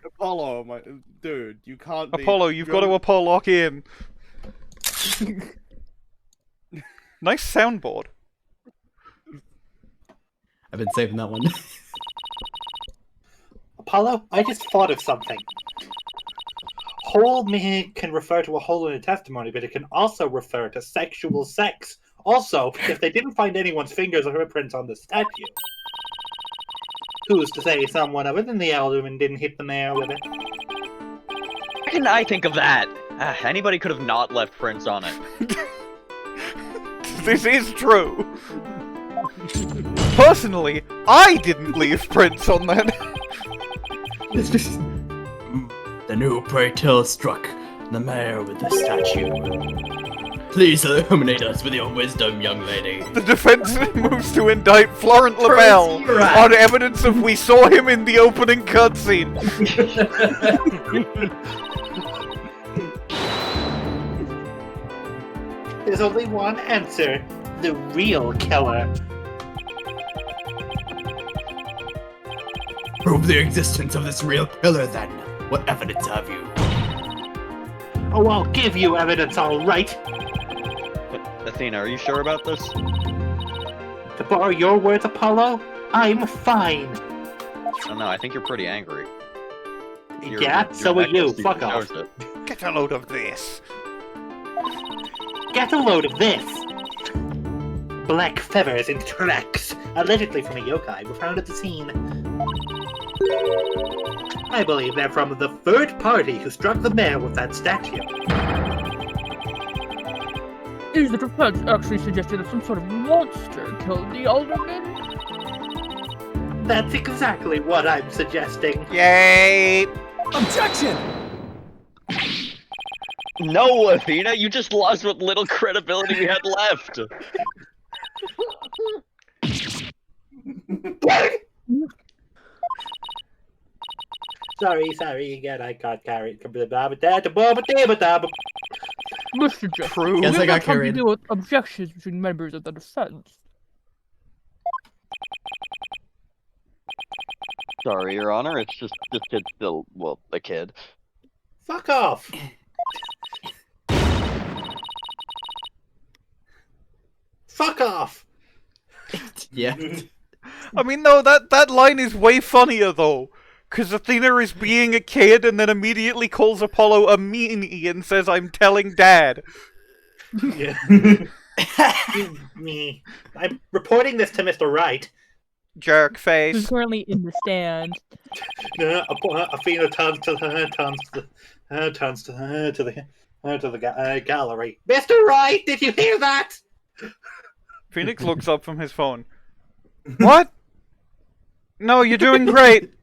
Apollo, my dude, you can't be... Apollo, you've got to Apollo lock in. Nice soundboard. I've been saving that one. Apollo, I just thought of something. Hole can refer to a hole in a testimony, but it can also refer to sexual sex. Also, if they didn't find anyone's fingers or footprints on the statue, who's to say someone other than the Eldoon didn't hit the mayor with it? Why didn't I think of that? Anybody could have not left prints on it. This is true. Personally, I didn't leave prints on that. It's just... The new Pray Tell struck the mayor with the statue. Please illuminate us with your wisdom, young lady. The defense moves to indict Florent LaBelle on evidence of we saw him in the opening cutscene. There's only one answer. The real killer. Prove the existence of this real killer, then. What evidence have you? Oh, I'll give you evidence, all right. Athena, are you sure about this? To borrow your words, Apollo, I'm fine. Oh no, I think you're pretty angry. Yeah, so are you. Fuck off. Get a load of this. Get a load of this. Black feathers and tracks, allegedly from a yokai, were found at the scene. I believe they're from the third party who struck the mayor with that statue. Is the defense actually suggesting that some sort of monster killed the alderman? That's exactly what I'm suggesting. Yay! Objection! No, Athena, you just lost what little credibility we had left. Sorry again, I got carried. Mr. Jess, True. Yes, I got to carried. deal with objections between members of the defense. Sorry, Your Honor, it's just this kid's still, well, a kid. Fuck off! Fuck off! Yeah. I mean, no, that line is way funnier, though. Because Athena is being a kid and then immediately calls Apollo a meanie and says, I'm telling Dad. Yeah. Me. I'm reporting this to Mr. Wright. Jerk Who's face. currently in the stand. Athena turns to the gallery. Mr. Wright, did you hear that? Phoenix looks up from his phone. What? No, you're doing great.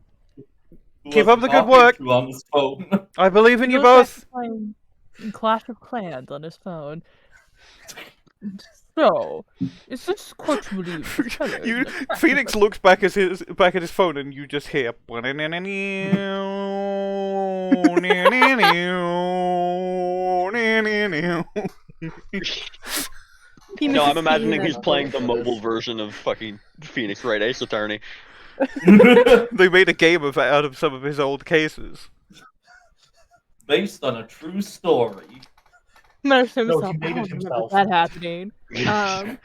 Keep up the good work. On his phone. I believe in you He looks both. like he's playing Clash of Clans on his phone. So, is this quite to believe? Phoenix looks back at his phone, and you just hear. No, I'm imagining he's playing the mobile version of fucking Phoenix Wright Ace Attorney. They made a game out of some of his old cases. Based on a true story. Murder himself. No, he made it himself. That happening. Well,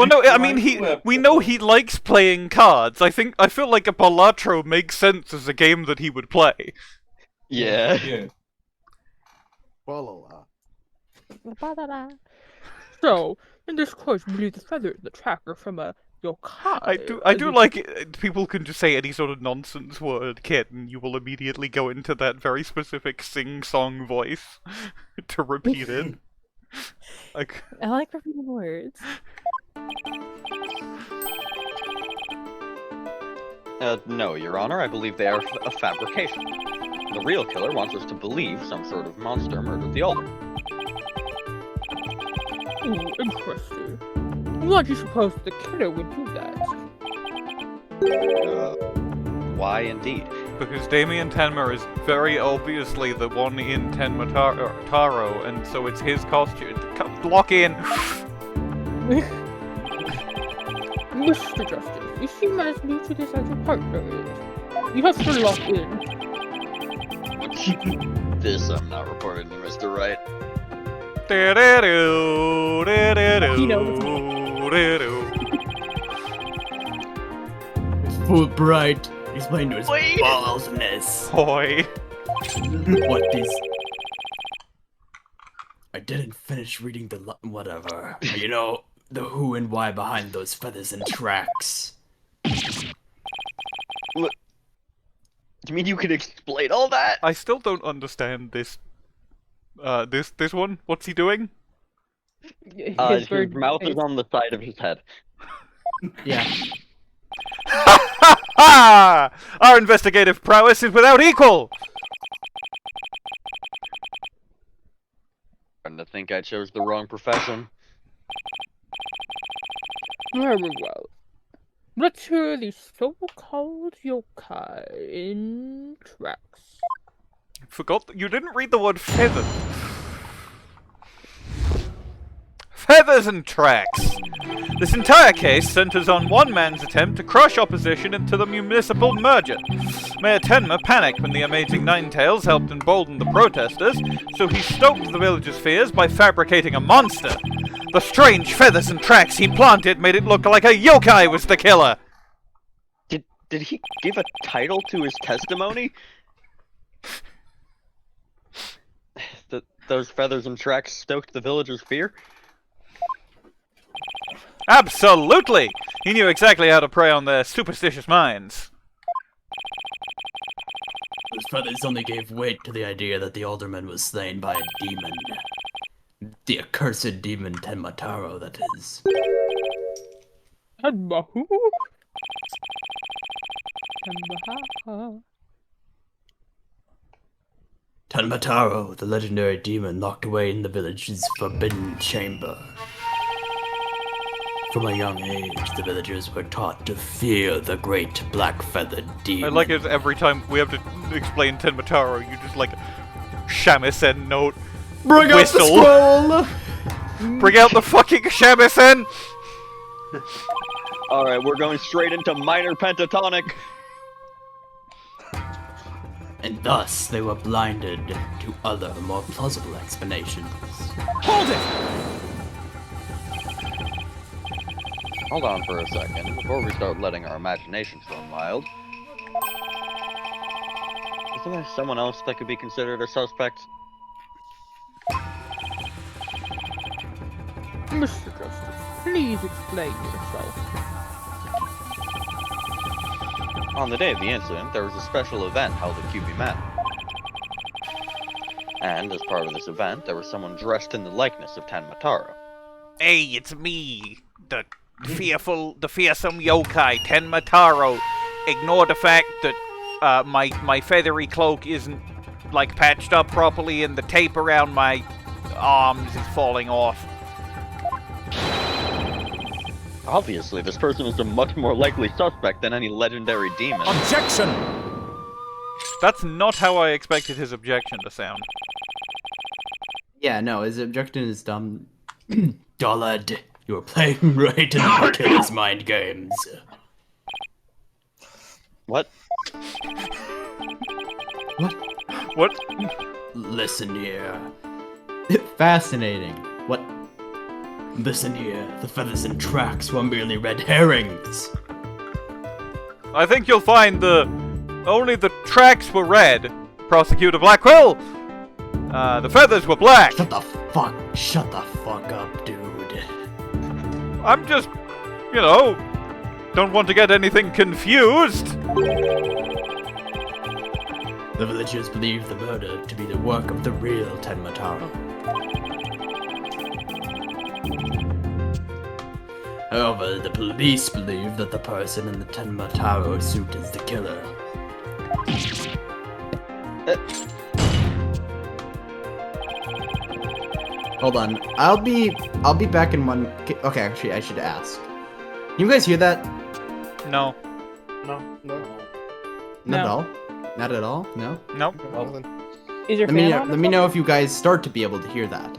no, I mean, we know he likes playing cards. I feel like a Balatro makes sense as a game that he would play. Yeah. So, in this course, we believe the feather is the tracker from a yokai. I do like it. People can just say any sort of nonsense word, kid, and you will immediately go into that very specific sing-song voice to repeat it. I like repeating words. No, Your Honor, I believe they are a fabrication. The real killer wants us to believe some sort of monster murdered the Alderman. Ooh, interesting. Why do you suppose the killer would do that? Why indeed? Because Damian Tenma is very obviously the one in Tenma Taro, and so it's his costume. Lock in! Mr. Justice, you seem as new to this as your partner is. You have to lock in. This I'm not reporting to Mr. Wright. Fulbright, explain to his ballsness. Boy. What is... I didn't finish reading the whatever. You know, the who and why behind those feathers and tracks. Look, you mean you can explain all that? I still don't understand this. This one. What's he doing? His mouth is on the side of his head. Yeah. Ha ha ha! Our investigative prowess is without equal. I think I chose the wrong profession. Very well. Let's hear the so-called yokai in tracks. Forgot that you didn't read the word feather. Feathers and tracks. This entire case centers on one man's attempt to crush opposition into the municipal merger. Mayor Tenma panicked when the amazing Ninetales helped embolden the protesters, so he stoked the villagers' fears by fabricating a monster. The strange feathers and tracks he planted made it look like a yokai was the killer. Did he give a title to his testimony? Those feathers and tracks stoked the villagers' fear? Absolutely! He knew exactly how to prey on their superstitious minds. Those feathers only gave weight to the idea that the alderman was slain by a demon. The accursed demon Tenma Taro, that is. Tenma who? Tenma Taro, the legendary demon locked away in the village's forbidden chamber. From a young age, the villagers were taught to fear the great black-feathered demon. I like it every time we have to explain Tenma Taro, you just like shamisen note. Bring whistle. out the scroll! Bring out the fucking shamisen! Alright, we're going straight into minor pentatonic. And thus, they were blinded to other, more plausible explanations. Hold it! Hold on for a second, before we start letting our imaginations run wild. Isn't there someone else that could be considered a suspect? Mr. Justice, please explain yourself. On the day of the incident, there was a special event held at Kyubi Manor. And as part of this event, there was someone dressed in the likeness of Tenma Taro. Hey, it's me, the fearsome yokai, Tenma Taro. Ignore the fact that my feathery cloak isn't like patched up properly, and the tape around my arms is falling off. Obviously, this person is a much more likely suspect than any legendary demon. Objection! That's not how I expected his objection to sound. Yeah, no, his objection is dumb. Dullard, you're playing right into the killer's mind games. What? What? Listen here. Fascinating. What? Listen here. The feathers and tracks were merely red herrings. I think you'll find only the tracks were red, Prosecutor Blackquill. The feathers were black. Shut the fuck up, dude. I'm just, don't want to get anything confused. The villagers believe the murder to be the work of the real Tenma Taro. However, the police believe that the person in the Tenma Taro suit is the killer. Hold on, I'll be back in one. Okay, actually, I should ask. You guys hear that? No. Not at all. Not at all. No. Nope. Is your Let me fan on let me know if you guys start to be able to hear that.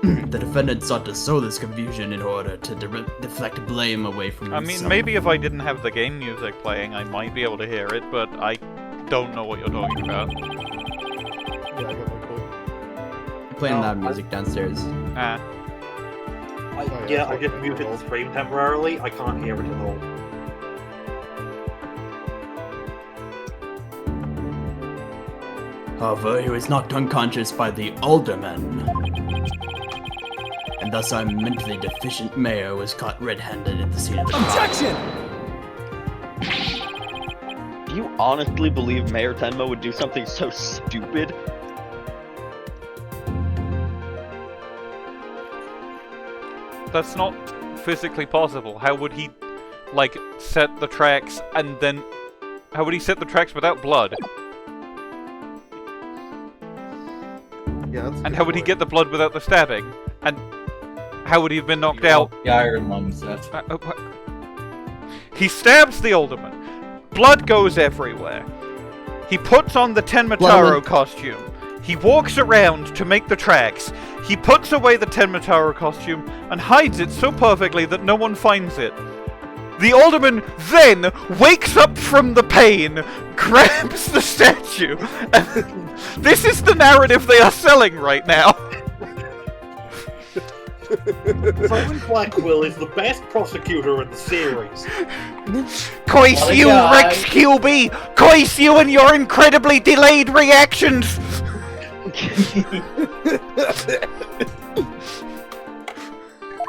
The defendant sought to sow this confusion in order to deflect blame away from I mean, maybe if I didn't have the game music playing, I might be able to hear it, but I don't know what you're talking about. Yeah, I got my quote. Playing loud music downstairs. I just muted the stream temporarily. I can't hear it at all. However, he was knocked unconscious by the alderman. And thus our mentally deficient mayor was caught red-handed at the scene of the crime. Objection! Do you honestly believe Mayor Tenma would do something so stupid? That's not physically possible. How would he, set the tracks and then... How would he set the tracks without blood? Yeah, that's a And good how would he point. get the blood without the stabbing? And how would he have been knocked out? The Iron Lung set. He stabs the alderman. Blood goes everywhere. He puts on the Tenma Taro costume. He walks around to make the tracks. He puts away the Tenma Taro costume and hides it so perfectly that no one finds it. The alderman then wakes up from the pain, grabs the statue, and this is the narrative they are selling right now. Simon Blackquill is the best prosecutor in the series. Curse you, Rex Kyubi! Curse you and your incredibly delayed reactions!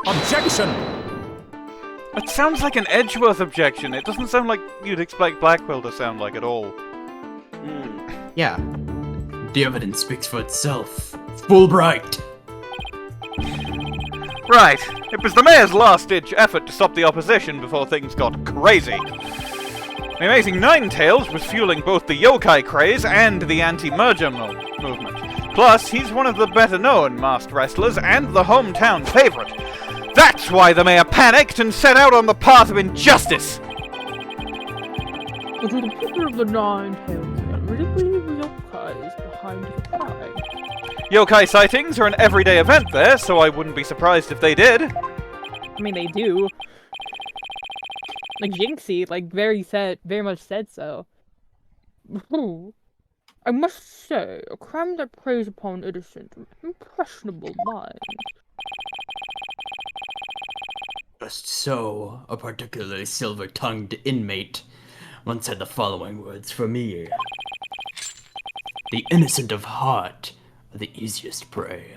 Objection! It sounds like an Edgeworth objection. It doesn't sound like you'd expect Blackquill to sound like at all. Yeah. The evidence speaks for itself. Fulbright! Right. It was the mayor's last-ditch effort to stop the opposition before things got crazy. The amazing Ninetales was fueling both the yokai craze and the anti-merger movement. Plus, he's one of the better-known masked wrestlers and the hometown favorite. That's why the mayor panicked and set out on the path of injustice! Do the people of the Ninetales really believe the yokai is behind the crime? Yokai sightings are an everyday event there, so I wouldn't be surprised if they did. I mean, they do. Jinxie, very much said so. I must say, a crime that preys upon innocent, impressionable minds. Just so, a particularly silver-tongued inmate once said the following words for me. The innocent of heart are the easiest prey.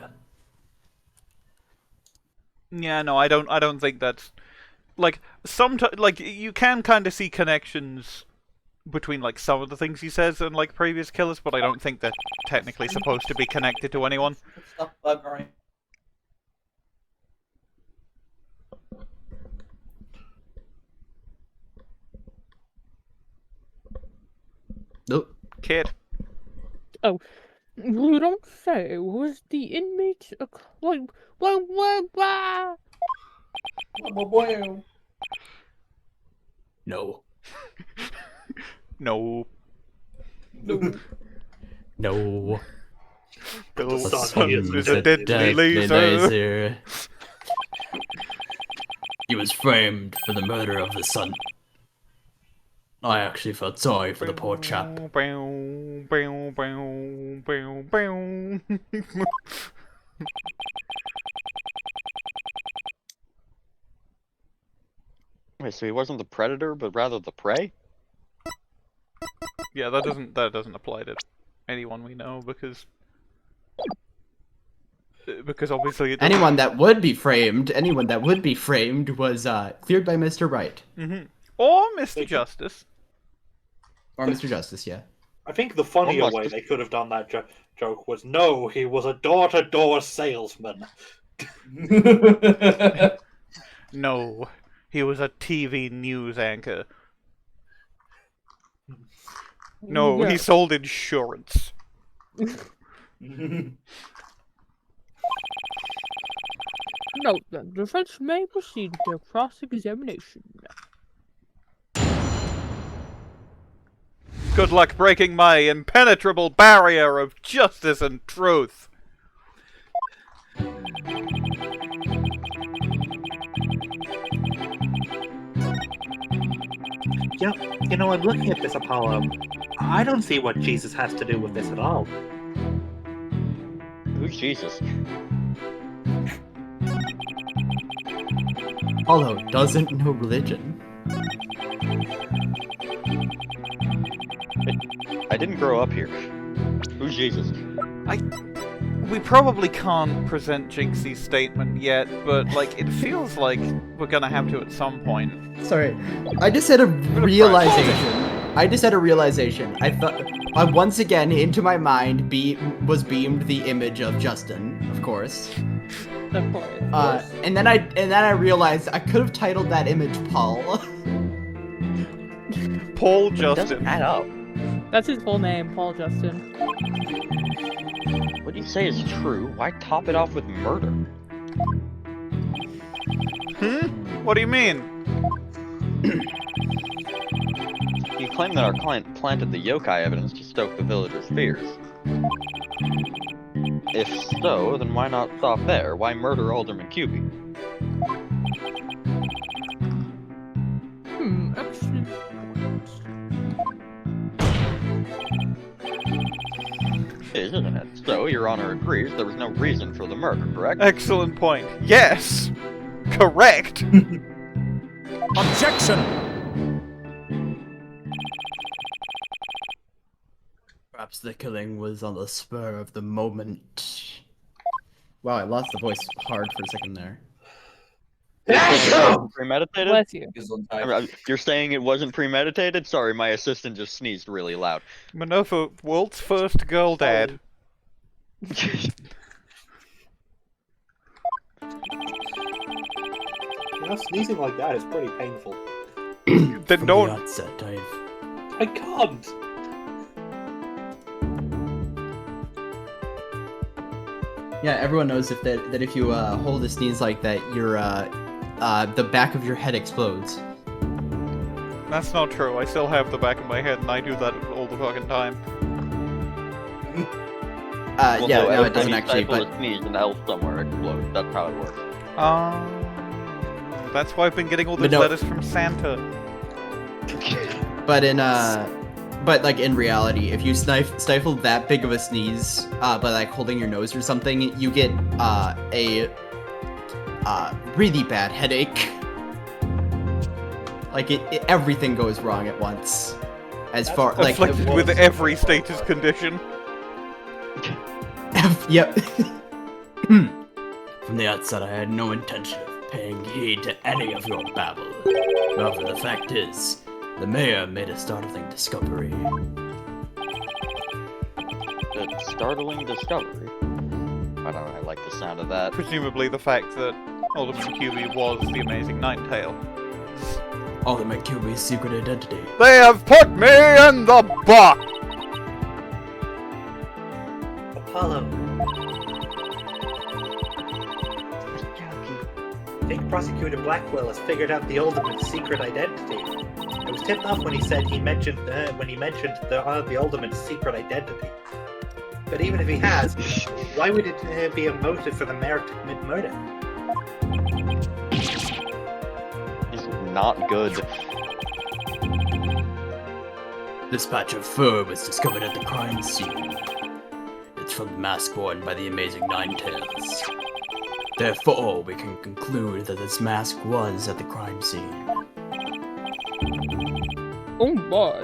Yeah, no, I don't think that's... sometimes, you can kind of see connections between, some of the things he says and, previous killers, but I don't think they're technically supposed to be connected to anyone. Nope. Kid. Oh, You don't say. Was the inmate a No. No. No. The sun is a deadly laser. He was framed for the murder of the sun. I actually felt sorry for the poor chap. Wait, so he wasn't the predator, but rather the prey? Yeah, that doesn't apply to anyone we know because obviously it doesn't. Anyone that would be framed was cleared by Mr. Wright. Or Mr. Justice. Or Mr. Justice, yeah. I think the funnier way they could have done that joke was, no, he was a door-to-door salesman. No, he was a TV news anchor. No, he sold insurance. Note then, the defense may proceed with their cross-examination. Good luck breaking my impenetrable barrier of justice and truth. Yeah, you know, I'm looking at this, Apollo. I don't see what Jesus has to do with this at all. Who's Jesus? Apollo doesn't know religion. I didn't grow up here. Who's Jesus? We probably can't present Jinxie's statement yet, but like it feels like we're gonna have to at some point. Sorry, I just had a realization. I thought, once again, into my mind was beamed the image of Justin, of course. Of course. And then I realized I could have titled that image Paul. Paul It Justin. doesn't add up. That's his full name, Paul Justin. What you say is true. Why top it off with murder? What do you mean? You claim that our client planted the yokai evidence to stoke the villagers' fears. If so, then why not stop there? Why murder Alderman Kyubi? Excellent. Isn't it? So, Your Honor agrees there was no reason for the murder, correct? Excellent point. Yes! Correct! Objection! Perhaps the killing was on the spur of the moment. Wow, I lost the voice hard for a second there. Premeditated? Bless you. You're saying it wasn't premeditated? Sorry, my assistant just sneezed really loud. Minerva, Walt's first girl dad. You know, sneezing like that is pretty painful. Then don't. I can't! Yeah, everyone knows that if you hold a sneeze like that, the back of your head explodes. That's not true. I still have the back of my head, and I do that all the fucking time. Well, yeah, no, it every doesn't time you actually, stifle but a sneeze, an elf somewhere explodes. That's how it works. That's why I've been getting all those no. letters from Santa. but like in reality, if you stifle that big of a sneeze by like holding your nose or something, you get a really bad headache. Like everything goes wrong at once. As far like afflicted with every status condition. Yep. From the outset, I had no intention of paying heed to any of your babble. However, the fact is, the mayor made a startling discovery. A startling discovery? I don't know, I like the sound of that. Presumably the fact that Alderman Kyubi was the amazing Ninetale. Alderman Kyubi's secret identity. They have put me in the box! Apollo. I think Prosecutor Blackquill has figured out the Ultimate's secret identity. It was tipped off when he mentioned the Ultimate's secret identity. But even if he has, why would it be a motive for the mayor to commit murder? He's not good. This patch of fur was discovered at the crime scene. It's from the mask worn by the amazing Ninetales. Therefore, we can conclude that this mask was at the crime scene. Oh my.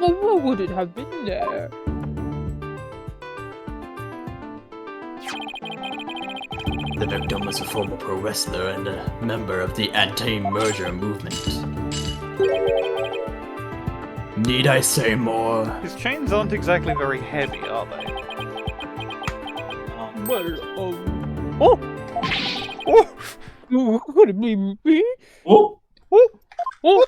Well, what would it have been there? The victim was a former pro wrestler and a member of the anti-merger movement. Need I say more? His chains aren't exactly very heavy, are they? Oh! Oh! Could it be me? Oh! Oh! Oh!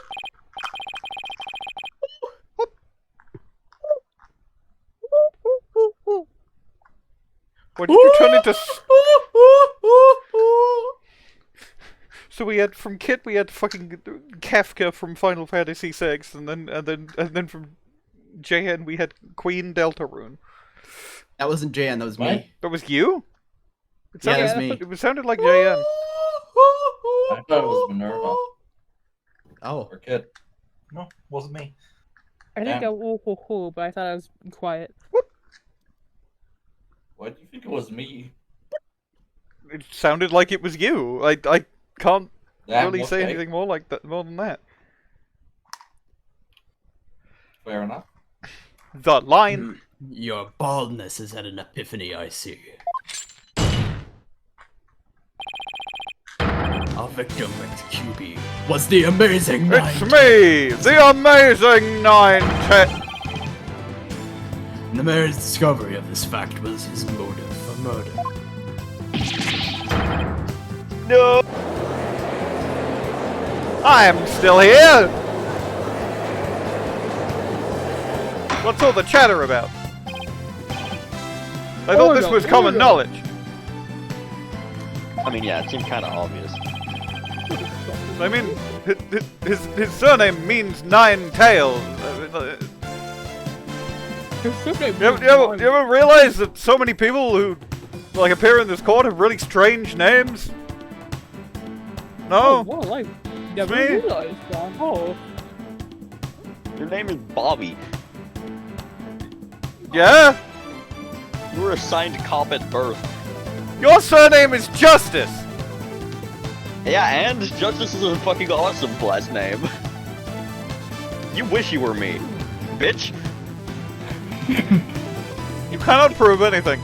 Why did you turn into... So we had from Kit, we had fucking Kafka from Final Fantasy VI, and then from JN we had Queen Deltarune. That wasn't JN, that was me. That was you? Yeah, that was me. It sounded like JN. I thought it was Minerva. Oh. Or Kid. No, wasn't me. I think I but I thought I was quiet. Why do you think it was me? It sounded like it was you. I can't Damn, really say okay. anything more than that. Fair enough. The line. Your baldness is at an epiphany, I see. Our victim at Kyubi was the amazing It's me, the amazing Nine-Tails. The mayor's discovery of this fact was his motive for murder. No! I am still here! What's all the chatter about? I thought this was common knowledge. I mean, yeah, it seemed kind of obvious. I mean, his surname means Nine Tails. You ever realize that so many people who appear in this court have really strange names? No? Oh, well, I never Me? realized that. Oh. Your name is Bobby. Yeah? You were assigned cop at birth. Your surname is Justice! Yeah, and Justice is a fucking awesome last name. You wish you were me, bitch. You cannot prove anything.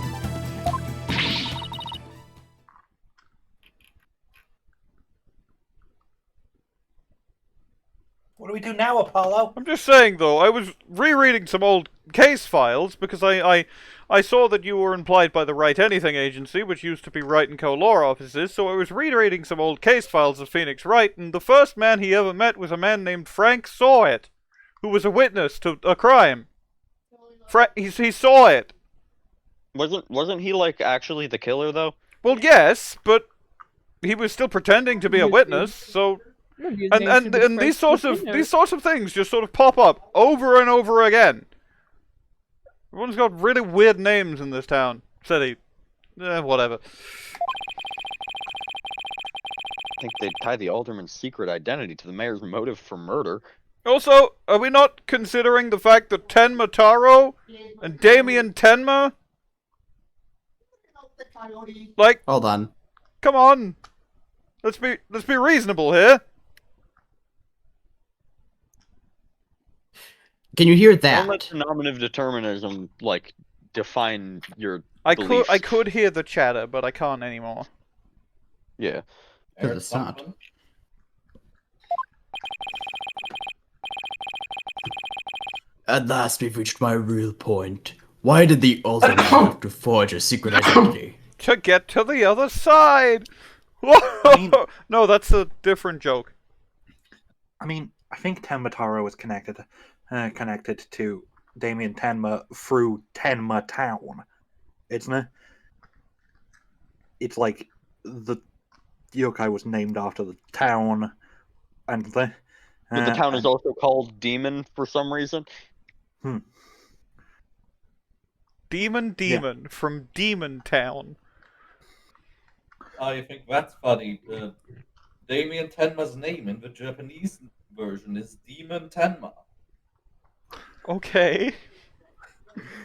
What do we do now, Apollo? I'm just saying, though, I was rereading some old case files because I saw that you were employed by the Write Anything agency, which used to be Write & Co. law offices, so I was rereading some old case files of Phoenix Wright, and the first man he ever met was a man named Frank Sawit, who was a witness to a crime. He saw it. Wasn't he like actually the killer though? Well, yes, but he was still pretending to be a witness. So, and these sorts of things just sort of pop up over and over again. Everyone's got really weird names in this town, city, whatever. I think they'd tie the alderman's secret identity to the mayor's motive for murder. Also, are we not considering the fact that Tenma Taro and Damian Tenma? Like, hold on. Come on. Let's be reasonable here. Can you hear that? Don't let nominative determinism like define your I beliefs. could hear the chatter, but I can't anymore. Yeah. It's not. At last, we've reached my real point. Why did the Alderman have to forge a secret identity? To get to the other side! No, that's a different joke. I mean, I think Tenma Taro is connected to Damian Tenma through Tenma Town. It's like the yokai was named after the town, and But the town is also called Demon for some reason. Demon from Demon Town. I think that's funny. Damian Tenma's name in the Japanese version is Demon Tenma. Okay.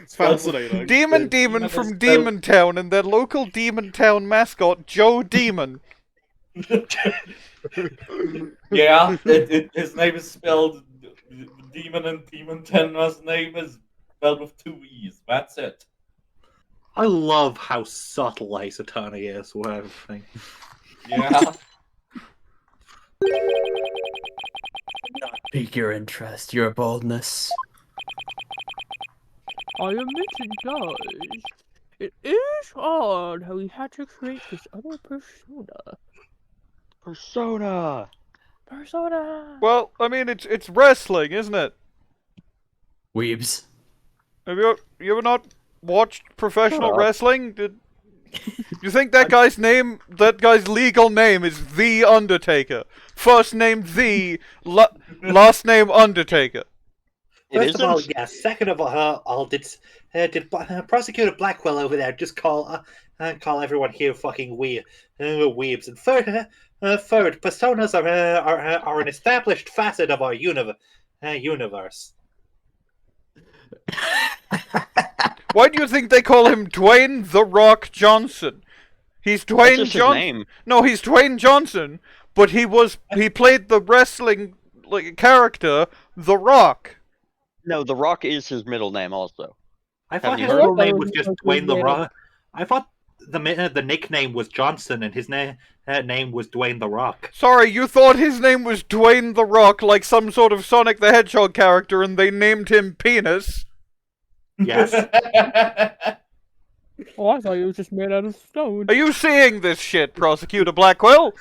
It's fascinating. Demon from Demon Town and their local Demon Town mascot, Joe Demon. Yeah, his name is spelled Demon, and Demon Tenma's name is spelled with 2 E's. That's it. I love how subtle Ace Attorney is with everything. Yeah. Not pique your interest, your boldness. I admit it does. It is odd how he had to create this other persona. Persona! Well, I mean, it's wrestling, isn't it? Weebs. Have you ever not watched professional Shut up. wrestling? You think that guy's legal name is The Undertaker? First name The, last name Undertaker. First of all, yes. Second of all, did Prosecutor Blackquill over there just call everyone here fucking weebs? And third, personas are an established facet of our universe. Why do you think they call him Dwayne The Rock Johnson? He's Dwayne That's just his Johnson. name. No, he's Dwayne Johnson, but he played the wrestling character The Rock. No, The Rock is his middle name also. I thought you his heard? real name was just Dwayne the Rock. I thought the nickname was Johnson, and his name was Dwayne the Rock. Sorry, you thought his name was Dwayne The Rock, like some sort of Sonic the Hedgehog character, and they named him Penis? Yes. Oh, I thought he was just made out of stone. Are you seeing this shit, Prosecutor Blackquill?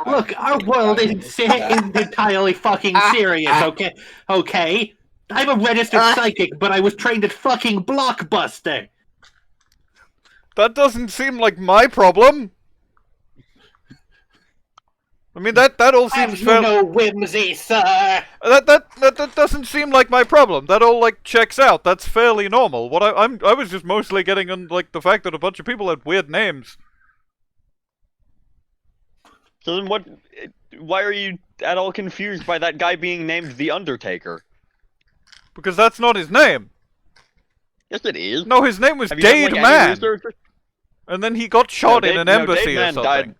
Look, our world isn't entirely fucking serious, okay? Okay? I'm a registered psychic, but I was trained at fucking Blockbuster. That doesn't seem like my problem. I mean, that all seems fair. No whimsy, sir. That doesn't seem like my problem. That all checks out. That's fairly normal. What I was just mostly getting on the fact that a bunch of people had weird names. So then why are you at all confused by that guy being named The Undertaker? Because that's not his name. Yes, it is. No, his name was Dade Man. And then he got shot in an embassy or something.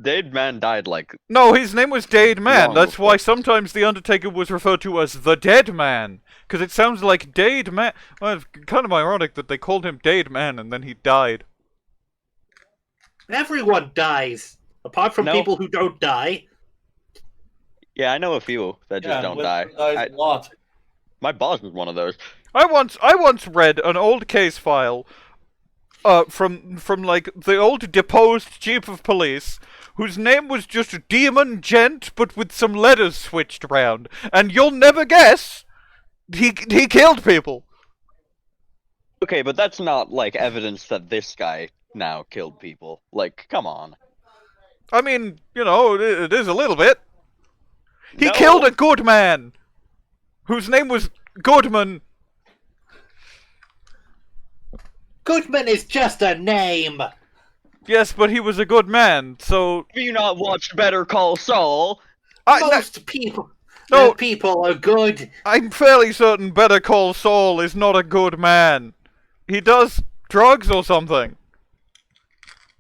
Dade Man died No, his name was Dade Man. long That's before. why sometimes The Undertaker was referred to as the Dead Man. Because it sounds like Dade Man. Well, it's kind of ironic that they called him Dade Man and then he died. Everyone dies. Apart from people who don't die. Yeah, I know a few that just don't die. A lot. My boss was one of those. I once read an old case file from the old deposed chief of police, whose name was just Demon Gent, but with some letters switched around. And you'll never guess, he killed people. Okay, but that's not evidence that this guy now killed people. Come on. I mean, it is a little bit. He No. killed a good man, whose name was Goodman. Goodman is just a name. Yes, but he was a good man, so... Have you not watched Better Call Saul? Most people are good. I'm fairly certain Better Call Saul is not a good man. He does drugs or something.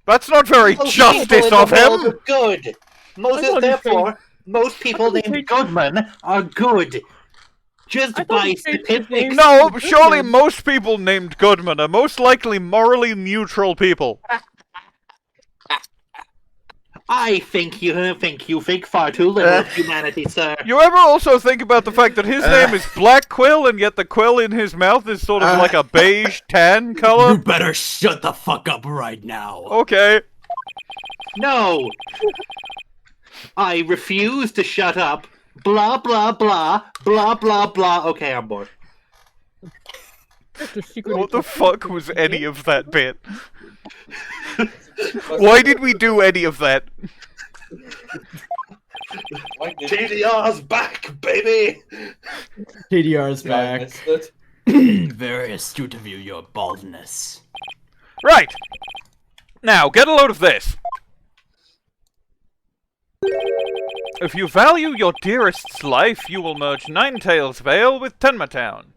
That's not very justice of him. Good. Most people named Goodman are good. Just by statistics. No, surely most people named Goodman are most likely morally neutral people. I think you think far too little of humanity, sir. You ever also think about the fact that his name is Blackquill, and yet the quill in his mouth is sort of like a beige tan color? You better shut the fuck up right now. Okay. No. I refuse to shut up. Blah, blah, blah. Blah, blah, blah. Okay, I'm bored. What the fuck was any of that bit? Why did we do any of that? TDR's back, baby! TDR's Yeah, back. that's Very astute of you, your baldness. Right! Now, get a load of this. If you value your dearest's life, you will merge Ninetales Vale with Tenma Town.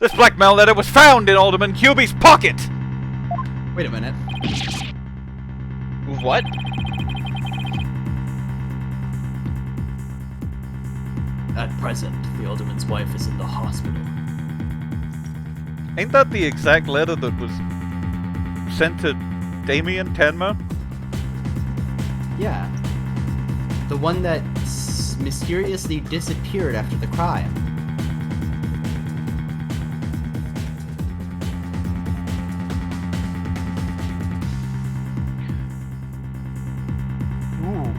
This blackmail letter was found in Alderman Kyubi's pocket! Wait a minute. What? At present, the Alderman's wife is in the hospital. Ain't that the exact letter that was sent to Damian Tenma? Yeah. The one that mysteriously disappeared after the crime. Ooh.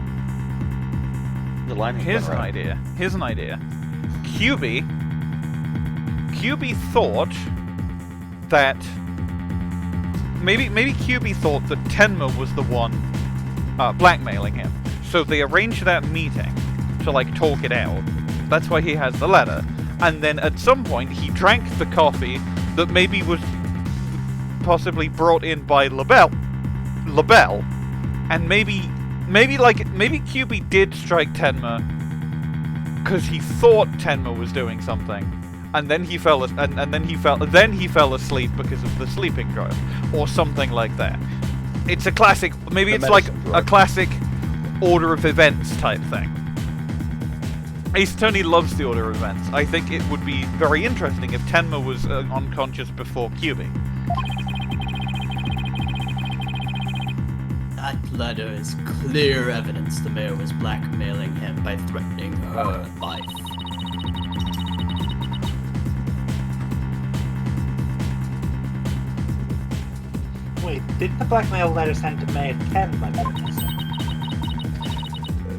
The line has Here's been an read. idea. Here's an idea. Kyubi thought that maybe Kyubi thought that Tenma was the one blackmailing him. So they arranged that meeting to like talk it out. That's why he has the letter. And then at some point he drank the coffee that maybe was possibly brought in by LaBelle. And maybe Kyubi did strike Tenma because he thought Tenma was doing something, and then he fell asleep because of the sleeping drug, or something like that. It's a classic. Maybe it's like a classic order of events type thing. Ace Attorney loves the order of events. I think it would be very interesting if Tenma was unconscious before Kyubi. That letter is clear evidence the mayor was blackmailing him by threatening her life. Wait, did the blackmail letter sent to Mayor Tenma?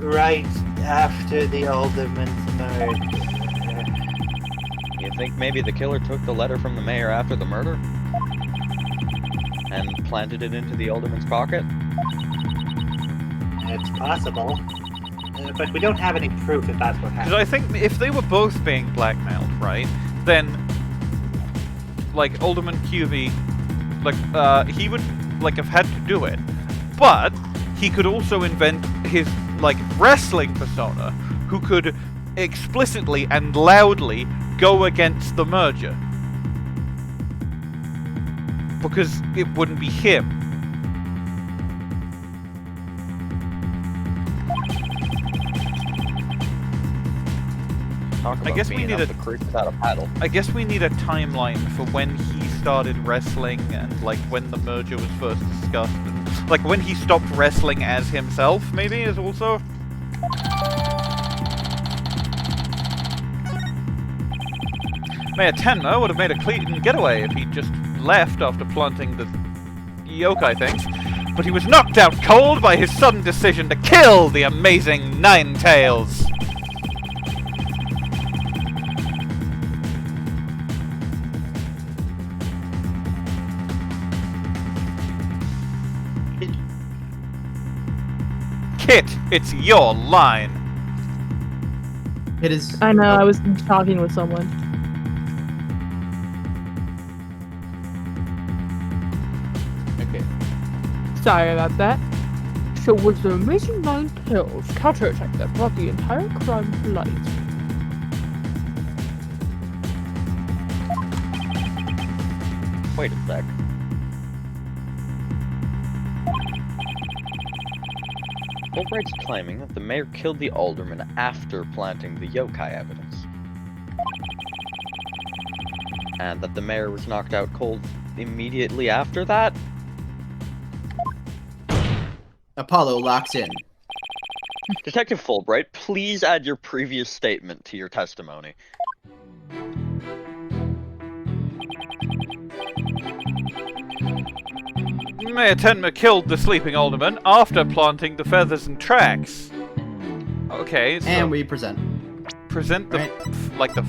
Right after the Alderman's murder. You think maybe the killer took the letter from the mayor after the murder? And planted it into the Alderman's pocket? It's possible. But we don't have any proof that that's what happened. Because I think if they were both being blackmailed, right, then, like, Alderman Kyubi, like, he would, like, have had to do it. But he could also invent his, like, wrestling persona, who could explicitly and loudly go against the merger. Because it wouldn't be him. I guess we need a creek without a paddle. I guess we need a timeline for when he started wrestling and like when the merger was first discussed, and like when he stopped wrestling as himself. Maybe is also. Mayor Tenma would have made a clean getaway if he'd just left after planting the yokai things, but he was knocked out cold by his sudden decision to kill the amazing Ninetales. Kit, it's your line. It is. I know, I was talking with someone. Okay. Sorry about that. So was the amazing Ninetales counterattack that brought the entire crime to light? Wait a sec. Fulbright's claiming that the mayor killed the alderman after planting the yokai evidence. And that the mayor was knocked out cold immediately after that? Apollo locks in. Detective Fulbright, please add your previous statement to your testimony. Mayor Tenma killed the sleeping alderman after planting the feathers and tracks. Okay, so And we present. present the Right. like the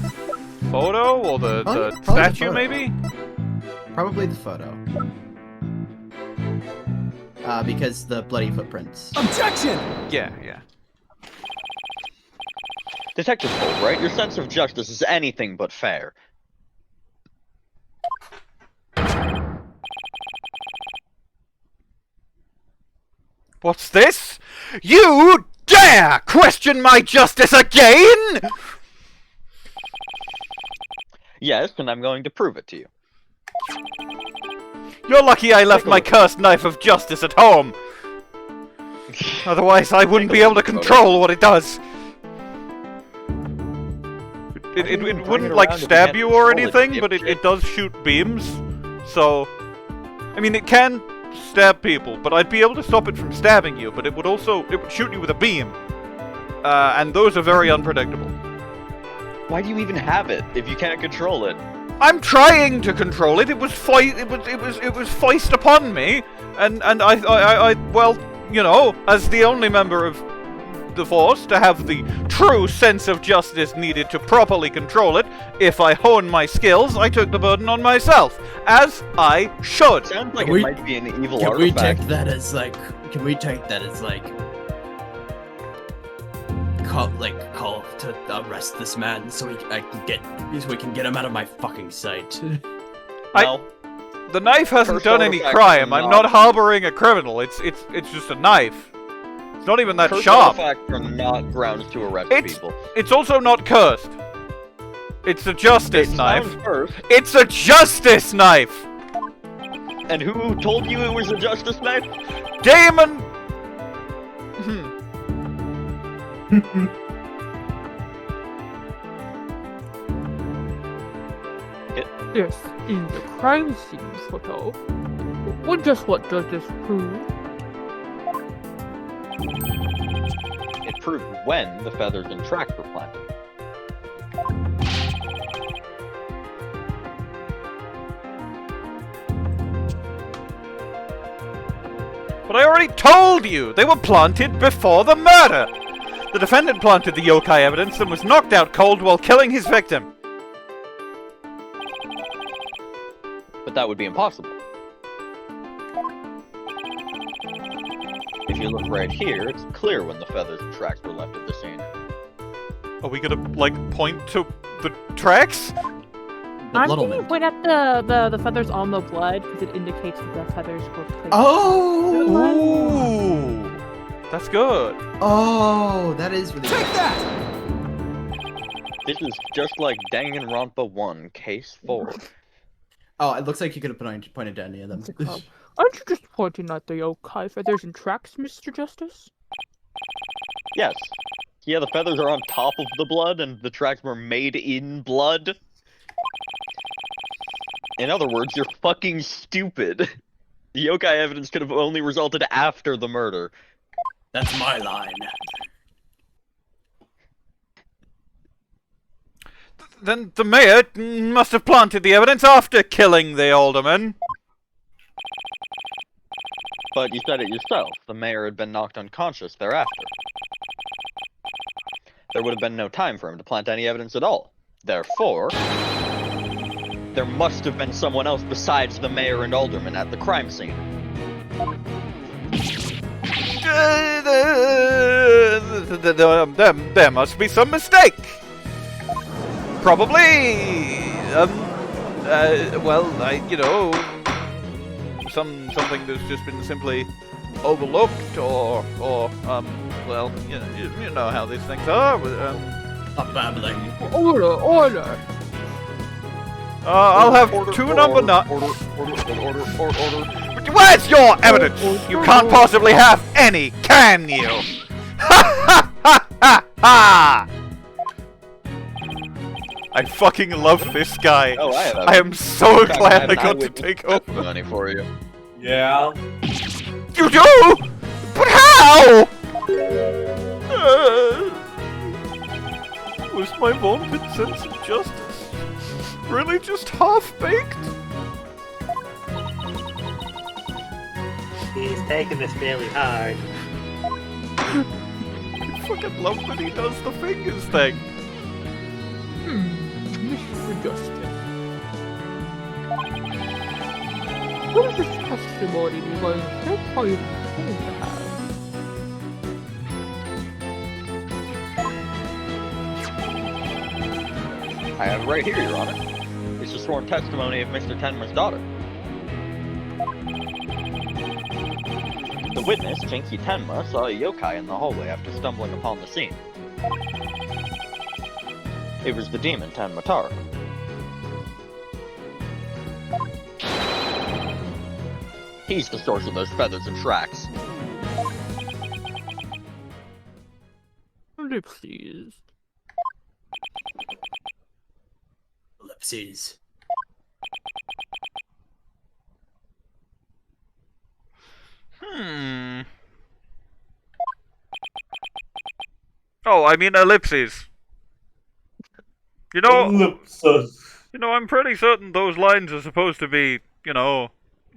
photo or the Probably the statue, photo. maybe? Probably the photo. Because the bloody footprints. Objection! Yeah. Detective Fulbright, your sense of justice is anything but fair. What's this? You dare question my justice again? Yes, and I'm going to prove it to you. You're lucky I left my cursed knife of justice at home. Otherwise, I wouldn't be able to control what it does. It wouldn't, like, stab you or anything, but it does shoot beams. So, I mean, it can stab people, but I'd be able to stop it from stabbing you, but it would shoot you with a beam. And those are very unpredictable. Why do you even have it if you can't control it? I'm trying to control it. It was foist upon me, and I well, you know, as the only member of the Force to have the true sense of justice needed to properly control it, if I hone my skills, I took the burden on myself, as I should. Sounds like Can we- it might be an evil Can we artifact. take that as like? Can we take that as like? Call to arrest this man so we can get him out of my fucking sight. No. The knife hasn't First done any artifact crime. are I'm not- not harboring a criminal. It's just a knife. It's not even that Cursed sharp. artifacts are not grounds to arrest people. It's also not cursed. It's a justice It knife. sounds cursed. It's a justice knife! And who told you it was a justice knife? Damon! This is the crime scene photo. Well, just what does this prove? It proved when the feathers and tracks were planted. But I already told you! They were planted before the murder! The defendant planted the yokai evidence and was knocked out cold while killing his victim. But that would be impossible. If you look right here, it's clear when the feathers and tracks were left at the scene. Are we gonna, like, point to the tracks? I'm thinking you point at the feathers on the blood because it indicates that the feathers were placed. Oh! Ooh! That's good. Oh, that is really Take that! This is just like Danganronpa 1, Case 4. Oh, it looks like you could have pointed to any of them. Aren't you just pointing at the yokai feathers and tracks, Mr. Justice? Yes. Yeah, the feathers are on top of the blood, and the tracks were made in blood. In other words, you're fucking stupid. The yokai evidence could have only resulted after the murder. That's my line. Then the mayor must have planted the evidence after killing the alderman. But you said it yourself. The mayor had been knocked unconscious thereafter. There would have been no time for him to plant any evidence at all. Therefore, there must have been someone else besides the mayor and alderman at the crime scene. There must be some mistake. Probably, well, you know, something that's just been simply overlooked, or well, you know how these things are. Stop babbling. Order! I'll have two number nine. Order. Where's your evidence? You can't possibly have any, can you? Ha ha ha ha ha! I fucking love this guy. Oh, I have I am so fact, glad have I an got to eyewitness take over. testimony for you. Yeah. You do? But how? Was my vaunted sense of justice really just half-baked? He's taking this really hard. I fucking love that he does the fingers thing. Mr. Justice. What is this testimony we're going to have? I have it right here, Your Honor. It's the sworn testimony of Mr. Tenma's daughter. The witness, Jinxie Tenma, saw a yokai in the hallway after stumbling upon the scene. It was the demon Tenma Taro. He's the source of those feathers and tracks. Ellipses. Ellipses. Oh, I mean ellipses. You know, Ellipses. I'm pretty certain those lines are supposed to be,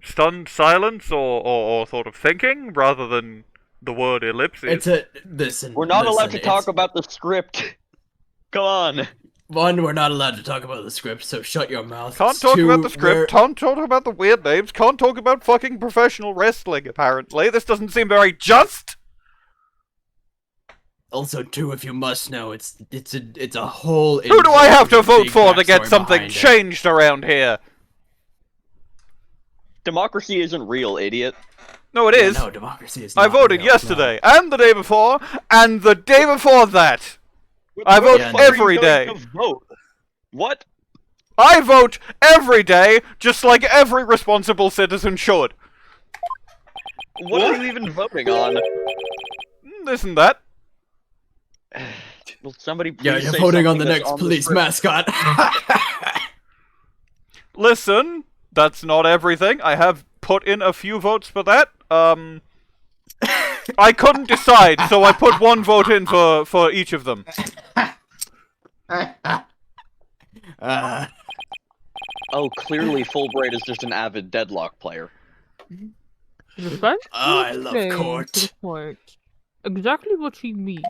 stunned silence or sort of thinking rather than the word ellipses. We're not allowed to talk about the script. Come on. One, we're not allowed to talk about the script, so shut your mouth. Can't talk about the script, can't talk about the weird names, can't talk about fucking professional wrestling, apparently. This doesn't seem very just! Also, two, if you must know, it's a whole... Who do I have to vote for to get something changed around here? Democracy isn't real, idiot. No, it is. No, democracy is not I voted real, yesterday, and the day before, and the day before that. I vote every day. What? I vote every day, just like every responsible citizen should. What are you even voting on? This and that. Will somebody please Yeah, you're say voting on the something next that's police script? mascot. Listen, that's not everything. I have put in a few votes for that. I couldn't decide, so I put one vote in for each of them. Oh, clearly Fulbright is just an avid Deadlock player. I love court. Exactly what she means.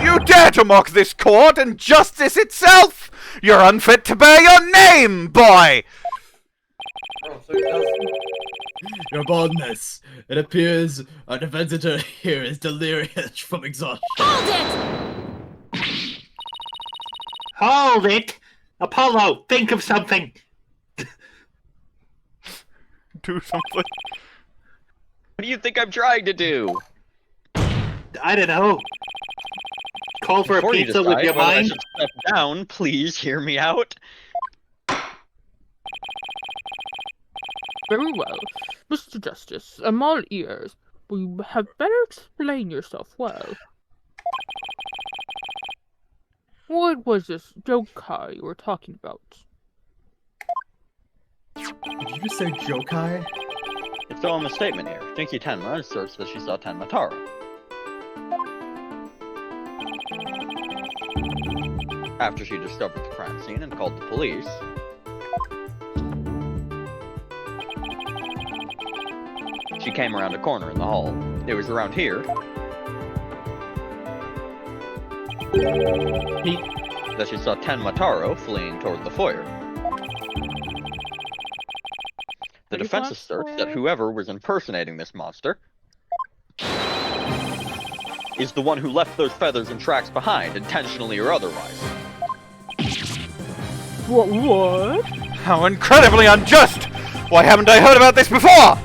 You dare to mock this court and justice itself! You're unfit to bear your name, boy! Your boldness. It appears our defense attorney here is delirious from exhaustion. Hold it! Hold it! Apollo, think of something! Do something. What do you think I'm trying to do? I don't know. Call for Before a you pizza with decide your whether I mind? should step down, please hear me out. Very well. Mr. Justice, I'm all ears. But you have better explain yourself well. What was this yokai you were talking about? Did you just say yokai? It's all in the statement here. Jinxie Tenma asserts that she saw Tenma Taro. After she discovered the crime scene and called the police, she came around a corner in the hall. It was around here that she saw Tenma Taro fleeing toward the foyer. The defense asserts that whoever was impersonating this monster is the one who left those feathers and tracks behind, intentionally or otherwise. What? How incredibly unjust! Why haven't I heard about this before?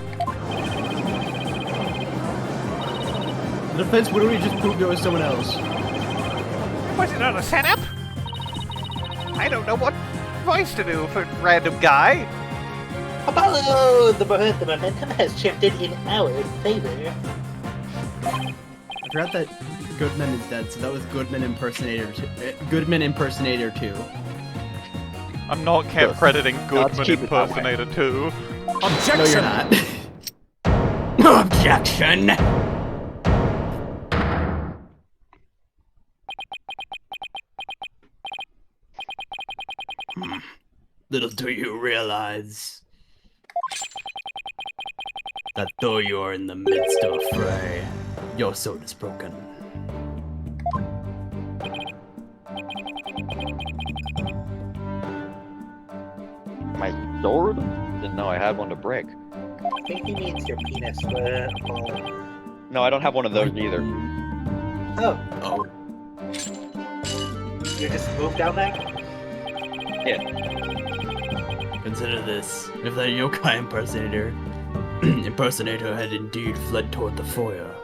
The defense would just prove there was someone else. Was it not a setup? I don't know what voice to do for random guy. Apollo! The momentum has shifted in our favor. I forgot that Goodman is dead, so that was Goodman Impersonator 2. I'm not crediting Goodman Impersonator 2. Objection! No, you're not. Objection! Little do you realize that though you are in the midst of a fray, your sword is broken. sword? Didn't know I had one to break. I think he means your penis. No, I don't have one of those either. Oh. You just moved down there? Yeah. Consider this. If that yokai impersonator had indeed fled toward the foyer.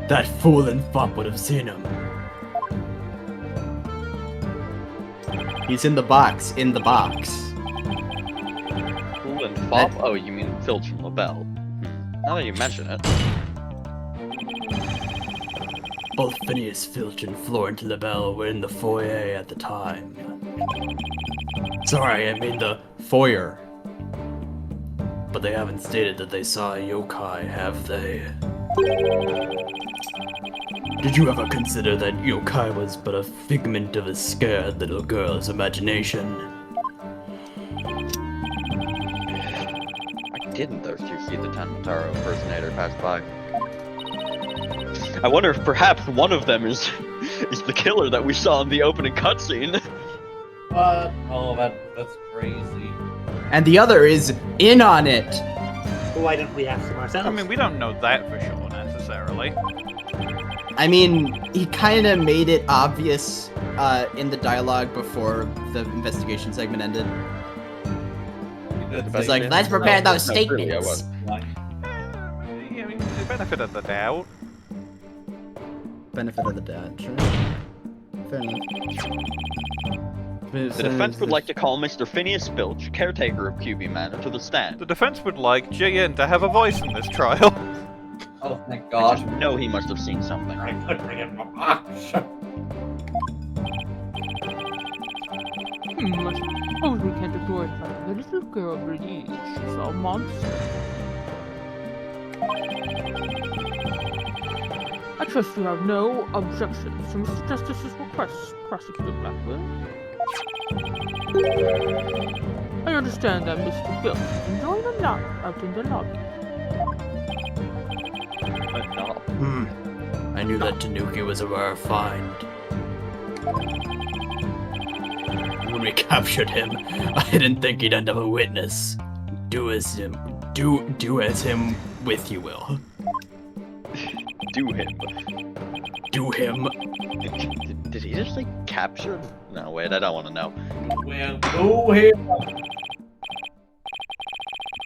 That fool and fop would have seen him. He's in the box. In the box. Fool and fop? Oh, you mean Filch and LaBelle. Now that you mention it. Both Phineas Filch and Florent LaBelle were in the foyer at the time. Sorry, I mean the foyer. But they haven't stated that they saw a yokai, have they? Did you ever consider that yokai was but a figment of a scared little girl's imagination? I didn't, though, you see the Taro impersonator pass by. I wonder if perhaps one of them is the killer that we saw in the opening cutscene. What? Oh, that's crazy. And the other is in on it. Why didn't we ask him ourselves? I mean, we don't know that for sure, necessarily. I mean, he kind of made it obvious in the dialogue before the investigation segment ended. He's like, let's prepare those statements. Yeah, I mean, the benefit of the doubt. Benefit of the doubt, sure. Fair enough. The defense would like to call Mr. Phineas Filch, caretaker of Kyubi Manor, to the stand. The defense would like Jin to have a voice in this trial. Oh, thank I God. just know he must have seen something. I put me in my box. I suppose we can't ignore it, but the little girl believes she saw a monster. I trust you have no objections to Mr. Justice's request, Prosecutor Blackquill. I understand that Mr. Filch is enjoying a nap out in the lobby. I knew that Tanuki was a rare find. When we captured him, I didn't think he'd end up a witness. Do as him with you will. Do him. Do him. Did he just say captured? No, wait, I don't want to know. We'll do him.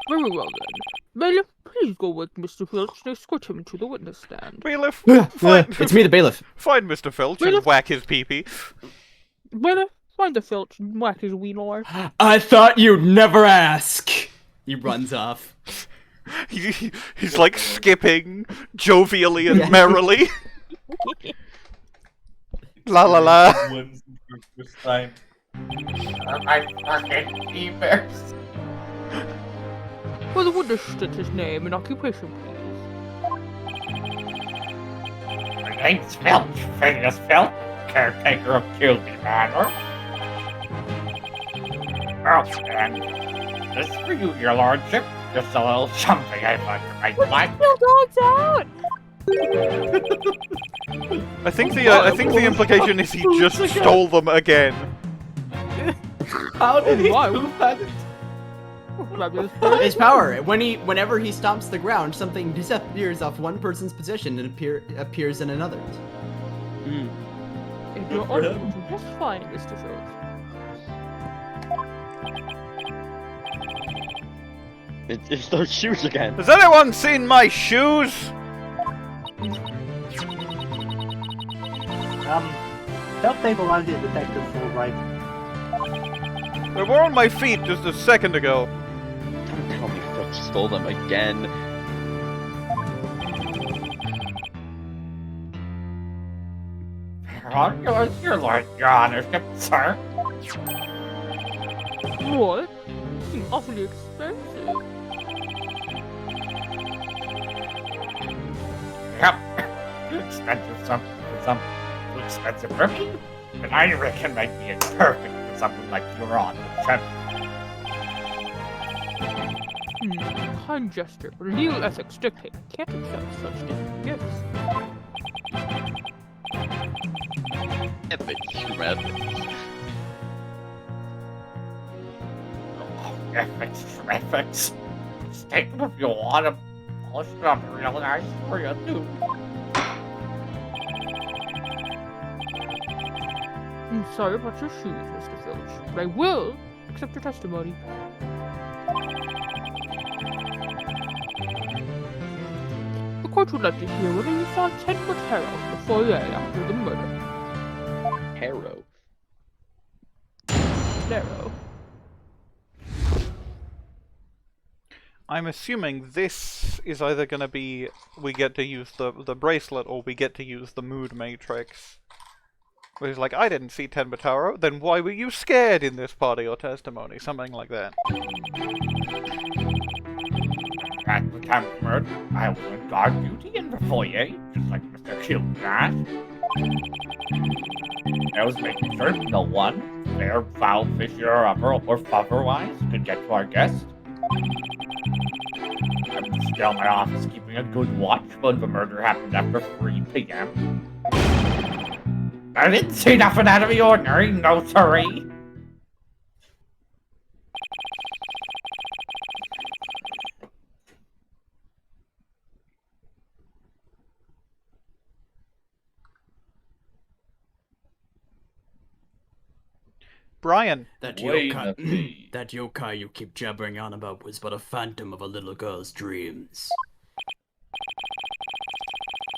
Very well then. Bailiff, please go with Mr. Filch and escort him to the witness stand. Bailiff, it's me, the bailiff. Find Mr. Filch Bailiff? and whack his pee-pee. Bailiff, find the Filch and whack his wee lord. I thought you'd never ask. He runs off. He's like skipping jovially and merrily. La la la. This time. My fucking beavers. For the witness state his name and occupation, please. My name's Filch, Phineas Filch, caretaker of Kyubi Manor. Oh, and this is for you, your lordship. Just a little something I'd like to make Kill dogs out! I think the implication is he just stole them again. How did he Why? do that? His power. Whenever he stomps the ground, something disappears off one person's position and appears in another's. If you're on, just fine, Mr. Filch. It's those shoes again. Has anyone seen my shoes? Don't they belong to Detective Fulbright? They were on my feet just a second ago. Don't tell me Filch stole them again. Your lord, your honorship, sir. What? Seem awfully expensive. Yep. Expensive some too expensive for me. But I reckon might be perfect for something like your honorship. Kind gesture, but legal ethics dictate I can't accept such different gifts. Epic shredders. Oh, epics, terrifics. Take them if you want them. Polish it up real nice for you, too. I'm sorry about your shoes, Mr. Filch, but I will accept your testimony. The court would like to hear whether you saw Tenma Taro in the foyer after the murder. Taro. Taro. I'm assuming this is either going to be we get to use the bracelet or we get to use the mood matrix. Where he's like, I didn't see Tenma Taro, then why were you scared in this part of your testimony? Something like that. At the time of murder, I was on guard duty in the foyer, just like Mr. Kyubi asked. I was making sure no one, fair, foul, fishy, or otherwise, could get to our guest. I was still in my office keeping a good watch when the murder happened after 3 p.m. I didn't see nothing out of the ordinary, no siree. Brian. That yokai, that yokai you keep jabbering on about was but a phantom of a little girl's dreams.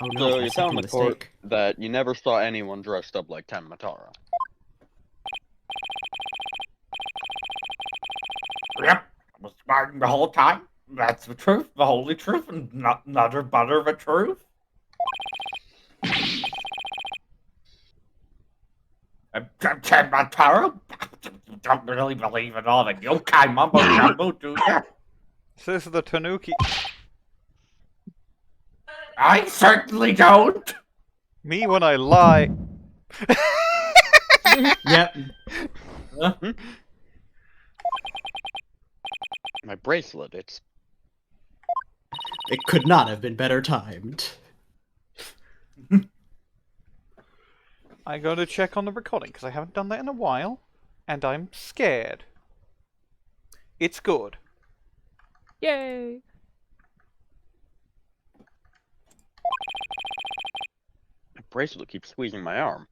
Oh no, So you're telling the court that you never saw anyone dressed up like Tenma Taro. Yep, I was smarting the whole time. That's the truth, the holy truth, and not another butter the truth. Tenma Taro? You don't really believe in all the yokai mumbo-jumbo, do you? This is the Tanuki. I certainly don't. Me when I lie. Yep. My bracelet, It could not have been better timed. I'm going to check on the recording, because I haven't done that in a while, and I'm scared. It's good. Yay! My bracelet keeps squeezing my arm.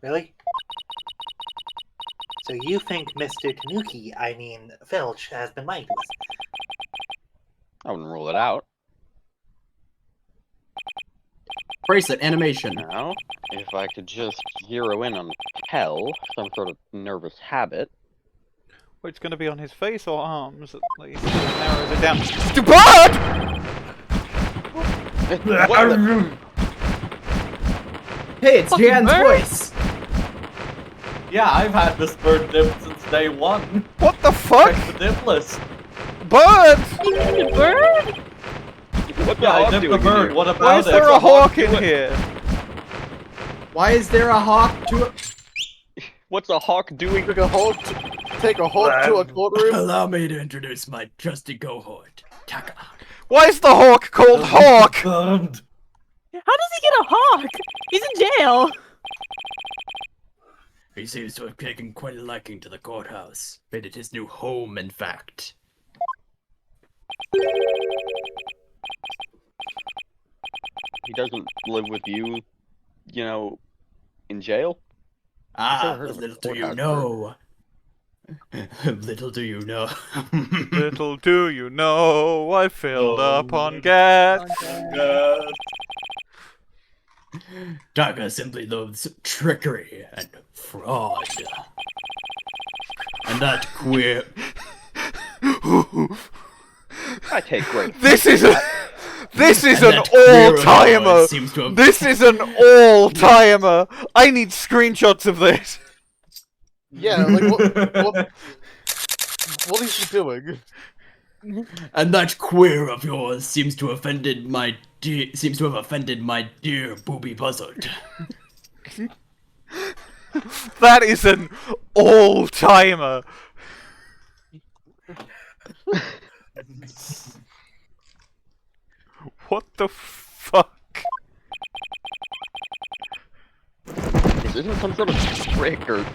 Really? So you think Mr. Filch has been lying to us? I wouldn't rule it out. Bracelet animation. Now, if I could just zero in on Hell, some sort of nervous habit. Well, it's going to be on his face or arms, at least. It narrows it down. Stupid! Hey, it's Jan's voice! Yeah, I've had this bird dip since day one. What the fuck? Check the dip list. Bird! You mean the bird? What the Yeah, I hawk dipped doing the bird. here? What about Why is it? there a hawk in here? Why is there a hawk to a... What's a hawk doing? Take a hawk to a courtroom. Allow me to introduce my trusty cohort, Taka. Why is the hawk called Hawk? How does he get a hawk? He's in jail. He seems to have taken quite a liking to the courthouse. Made it his new home, in fact. He doesn't live with you, you know, in jail? Ah, little do you know. Little do you know. Little do you know, I filled up on gas. Taka simply loves trickery and fraud. And that queer... I take great. This is an that queer all-timer. seems to have- This is an all-timer. I need screenshots of this. Yeah, like what is he doing? And that queer of yours seems to have offended my dear booby buzzard. That is an all-timer. What the fuck? This isn't some sort of trick or...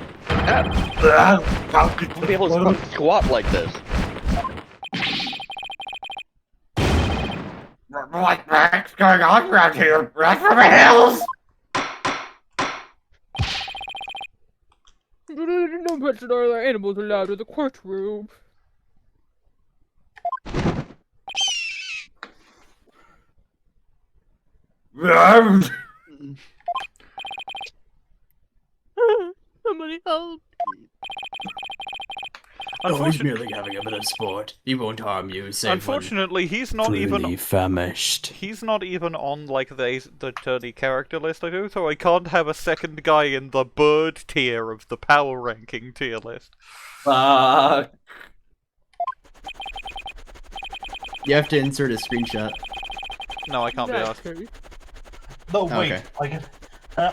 We'll be able to squat like this. What's going on around here? Run for the hills! No pets and other animals allowed in the courtroom. Somebody help. Oh, he's merely having a bit of sport. He won't harm you, save Unfortunately, he's not truly even famished. He's not even on like the attorney character list I do, so I can't have a second guy in the bird tier of the power ranking tier list. You have to insert a screenshot. No, I can't be asked. No, wait. Okay.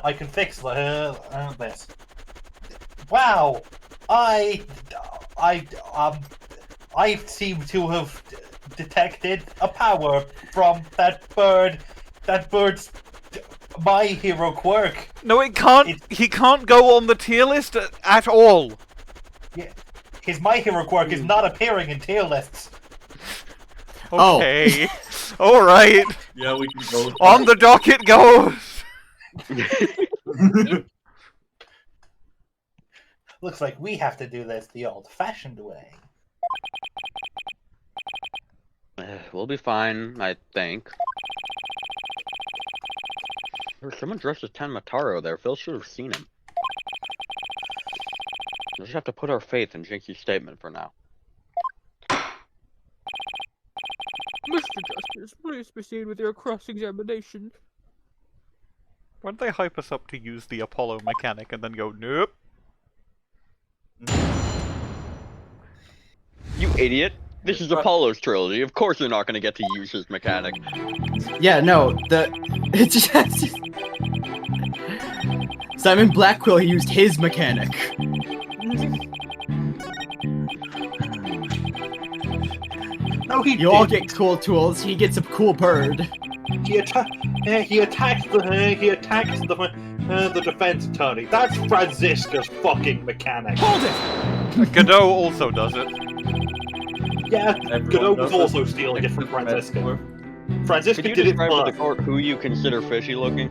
I can fix this. Wow, I seem to have detected a power from that bird. That bird's my hero quirk. No, it can't. He can't go on the tier list at all. Yeah, his my hero quirk is not appearing in tier lists. Okay. All right. Yeah, we can go. On the docket goes. Looks like we have to do this the old-fashioned way. We'll be fine, I think. There was someone dressed as Tenma Taro there. Phil should have seen him. We just have to put our faith in Jinxie's statement for now. Mr. Justice, please proceed with your cross-examination. Why'd they hype us up to use the Apollo mechanic and then go, nope? You idiot! This is Apollo's trilogy. Of course you're not going to get to use his mechanic. Yeah, no, it's just... Simon Blackquill used his mechanic. No, you all get cool tools, he gets a cool bird. He attacked the defense attorney. That's Franziska's fucking mechanic. Hold it! Godot also does it. Yeah, Godot was also stealing it from Franziska. Franziska Could you did it describe to the first. court who you consider fishy looking?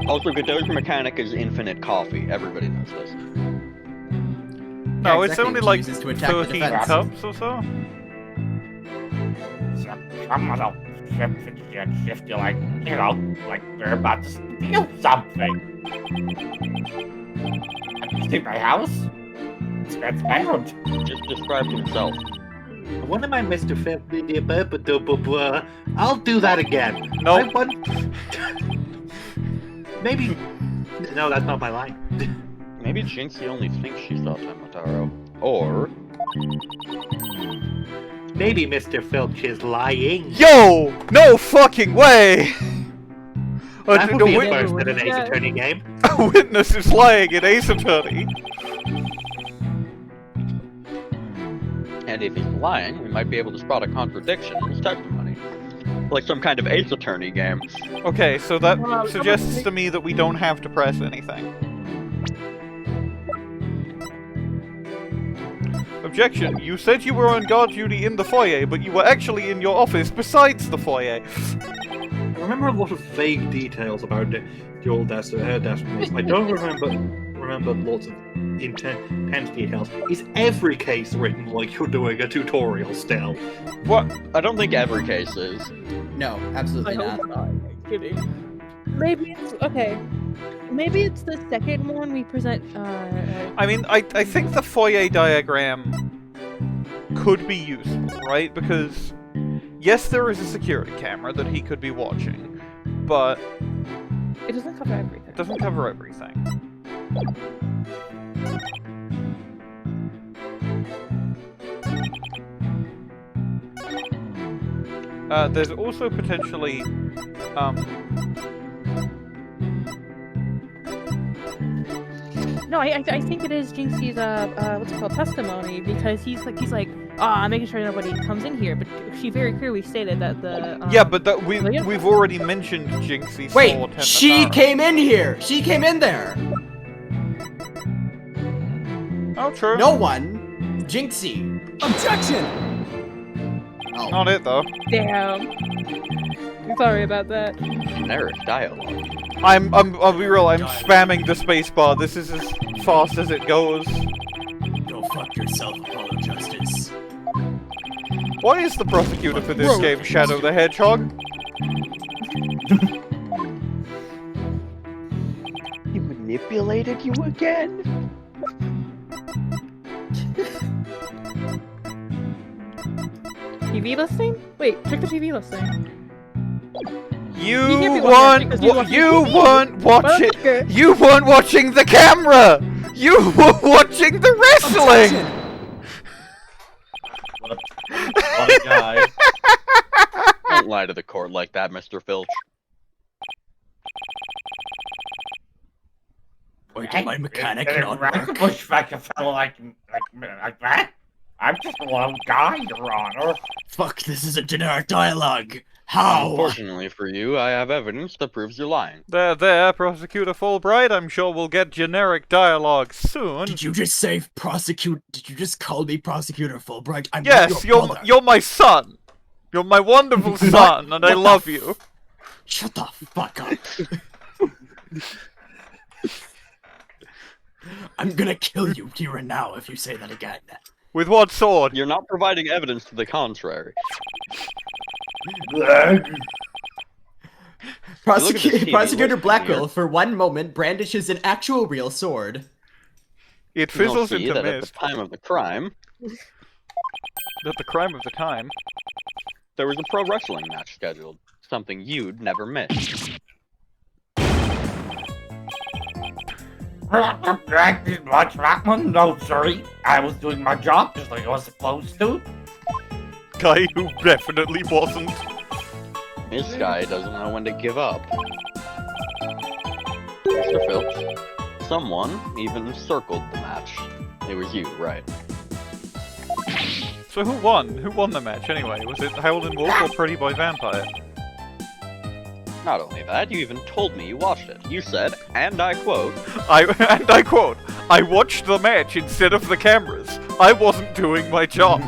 Also, Godot's mechanic is infinite coffee. Everybody knows this. No, Yeah, it's exactly. only He like uses to attack the 13 defense. cups or so. Someone will shift you like, you know, like they're about to steal something. See my house? That's bound. Just described himself. When am I Mr. I'll do that again. No. Maybe. No, that's not my line. Maybe Jinxie only thinks she saw Tenma Taro. Or... Maybe Mr. Filch is lying. Yo! No fucking way! That would be a wit- first in an Ace Attorney game. A witness is lying in Ace Attorney. And if he's lying, we might be able to spot a contradiction in his testimony. Like some kind of Ace Attorney game. Okay, so that suggests to me that we don't have to press anything. Objection, you said you were on guard duty in the foyer, but you were actually in your office besides the foyer. I remember a lot of vague details about the old her destinies. I don't remember lots of intense details. Is every case written like you're doing a tutorial still? What? I don't think every case is. No, absolutely I not. hope not. Kidding. Maybe it's okay. Maybe it's the second one we present. I mean, I think the foyer diagram could be useful, right? Because, yes, there is a security camera that he could be watching, but... It doesn't cover everything. It doesn't cover everything. There's also potentially, No, I think it is Jinxie's what's it called, testimony, because he's like, I'm making sure nobody comes in here, but she very clearly stated that the Yeah, but we've already mentioned Jinxie. Wait, saw Tenma she Taro. came in here. She came in there. Oh, true. No one. Jinxie. Objection! Oh. Not it though. damn. Sorry about that. Generic dialogue. I'll be real. I'm spamming the spacebar. This is as fast as it goes. Go fuck yourself, Apollo Justice. Why is the prosecutor for this game Shadow the Hedgehog? He manipulated you again? TV listing? Wait, check the TV listing. You can't be weren't watching. You weren't watching the camera. You were watching the wrestling. What a guy. Don't lie to the court like that, Mr. Filch. Wait, did my mechanic not I can work? push back a fellow like that? I'm just a lone guy, Your Honor. Fuck, this is a generic dialogue. How? Unfortunately for you, I have evidence that proves you're lying. There, Prosecutor Fulbright. I'm sure we'll get generic dialogue soon. Did you just say prosecute? Did you just call me Prosecutor Fulbright? I'm Yes, not your brother. you're my son. You're my wonderful son, and I love you. Shut the fuck up. I'm gonna kill you here and now if you say that again. With what sword? You're not providing evidence to the contrary. Prosecutor Blackquill, for one moment, brandishes an actual real sword. It You'll fizzles see into that mist. at the time of the crime, At the crime of the time. there was a pro wrestling match scheduled. Something you'd never miss. I didn't watch that one. No, sorry. I was doing my job just like I was supposed to. Guy who definitely wasn't. This guy doesn't know when to give up. Mr. Filch, someone even circled the match. It was you, right? So who won? Who won the match anyway? Was it Howlin' Wolf or Pretty Boy Vampire? Not only that, you even told me you watched it. You said, and I quote, I quote, I watched the match instead of the cameras. I wasn't doing my job.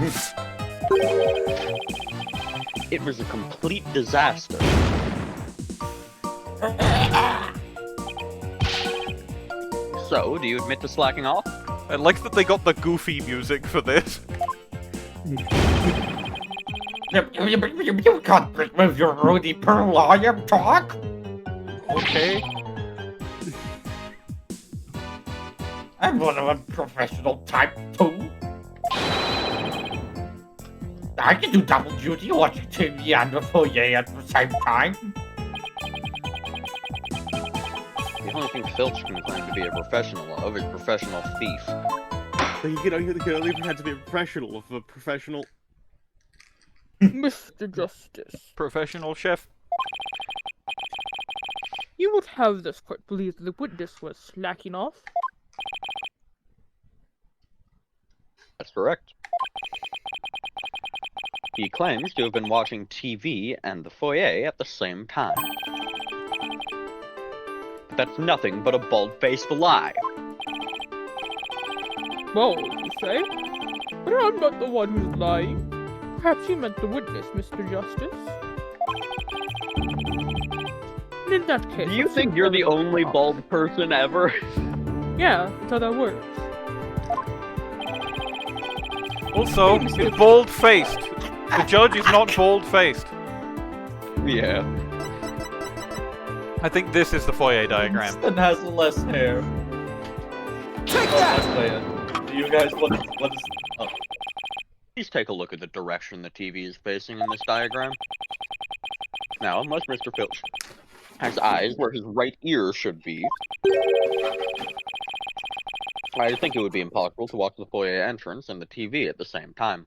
it was a complete disaster. So, do you admit to slacking off? I like that they got the goofy music for this. You can't remove your Rudy Pearl talk. Okay. I'm one of a professional type too. I can do double duty watching TV and the foyer at the same time. The only thing Filch can claim to be a professional of is professional thief. So you can only pretend to be a professional of a professional. Mr. Justice, Professional chef. you would have this court believe that the witness was slacking off? That's correct. He claims to have been watching TV and the foyer at the same time. But that's nothing but a bald-faced lie. Well, you say? But I'm not the one who's lying. Perhaps you meant the witness, Mr. Justice. In that case, Do you think you're the only bald person ever? Yeah, that's how that works. Also, it's bald-faced. The judge is not bald-faced. Yeah. I think this is the foyer diagram. Winston has less hair. Take that! Do you guys what is oh. Please take a look at the direction the TV is facing in this diagram. Now, unless Mr. Filch has eyes where his right ear should be, I think it would be impossible to watch the foyer entrance and the TV at the same time.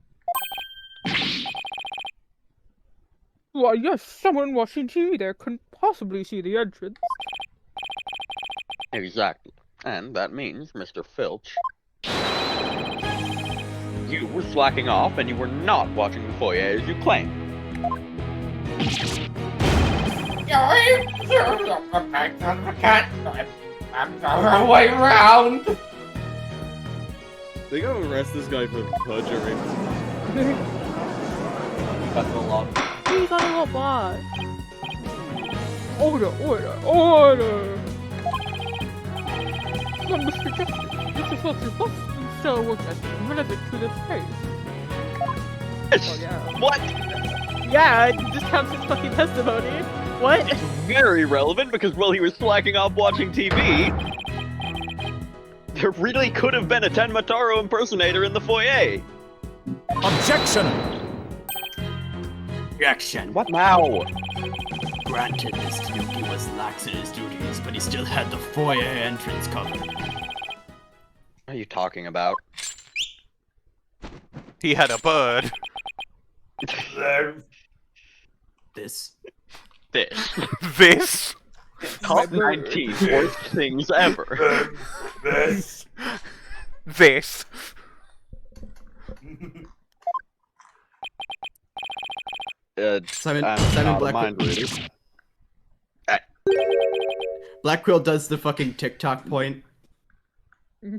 Why, yes, someone watching TV there couldn't possibly see the entrance. Exactly. And that means, Mr. Filch, you were slacking off and you were not watching the foyer as you claimed. I'm going way around. They gotta arrest this guy for perjury. That's a lot. He's on a robot. Order, order, order! But Mr. Jesse, this is what you must still work as relevant to this case. Oh, yeah. What? Yeah, it just counts as fucking testimony. What? It's very relevant because while he was slacking off watching TV, there really could have been a Tenma Taro impersonator in the foyer. Objection! Objection. What now? Granted, this Tanuki was lax in his duties, but he still had the foyer entrance covered. What are you talking about? He had a bird. This. This? Top 19 worst things ever. This. This. Simon out of Blackquill. mind, really. Blackquill does the fucking TikTok point.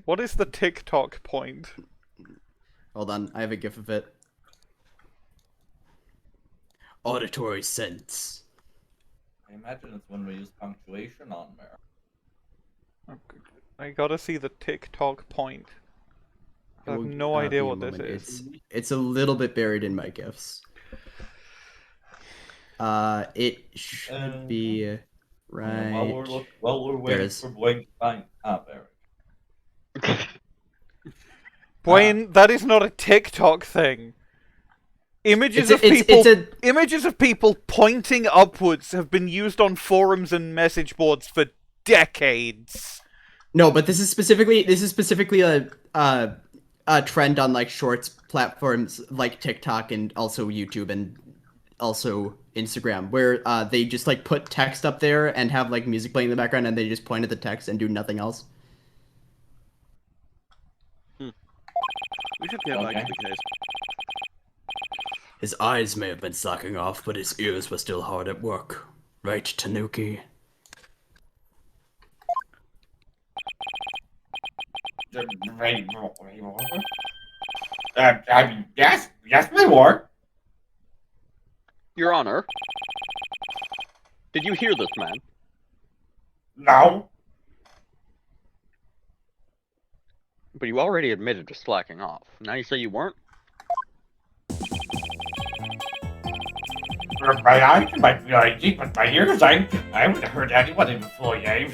What is the TikTok point? Hold on, I have a gif of it. Auditory sense. I imagine it's when we use punctuation on there. I gotta see the TikTok point. I have no idea what this is. It's a little bit buried in my gifs. It should be right. While we're waiting for Bwain to find Eric. Bwain, that is not a TikTok thing. Images of people pointing upwards have been used on forums and message boards for decades. No, but this is specifically a trend on like shorts platforms like TikTok and also YouTube and also Instagram, where they just like put text up there and have like music playing in the background, and they just point at the text and do nothing else. We should get back to the case. His eyes may have been slacking off, but his ears were still hard at work. Right, Tanuki? I mean, yes, my lord. Your Honor, did you hear this man? No. But you already admitted to slacking off. Now you say you weren't? My eyes might be ID, but my ears, I wouldn't have heard anyone in the foyer.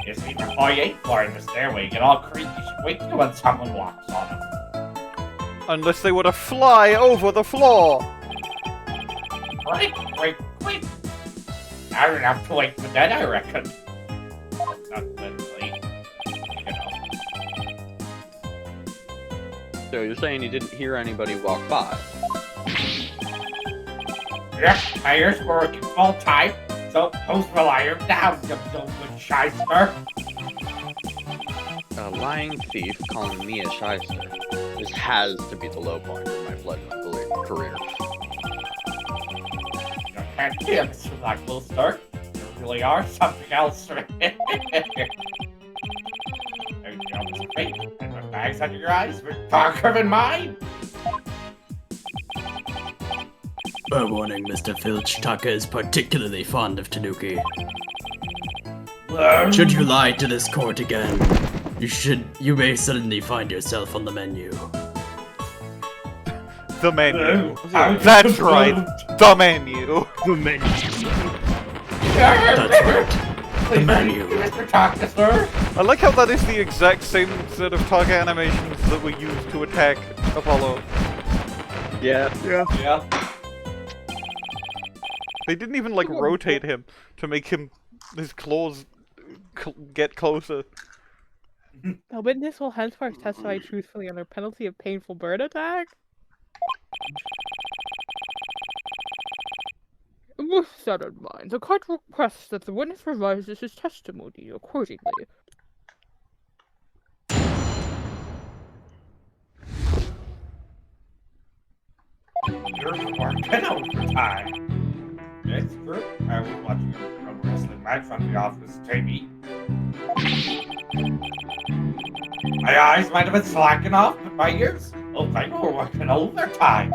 You see, the foyer floor in the stairway get all creepy squeaky when someone walks on it. Unless they were to fly over the floor. Quick! I don't have to wait for that, I reckon. Not literally, you know. So you're saying you didn't hear anybody walk by? Yep, my ears were working full time, so who's relying down, you good shyster? A lying thief calling me a shyster. This has to be the low point of my pleasant career. You can't hear Mr. Blackquill, sir. You really are something else. There you go, Mr. Fate, and the bags under your eyes were darker than mine. A warning, Mr. Filch. Taka is particularly fond of Tanuki. Should you lie to this court again, you may suddenly find yourself on the menu. The menu. That's right. The menu. The menu. That's right. The menu. Mr. Taka, sir. I like how that is the exact same set of Taka animations that we used to attack Apollo. Yeah. They didn't even like rotate him to make his claws get closer. The witness will henceforth testify truthfully under penalty of painful bird attack. With that in mind, the court requests that the witness revises his testimony accordingly. You're working overtime. It's true. I was watching a wrestling match on the office TV. My eyes might have been slacking off, but my ears, oh, they were working overtime.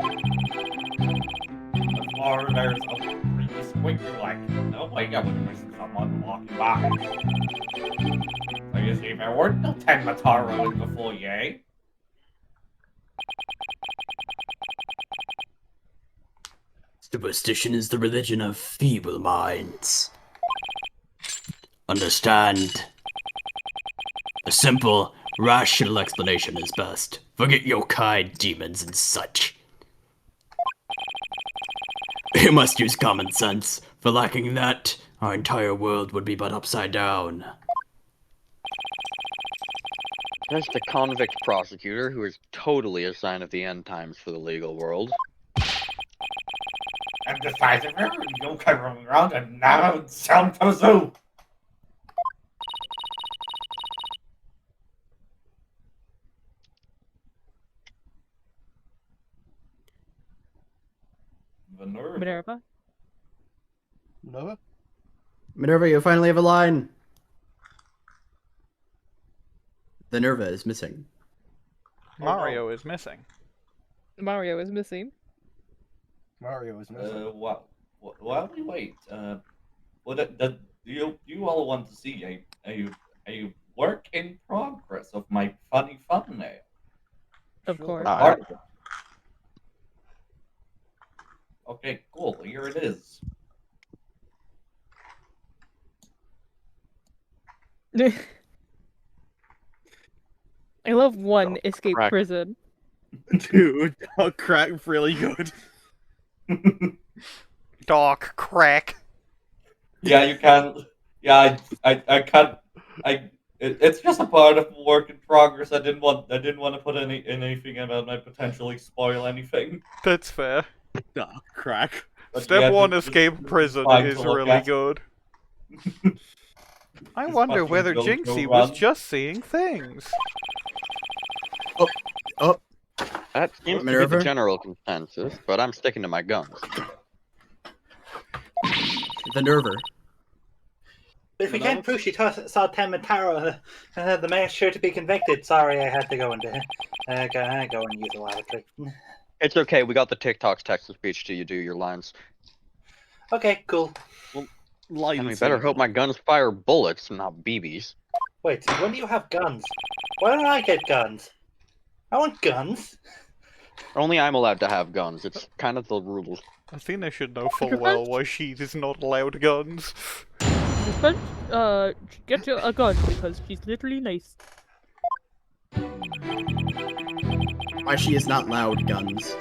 The floor, there's a pretty squeaky like, no way I would have missed someone walking by. So you see, there weren't no Tenma Taro in the foyer. Superstition is the religion of feeble minds. Understand. A simple, rational explanation is best. Forget yokai, demons, and such. You must use common sense. For lacking that, our entire world would be but upside down. There's the convict prosecutor, who is totally a sign of the end times for the legal world. And the size of her, yokai roaming around and now sound to the zoo. Minerva? Minerva? Minerva, you finally have a line. The Nerva is missing. Mario is missing. Mario is missing. Mario is missing. While we wait, do you all want to see a work in progress of my funny thumbnail? Of course. Okay, cool. Here it is. I love one escape crack. prison. Dude, crack really good. Dark crack. Yeah, you can. Yeah, I can't. It's just a part of work in progress. I didn't want to put anything about my potentially spoil anything. That's fair. Dark crack. But Step yeah, one, just escape prison fine is to look really at. good. I Just wonder watching whether Joe Jinxie go was run. just seeing things. That seems to be Minerva? the general consensus, but I'm sticking to my guns. The Nerva. But if we can't prove she saw Tenma Taro, the mayor's sure to be convicted. Sorry, I had to go and go and use the lavatory. It's okay, we got the TikTok's text-to-speech till you do your lines. Okay, cool. And we better hope my guns fire bullets, not BBs. Wait, when do you have guns? Why don't I get guns? I want guns. Only I'm allowed to have guns. It's kind of the rules. Athena should know full well why she is not allowed guns. But, get a gun because she's literally nice. Why she is not loud guns.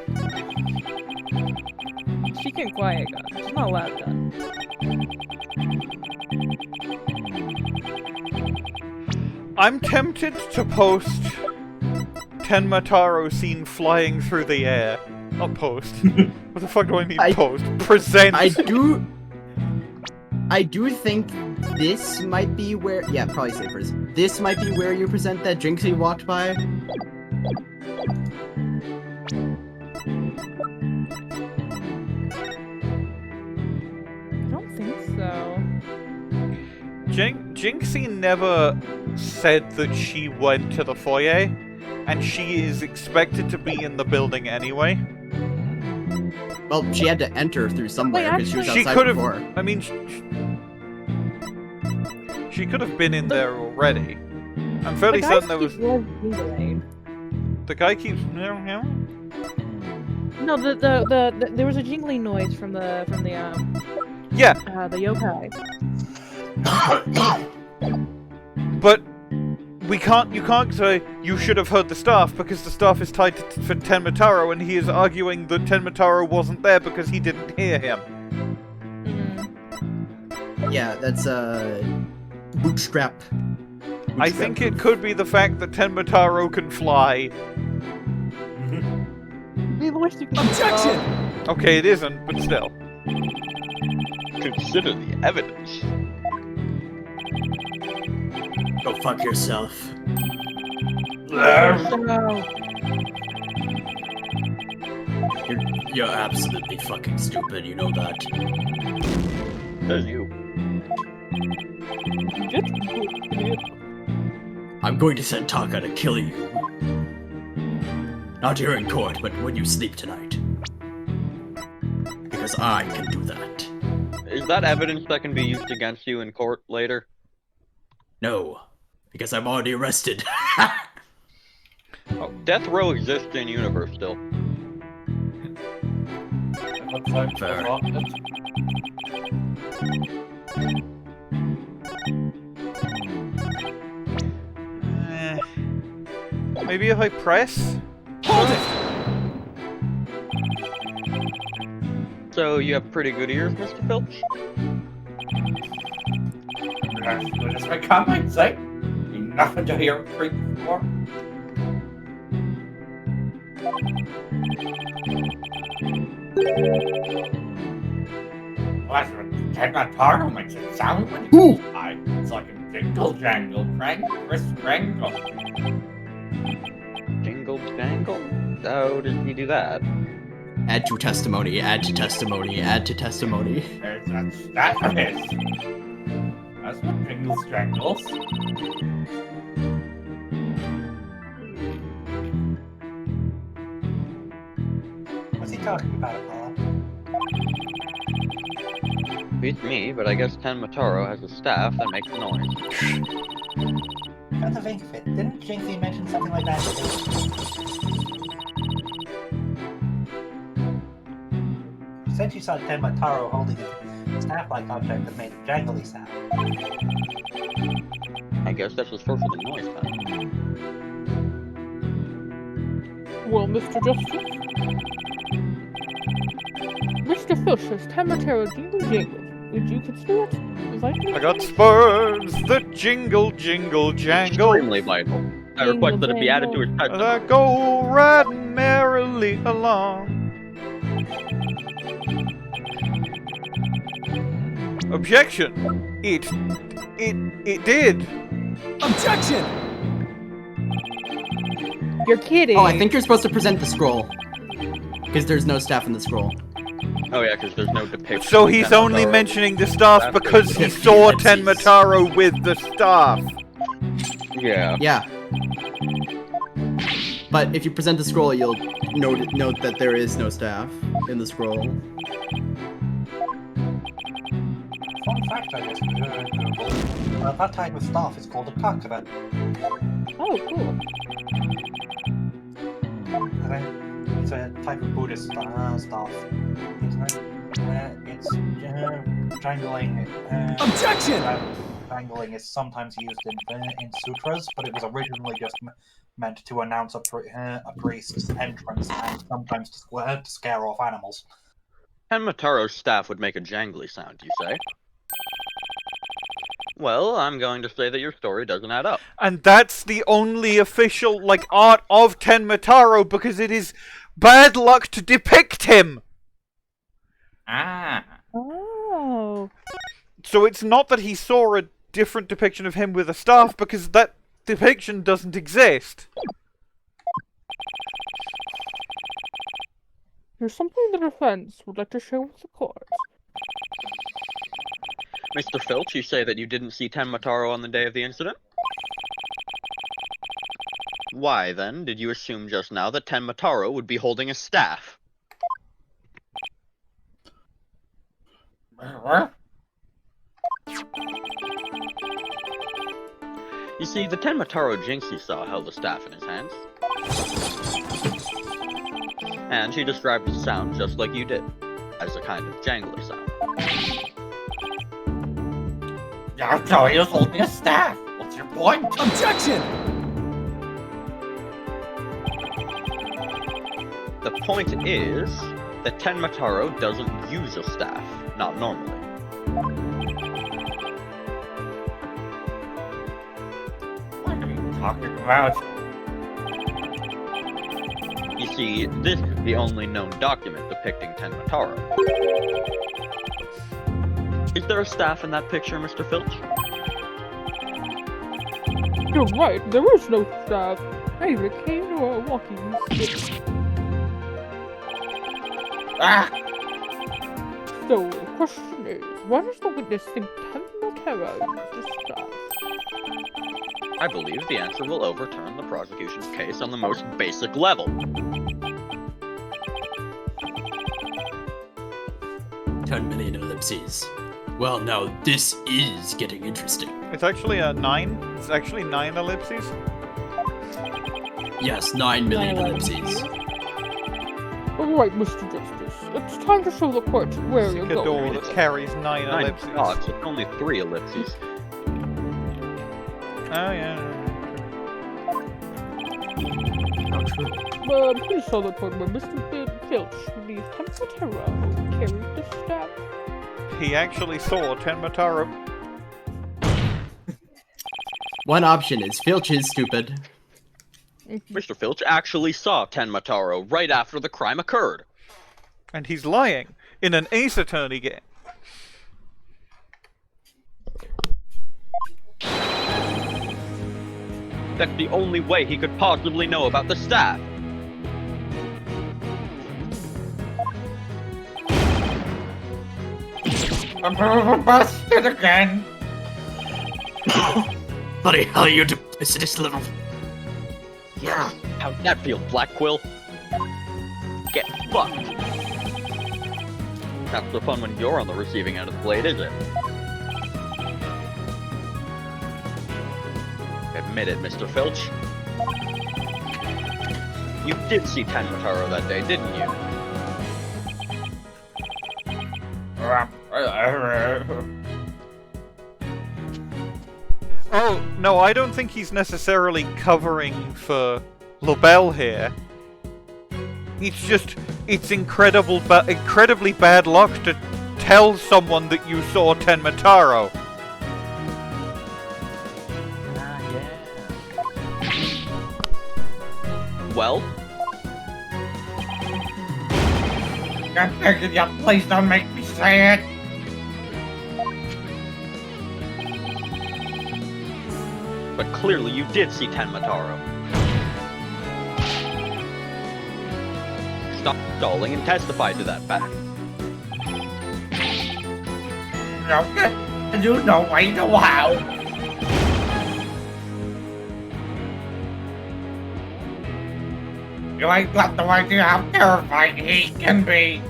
She can quiet gun. She's not a loud gun. I'm tempted to post Tenma Taro seen flying through the air. Not post. What the fuck do I mean post? Present! I do think this might be where... Yeah, probably say first. This might be where you present that Jinxie walked by. I don't think so. Jinxie never said that she went to the foyer, and she is expected to be in the building anyway. Well, she had to enter through somewhere because she was She outside could have. before. I mean, she could have been in there already. I'm fairly certain there was. The guy keeps. No, there was a jingling noise from the Yeah. The yokai. But you can't say you should have heard the staff because the staff is tied for Tenma Taro, and he is arguing that Tenma Taro wasn't there because he didn't hear him. Yeah, that's bootstrap. I think it could be the fact that Tenma Taro can fly. Objection! Okay, it isn't, but still. Consider the evidence. Go fuck yourself. You're absolutely fucking stupid, you know that. Says you. I'm going to send Taka to kill you. Not here in court, but when you sleep tonight. Because I can do that. Is that evidence that can be used against you in court later? No, because I'm already arrested. Oh, death row exists in universe still. Fair. Maybe if I press? Hold it! So you have pretty good ears, Mr. Filch? As good as my comments say. Ain't nothing to hear a creak for. That's what Tenma Taro makes it sound when you fly. It's like a jingle jangle, crank, crisp crankle. Jingle jangle? How does he do that? Add to testimony, add to testimony, add to testimony. There's that staff of his. That's what jingles jangles. What's he talking about, Apollo? Beats me, but I guess Tenma Taro has a staff that makes noise. Come to think of it, didn't Jinxie mention something like that? She said she saw Tenma Taro holding a staff-like object that made a jangly sound. I guess that's the source of the noise then. Well, Mr. Justice? Mr. Filch says Tenma Taro jingle jangle. Would you consider it? I got spurs that jingle, jingle, jangle. Extremely vital. I request that it be added to his testimony. That go riding merrily along. Objection! It did. Objection! You're kidding. Oh, I think you're supposed to present the scroll. Because there's no staff in the scroll. Oh yeah, because there's no depiction. So of he's Tenma only Taro. mentioning the staff because he saw Tenma Taro with the staff. Yeah. Yeah. But if you present the scroll, you'll note that there is no staff in the scroll. Fun fact, I guess, that type of staff is called a Taka. Oh, cool. It's a type of Buddhist staff. It's jangling. Objection! Jangling is sometimes used in sutras, but it was originally just meant to announce a priest's entrance and sometimes to scare off animals. Tenma Taro's staff would make a jangly sound, you say? Well, I'm going to say that your story doesn't add up. And that's the only official, art of Tenma Taro because it is bad luck to depict him! Ah. Oh. So it's not that he saw a different depiction of him with a staff because that depiction doesn't exist. There's something the defense would like to share with the court. Mr. Filch, you say that you didn't see Tenma Taro on the day of the incident? Why, then, did you assume just now that Tenma Taro would be holding a staff? You see, the Tenma Taro Jinxie saw held a staff in his hands. And she described the sound just like you did, as a kind of jangly sound. I'll tell you, holding a staff. What's your point? Objection! The point is that Tenma Taro doesn't use a staff, not normally. What are you talking about? You see, this is the only known document depicting Tenma Taro. Is there a staff in that picture, Mr. Filch? You're right, there is no staff. I even came to a walking stick. Ah! So, the question is, why does the witness think Tenma Taro is the staff? I believe the answer will overturn the prosecution's case on the most basic level. 10 million ellipses. Well, now this is getting interesting. It's actually 9. It's actually 9 ellipses. Yes, 9 million ellipses. Alright, Mr. Justice, it's time to show the court where you're A door going. that carries 9 ellipses. Dogs with only 3 ellipses. Oh yeah. Please show the court where Mr. Filch believes Tenma Taro carried the staff. He actually saw Tenma Taro. One option is Filch is stupid. Mr. Filch actually saw Tenma Taro right after the crime occurred. And he's lying in an Ace Attorney game. That's the only way he could possibly know about the staff. I'm busted again. Bloody hell, you duplicitous little... Yeah. How'd that feel, Blackquill? Get fucked. Not so fun when you're on the receiving end of the blade, is it? Admit it, Mr. Filch. You did see Tenma Taro that day, didn't you? Oh, no, I don't think he's necessarily covering for LaBelle here. It's just, it's incredibly bad luck to tell someone that you saw Tenma Taro. Well? I'm begging you, please don't make me say it. But clearly you did see Tenma Taro. Stop stalling and testify to that fact. No, you know I know how. You ain't got no idea how terrifying he can be.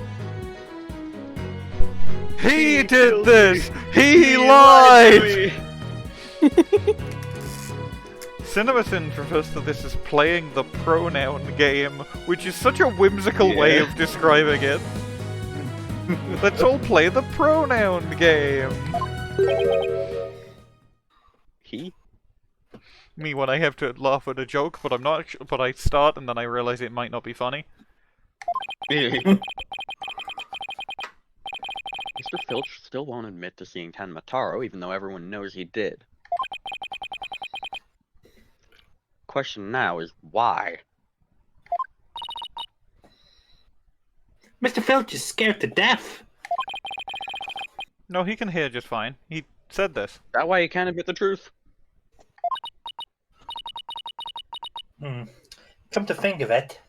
He did this! He lied! CinemaSin refers to this as playing the pronoun game, which is such a whimsical way of describing it. Let's all play the pronoun game. He? Me when I have to laugh at a joke, but I'm not. But I start and then I realize it might not be funny. Mr. Filch still won't admit to seeing Tenma Taro, even though everyone knows he did. Question now is why? Mr. Filch is scared to death. No, he can hear just fine. He said this. That why he can't admit the truth? Come to think of it.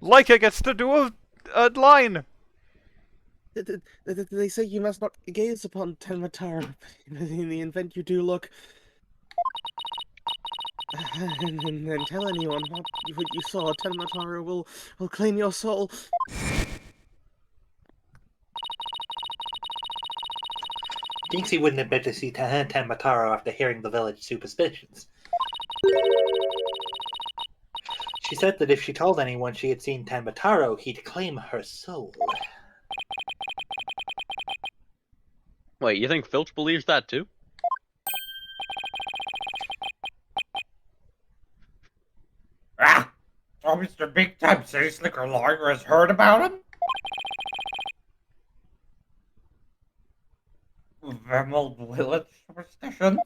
Leica gets to do a line! They say you must not gaze upon Tenma Taro, but in the event you do look... and tell anyone what you saw, Tenma Taro will claim your soul. Jinxie wouldn't admit to see Tenma Taro after hearing the village superstitions. She said that if she told anyone she had seen Tenma Taro, he'd claim her soul. Wait, you think Filch believes that too? So Mr. Big Time City Slicker Lawyer has heard about him? ephemeral village superstitions?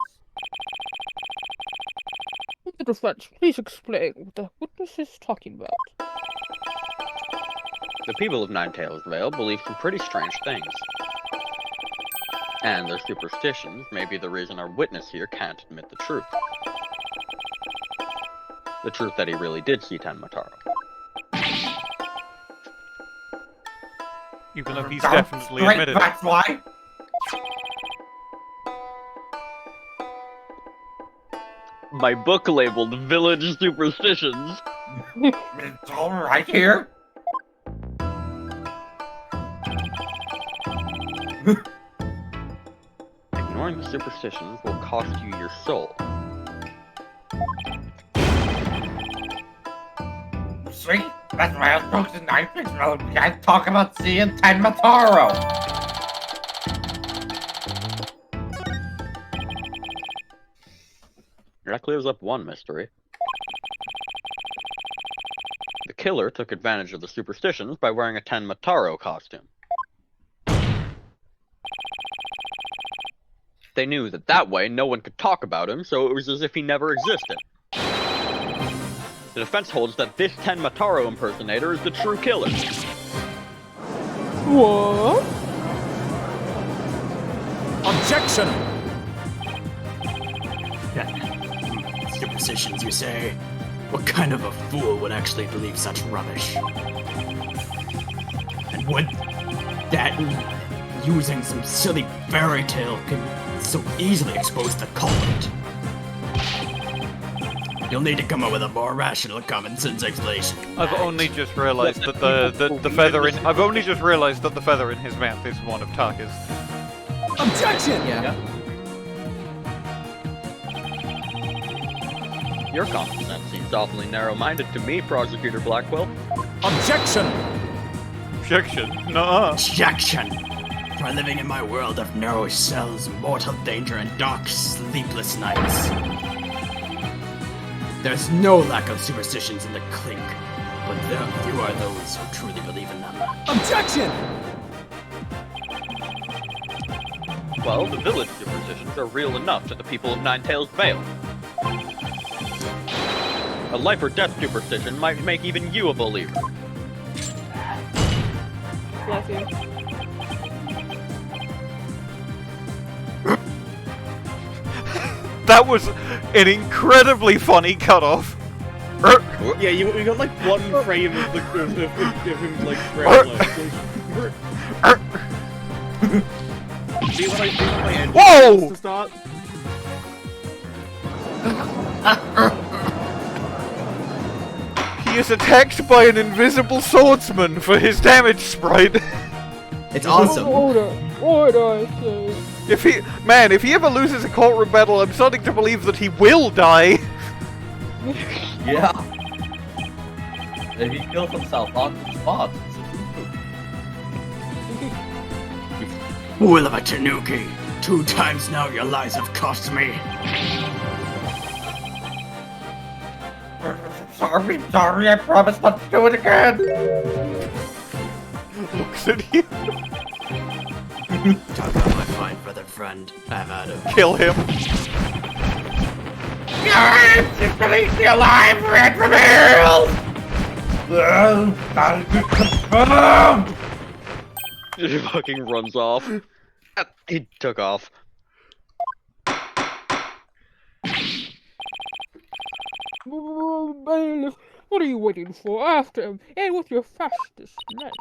The defense, please explain what the witness is talking about. The people of Ninetales Vale believe some pretty strange things. And their superstitions may be the reason our witness here can't admit the truth. The truth that he really did see Tenma Taro. Even though he's definitely admitted it. That's why. My book labeled Village Superstitions. It's all right here. Ignoring the superstitions will cost you your soul. See? That's why I was posting 9 Road. You guys talk about seeing Tenma Taro. That clears up one mystery. The killer took advantage of the superstitions by wearing a Tenma Taro costume. They knew that way no one could talk about him, so it was as if he never existed. The defense holds that this Tenma Taro impersonator is the true killer. What? Objection! Superstitions, you say? What kind of a fool would actually believe such rubbish? And would that using some silly fairy tale could so easily expose the culprit? You'll need to come up with a more rational, common sense explanation. I've only just realised that the feather in his mouth is one of Taka's. Objection! Yeah. Your common sense seems awfully narrow-minded to me, Prosecutor Blackquill. Objection! Objection? Nuh-uh. Objection! For living in my world of narrow cells, mortal danger, and dark, sleepless nights. There's no lack of superstitions in the clink, but there few are those who truly believe in them. Objection! Well, the village superstitions are real enough to the people of Ninetales Vale. A life or death superstition might make even you a believer. Bless you. That was an incredibly funny cutoff. Yeah, we got like one frame of him like Whoa! To start. He is attacked by an invisible swordsman for his damage sprite. It's awesome. Order, I say. If he ever loses a courtroom battle, I'm starting to believe that he will die. Yeah. If he kills himself on the spot. Fool of a Tanuki! 2 times now your lives have cost me! Sorry, I promise not to do it again! Looks at you. Talk about my fine brother friend. I've had him. Kill him. Guys, you release me alive, red reveals! He fucking runs off. He took off. Bailiff, what are you waiting for? After him, and with your fastest men.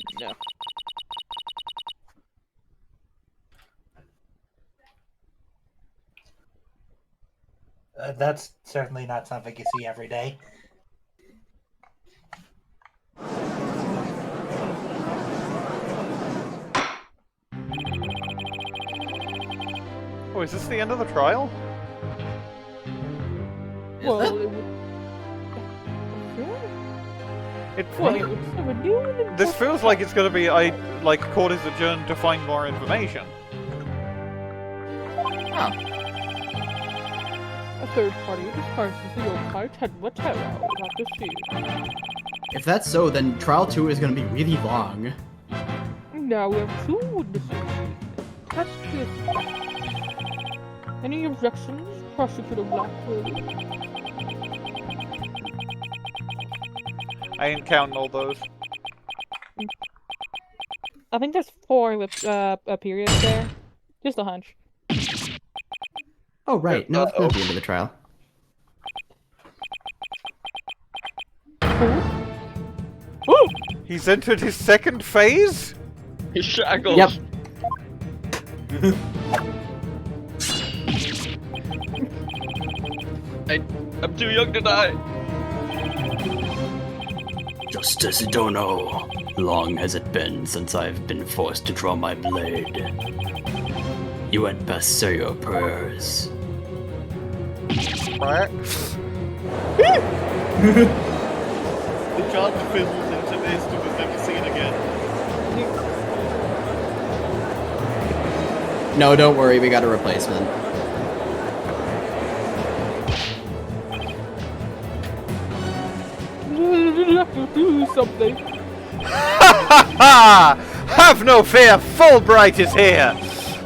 That's certainly not something you see every day. Oh, is this the end of the trial? Well, This feels like it's gonna be court is adjourned to find more information. Huh. A third party discusses the yokai Tenma Taro. We'll have to see. If that's so, then trial 2 is gonna be really long. Now we have 2 witnesses. That's just... Any objections, Prosecutor Blackquill? I ain't counting all those. I think there's 4 periods there. Just a hunch. Oh, right. No, it's not the end of the trial. Ooh! He's entered his second phase? He's shackled. Yep. I'm too young to die. Justice Dono, long has it been since I've been forced to draw my blade. You had best say your prayers. Right. The judge fizzles into mist and was never seen again. No, don't worry, we got a replacement. Do something. Have no fear, Fulbright is here!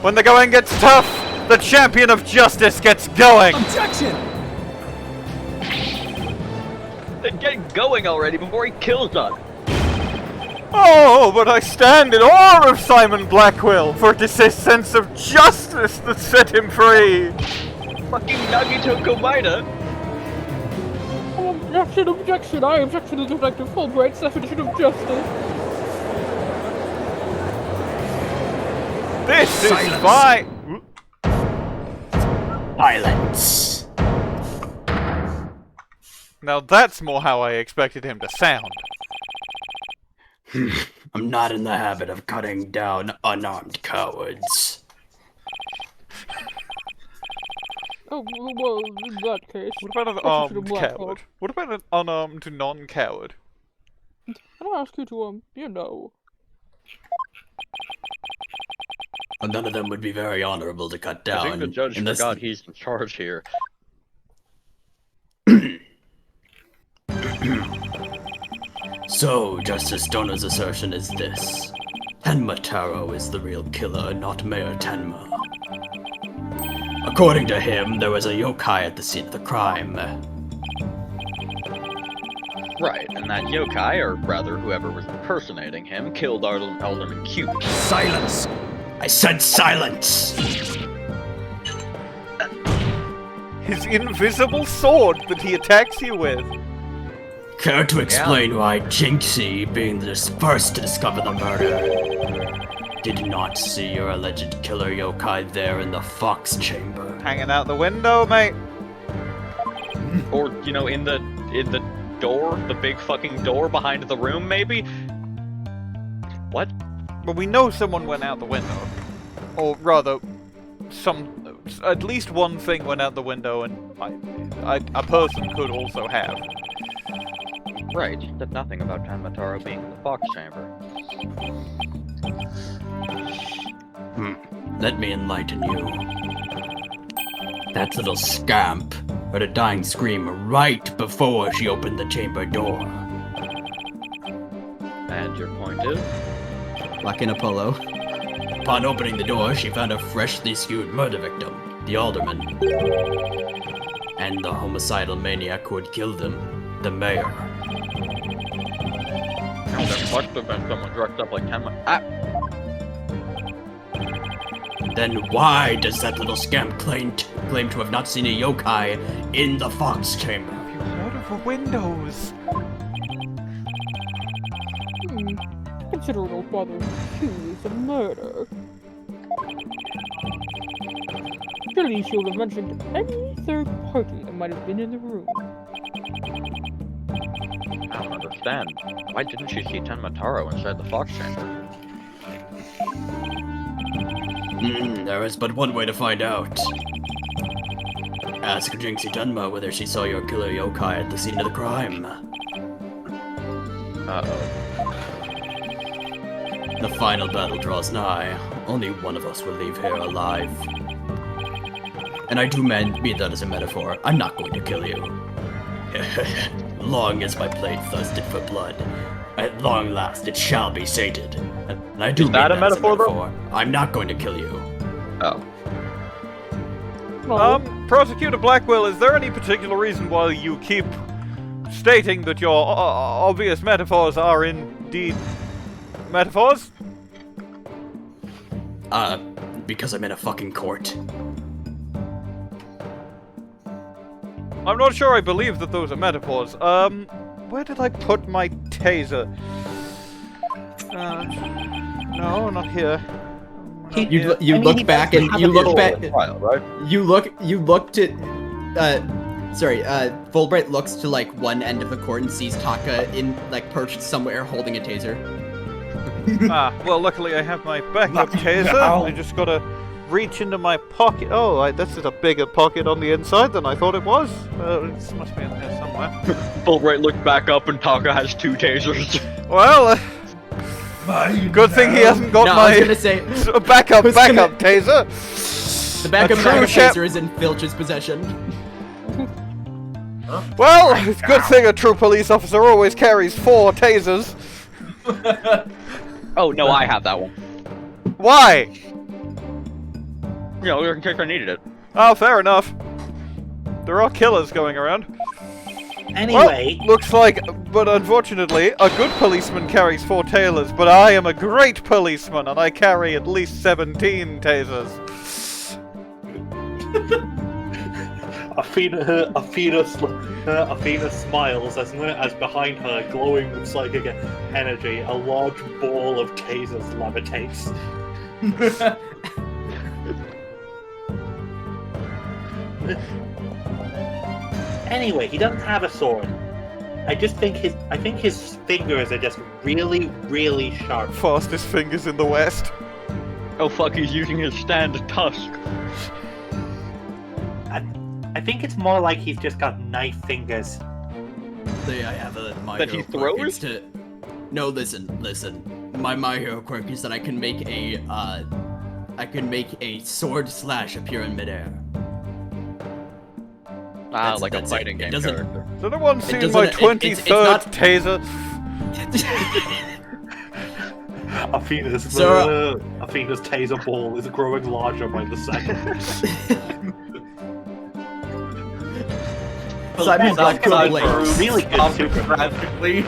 When the going gets tough, the champion of justice gets going! Objection! Then get going already before he kills us! Oh, but I stand in awe of Simon Blackquill, for it is his sense of justice that set him free! Fucking Nagito Komaeda! Objection! I object to the Detective Fulbright's definition of justice. This is Silence. fine! Silence! Now that's more how I expected him to sound. I'm not in the habit of cutting down unarmed cowards. Oh, well, in that case... What about an armed coward? What about an unarmed non-coward? I don't ask you to, you know... Well, none of them would be very honorable to cut down. I think the judge forgot he's in charge here. So, Justice Dono's assertion is this. Tenma Taro is the real killer, not Mayor Tenma. According to him, there was a yokai at the scene of the crime. Right, and that yokai, or rather whoever was impersonating him, killed Alderman Kyubi. Silence! I said silence! His invisible sword that he attacks you with. Care to explain why Jinxie, being the first to discover the murder, did not see your alleged killer yokai there in the Fox Chamber? Hanging out the window, mate. Or, you know, in the door, the big fucking door behind the room, maybe? What? But we know someone went out the window. Or rather, at least one thing went out the window, and a person could also have. Right, you said nothing about Tenma Taro being in the Fox Chamber. Let me enlighten you. That little scamp heard a dying scream right before she opened the chamber door. And your point is? Lock in Apollo. Upon opening the door, she found a freshly skewed murder victim, the Alderman. And the homicidal maniac who had killed him, the mayor. Oh, there must have been someone dressed up like Tenma. Then why does that little scamp claim to have not seen a yokai in the Fox Chamber? Have you heard of the windows? Consider no father accused of murder. Surely she would have mentioned any third party that might have been in the room. I don't understand. Why didn't she see Tenma Taro inside the Fox Chamber? There is but one way to find out. Ask Jinxie Tenma whether she saw your killer yokai at the scene of the crime. Uh-oh. The final battle draws nigh. Only one of us will leave here alive. And I do mean that as a metaphor. I'm not going to kill you. Long as my blade thirsted for blood, at long last it shall be sated. And I do mean that as a metaphor. I'm not going to kill you. Oh. Prosecutor Blackquill, is there any particular reason why you keep stating that your obvious metaphors are indeed metaphors? Because I'm in a fucking court. I'm not sure I believe that those are metaphors. Where did I put my taser? No, not here. You look back and you look back. You look to. Fulbright looks to like one end of the court and sees Taka perched somewhere holding a taser. Well, luckily I have my backup taser. No. I just gotta reach into my pocket. Oh, this is a bigger pocket on the inside than I thought it was. This must be in here somewhere. Fulbright looked back up and Taka has 2 tasers. Well, good thing he hasn't got my backup taser. The backup taser is in Filch's possession. Well, it's a good thing a true police officer always carries 4 tasers. Oh, no, I have that one. Why? You know, in case I needed it. Oh, fair enough. There are killers going around. Anyway... Well, looks like, but unfortunately, a good policeman carries 4 tasers, but I am a great policeman, and I carry at least 17 tasers. Athena smiles as behind her, glowing with psychic energy, a large ball of tasers levitates. Anyway, he doesn't have a sword. I think his fingers are just really, really sharp. Fastest fingers in the West. Oh fuck, he's using his stand tusk. I think it's more like he's just got knife fingers. I have a My That Hero he throws? quirk. No, listen. My Hero quirk is that I can make a sword slash appear in midair. Like a fighting game character. Has anyone seen my 23rd taser? Athena's taser ball is growing larger by the second. Simon Blackquill blinks. Really good super. Graphically.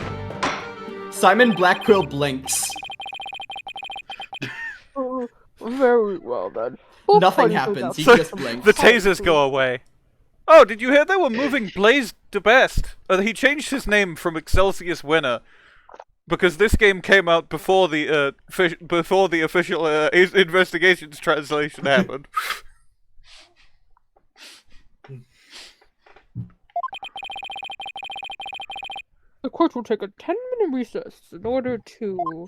Simon Blackquill blinks. Very well done. Nothing happens. He just blinks. The tasers go away. Oh, did you hear they were moving Blaze to Best? He changed his name from Excelsius Winner because this game came out before the official investigations translation happened. The court will take a 10-minute recess in order to...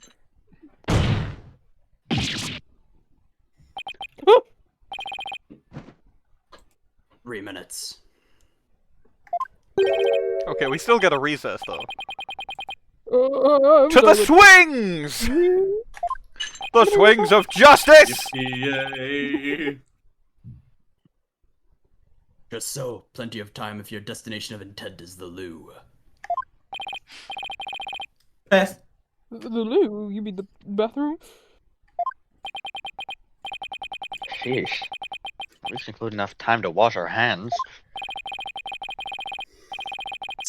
3 minutes. Okay, we still get a recess though. To the swings! The swings of justice! Just so, plenty of time if your destination of intent is the loo. The loo? You mean the bathroom? Sheesh. At least include enough time to wash our hands.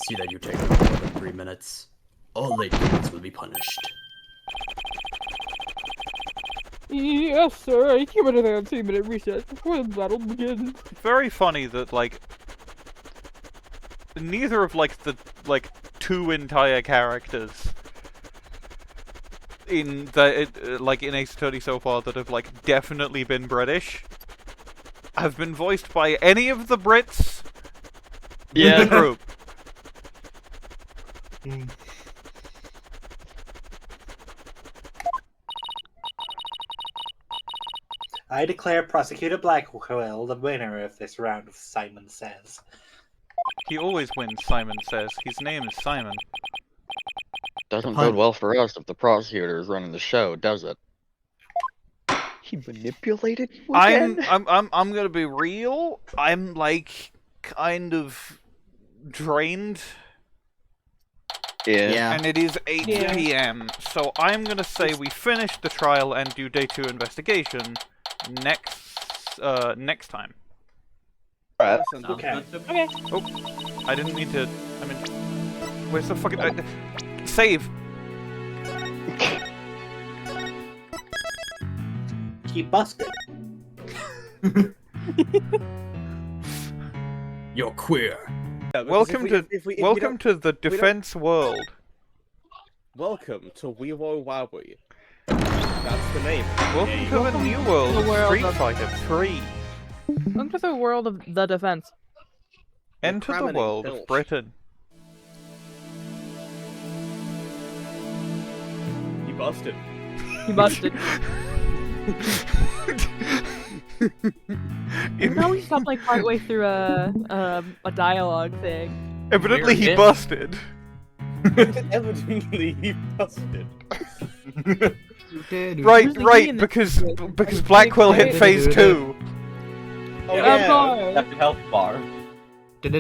See that you take more than 3 minutes. All late comers will be punished. Yes, sir. I came into that 3-minute recess before the battle begins. Very funny that, like, neither of, like, the, 2 entire characters in the, in Ace Attorney so far that have, definitely been British have been voiced by any of the Brits in the group. I declare Prosecutor Blackquill the winner of this round of Simon Says. He always wins, Simon says. His name is Simon. Doesn't bode well for us if the prosecutor is running the show, does it? He manipulated you again? I'm gonna be real. I'm kind of drained. Yeah. And it is 8 PM, so I'm gonna say we finish the trial and do day 2 investigation next time. Alright. Okay. Okay. Oh, I didn't mean to. I mean, where's the fucking save? Keep busted. You're queer. Yeah, because Welcome if we welcome don't- to the defense world. Welcome to Weewo Wowie. That's the name. Welcome to the new world the of world Street of- Fighter 3. Welcome to the world of the defense. Enter the cramming world Filch. of Britain. You busted. He busted. No, he stopped like partway through a dialogue thing. Evidently he Weird. busted. Evidently, he busted. Right, Who's the key right, in this because situation? Blackquill hit phase 2. Oh, Yeah. Of course. That's the health bar. And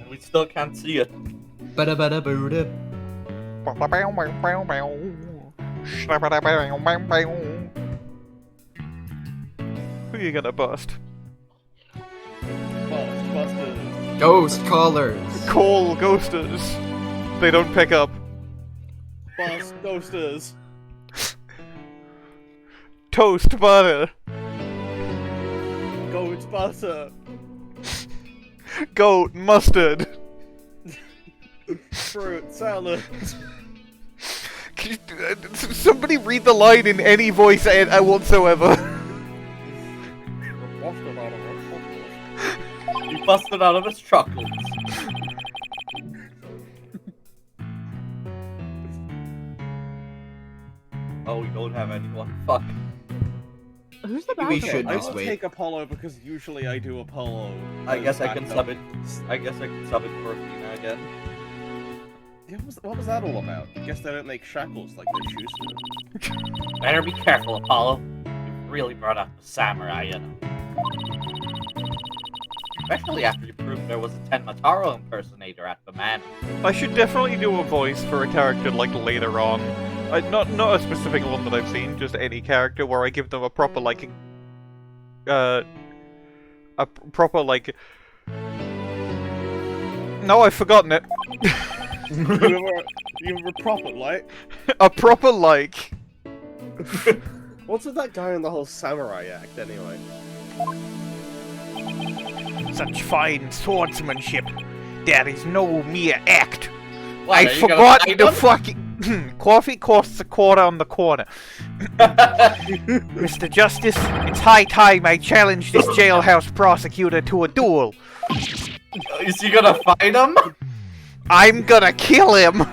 we still can't see it. Who are you gonna bust? Busted. Ghost callers. Call ghosters. They don't pick up. Bust ghosters. Toast butter. Goat butter. Goat mustard. Fruit salad. Somebody read the line in any voice whatsoever. You busted out of his chocolates. Oh, we don't have anyone. Fuck. Who's the We bad should guy? I just will wait. take Apollo because usually I do Apollo. I guess I can backup. sub it. I guess I can sub it for Athena again. Yeah, what was that all about? I guess they don't make shackles like they used to. Better be careful, Apollo. You've really brought out the samurai in him. Especially after you proved there was a Tenma Taro impersonator at the manor. I should definitely do a voice for a character like later on. Not a specific one that I've seen, just any character where I give them a proper like no, I've forgotten it. You have a proper like. A proper like. What's with that guy in the whole samurai act anyway? Such fine swordsmanship. That is no mere act. What, I are you gonna forgot fight to him? fucking... Coffee costs a quarter on the corner. Mr. Justice, it's high time I challenge this jailhouse prosecutor to a duel. Is he gonna fight him? I'm gonna kill him!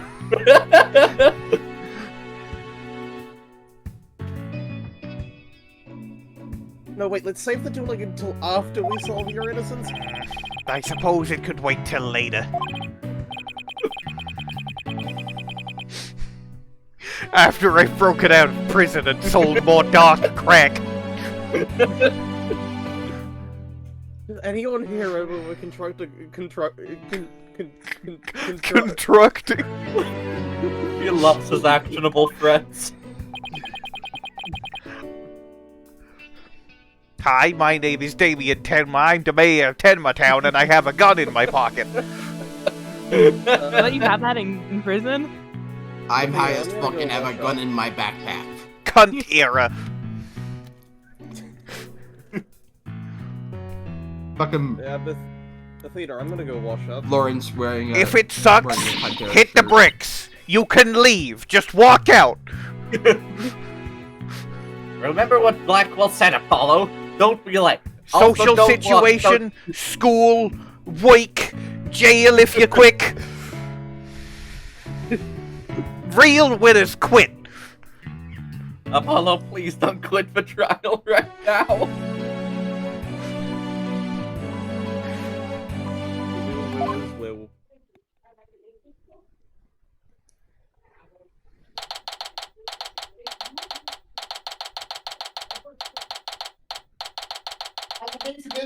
No, wait, let's save the dueling until after we solve your innocence. I suppose it could wait till later. After I've broken out of prison and sold more dark crack. Does anyone here ever constructing? He loves his actionable threats. Hi, my name is Damian Tenma. I'm the mayor of Tenma Town, and I have a gun in my pocket. Let you have that in prison? I'm highest fucking ever gun in my backpack. Cunt era. Fucking Yeah, but Athena, I'm gonna go wash up. Lawrence wearing a... If it sucks, wearing a Hunter hit the shirt. bricks. You can leave. Just walk out. Remember what Blackquill said, Apollo. Don't be like. Also, Social don't situation, school, wake, jail if you quick. Real winners quit. Apollo, please don't quit for trial right now. Will.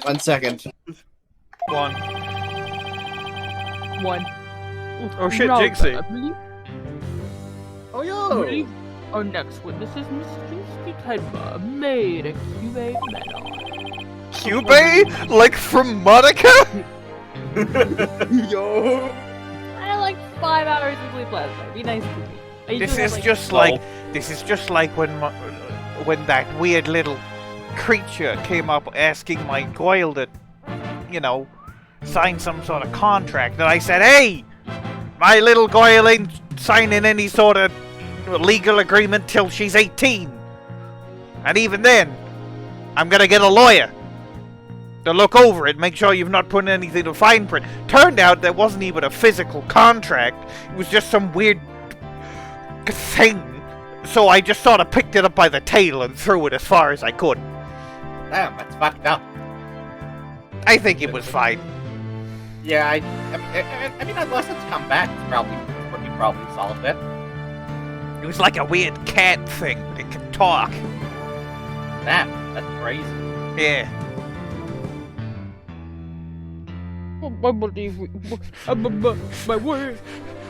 1 second. One. One. Oh shit, Roll Jinxie. that, please. Oh yo! Ready? Our next witness is Miss Jinxie Tenma, maid at Kyubi Manor. Kyubi? Like from Monica? Yo! I had like 5 hours of sleep last night. Be nice to me. This is just like when that weird little creature came up asking my Goyle to, you know, sign some sort of contract, and I said, "Hey, my little Goyle ain't signing any sort of legal agreement till she's 18, and even then, I'm gonna get a lawyer to look over it, make sure you've not put anything to fine print." Turned out that wasn't even a physical contract; it was just some weird thing. So I just sort of picked it up by the tail and threw it as far as I could. Damn, that's fucked up. I think it was fine. Yeah, I mean, unless it's come back, it's probably solved it. It was like a weird cat thing. It could talk. Damn, that's crazy. Yeah. My word.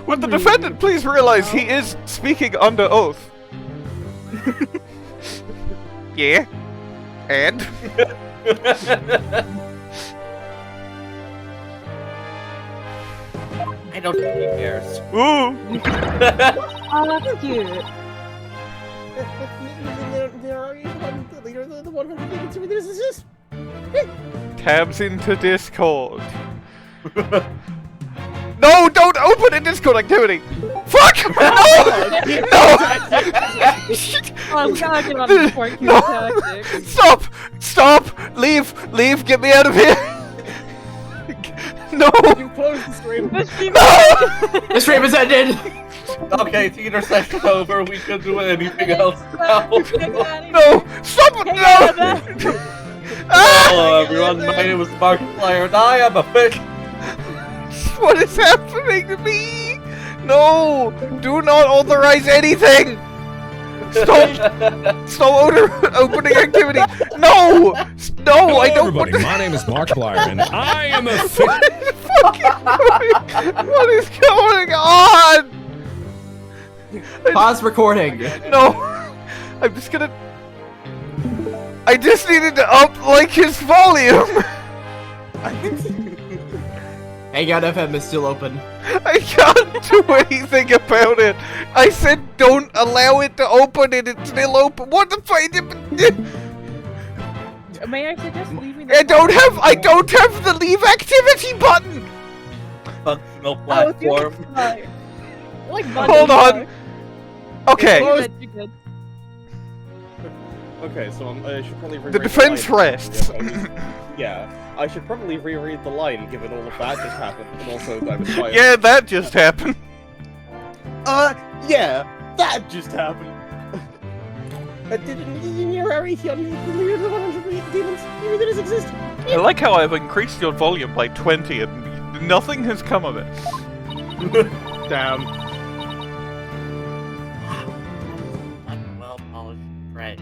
Would the defendant please realize he is speaking under oath? Yeah. And? I don't think he cares. Ooh! Oh, that's cute. Tabs into Discord. No, don't open a Discord activity! Fuck! No! No! I'm gonna get on the point. No! Stop! Stop! Leave! Leave! Get me out of here! No! You closed the stream. No! The stream is ended! Okay, theater session over. We can do anything else now. No! Stop it! No! Hello, everyone. My name is Blackquill, and I am a fish. What is happening to me? No! Do not authorize anything! Stop! Stop opening activity! No! No, Hello, I don't everybody. want to... My name is Markiplier, and I am a fish. What is going on? Pause recording. No! I'm just gonna... I just needed to up, like, his volume! Hang on, FM is still open. I can't do anything about it! I said don't allow it to open and it's still open. What the fuck? May I suggest leaving I don't have the leave activity button! Functional platform. Hold on! Okay. Okay, so I should probably reread The defense line. rests. Yeah, I should probably reread the line, given all of that just happened, and also that was fine. Yeah, that just happened. Yeah, that just happened. In your Arethion, you're the 100 demons. You didn't exist. I like how I've increased your volume by 20 and nothing has come of it. Damn. Well-polished thread.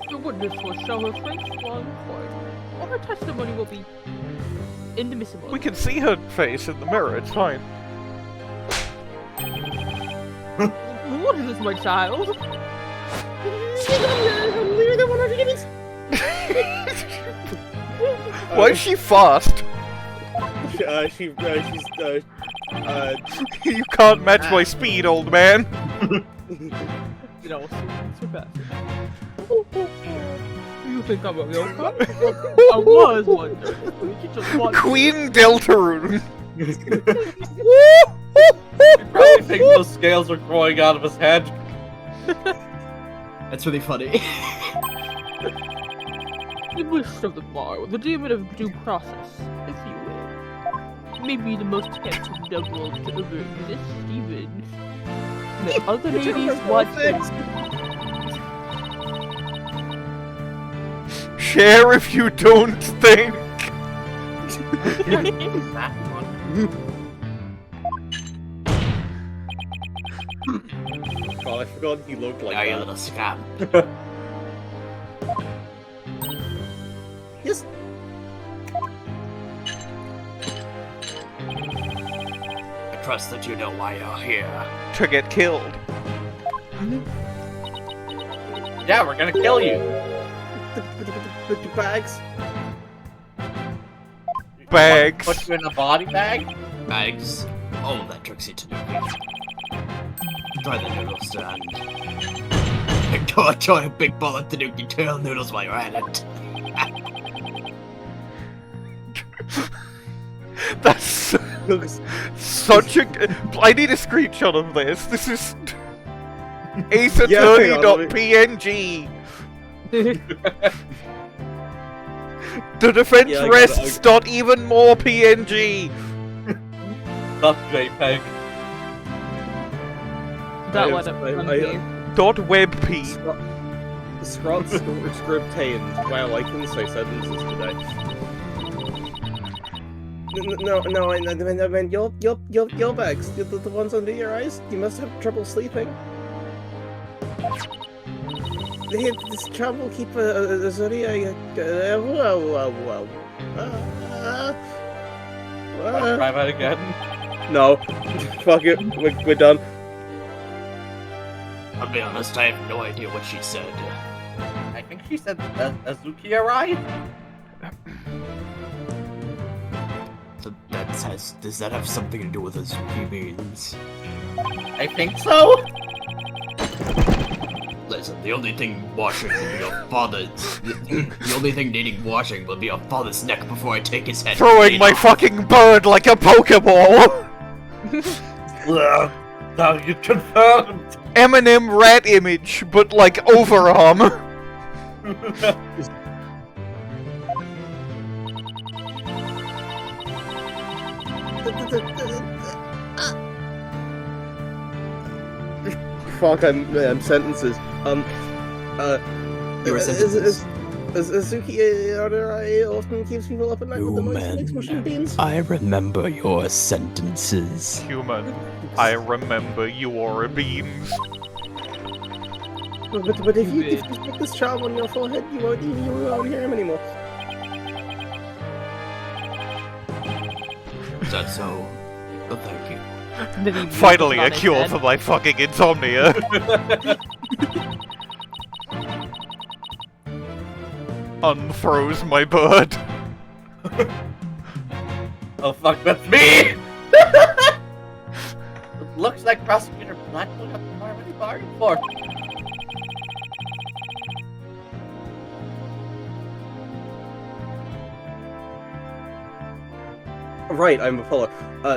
The witness will show her face while in court, or her testimony will be indemnifiable. We can see her face in the mirror, it's fine. What is this, my child? You're the 100 demons. Why is she fast? You can't match my speed, old man. You know, surpass. You think I'm a yoga? I was wondering. Queen Deltarune. You probably think those scales are growing out of his head. That's really funny. The wish of the bar, the demon of due process, if you will. Maybe the most handsome devil to ever exist, even. The other ladies want this. Share if you don't think. God, I forgot he looked like you that. little scab. Yes. I trust that you know why you're here. To get killed. Yeah, we're gonna kill you. Put your bags. Bags. Put you in a body bag? Bags. All of that Trucy to do. Try the noodle stand. Try a big bowl of Tanuki tail noodles while you're at it. That's such a. I need a screenshot of this. This is aceattorney.png. The defense rests. Dot even more PNG. Not JPEG. That one up Dot WebP. Scrod script tamed. Wow, I can say sentences today. No, I mean your bags, the ones under your eyes. You must have trouble sleeping. This charm will keep a zodiac. Whoa. Try that again. No, fuck it. We're done. I'll be honest, I have no idea what she said. I think she said Azuki Arai? Does that have something to do with Azuki beans? I think so. Listen, the only thing washing will be your father's. The only thing needing washing will be your father's neck before I take his head. Throwing my fucking bird like a Pokeball! Now you confirmed! Eminem rat image, but like overarm. Fuck, I'm sentences. Your sentences. Azuki often keeps people up at night with the noise that makes mushroom beans. I remember your sentences. Human, I remember your beams. But if you put this charm on your forehead, you won't hear him anymore. Is that so? Oh, thank you. Finally a cure for my fucking insomnia. Unfroze my bird. Oh fuck, that's me! It looks like Prosecutor Blackquill got the already bargained for. Right, I'm Apollo.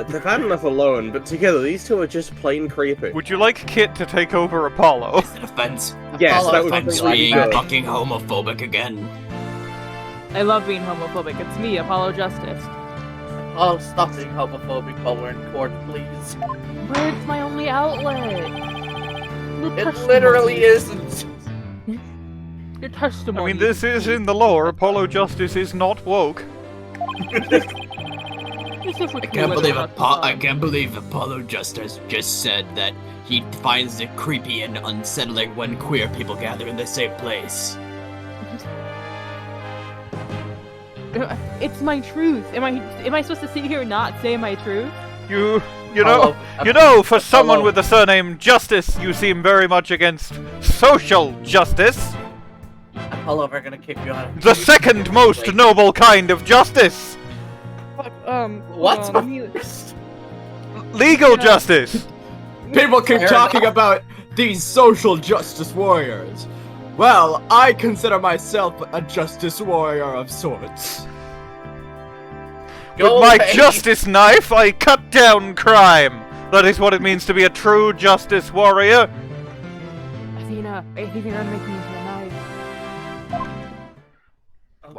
They've had enough alone, but together these two are just plain creepy. Would you like Kit to take over Apollo? Is it offense? Yes, Apollo that would Offense be being good. fucking homophobic again. I love being homophobic. It's me, Apollo Justice. Oh, stop being homophobic while we're in court, please. But it's my only outlet. It literally isn't. Your testimony. I mean, this is in the lore. Apollo Justice is not woke. I can't believe Apollo Justice just said that he finds it creepy and unsettling when queer people gather in the same place. It's my truth. Am I supposed to sit here and not say my truth? You know, for someone with the surname Justice, you seem very much against social justice. Apollo, we're gonna kick you out. The second most noble kind of justice. What? Legal justice. People keep talking about these social justice warriors. Well, I consider myself a justice warrior of sorts. With my justice knife, I cut down crime. That is what it means to be a true justice warrior. Athena, I think you're gonna make me into a knife.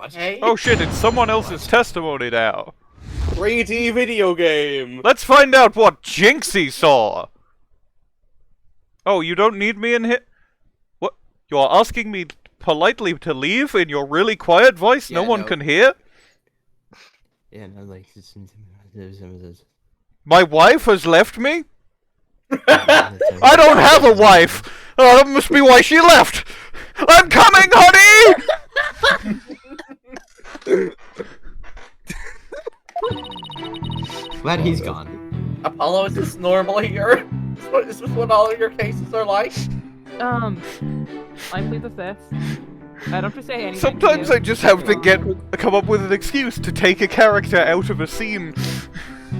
Okay. Oh shit, it's someone else's testimony now. 3D video game! Let's find out what Jinxie saw. Oh, you don't need me in here? What? You are asking me politely to leave in your really quiet voice no one can hear? Yeah, no, like... My wife has left me? I don't have a wife! Oh, that must be why she left! I'm coming, honey! Glad he's gone. Apollo, is this normal here? Is this what all of your cases are like? I plead the fifth. I don't have to say anything. Sometimes I just have to come up with an excuse to take a character out of a scene.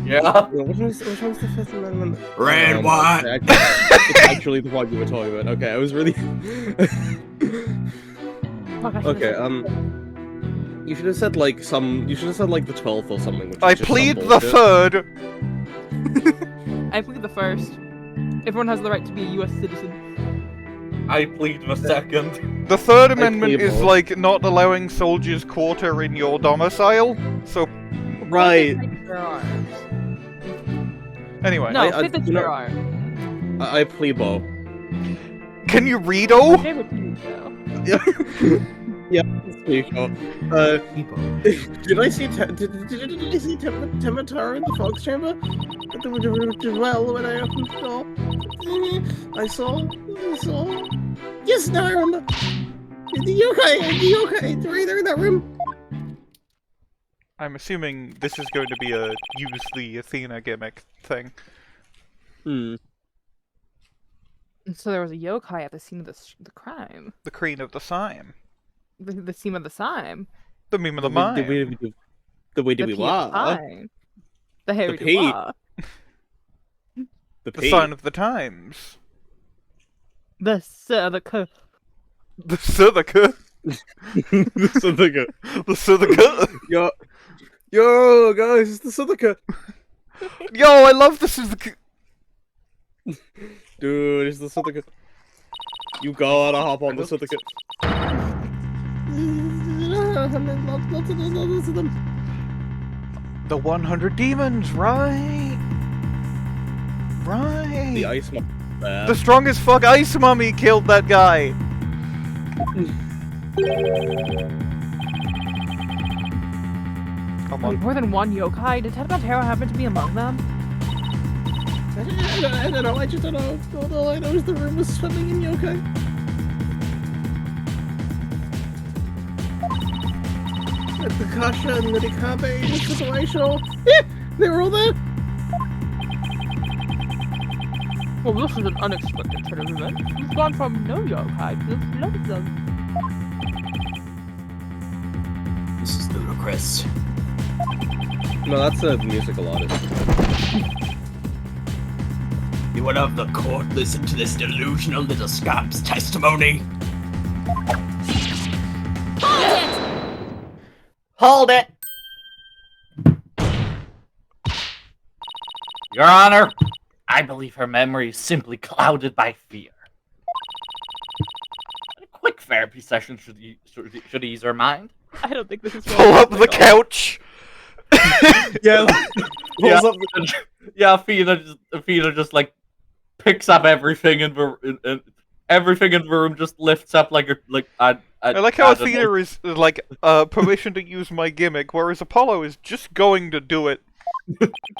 Yeah. Which one's the Fifth Amendment? Red, white. It's actually the one you were talking about. Okay, I was really. Okay, you should have said like some. You should have said like the 12th or something. Which I is just plead some the bullshit. 3rd. I plead the 1st. Everyone has the right to be a U.S. citizen. I plead the 2nd. The 3rd Amendment plead is both. like not allowing soldiers quarter in your domicile. So Right. Bear arms. anyway, No, I- fifth is you know- bear arms. I plead both. can you read all? My favorite TV show. Yeah, it's pretty sure. Did I see did I see Tenma Taro in the Fox Chamber? Well, when I opened the door, I saw. Yes, now I remember. The yokai, they're in that room. I'm assuming this is going to be a use the Athena gimmick thing. So there was a yokai at the scene of the crime. The Queen of the Sime. The scene of the Sime. The meme of the mime. The way we The were. P5. The Harry The P. Dubois. The sign of the times. The Sudoku. The Sudoku. The Sudoku. The Sudoku. Yo, guys, it's the Sudoku. Yo, I love the Sudoku. Dude, it's the Sudoku. You gotta hop on the Sudoku. Lots of them. The 100 demons, right? Right. The ice mummy. The strongest fuck ice mummy killed that guy. Come Wait, on. more than one yokai? Did Taro happen to be among them? I don't know, I just don't know. All I know is the room was swimming in yokai. The Kasha and the Dikabe in the situation. Yeah, they were all there. Well, this is an unexpected turn of events. We've gone from no yokai to loads of them. This is ludicrous. No, that's a musical artist. You would have the court listen to this delusional little scamp's testimony. Hold it! Your Honor, I believe her memory is simply clouded by fear. A quick therapy session should ease her mind. I don't think this is Pull up the couch. Yeah. Yeah, Athena just like picks up everything in the everything in the room just lifts up like I like how Athena is like permission to use my gimmick, whereas Apollo is just going to do it.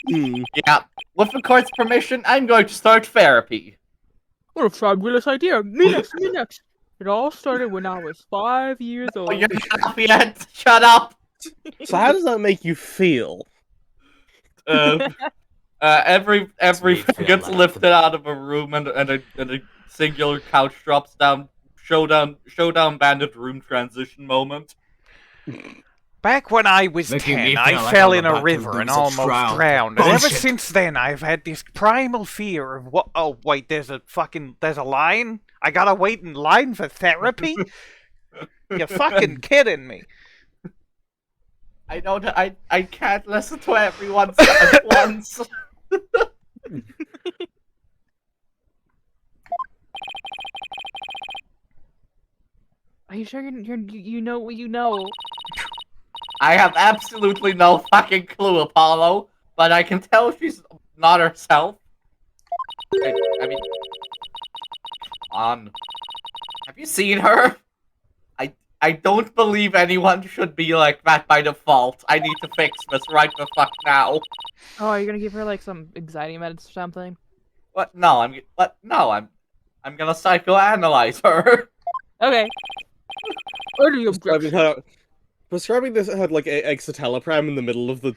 Yeah, with the court's permission, I'm going to start therapy. What a fabulous idea! Me next, me next! It all started when I was 5 years old. Oh, you're not up yet. Shut up. So how does that make you feel? Everything gets like lifted out of a room and a singular couch drops down. Showdown bandit room transition moment. Back when I was Making 10, me I feel like fell I'm in a about to river lose and a almost trial. drowned. And ever Bullshit. since then, I've had this primal fear of what. Oh, wait, there's a line? I gotta wait in line for therapy? You're fucking kidding me. I know that I can't listen to everyone at once. Are you sure you know what you know? I have absolutely no fucking clue, Apollo, but I can tell she's not herself. I mean, have you seen her? I don't believe anyone should be like that by default. I need to fix this right the fuck now. Oh, are you gonna give her like some anxiety meds or something? What? No, I'm gonna psychoanalyze her. Okay. Or do you object? Prescribing this had like exotelepram in the middle of the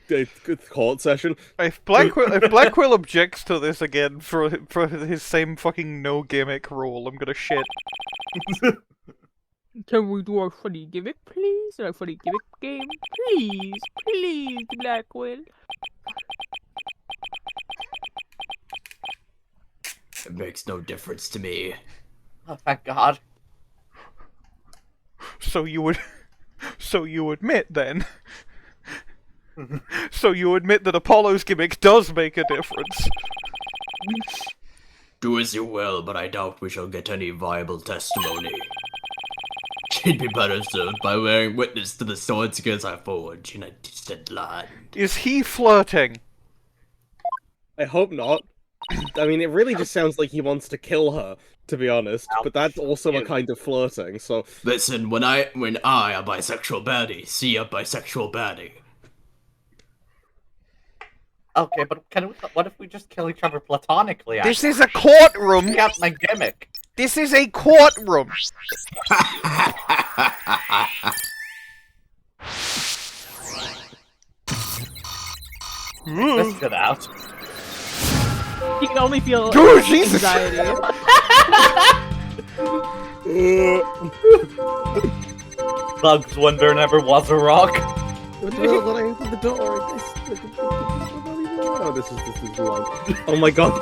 court session. If Blackquill objects to this again for his same fucking no gimmick rule, I'm gonna shit. Can we do our funny gimmick, please? Our funny gimmick game, please, please, Blackquill. It makes no difference to me. Oh, thank God. So you admit then? So you admit that Apollo's gimmick does make a difference? Do as you will, but I doubt we shall get any viable testimony. She'd be better served by wearing witness to the sword skills I forge in a distant land. Is he flirting? I hope not. I mean, it really just sounds like he wants to kill her, to be honest. But that's also a kind of flirting, so... Listen, when I, a bisexual baddie, see a bisexual baddie. Okay, but what if we just kill each other platonically? This is a courtroom! I got my gimmick. This is a courtroom! Let's get out. You can only feel Dude, Jesus. anxiety. Bugs when there never was a rock. When I open the door, oh, this is long. Oh my God.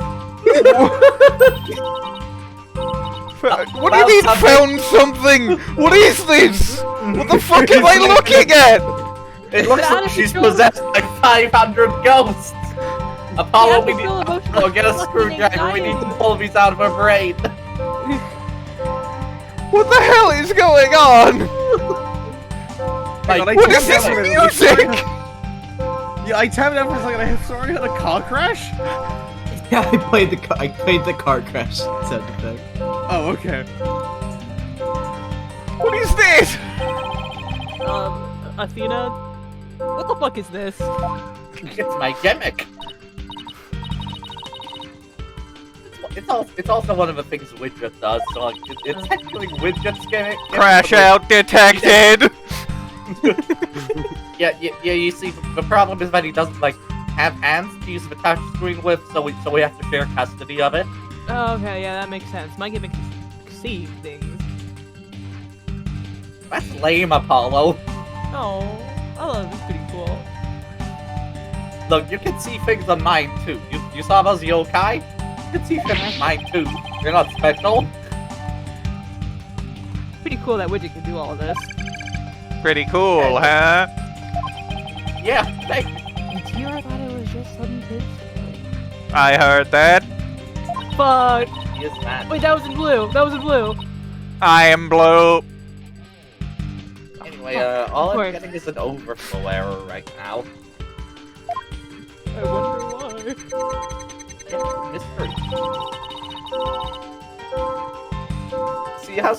What do you mean, found something? What is this? What the fuck am I looking at? It looks like she's possessed by 500 ghosts. Apollo, we need to get a screwdriver. We need to pull these out of her brain. What the hell is going on? What is this music? Yeah, I tapped out for a second. I sorry had a car crash. Yeah, I played the car crash sound effect. Oh, okay. What is this? Athena, what the fuck is this? It's my gimmick. It's also one of the things Widget does, so like, it's technically Widget's gimmick. Crash out detected! Yeah, you see, the problem is that he doesn't, like, have hands to use the touch screen with, so we have to share custody of it. Oh, okay, yeah, that makes sense. My gimmick is see things. That's lame, Apollo. Oh, I love this. Pretty cool. Look, you can see things on mine, too. You saw those yokai? You can see things on mine, too. You're not special. Pretty cool that Widget can do all of this. Pretty cool, huh? Yeah, thank you. It's here, I thought it was just some kids. I heard that. Fuck! He is mad. Wait, that was in blue! That was in blue! I am blue. Anyway, all I'm getting is an overflow error right now. I wonder why. Mystery. See how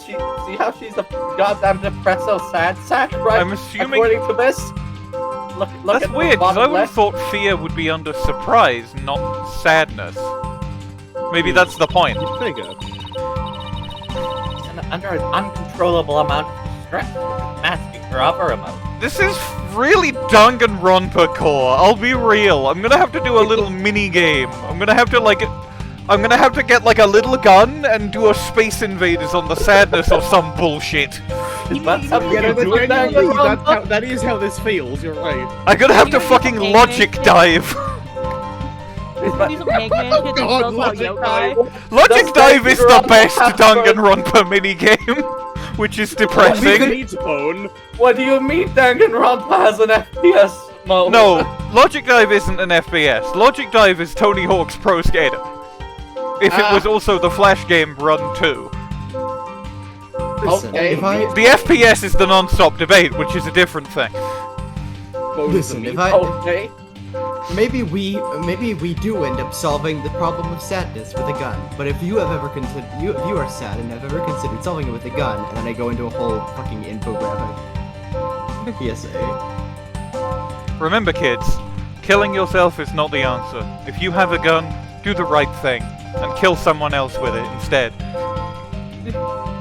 she's a goddamn depresso sad sack, right? I'm assuming. According to this. Look That's at weird, because I would have left. thought fear would be under surprise, not sadness. Maybe that's the point. Figure. Under an uncontrollable amount of stress, masking her other emotion. This is really Danganronpa core, I'll be real. I'm gonna have to do a little mini game. I'm gonna have to get like a little gun and do a Space Invaders on the sadness or some bullshit. That is how this feels, you're right. I'm gonna have to fucking logic dive. Oh God, logic dive. Logic dive is the best Danganronpa minigame, which is depressing. What do you mean Danganronpa has an FPS mode? No, Logic Dive isn't an FPS. Logic Dive is Tony Hawk's Pro Skater. If it was also the Flash game Run 2. Okay. The FPS is the non-stop debate, which is a different thing. Listen, Okay. maybe we do end up solving the problem of sadness with a gun. But if you have ever considered, if you are sad and have ever considered solving it with a gun, and then I go into a whole fucking infographic PSA. Remember, kids, killing yourself is not the answer. If you have a gun, do the right thing and kill someone else with it instead.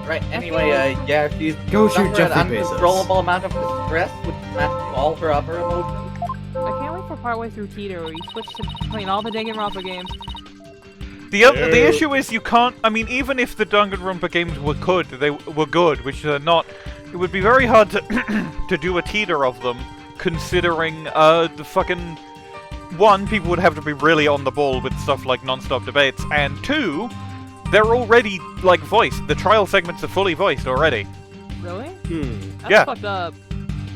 Right, anyway, yeah, she's Go shoot under an Jeffrey Bezos. uncontrollable amount of distress, which is masking all her other emotions. I can't wait for partway through Teeter where you switch to playing all the Danganronpa games. The issue is you can't. I mean, even if the Danganronpa games were good, which they're not, it would be very hard to to do a teeter of them, considering the fucking one, people would have to be really on the ball with stuff like non-stop debates, and two, they're already like voiced. The trial segments are fully voiced already. Really? That's Yeah. fucked up.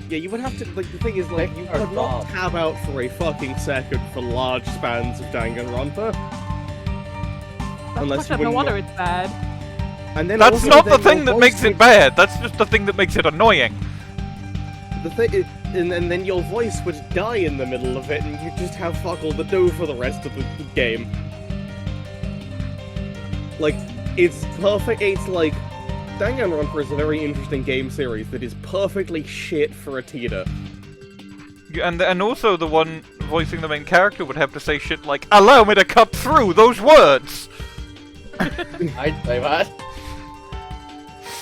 Yeah, you would have to, like, the thing is, like, you could not tab out for a fucking second for large spans of Danganronpa. That's fucked up. No wonder it's bad. And then That's also not the then thing your that voice makes it would- bad, that's just the thing that makes it annoying. The thing is, and then your voice would die in the middle of it, and you just have fuck all to do for the rest of the game. Like, it's perfect, it's like, Danganronpa is a very interesting game series that is perfectly shit for a teeter. And also the one voicing the main character would have to say shit like, "Allow me to cut through those words!" I'd say that.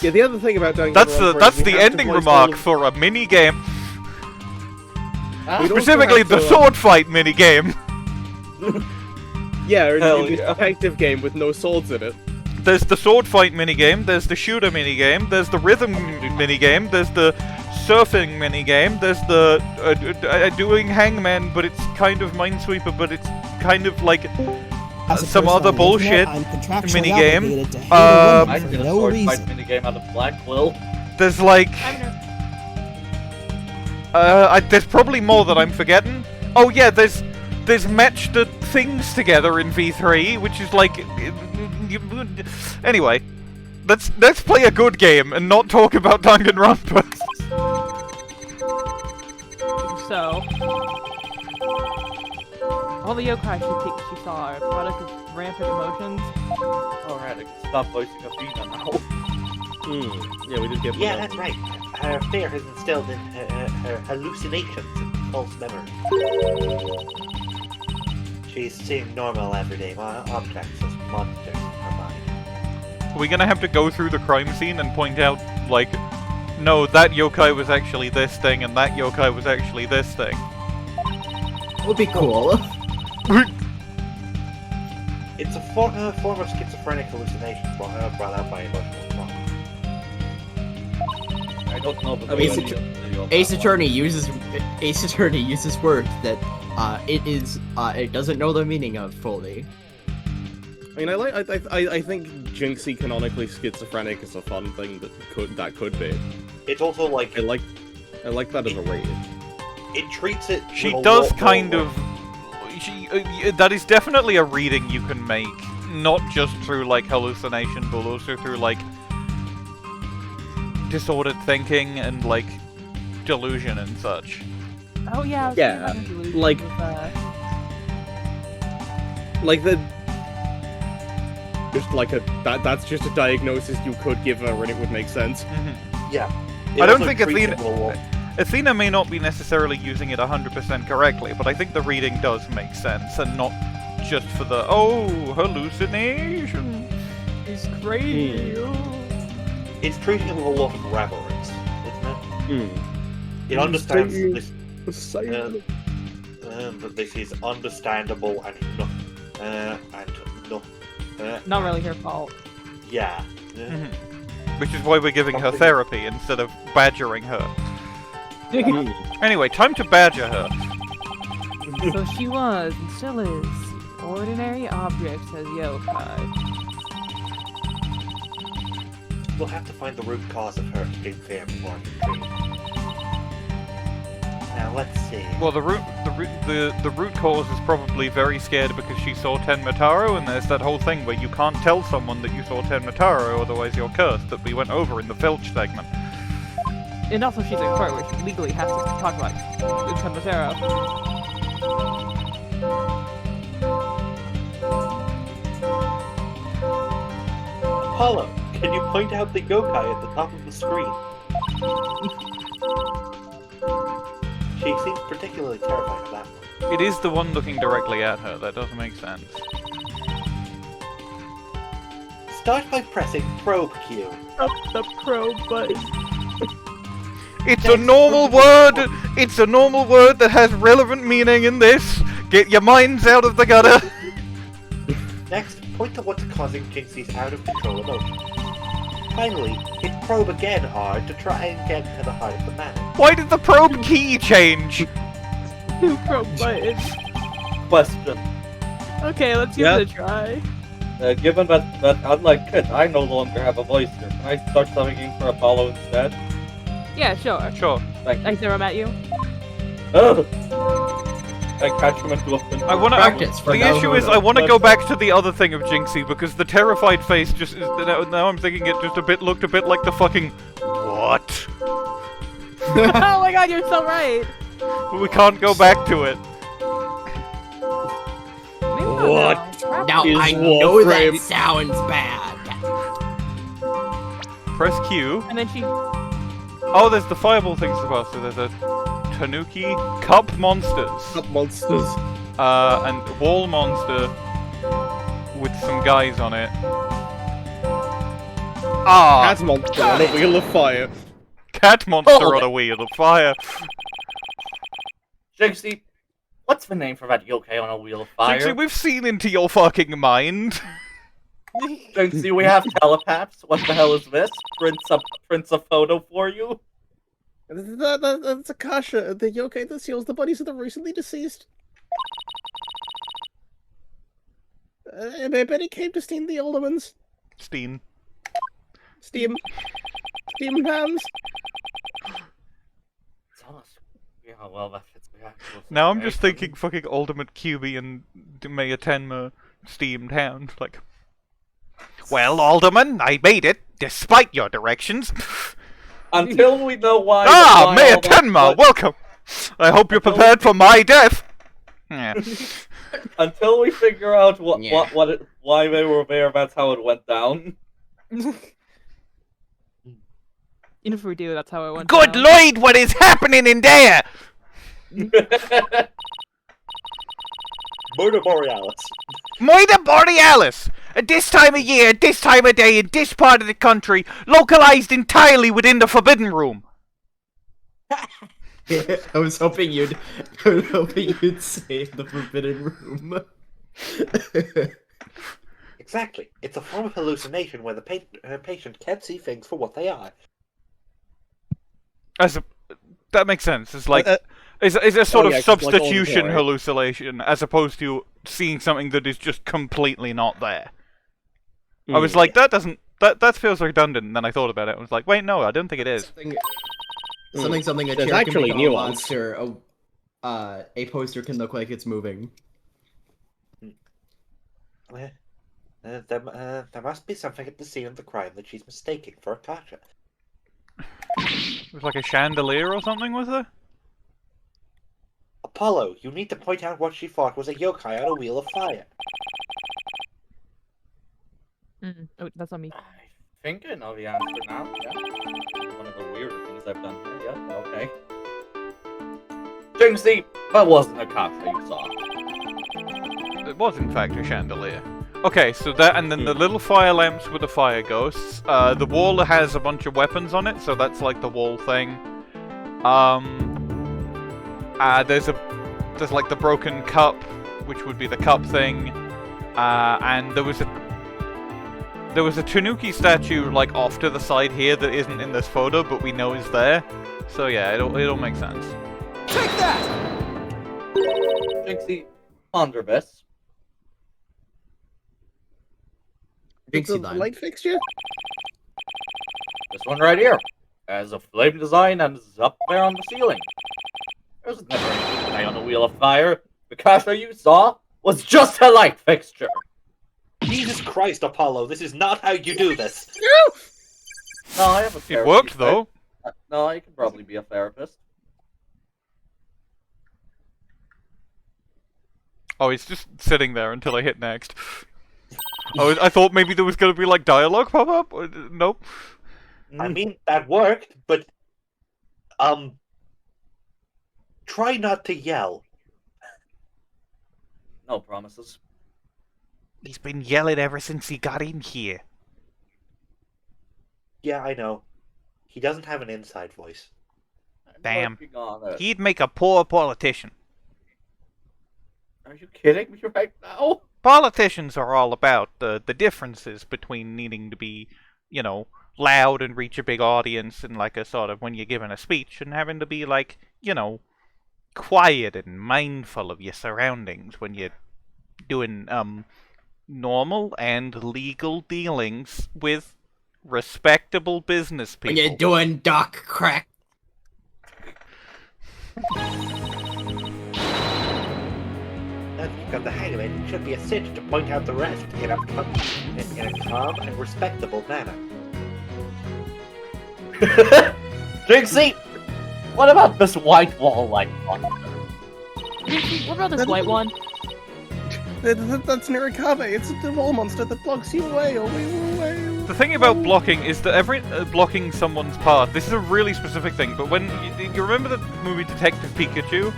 Yeah, the other thing about Danganronpa That's is you the have to ending voice remark all of- for a mini-game. We'd also Specifically have the to, sword fight mini-game. Yeah, Hell in this yeah. detective game with no swords in it. There's the sword fight minigame, there's the shooter minigame, there's the rhythm minigame, there's the surfing minigame, there's the doing hangman, but it's kind of Minesweeper, but it's kind of like some other bullshit minigame. I did a sword fight minigame out of Blackquill. There's like... there's probably more that I'm forgetting. Oh yeah, there's match the things together in V3, which is like... Anyway, let's play a good game and not talk about Danganronpa. So, all the yokai she saw are a product of rampant emotions. Alright, I can stop voicing Athena now. Yeah, we did get Yeah, that's right. Her fear has instilled in her hallucinations and false memories. She's seeing normal everyday objects as monsters in her mind. Are we gonna have to go through the crime scene and point out, like, no, that yokai was actually this thing, and that yokai was actually this thing? Would be cool. It's a form of schizophrenic hallucination brought out by emotional trauma. I don't know, but Ace Attorney uses words that it doesn't know the meaning of fully. I mean, I think Jinxie canonically schizophrenic is a fun thing that could be. It's also like I like that as a raid. It treats it. She with a does lot kind more of... that is definitely a reading you can make, not just through, like, hallucination, but also through, like, disordered thinking and, like, delusion and such. Oh yeah. Yeah, like the... Just like that's just a diagnosis you could give her and it would make sense. Yeah. I don't think Athena may not be necessarily using it 100% correctly, but I think the reading does make sense, and not just for the, oh, hallucination. It's crazy. It's treating it with a lot of reverence, isn't it? It understands this. That this is understandable and not really her fault. Yeah. Which is why we're giving her therapy instead of badgering her. Anyway, time to badger her. So she was, and still is, ordinary objects as yokai. We'll have to find the root cause of her extreme fear before I can treat it. Now let's see. Well, the root cause is probably very scared because she saw Tenma Taro, and there's that whole thing where you can't tell someone that you saw Tenma Taro, otherwise you're cursed, that we went over in the Filch segment. And also she's in court, which legally has to talk about Tenma Taro. Apollo, can you point out the yokai at the top of the screen? She seems particularly terrified of that one. It is the one looking directly at her, that does make sense. Start by pressing probe Q. Up the probe button. It's a normal word! It's a normal word that has relevant meaning in this! Get your minds out of the gutter! Next, Point to what's causing Jinxie's out-of-control emotion. Finally, hit probe again hard to try and get to the heart of the matter. Why did the probe key change? Who probe buttons? Question. Okay, let's give it a try. Given that unlike Kit, I no longer have a voice here, can I start summoning for Apollo instead? Yeah, sure. Sure. Thank you. I throw him at you. I catch him into a fin. I wanna. The issue is, I want to go back to the other thing of Jinxie because the terrified face just is. Now I'm thinking it just looked a bit like the fucking what? Oh my god, you're so right. We can't go back to it. What? Now I know that sounds bad. Press Q. And then she. Oh, there's the fireball things as well. So there's a Tanuki Cup Monsters. Cup Monsters. And Wall Monster with some guys on it. Cat Monster on a Wheel of Fire. Cat Monster on a Wheel of Fire. Jinxie, what's the name for that yokai on a wheel of fire? Jinxie, we've seen into your fucking mind. Jinxie, we have telepaths. What the hell is this? Prints a photo for you? That's Akasha, the yokai that seals the bodies of the recently deceased. I bet he came to steam the Aldermans. Steam hams. Yeah, well, that fits the actual Now I'm just thinking fucking Ultimate Kyubi and Maya Tenma steamed hound. Like, well, Alderman, I made it, despite your directions. Until we know why. Maya Tenma, welcome! I hope you're prepared for my death! Yeah. Until we figure out why they were there, that's how it went down. Even if we do, that's how it went Good down. Lord, what is happening in there? Murder Borealis. Murder Borealis! At this time of year, at this time of day, in this part of the country, localized entirely within the Forbidden Room. I was hoping you'd say the Forbidden Room. Exactly. It's a form of hallucination where the patient can't see things for what they are. That makes sense. It's like it's a sort of like substitution Old hallucination as opposed to seeing something that is just completely not there. I was like, that feels redundant, and then I thought about it and was like, wait, no, I don't think it is. Something a There's chair actually can become a nuance. monster, a poster can look like it's moving. There must be something at the scene of the crime that she's mistaking for Akasha. It was like a chandelier or something, was there? Apollo, you need to point out what she thought was a yokai on a wheel of fire. Oh, that's on me. I think I know the answer now. Yeah. One of the weirder things I've done here. Yeah, okay. Jinxie, that wasn't a Akasha you saw. It was in fact a chandelier. Okay, so that, and then the little fire lamps with the fire ghosts. The wall has a bunch of weapons on it, so that's like the wall thing. There's like the broken cup, which would be the cup thing. And there was a Tanuki statue like off to the side here that isn't in this photo, but we know is there. So yeah, it'll make sense. Take that! Jinxie, ponder this. The light fixture? This one right here. Has a flame design and is up there on the ceiling. There's never any guy on a wheel of fire. The Akasha you saw was just a light fixture. Jesus Christ, Apollo, this is not how you do this. No, I have a therapist. It worked though. No, I can probably be a therapist. Oh, he's just sitting there until I hit next. Oh, I thought maybe there was going to be like dialogue pop up. Nope. I mean, that worked, but try not to yell. No promises. He's been yelling ever since he got in here. Yeah, I know. He doesn't have an inside voice. Damn. He'd make a poor politician. Are you kidding me right now? Politicians are all about the differences between needing to be, you know, loud and reach a big audience and like a sort of when you're giving a speech and having to be like, you know, quiet and mindful of your surroundings when you're doing normal and legal dealings with respectable business people. When you're doing doc crack. Now that you've got the hang of it, it should be a cinch to point out the rest in a calm and respectable manner. Jinxie, what about this white wall-like monster? What about this white one? That's Nirikabe. It's a wall monster that blocks you away. The thing about blocking is that every blocking someone's path. This is a really specific thing, but when you remember the movie Detective Pikachu,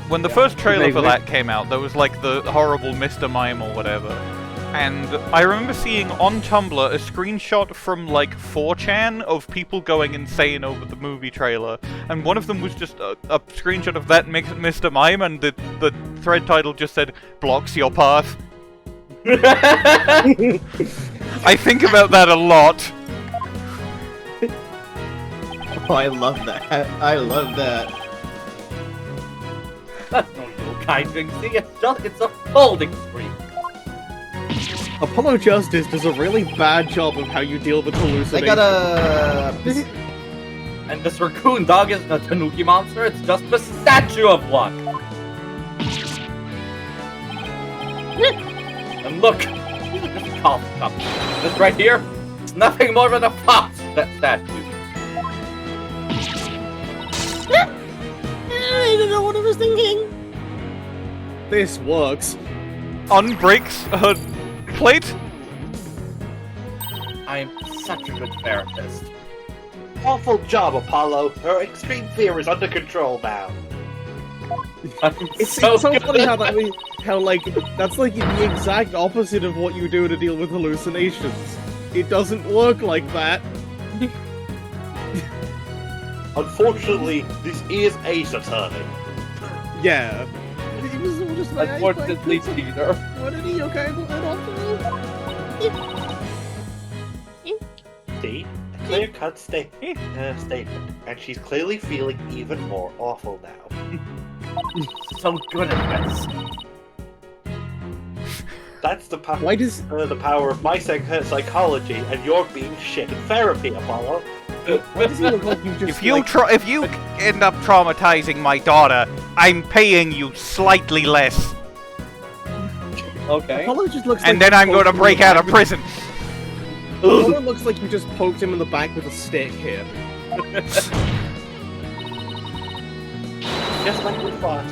when the first trailer for that came out, there was like the horrible Mr. Mime or whatever. And I remember seeing on Tumblr a screenshot from like 4chan of people going insane over the movie trailer, and one of them was just a screenshot of that Mr. Mime, and the thread title just said, "Blocks your path." I think about that a lot. Oh, I love that. I love that. That's no yokai, Jinxie. It's a folding screen. Apollo Justice does a really bad job of how you deal with hallucinations. I gotta... And this raccoon dog isn't a tanuki monster, it's just a statue of one! And look! This coffee cup. This right here, it's nothing more than a fox, that statue. I don't know what I was thinking. This works. Unbreaks her plate? I'm such a good therapist. Awful job, Apollo. Her extreme fear is under control now. It's so funny how that's like the exact opposite of what you do to deal with hallucinations. It doesn't work like that. Unfortunately, this is ace-attorney. Yeah. It was all just like, Unfortunately, Peter. What did he okay? See? A clear-cut statement. And she's clearly feeling even more awful now. So good at this. That's the the power of my psychology, and you're being shit in therapy, Apollo. Why does he look like you just If you end up traumatizing my daughter, I'm paying you slightly less. Okay. Apollo just looks and like then I'm going to break out of prison. Apollo looks like you just poked him in the back with a stick here. Just like we thought,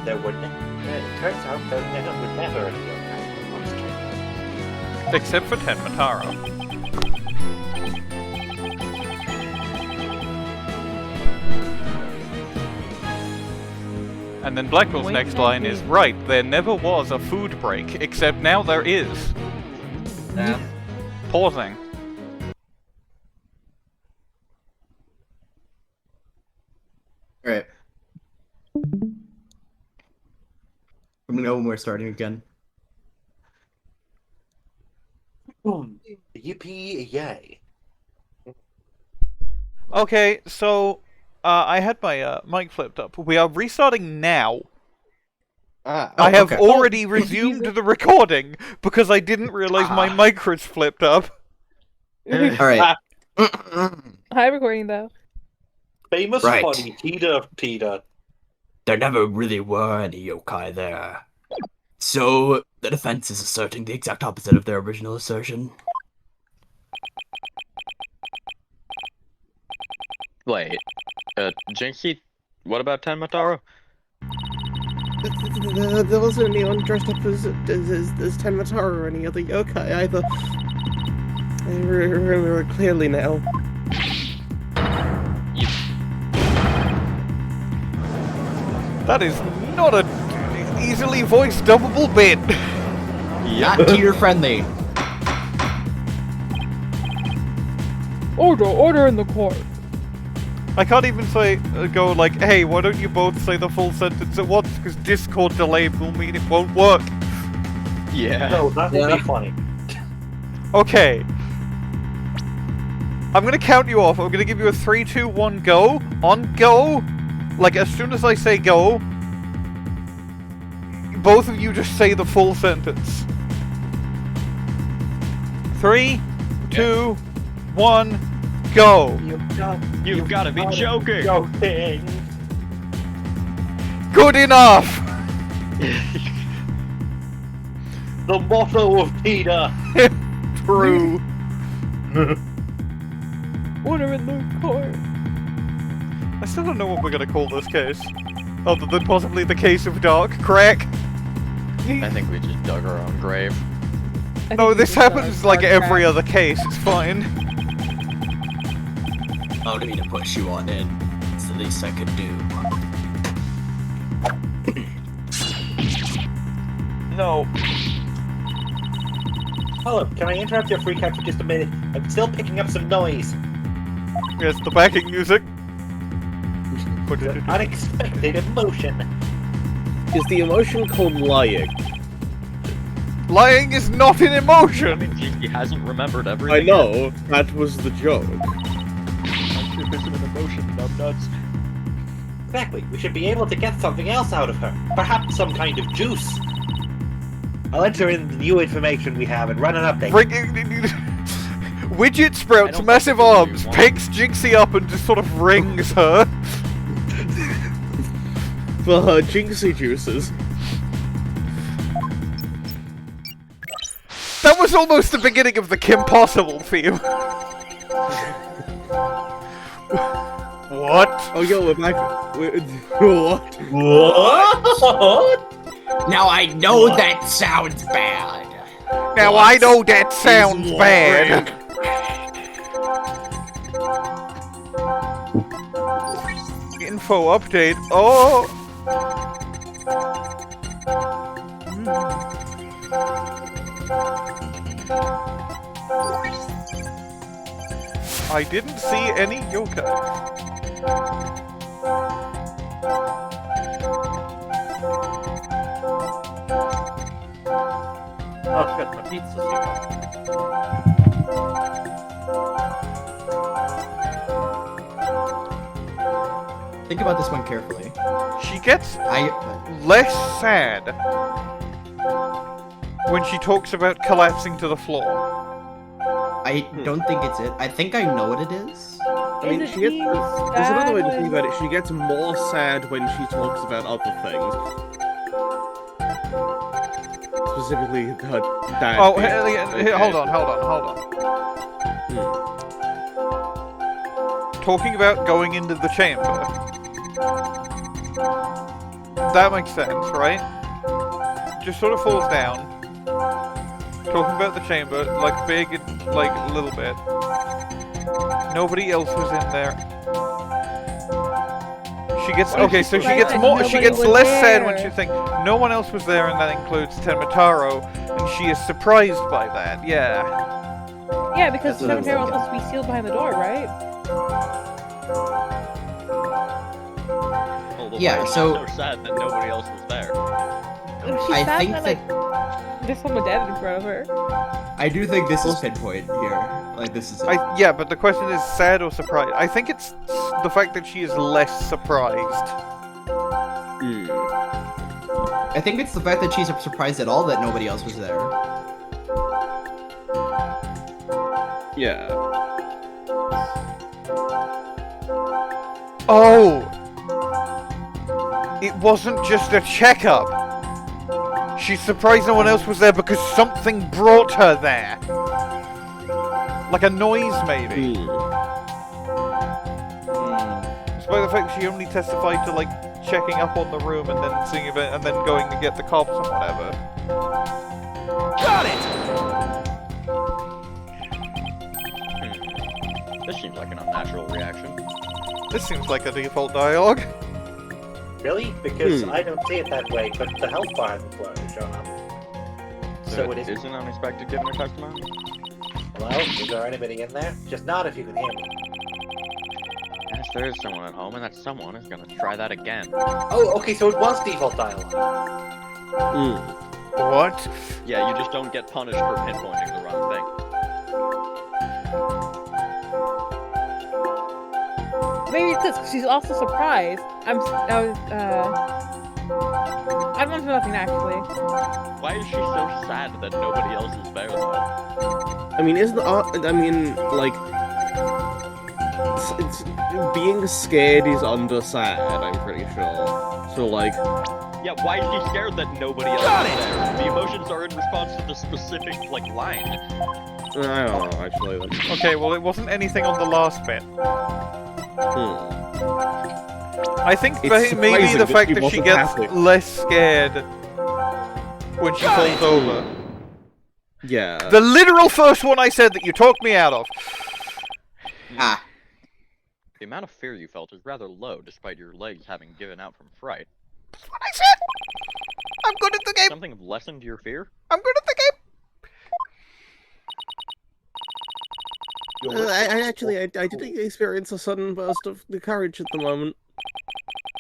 there would it turns out there would never any yokai monster. Except for Tenma Taro. And then Blackquill's next line is, right, there never was a food break, except now there is. Yeah. Pausing. Alright. Let me know when we're starting again. Yippee yay. Okay, so I had my mic flipped up. We are restarting now. I have already resumed the recording because I didn't realize my mic was flipped up. Alright. Hi, recording though. Famous Right. funny Tita. There never really were any yokai there. So, the defense is asserting the exact opposite of their original assertion. Wait, Jinxie, what about Tenma Taro? There wasn't anyone dressed up as Tenma Taro or any other yokai either. I remember clearly now. That is not a easily voiced dubbable bit. Not teeter friendly. Order in the court. I can't even say, go like, hey, why don't you both say the full sentence at once? Because Discord delay will mean it won't work. Yeah. No, that would be funny. Okay. I'm gonna count you off. I'm gonna give you a 3, 2, 1, go. On go, like as soon as I say go, both of you just say the full sentence. 3, 2, 1, go. You've got to be joking. Good enough. The motto of Peter. True. Order in the court. I still don't know what we're gonna call this case, other than possibly the case of dark crack. I think we just dug our own grave. No, this happens like every other case. It's fine. I don't need to push you on in. It's the least I could do. No. Hello, can I interrupt your freak out for just a minute? I'm still picking up some noise. Yes, the backing music. Unexpected emotion. Is the emotion called lying? Lying is not an emotion! He hasn't remembered everything. I know, that was the joke. It's an emotion, numbnuts. Exactly, we should be able to get something else out of her. Perhaps some kind of juice. I'll enter in the new information we have and run an update. Widget sprouts massive arms, picks Jinxie up and just sort of rings her. For her Jinxie juices. That was almost the beginning of the Kim Possible theme. What? Oh, yo, we're back. What? What? Now I know that sounds bad. Now I know that sounds bad. Info update. Oh. I didn't see any yokai. Oh shit, my pizza's here. Think about this one carefully. She gets less sad when she talks about collapsing to the floor. I don't think it's it. I think I know what it is. I mean, she gets. There's another way to think about it. She gets more sad when she talks about other things. Specifically, her dad. Oh, hold on. Talking about going into the chamber. That makes sense, right? Just sort of falls down. Talking about the chamber, like big and like a little bit. Nobody else was in there. She gets okay, so she gets more. She gets less sad when she thinks no one else was there, and that includes Tenma Taro, and she is surprised by that. Yeah. Yeah, because Tenma Taro was supposed to be sealed behind the door, right? Yeah, so sad that nobody else was there. She's I sad think that, like, there's someone dead in front of her. I do think this is pinpoint here. Like this is. Yeah, but the question is sad or surprised. I think it's the fact that she is less surprised. I think it's the fact that she's surprised at all that nobody else was there. Yeah. Oh! It wasn't just a checkup. She's surprised no one else was there because something brought her there. Like a noise, maybe. Despite the fact she only testified to, like, checking up on the room and then seeing if it, and then going to get the cops and whatever. Got it! This seems like an unnatural reaction. This seems like a default dialogue. Really? Because I don't see it that way, but the health bar hasn't shown up. So it is an unexpected giving her testimony? Hello? Is there anybody in there? Just nod if you can hear me. Yes, there is someone at home, and that someone is gonna try that again. Oh, okay, so it was default dialogue. What? Yeah, you just don't get punished for pinpointing the wrong thing. Maybe it's this, 'cause she's also surprised. I want nothing actually. Why is she so sad that nobody else is there, though? I mean, like, it's being scared is under sad, I'm pretty sure. So, like... Yeah, why is she scared that nobody else is there? The emotions are in response to the specific, like, line. I don't know, actually. Then. Okay, well, it wasn't anything on the last bit. I think maybe the fact that she gets less scared when she falls over. Yeah. The literal first one I said that you talked me out of. Ah. The amount of fear you felt is rather low, despite your legs having given out from fright. That's what I said! I'm good at the game! Something have lessened your fear? I'm good at the game! I did experience a sudden burst of courage at the moment.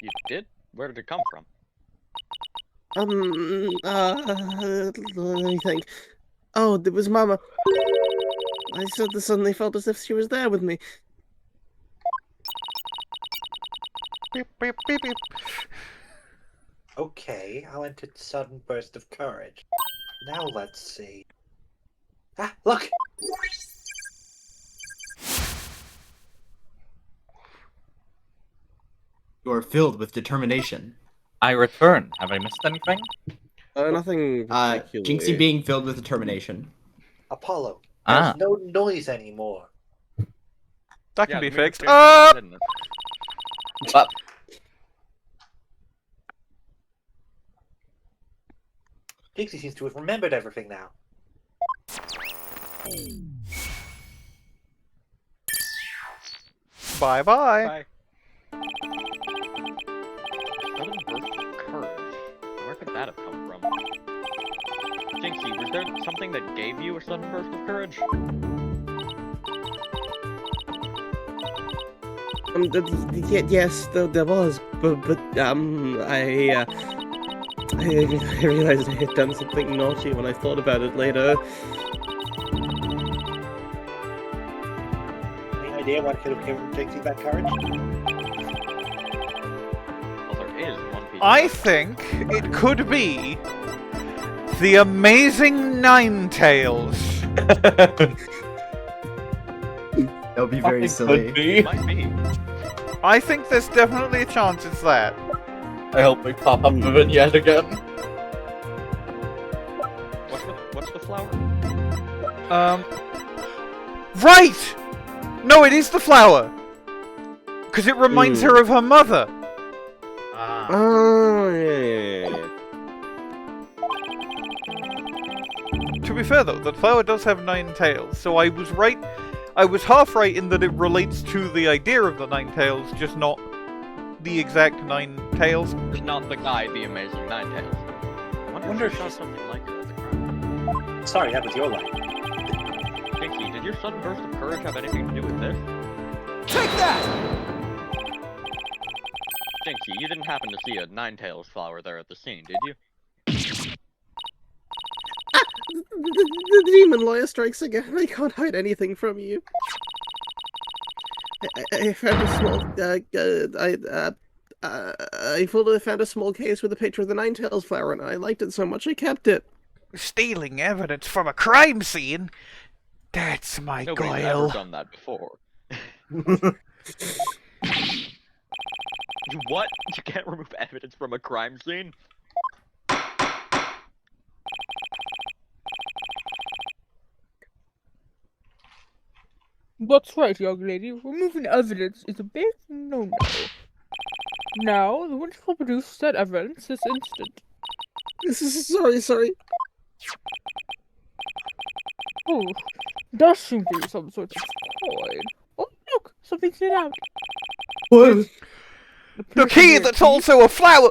You did? Where did it come from? Let me think. Oh, it was Mama. I suddenly felt as if she was there with me. Beep, beep, beep, beep. Okay, I went to sudden burst of courage. Now let's see. Ah, look! You're filled with determination. I return. Have I missed anything? Nothing particularly. Jinxie being filled with determination. Apollo, there's no noise anymore. That can be fixed. Jinxie seems to have remembered everything now. Bye-bye. Bye. Sudden burst of courage. Where could that have come from? Jinxie, was there something that gave you a sudden burst of courage? Yes, there was, but I realized I had done something naughty when I thought about it later. Any idea what could have given Jinxie that courage? Well, there is one piece. I think it could be the amazing Ninetales. That would be very silly. Be. Might be. I think there's definitely a chance it's that. I hope we pop up the vignette again. What's the flower? Right! No, it is the flower! Because it reminds her of her mother. Oh, yeah. To be fair though, the flower does have 9 tails, so I was right. I was half right in that it relates to the idea of the 9 tails, just not the exact 9 tails. Just not the guy, the amazing Ninetales. I wonder if she saw something like it as a crime. Sorry, that was your line. Jinxie, did your sudden burst of courage have anything to do with this? Take that! Jinxie, you didn't happen to see a Ninetales flower there at the scene, did you? The demon lawyer strikes again. I can't hide anything from you. I found a small. I found a small case with a picture of the Ninetales flower, and I liked it so much I kept it. Stealing evidence from a crime scene? That's my Nobody's guile. ever done that before. What? You can't remove evidence from a crime scene? That's right, young lady. Removing evidence is a big no-no. Now, the witch will produce said evidence this instant. Sorry. Oh, does seem to be some sort of coin. Oh, look, something's hid out. What? The key that's also a flower!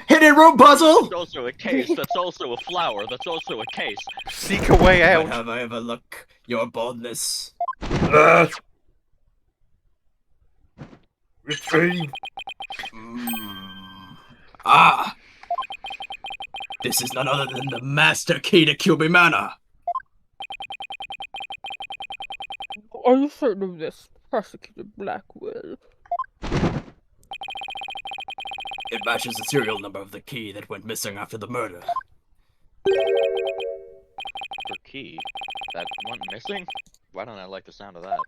Hidden room puzzle! That's also a case, that's also a flower, that's also a case. Seek a way out. Have I ever look your boldness? Retrieve. Ah! This is none other than the master key to Kyubi Manor. Are you certain of this, Prosecutor Blackquill? It matches the serial number of the key that went missing after the murder. Your key? That went missing? Why don't I like the sound of that?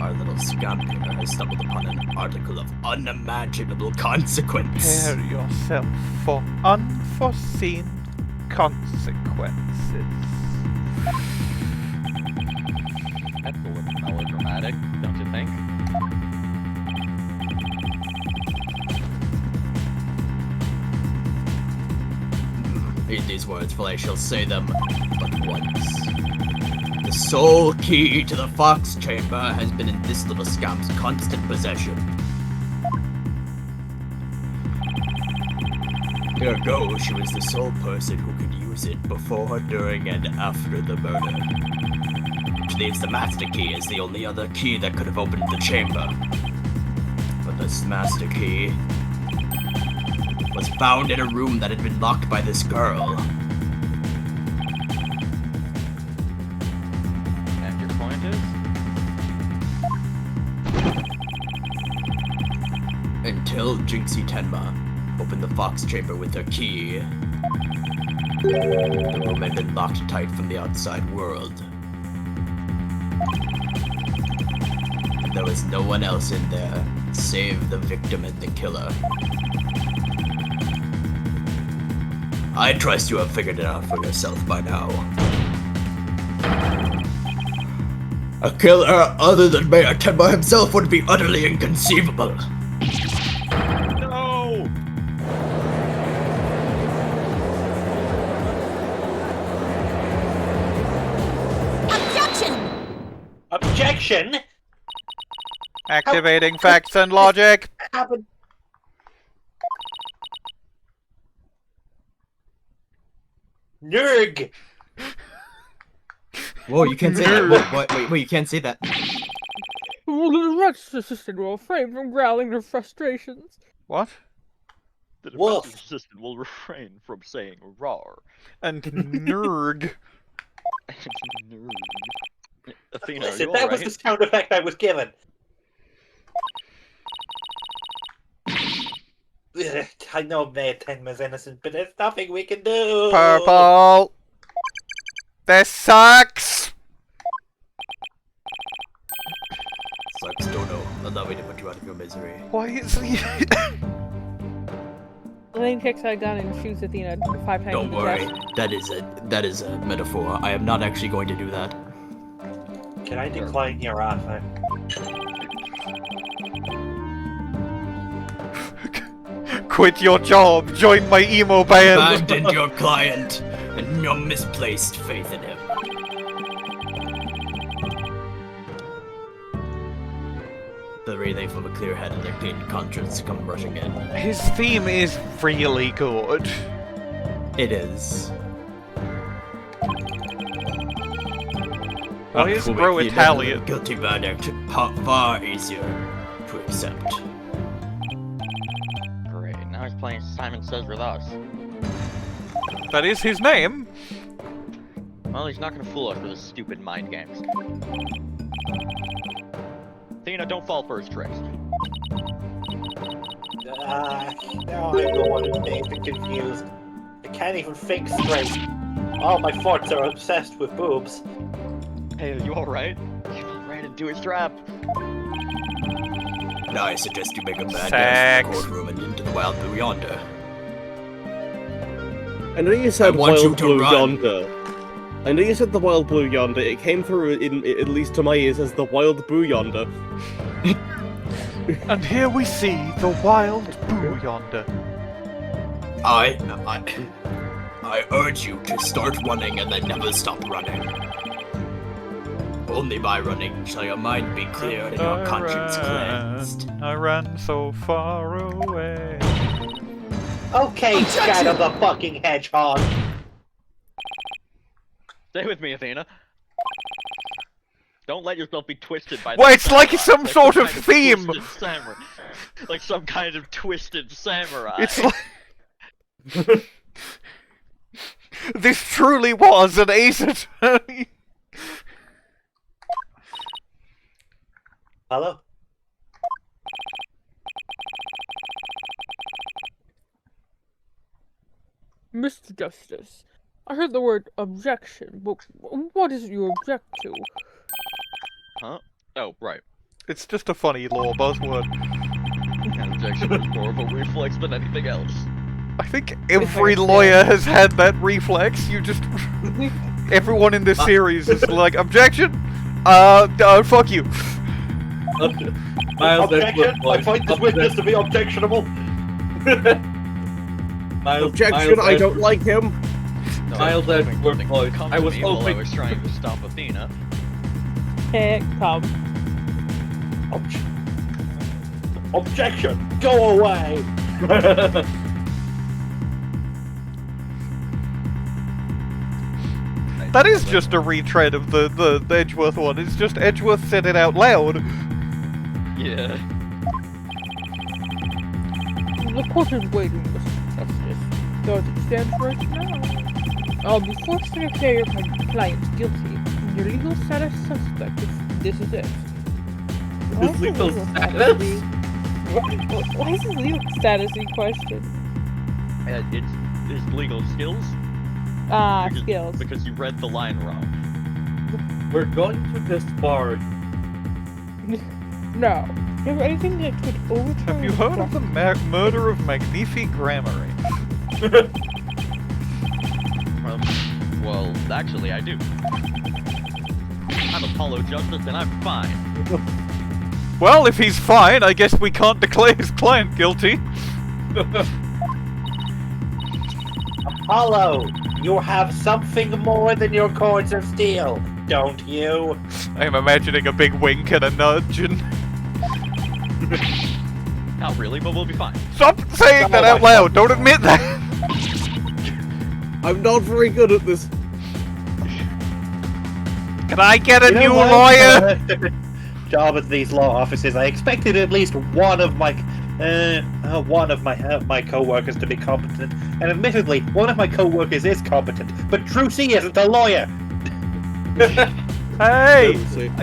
Our little scamp here has stumbled upon an article of unimaginable consequence. Prepare yourself for unforeseen consequences. That's a little melodramatic, don't you think? Read these words, for I shall say them but once. The sole key to the Fox Chamber has been in this little scamp's constant possession. Ergo, she was the sole person who could use it before, during, and after the murder. Which leaves the master key as the only other key that could have opened the chamber. But this master key was found in a room that had been locked by this girl. And your point is? Until Jinxie Tenma opened the Fox Chamber with her key, the room had been locked tight from the outside world. And there was no one else in there, save the victim and the killer. I trust you have figured it out for yourself by now. A killer other than Mayor Tenma himself would be utterly inconceivable. No! Objection! Activating facts and logic. Happened. Nurg! Whoa, you can't say that. Wait, you can't say that. The Rex assistant will refrain from growling their frustrations. What? The defensive assistant will refrain from saying rawr. And nurg. Nurg. Athena, Listen, are you that all was right? the sound effect I was given. Ugh, I know Mayor Tenma's innocent, but there's nothing we can do. Purple. This sucks. Sucks, Dodo. Allow me to put you out of your misery. Why is he? Elaine kicks her down and shoots Athena 5 times. Don't in the worry. chest. That is a metaphor. I am not actually going to do that. Can I decline your offer? Quit your job. Join my emo band. Abandon your client and your misplaced faith in him. The relief of a clear head and a clean conscience come rushing in. His theme is really good. It is. Why is bro Italian? Guilty verdict far easier to accept. Great, now he's playing Simon Says with us. That is his name. Well, he's not gonna fool us with his stupid mind games. Athena, don't fall for his tricks. Now I'm the one who's made me confused. I can't even think straight. All my thoughts are obsessed with boobs. Hey, are you alright? He ran into his trap. Now I suggest you make a bad dash Sex. from the courtroom and into the wild blue yonder. I know you said want you wild to blue run. yonder. I know you said the wild blue yonder. It came through, at least to my ears, as the wild blue yonder. And here we see the wild boo yonder. I urge you to start running and then never stop running. Only by running shall your mind be cleared and your conscience cleansed. I ran so far away. Okay, Shadow the fucking Hedgehog. Stay with me, Athena. Don't let yourself be twisted by Well, that it's like samurai. some sort of kind theme. twisted samurai. Like some kind of twisted samurai. It's like... This truly was an Ace Attorney. Hello? Mr. Justice, I heard the word objection, but what is it you object to? Huh? Oh, right. It's just a funny law buzzword. An objection is more of a reflex than anything else. I think every lawyer has had that reflex. You just... Everyone in this series is like, objection? Fuck you. Miles Objection! I find this witness to be objectionable! Objection, I don't like him. Miles Edgeworth voice. I was While I hoping... was trying to stop Athena. Can't come. Objection! Go away! That is just a retread of the Edgeworth one. It's just Edgeworth said it out loud. Yeah. The court is waiting, Mr. Justice. So as it stands right now, I'll be forced to declare your client guilty and your legal status suspect if this is it. His legal status? Why is his legal status in question? It's his legal skills. Skills. Because you read the line wrong. We're going to disbarge. No. Do you have anything that could overturn... Have you heard of the murder of Magnifique Grammary? Well, actually, I do. I'm Apollo Justice, and I'm fine. Well, if he's fine, I guess we can't declare his client guilty. Apollo, you have something more than your cords of steel, don't you? I'm imagining a big wink and a nudge and... Not really, but we'll be fine. Stop saying that out loud! Don't admit that! I'm not very good at this. Can I get a new what? lawyer? Job at these law offices. I expected at least one of my co-workers to be competent, and admittedly, one of my co-workers is competent, but Trucy isn't a lawyer. Hey,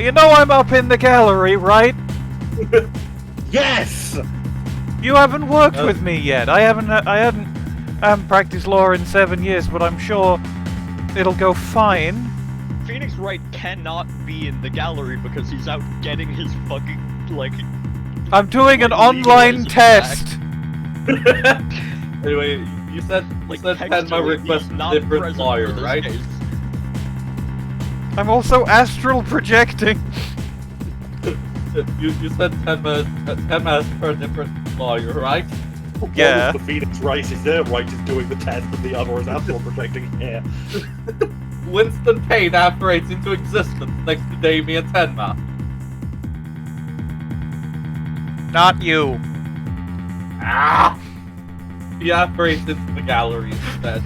you know I'm up in the gallery, right? Yes. You haven't worked with me yet. I haven't practiced law in 7 years, but I'm sure it'll go fine. Phoenix Wright cannot be in the gallery because he's out getting his fucking, like... I'm doing an online test! Anyway, you said Tenma requested a different lawyer, right? Case. I'm also astral projecting. You said Tenma asked for a different lawyer, right? Yeah. One is the Phoenix Wright is doing the test, and the other is astral projecting. Yeah. Winston Payne apparates into existence next to Damian Tenma. Not you. Ah! He apparates into the gallery instead.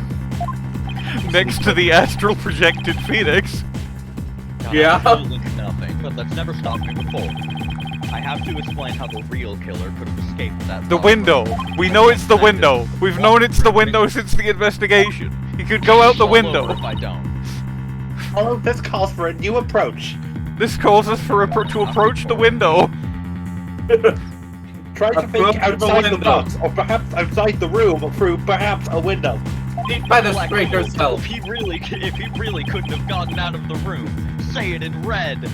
Next to the astral projected Phoenix. God, Yeah. absolutely nothing, but that's never stopped me before. I have to explain how the real killer could have escaped that. The window. We know it's the window. We've known it's the window since the investigation. He could go out the window. If I don't. Oh, this calls for a new approach. This calls us to approach the window. Try to think outside the box, or perhaps outside the room through perhaps a window. Defenestrate yourself. If he really couldn't have gotten out of the room, say it in red.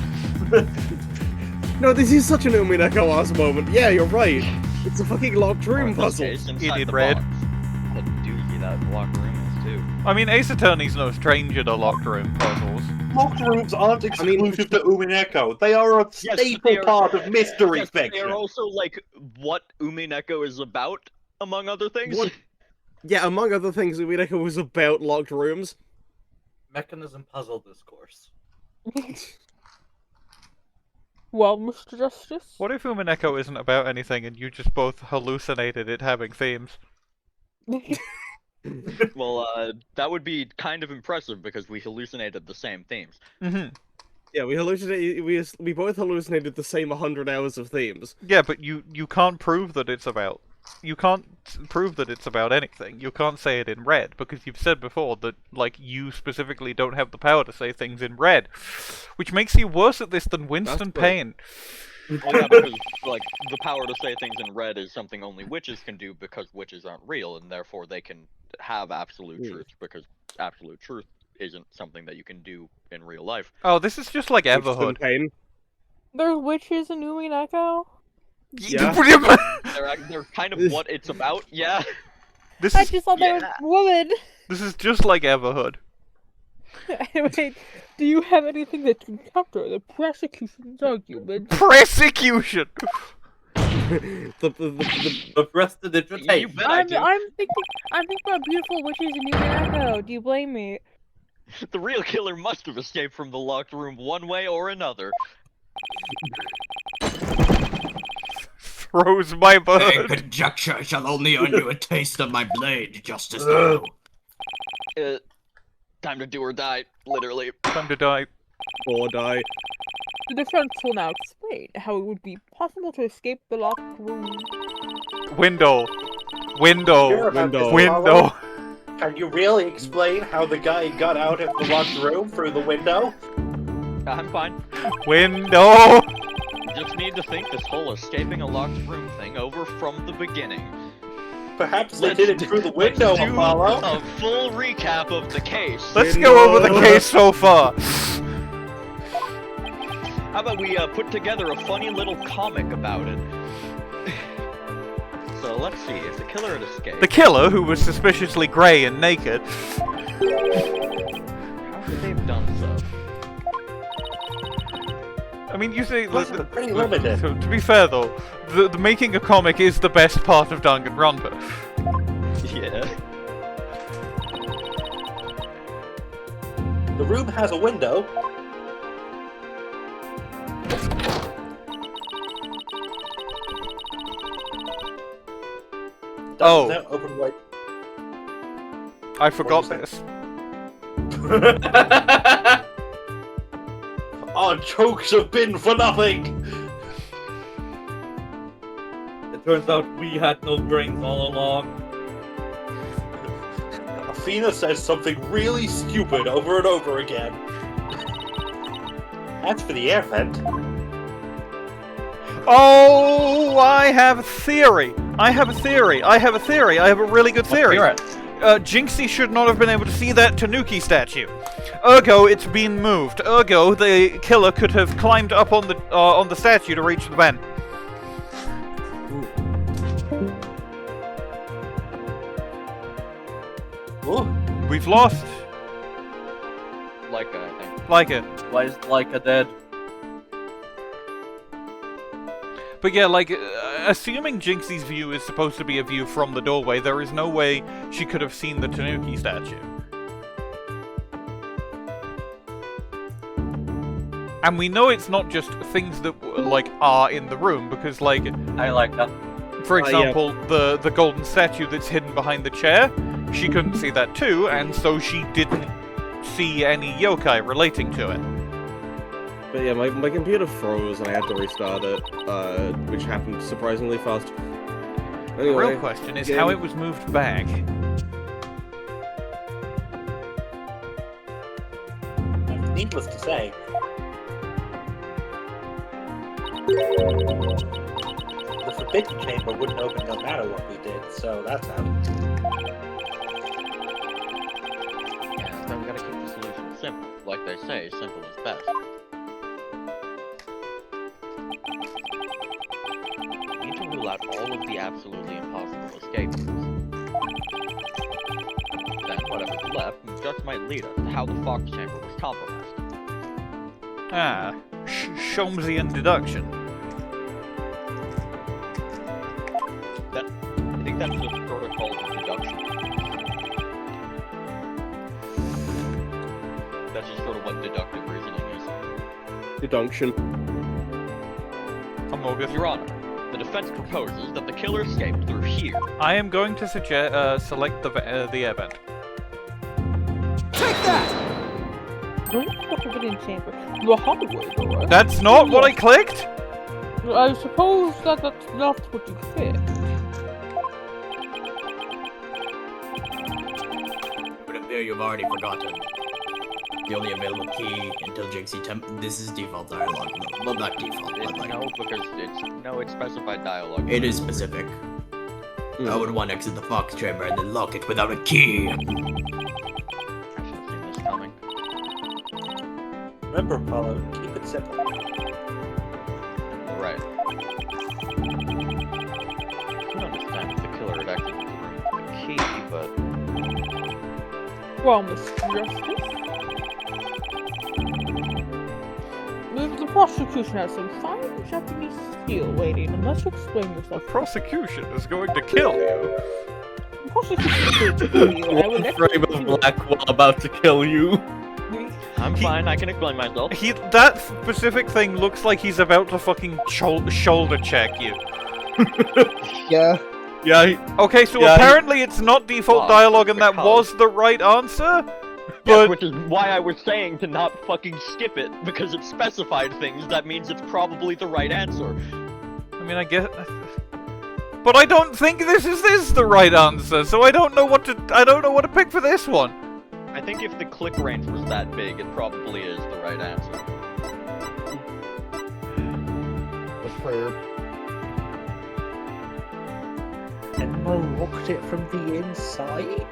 No, this is such an Umineko-ass moment. Yeah, you're right. It's a fucking locked room puzzle. Idiot red. What doozy that locked room is too. I mean, Ace Attorney's no stranger to locked room puzzles. Locked rooms aren't exclusive to Umineko. They are a staple part of mystery fiction. They are also like what Umineko is about, among other things. What? Yeah, among other things, Umineko was about locked rooms. Mechanism puzzle discourse. Well, Mr. Justice? What if Umineko isn't about anything and you just both hallucinated it having themes? Well, that would be kind of impressive because we hallucinated the same themes. Mm-hmm. Yeah, we hallucinated. We both hallucinated the same 100 hours of themes. Yeah, but you can't prove that it's about. You can't prove that it's about anything. You can't say it in red because you've said before that like you specifically don't have the power to say things in red, which makes you worse at this than Winston Payne. Oh yeah, because like the power to say things in red is something only witches can do because witches aren't real, and therefore they can have absolute truth because absolute truth isn't something that you can do in real life. Oh, this is just like Everhood. There's witches in Umineko? Yeah. they're kind of what it's about, yeah. This I is, just thought they were women. This is just like Everhood. Anyway, do you have anything that can counter the prosecution's argument? Prosecution! the prestidigitation. I'm thinking about beautiful witches in Umineko. Do you blame me? The real killer must have escaped from the locked room one way or another. Throws my bird. Conjecture shall only earn you a taste of my blade, Justice Taro. Time to do or die, literally. Time to die. Or die. The defense will now explain how it would be possible to escape the locked room. Window. Can you really explain how the guy got out of the locked room through the window? I'm fine. Window! Just need to think this whole escaping a locked room thing over from the beginning. Perhaps they did it through the window, Apollo. A full recap of the case. Let's go over the case so far. How about we put together a funny little comic about it? So let's see, if the killer had escaped... The killer, who was suspiciously grey and naked... How could they have done so? I mean, you say... pretty limited. So, to be fair, though, the making a comic is the best part of Danganronpa. Yeah. The room has a window. Oh. Open wide. I forgot this. Our jokes have been for nothing! It turns out we had no brains all along. Athena says something really stupid over and over again. That's for the air vent. Oh, I have a theory. I have a really good theory. Jinxie should not have been able to see that Tanuki statue. Ergo, it's been moved. Ergo, the killer could have climbed up on the statue to reach the vent. Ooh. We've lost. Leica, I think. Leica. Why is Leica dead? But yeah, like, assuming Jinxie's view is supposed to be a view from the doorway, there is no way she could have seen the Tanuki statue. And we know it's not just things that, like, are in the room, because, like... I like that. For example, the golden statue that's hidden behind the chair, she couldn't see that too, and so she didn't see any yokai relating to it. But yeah, my computer froze and I had to restart it, which happened surprisingly fast. Anyway, the real question is how it was moved back. Needless to say. The Forbidden Chamber wouldn't open no matter what we did, so that's out. Yeah, so we gotta keep the solution simple. Like they say, simple is best. We need to rule out all of the absolutely impossible escape routes. Then, whatever's left, just might lead us to how the Fox Chamber was compromised. Ah, Sholmesian deduction. I think that's just sort of called deduction. That's just sort of what deductive reasoning is. Deduction. Your Honor, the defense proposes that the killer escaped through here. I am going to suggest select the air vent. Take that! Going to the forbidden chamber. The hallway door. That's not what I clicked? I suppose that's not what you clicked. It would appear you've already forgotten. The only available key until Jinxie this is default dialogue. Well, not default, but like... No, because it's specified dialogue. It is specific. I would want to exit the Fox chamber and then lock it without a key. I should have seen this coming. Remember, Apollo, keep it simple. Right. I can understand if the killer had exited the room with the key, but... Well, Mr. Justice. The prosecution has some fine Japanese steel waiting, unless you explain yourself. The prosecution is going to kill you. The prosecution is going to kill you, and I will let Frame of Blackwell about to kill you. I'm fine, I can explain myself. That specific thing looks like he's about to fucking shoulder check you. Yeah. Yeah. Okay, so apparently it's not default dialogue, and that was the right answer. But... Yes, which is why I was saying to not fucking skip it, because it specified things. That means it's probably the right answer. I mean, I guess... But I don't think this is the right answer, so I don't know what to pick for this one. I think if the click range was that big, it probably is the right answer. That's fair. And looked it from the inside?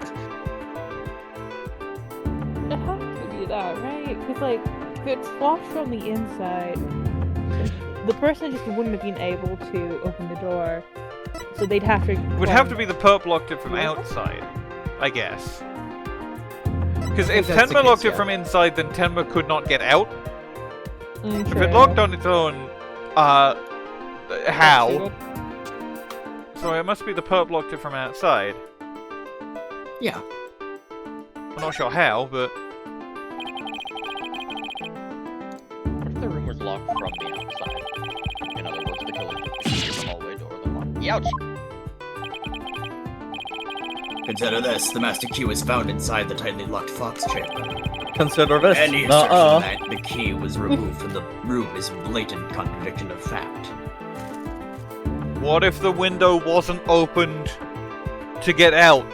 It has to be that, right? Because, like, if it's locked from the inside, the person just wouldn't have been able to open the door, so they'd have to... It would have to be the perp locked it from outside, I guess. Because if Tenma locked it from inside, then Tenma could not get out. If it locked on its own, how? So it must be the perp locked it from outside. Yeah. I'm not sure how, but... What if the room was locked from the outside? In other words, the killer took the key to the hallway door, then locked the outside. Consider this, the master key was found inside the tightly locked Fox chamber. Consider this. Any assertion that the key was removed from the room is blatant contradiction of fact. What if the window wasn't opened to get out,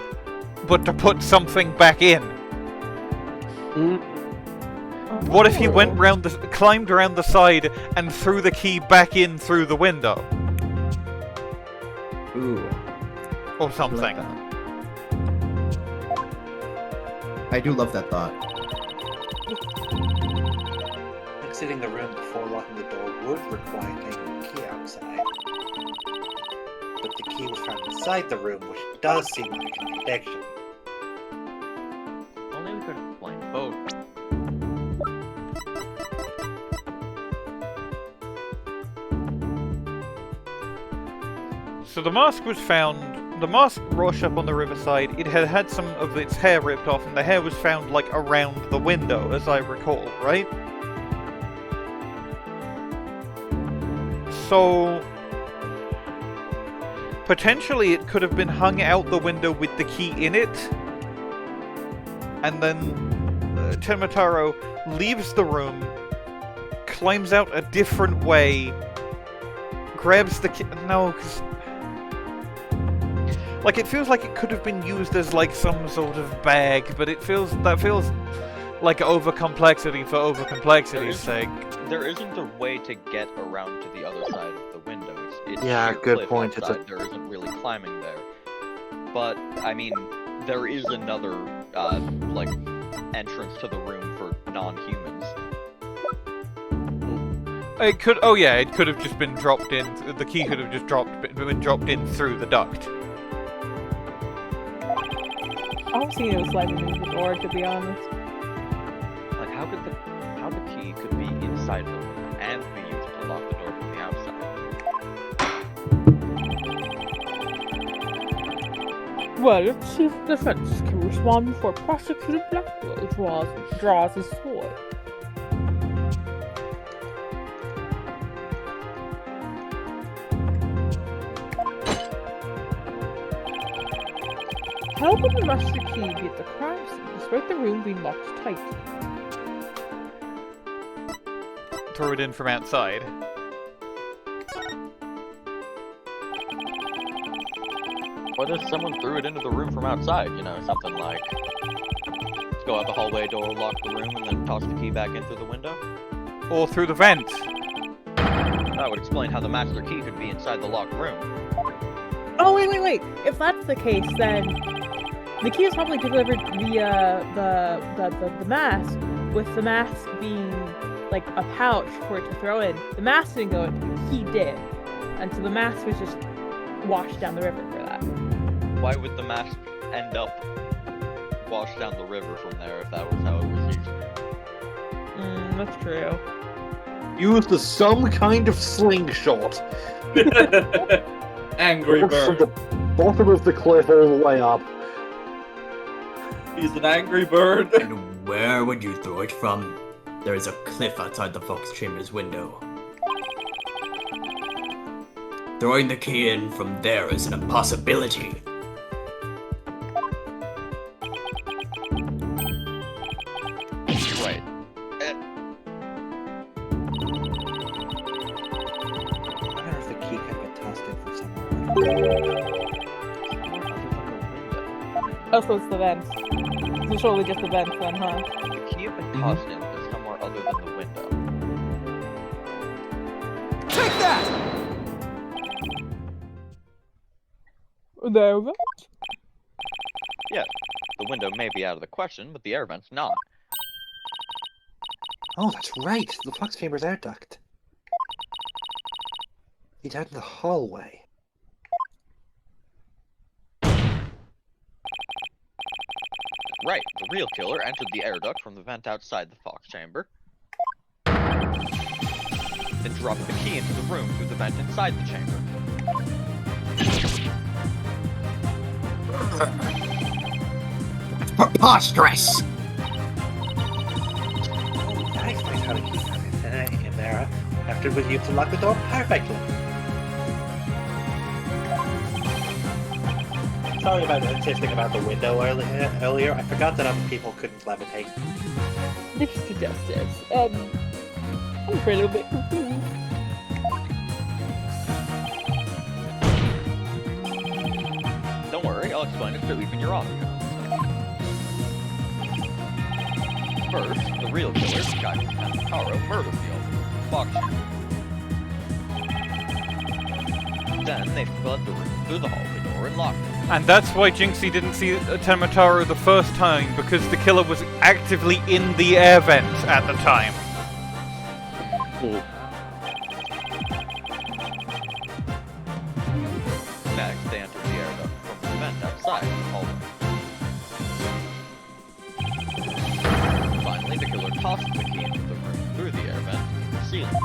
but to put something back in? What if he went climbed around the side and threw the key back in through the window? Ooh. Or something. I do love that thought. Exiting the room before locking the door would require taking the key outside. But the key was found inside the room, which does seem like a contradiction. Only we could explain both. So the mask was found... The mask washed up on the riverside. It had some of its hair ripped off, and the hair was found, like, around the window, as I recall, right? So... potentially it could have been hung out the window with the key in it. And then Tenma Taro leaves the room, climbs out a different way, grabs the key... No, because... Like, it feels like it could have been used as, like, some sort of bag, but that feels like over-complexity for over-complexity's sake. There isn't a way to get around to the other side of the window. It's yeah, sheer good cliff point. outside. There isn't really climbing there. But, I mean, there is another, like, entrance to the room for non-humans. It could... Oh, yeah, it could have just been dropped in... The key could have just been dropped in through the duct. I was thinking it was like moving the door, to be honest. Like, how the key could be inside the room and be used to lock the door from the outside? Well, let's see if the defense can respond before Prosecutor Blackquill draws his sword. How could the master key be at the crime scene despite the room being locked tight? throw it in from outside. What if someone threw it into the room from outside? You know, something like, let's go out the hallway door, lock the room, and then toss the key back in through the window? Or through the vent. That would explain how the master key could be inside the locked room. Oh, wait. If that's the case, then the key is probably delivered via the mask, with the mask being like a pouch for it to throw in. The mask didn't go into, the key did. And so the mask was just washed down the river for that. Why would the mask end up washed down the river from there if that was how it was used? That's true. Used as some kind of slingshot. Angry From bird. the bottom of the cliff all the way up. He's an angry bird. And where would you throw it from? There is a cliff outside the Fox Chamber's window. Throwing the key in from there is an impossibility. Right. I wonder if the key could have been tossed in from somewhere. Oh, so it's the vents. It's surely just the vents then, huh? The key had been tossed in somewhere other than the window. Take that! There we Yes, the window may be out of the question, but the air vent's not. Oh, that's right. The Fox Chamber's air duct. He's out in the hallway. Right, the real killer entered the air duct from the vent outside the Fox Chamber, then dropped the key into the room through the vent inside the chamber. It's preposterous! Oh, that explains how to keep Athena in there after we used to lock the door perfectly. Sorry about insisting about the window earlier. I forgot that other people couldn't levitate. Mr. Justice, I'm a little bit confused. Don't worry, I'll explain it so even your honor knows. First, the real killer, Cykes and Taro, murdered the Eldoon Fox Chamber. Then they fled the room through the hallway door and locked it. And that's why Jinxie didn't see Tenma Taro the first time, because the killer was actively in the air vents at the time. Next, they entered the air duct from the vent outside the hallway. Finally, the killer tossed the key into the room through the air vent to the ceiling.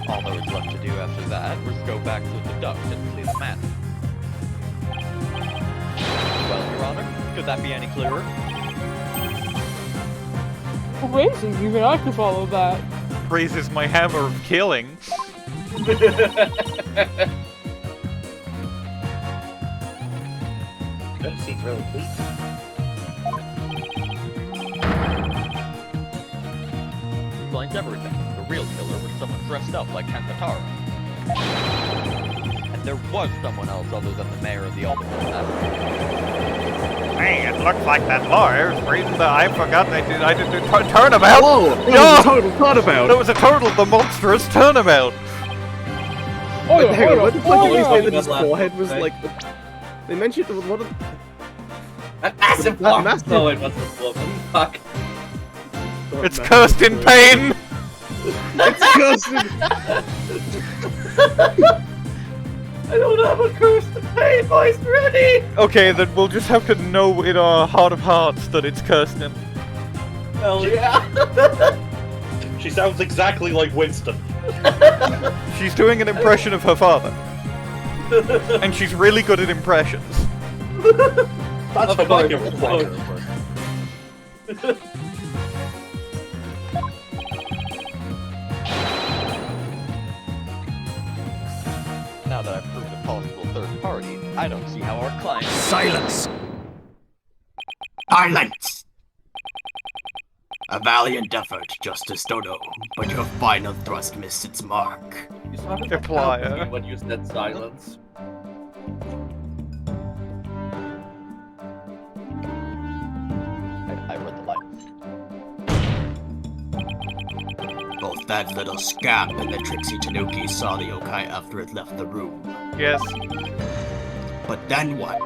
All that was left to do after that was go back through the duct and flee the map. Well, Your Honor, could that be any clearer? Amazing, even I could follow that. Raises my hammer of killing. That seems really pleased. Explains everything. The real killer was someone dressed up like Tenma Taro. And there was someone else other than the mayor of the Eldoon. Hey, it looks like that lawyer's reading the. I forgot I did the turnabout. Whoa! Yeah! Total turnabout! That was a total, the monstrous turnabout. Oh, But hang on, what the fuck did you say that his yeah. forehead was like? They mentioned what? A massive That one! massive- No, it wasn't a woman. Fuck. It's cursed in pain. It's cursed. I don't have a curse to pay, boys, ready! Okay, then we'll just have to know in our heart of hearts that it's Kirsten. Hell yeah! She sounds exactly like Winston. She's doing an impression of her father. And she's really good at impressions. That's Of what I course, give of her. course. Now that I've proved a possible third party, I don't see how our client... Silence! Silence! A valiant effort, Justice Dodo, but your final thrust missed its mark. You sounded like Apply, Palpatine when you said silence. I read the lines. Both that little scamp and the tricksy Tanuki saw the yokai after it left the room. Yes. But then what?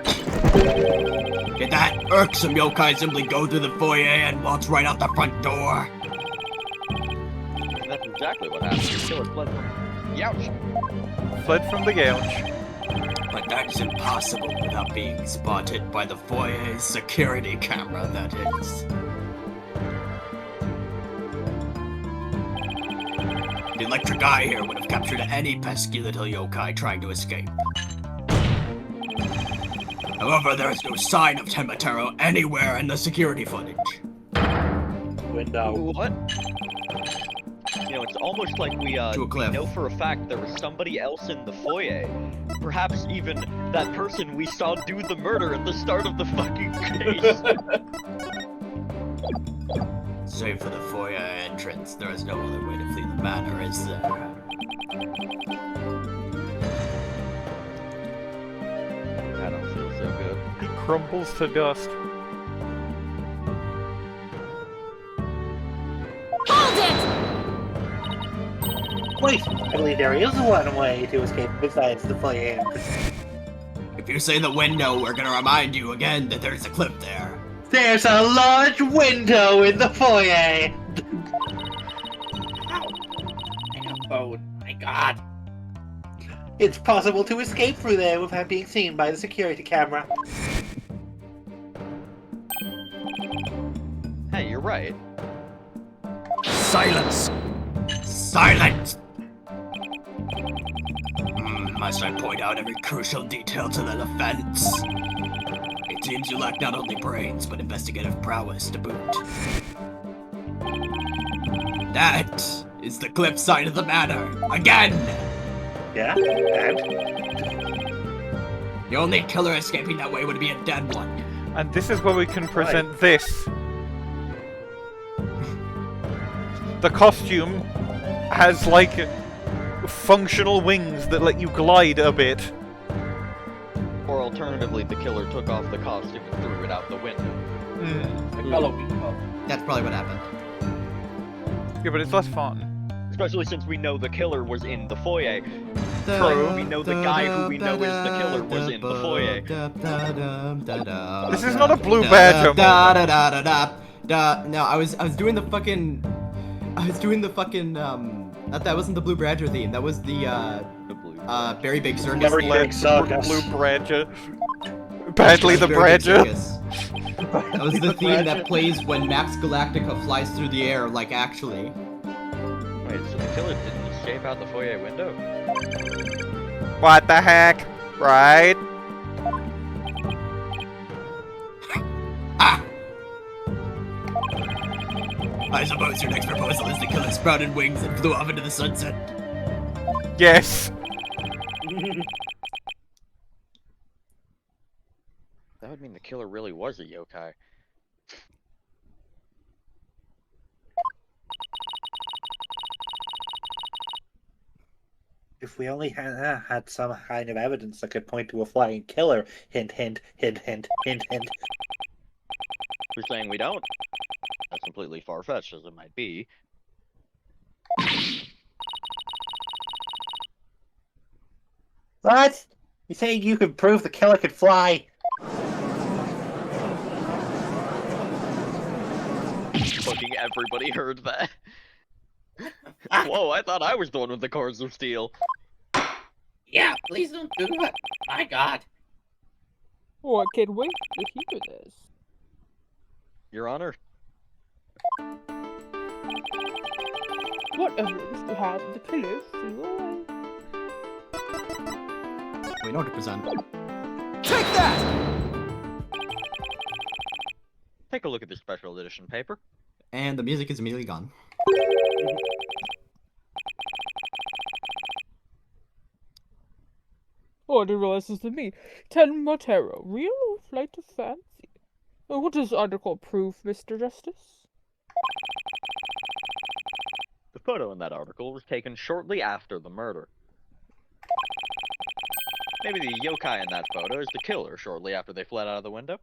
Did that irksome yokai simply go through the foyer and waltz right out the front door? And that's exactly what happened. The killer fled from Youch. Fled from the gouge. But that's impossible without being spotted by the foyer's security camera, that is. The electric eye here would have captured any pesky little yokai trying to escape. However, there is no sign of Tenma Taro anywhere in the security footage. Window. What? You know, it's almost like we know for a fact there was somebody else in the foyer. Perhaps even that person we saw do the murder at the start of the fucking case. Save for the foyer entrance, there is no other way to flee the manor, is there? I don't feel so good. He crumbles to dust. Hold it! Wait, I believe there is one way to escape besides the foyer entrance. If you say the window, we're gonna remind you again that there's a clip there. There's a large window in the foyer! Oh my god. It's possible to escape through there without being seen by the security camera. Hey, you're right. Silence! Silence! Must I point out every crucial detail to the defense? It seems you lack not only brains, but investigative prowess to boot. That is the cliff side of the manor. Again! Yeah, and? The only killer escaping that way would be a dead one. And this is where we can present this. The costume has, like, functional wings that let you glide a bit. Or alternatively, the killer took off the costume and threw it out the window. That's probably what happened. Yeah, but it's less fun. Especially since we know the killer was in the foyer. True. We know the guy who we know is the killer was in the foyer. This is not a Blue Badger moment. No, I was doing the fucking... That wasn't the Blue Badger theme. That was the Very Big Circus. Blue Badger. Badly the Badger. That was the theme that plays when Max Galactica flies through the air, like actually. Wait, so the killer didn't escape out the foyer window? What the heck? Right? I suppose your next proposal is the killer sprouted wings and flew off into the sunset. Yes. That would mean the killer really was a yokai. If we only had some kind of evidence that could point to a flying killer. Hint, hint, hint, hint, hint, hint. You're saying we don't? As completely far-fetched as it might be. What? You saying you could prove the killer could fly? Fucking everybody heard that. Whoa, I thought I was the one with the cards of steel. Yeah, please don't do it. My god. Oh, I can't wait to hear this. Your Honor. What evidence do you have of the killer flew away? We know what to present. Take that! Take a look at this special edition paper. And the music is immediately gone. Oh, I didn't realize this was me. Tenma Taro, real or flight of fancy? What does this article prove, Mr. Justice? photo in that article was taken shortly after the murder. Maybe the yokai in that photo is the killer shortly after they fled out of the window?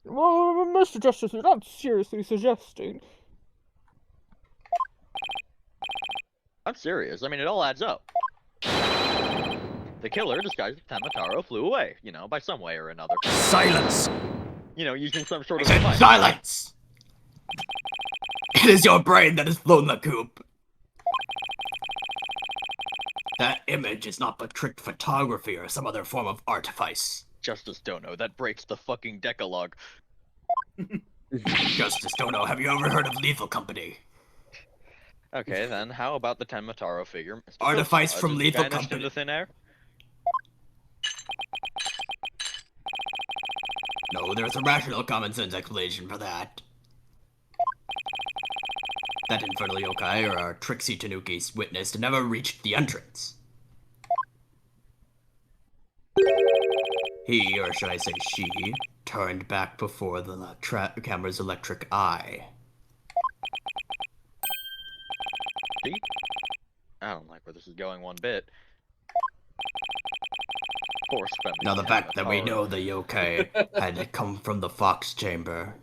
Well, Mr. Justice, you're not seriously suggesting. I'm serious. I mean, it all adds up. The killer, disguised as Tenma Taro, flew away, you know, by some way or another. Silence! You know, using some sort of I said device. silence! It is your brain that has flown the coop. That image is not but tricked photography or some other form of artifice. Justice Dono, that breaks the fucking Decalogue. Justice Dono, have you ever heard of Lethal Company? Okay, then, how about the Tenma Taro figure? Mr. Artifice Filch, from just Lethal vanished Company. into thin air? No, there's a rational common sense explanation for that. That infernal yokai, or our Trixie Tanuki's witnessed, never reached the entrance. He, or should I say she, turned back before the camera's electric eye. See? I don't like where this is going one bit. Force feminine Now the Tenma fact that we Taro. know the yokai had come from the Fox Chamber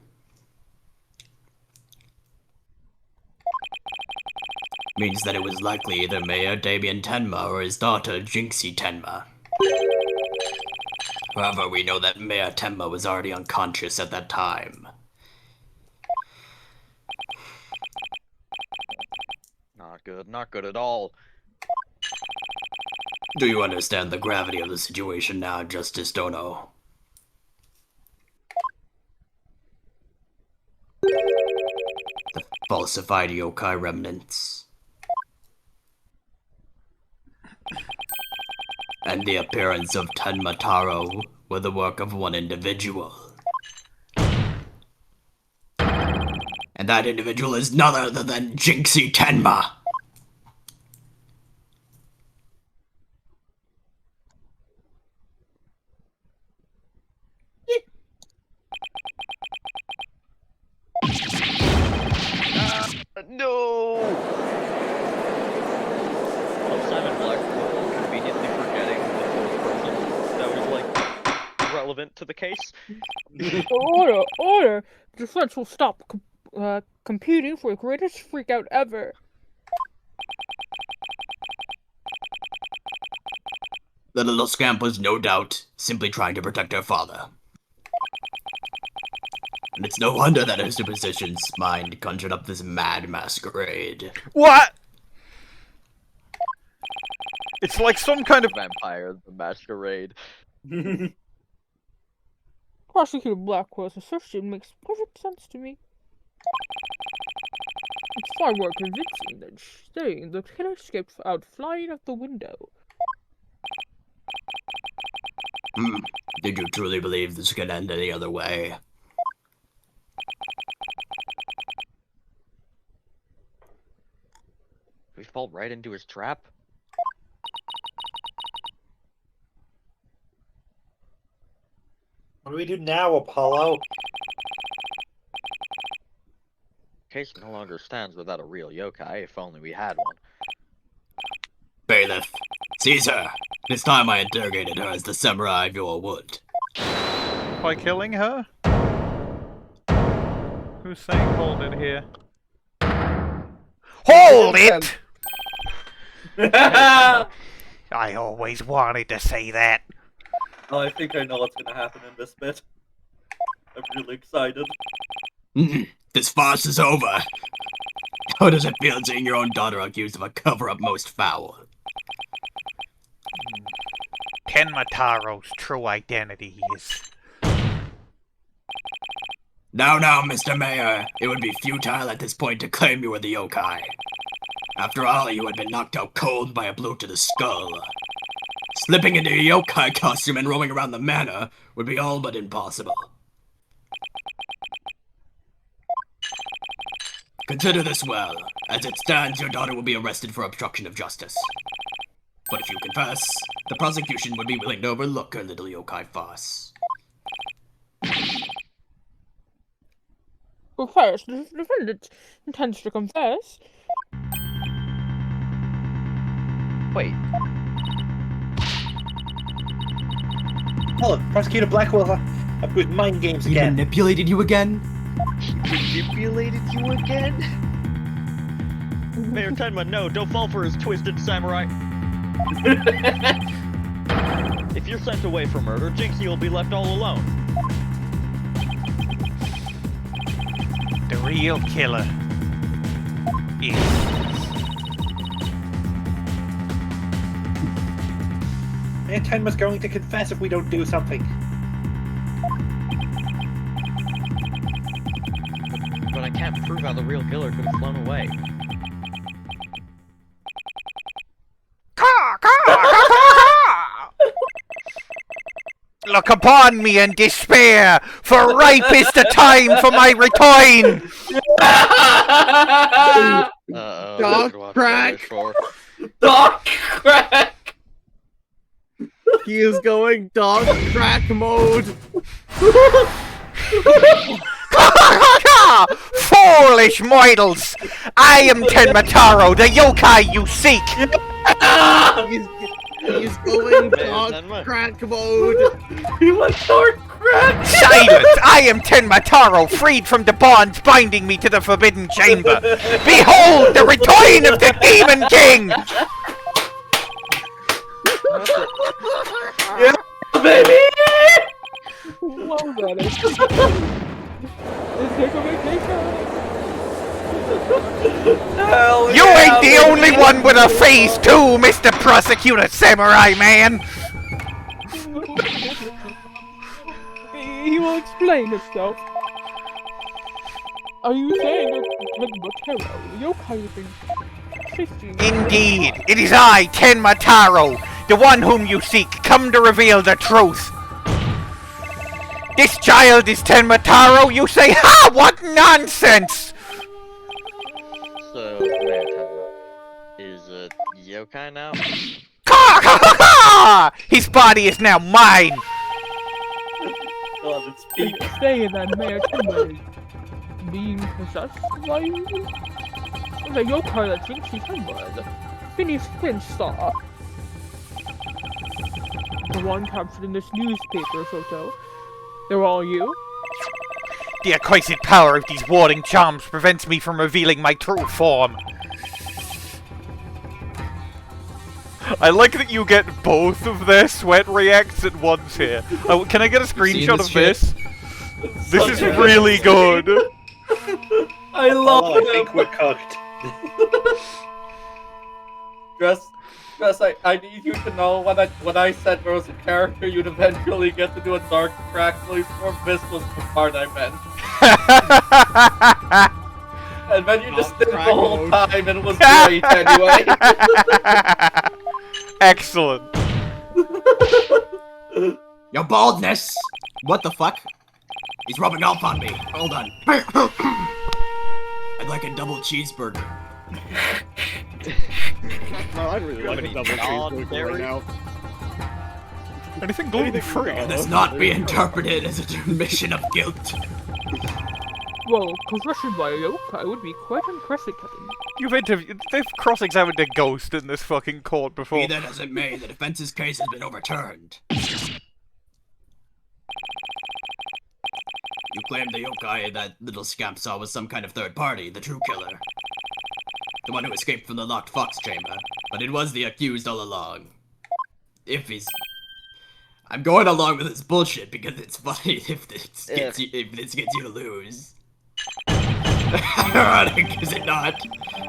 means that it was likely either Mayor Damian Tenma or his daughter Jinxie Tenma. However, we know that Mayor Tenma was already unconscious at that time. Not good at all. Do you understand the gravity of the situation now, Justice Dono? The falsified yokai remnants. And the appearance of Tenma Taro were the work of one individual. And that individual is none other than Jinxie Tenma! No! Simon Blackquill conveniently forgetting the fourth person that was, like, relevant to the case. Order! The defense will stop competing for the greatest freakout ever. The little scamp was no doubt simply trying to protect her father. And it's no wonder that her superstitious mind conjured up this mad masquerade. What? It's like some kind of Vampire the Masquerade. Prosecutor Blackwell's assertion makes perfect sense to me. It's far more convincing than saying the killer escaped out flying out the window. Did you truly believe this could end any other way? We fall right into his trap? What do we do now, Apollo? Case no longer stands without a real yokai, if only we had one. Bailiff, seize her! This time I interrogated her as the samurai of your wood. by killing her? Who's saying hold it here? Hold it! I always wanted to say that. Oh, I think I know what's gonna happen in this bit. I'm really excited. This farce is over. How does it feel seeing your own daughter accused of a cover-up most foul? Tenma Taro's true identity is... Now, Mr. Mayor, it would be futile at this point to claim you were the yokai. After all, you had been knocked out cold by a blow to the skull. Slipping into a yokai costume and roaming around the manor would be all but impossible. Consider this well. As it stands, your daughter will be arrested for obstruction of justice. But if you confess, the prosecution would be willing to overlook her little yokai farce. confess. The defendant intends to confess. Wait. Oh, Prosecutor Blackquill up with mind games He again. manipulated you again? Manipulated you again? Mayor Tenma, no, don't fall for his twisted samurai. If you're sent away for murder, Jinxie will be left all alone. The real killer is... Mayor Tenma's going to confess if we don't do something. But I can't prove how the real killer could have flown away. Look upon me and despair, for ripe is the time for my return! Dog crack! Sure. Dog crack! He is going dog crack mode. Foolish mortals! I am Tenma Taro, the yokai you seek! He's going dog crack mode. He went dog crack. Silence! I am Tenma Taro, freed from the bonds binding me to the Forbidden Chamber. Behold the return of the Demon King! Yeah, baby! What was that? You ain't the only one with a face too, Mr. Prosecutor Samurai Man! He will explain himself. Are you saying that Tenma Taro, the yokai you've been chasing? Indeed, it is I, Tenma Taro, the one whom you seek, come to reveal the truth. This child is Tenma Taro, you say? Ha! What nonsense! So, Mayor Tenma is a yokai now? Ha ha ha ha! His body is now mine! Speak. Saying that Mayor Tenma is being possessed by the yokai that Jinxie Tenma, Phineas Filch saw. The one captured in this newspaper photo. They were all you? The accursed power of these warding charms prevents me from revealing my true form. I like that you get both of their sweat reacts at once here. Oh, can I get a screenshot of this? This is really good. I love I think we're cooked. Jess, I need you to know when I said there was a character you'd eventually get to do a dark crack voice for, this was the part I meant. And then you just did it the whole time and it was great anyway. Excellent. Your baldness! What the fuck? He's rubbing off on me. Hold on. I'd like a double cheeseburger. No, I'd really like a double cheeseburger right now. Anything gluten-free? Let's not be interpreted as a admission of guilt. Well, confession by a yokai would be quite impressive. They've cross-examined a ghost in this fucking court before. Be that as it may, the defense's case has been overturned. You claimed the yokai that little scamp saw was some kind of third party, the true killer. The one who escaped from the locked fox chamber. But it was the accused all along. If he's... I'm going along with this bullshit because it's funny if this gets you to lose. Ironic, is it not?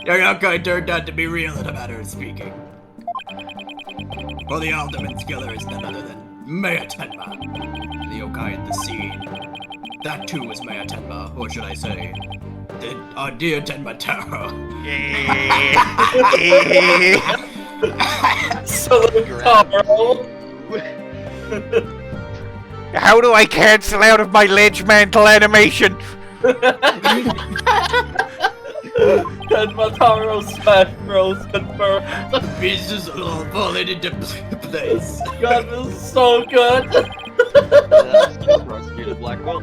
Your yokai turned out to be real in a matter of speaking. For the Alderman's killer is none other than Mayor Tenma, the yokai at the scene. That too was Mayor Tenma, or should I say, our dear Tenma Taro. Salute Taro! How do I cancel out of my ledge mantle animation? Tenma Taro smash bros confirmed. The pieces are all falling into place. God, this is so good. That's Prosecutor Blackquill.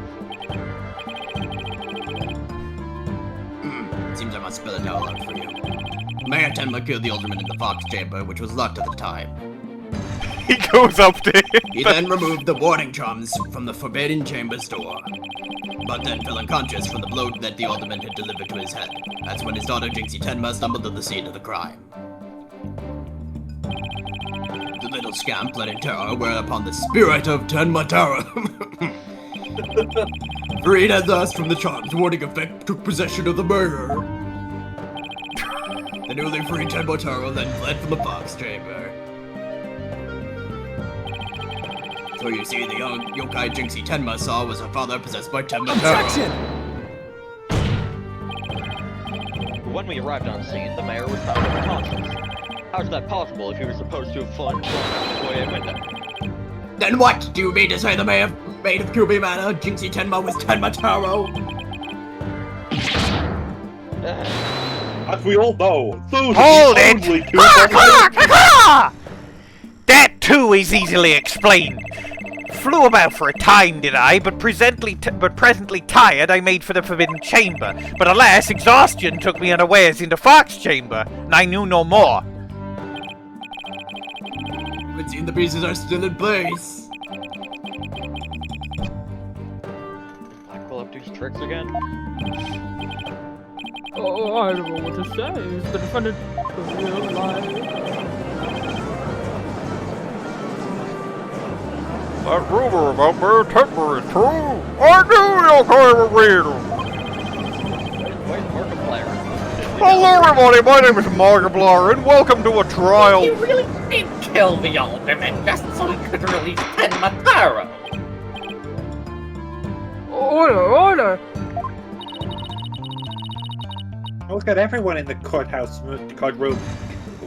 seems I must spell it out loud for you. Mayor Tenma killed the alderman in the Fox Chamber, which was locked at the time. He goes up to him. He then removed the warning charms from the Forbidden Chamber's door, but then fell unconscious from the blow that the alderman had delivered to his head. That's when his daughter Jinxie Tenma stumbled to the scene of the crime. The little scamp led in terror, whereupon the spirit of Tenma Taro freed at last from the charms' warning effect, took possession of the murderer. The newly freed Tenma Taro then fled from the Fox Chamber. So you see, the young yokai Jinxie Tenma saw was her father possessed by Tenma Taro. When we arrived on scene, the mayor was found unconscious. How's that possible if he was supposed to have flown out the foyer window? Then what? Do you mean to say the maid of Kyubi Manor, Jinxie Tenma, was Tenma Taro? As we all know, those Hold are it! the only two That too is easily explained. Flew about for a time, did I? But presently tired, I made for the Forbidden Chamber. But alas, exhaustion took me unawares into Fox Chamber, and I knew no more. It seems the pieces are still in place. Blackquill up to his tricks again? Oh, I don't know what to say. It's been funded for real life. That rumor about Mayor Tenma is true. I knew you'll kind of read them. Where's Markiplier? Hello everybody, my name is Markiplier, and welcome to a trial. You really did kill the alderman just so he could release Tenma Taro. Order! Almost got everyone in the courthouse courtroom.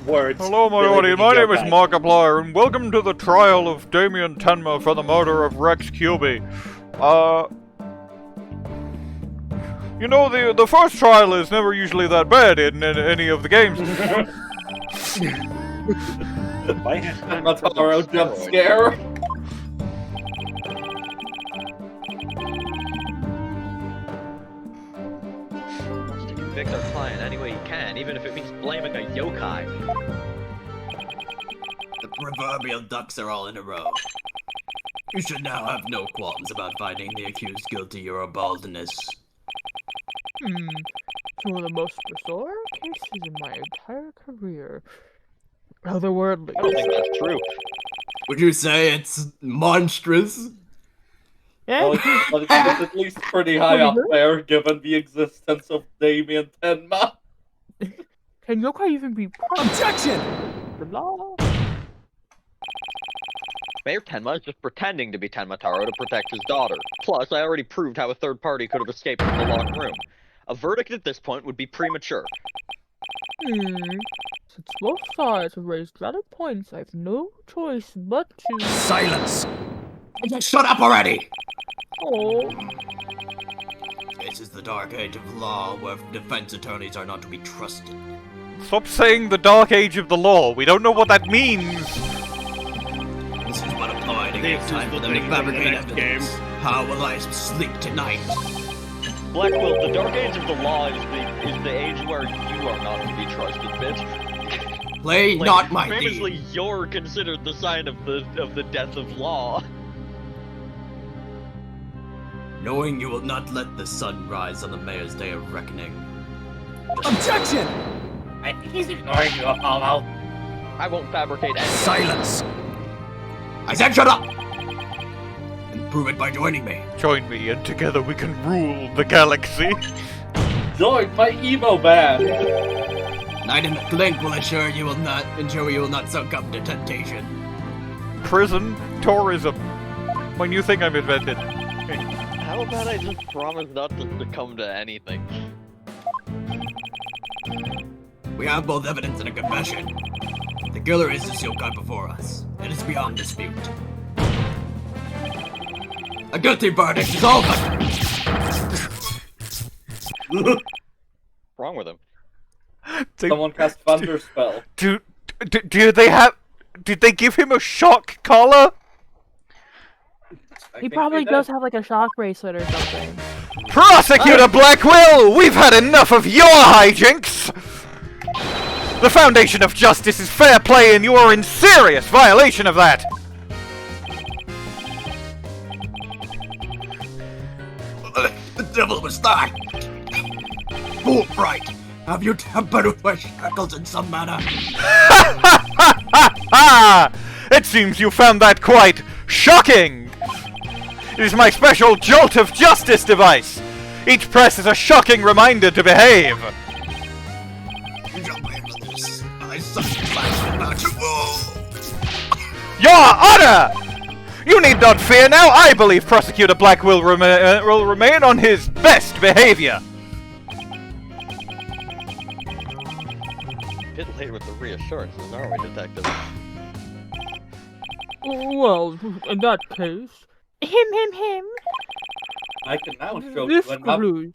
Words. Hello my really audience, my name is yokai. Markiplier, and welcome to the trial of Damian Tenma for the murder of Rex Kyubi. You know, the first trial is never usually that bad in any of the games. Tenma Taro jump scare. Convict our client any way he can, even if it means blaming a yokai. The proverbial ducks are all in a row. You should now have no qualms about finding the accused guilty or baldness. It's one of the most bizarre cases in my entire career. Otherworldly. I don't think that's true. Would you say it's monstrous? Yeah. Well, it's at least pretty high up there, given the existence of Damian Tenma. Can yokai even be punished? Objection! The law? Mayor Tenma is just pretending to be Tenma Taro to protect his daughter. Plus, I already proved how a third party could have escaped from the locked room. A verdict at this point would be premature. Since both sides have raised valid points, I have no choice but to... Silence! Shut up already! Oh. This is the dark age of law, where defense attorneys are not to be trusted. Stop saying the dark age of the law, we don't know what that means! This is but a ploy to give time for them to fabricate evidence. How will I sleep tonight? Blackquill, the dark age of the law is the age where you are not to be trusted, bitch. Play Like, not my famously, deed. you're considered the sign of the death of law. Knowing you will not let the sun rise on the mayor's day of reckoning. Objection! I think he's ignoring you, Apollo. I won't fabricate anything. Silence! I said shut up! And prove it by joining me. Join me, and together we can rule the galaxy. Join my emo band. Night and Link will ensure you will not succumb to temptation. Prison, tourism. My new thing I've invented. How about I just promise not to succumb to anything? We have both evidence and a confession. The killer is the yokai before us. It is beyond dispute. A guilty verdict is over! What's wrong with him? Someone cast Thunder Spell. Do they have... Did they give him a shock collar? He probably does have like a shock bracelet or something. Prosecutor Blackquill, we've had enough of your hijinks! The foundation of justice is fair play, and you are in serious violation of that! The devil was that! Fulbright, have you tampered with my shackles in some manner? It seems you found that quite shocking! It is my special jolt of justice device! Each press is a shocking reminder to behave! Your Honor! You need not fear now. I believe Prosecutor Blackquill will remain on his best behavior. Bit late with the reassurances, aren't we, Detective? Well, in that case, him. I can now show This you another. clues.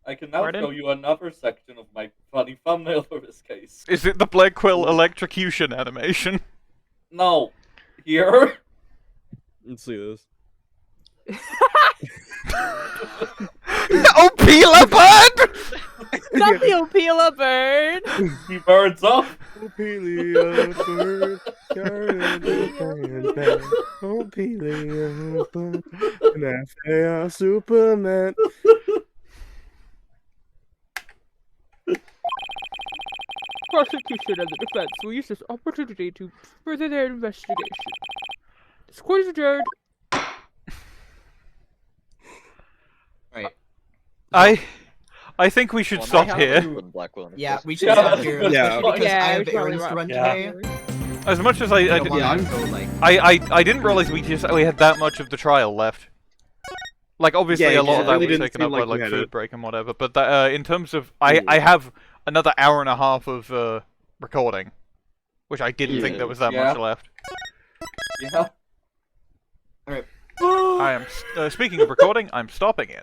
I can now Pardon? show you another section of my funny thumbnail for this case. Is it the Blackquill electrocution animation? No. Here? Let's see this. Opila bird! Not the Opila bird! He birds up! Opila bird, Opila bird, and I Superman. Prosecution and the defense will use this opportunity to further their investigation. This court is adjourned. Right. I think we should stop here. Yeah, we should stop here. Yeah. Because I have we probably errands to run yeah. today. As much as I didn't realize we had that much of the trial left. Like, obviously, Yeah, a lot of that really was didn't taken up seem by, like we like, had food it. break and whatever, but that, in terms of... I have another hour and a half of, recording, which I didn't think there was that much left. Yeah. Alright. I am, speaking of recording, I'm stopping it.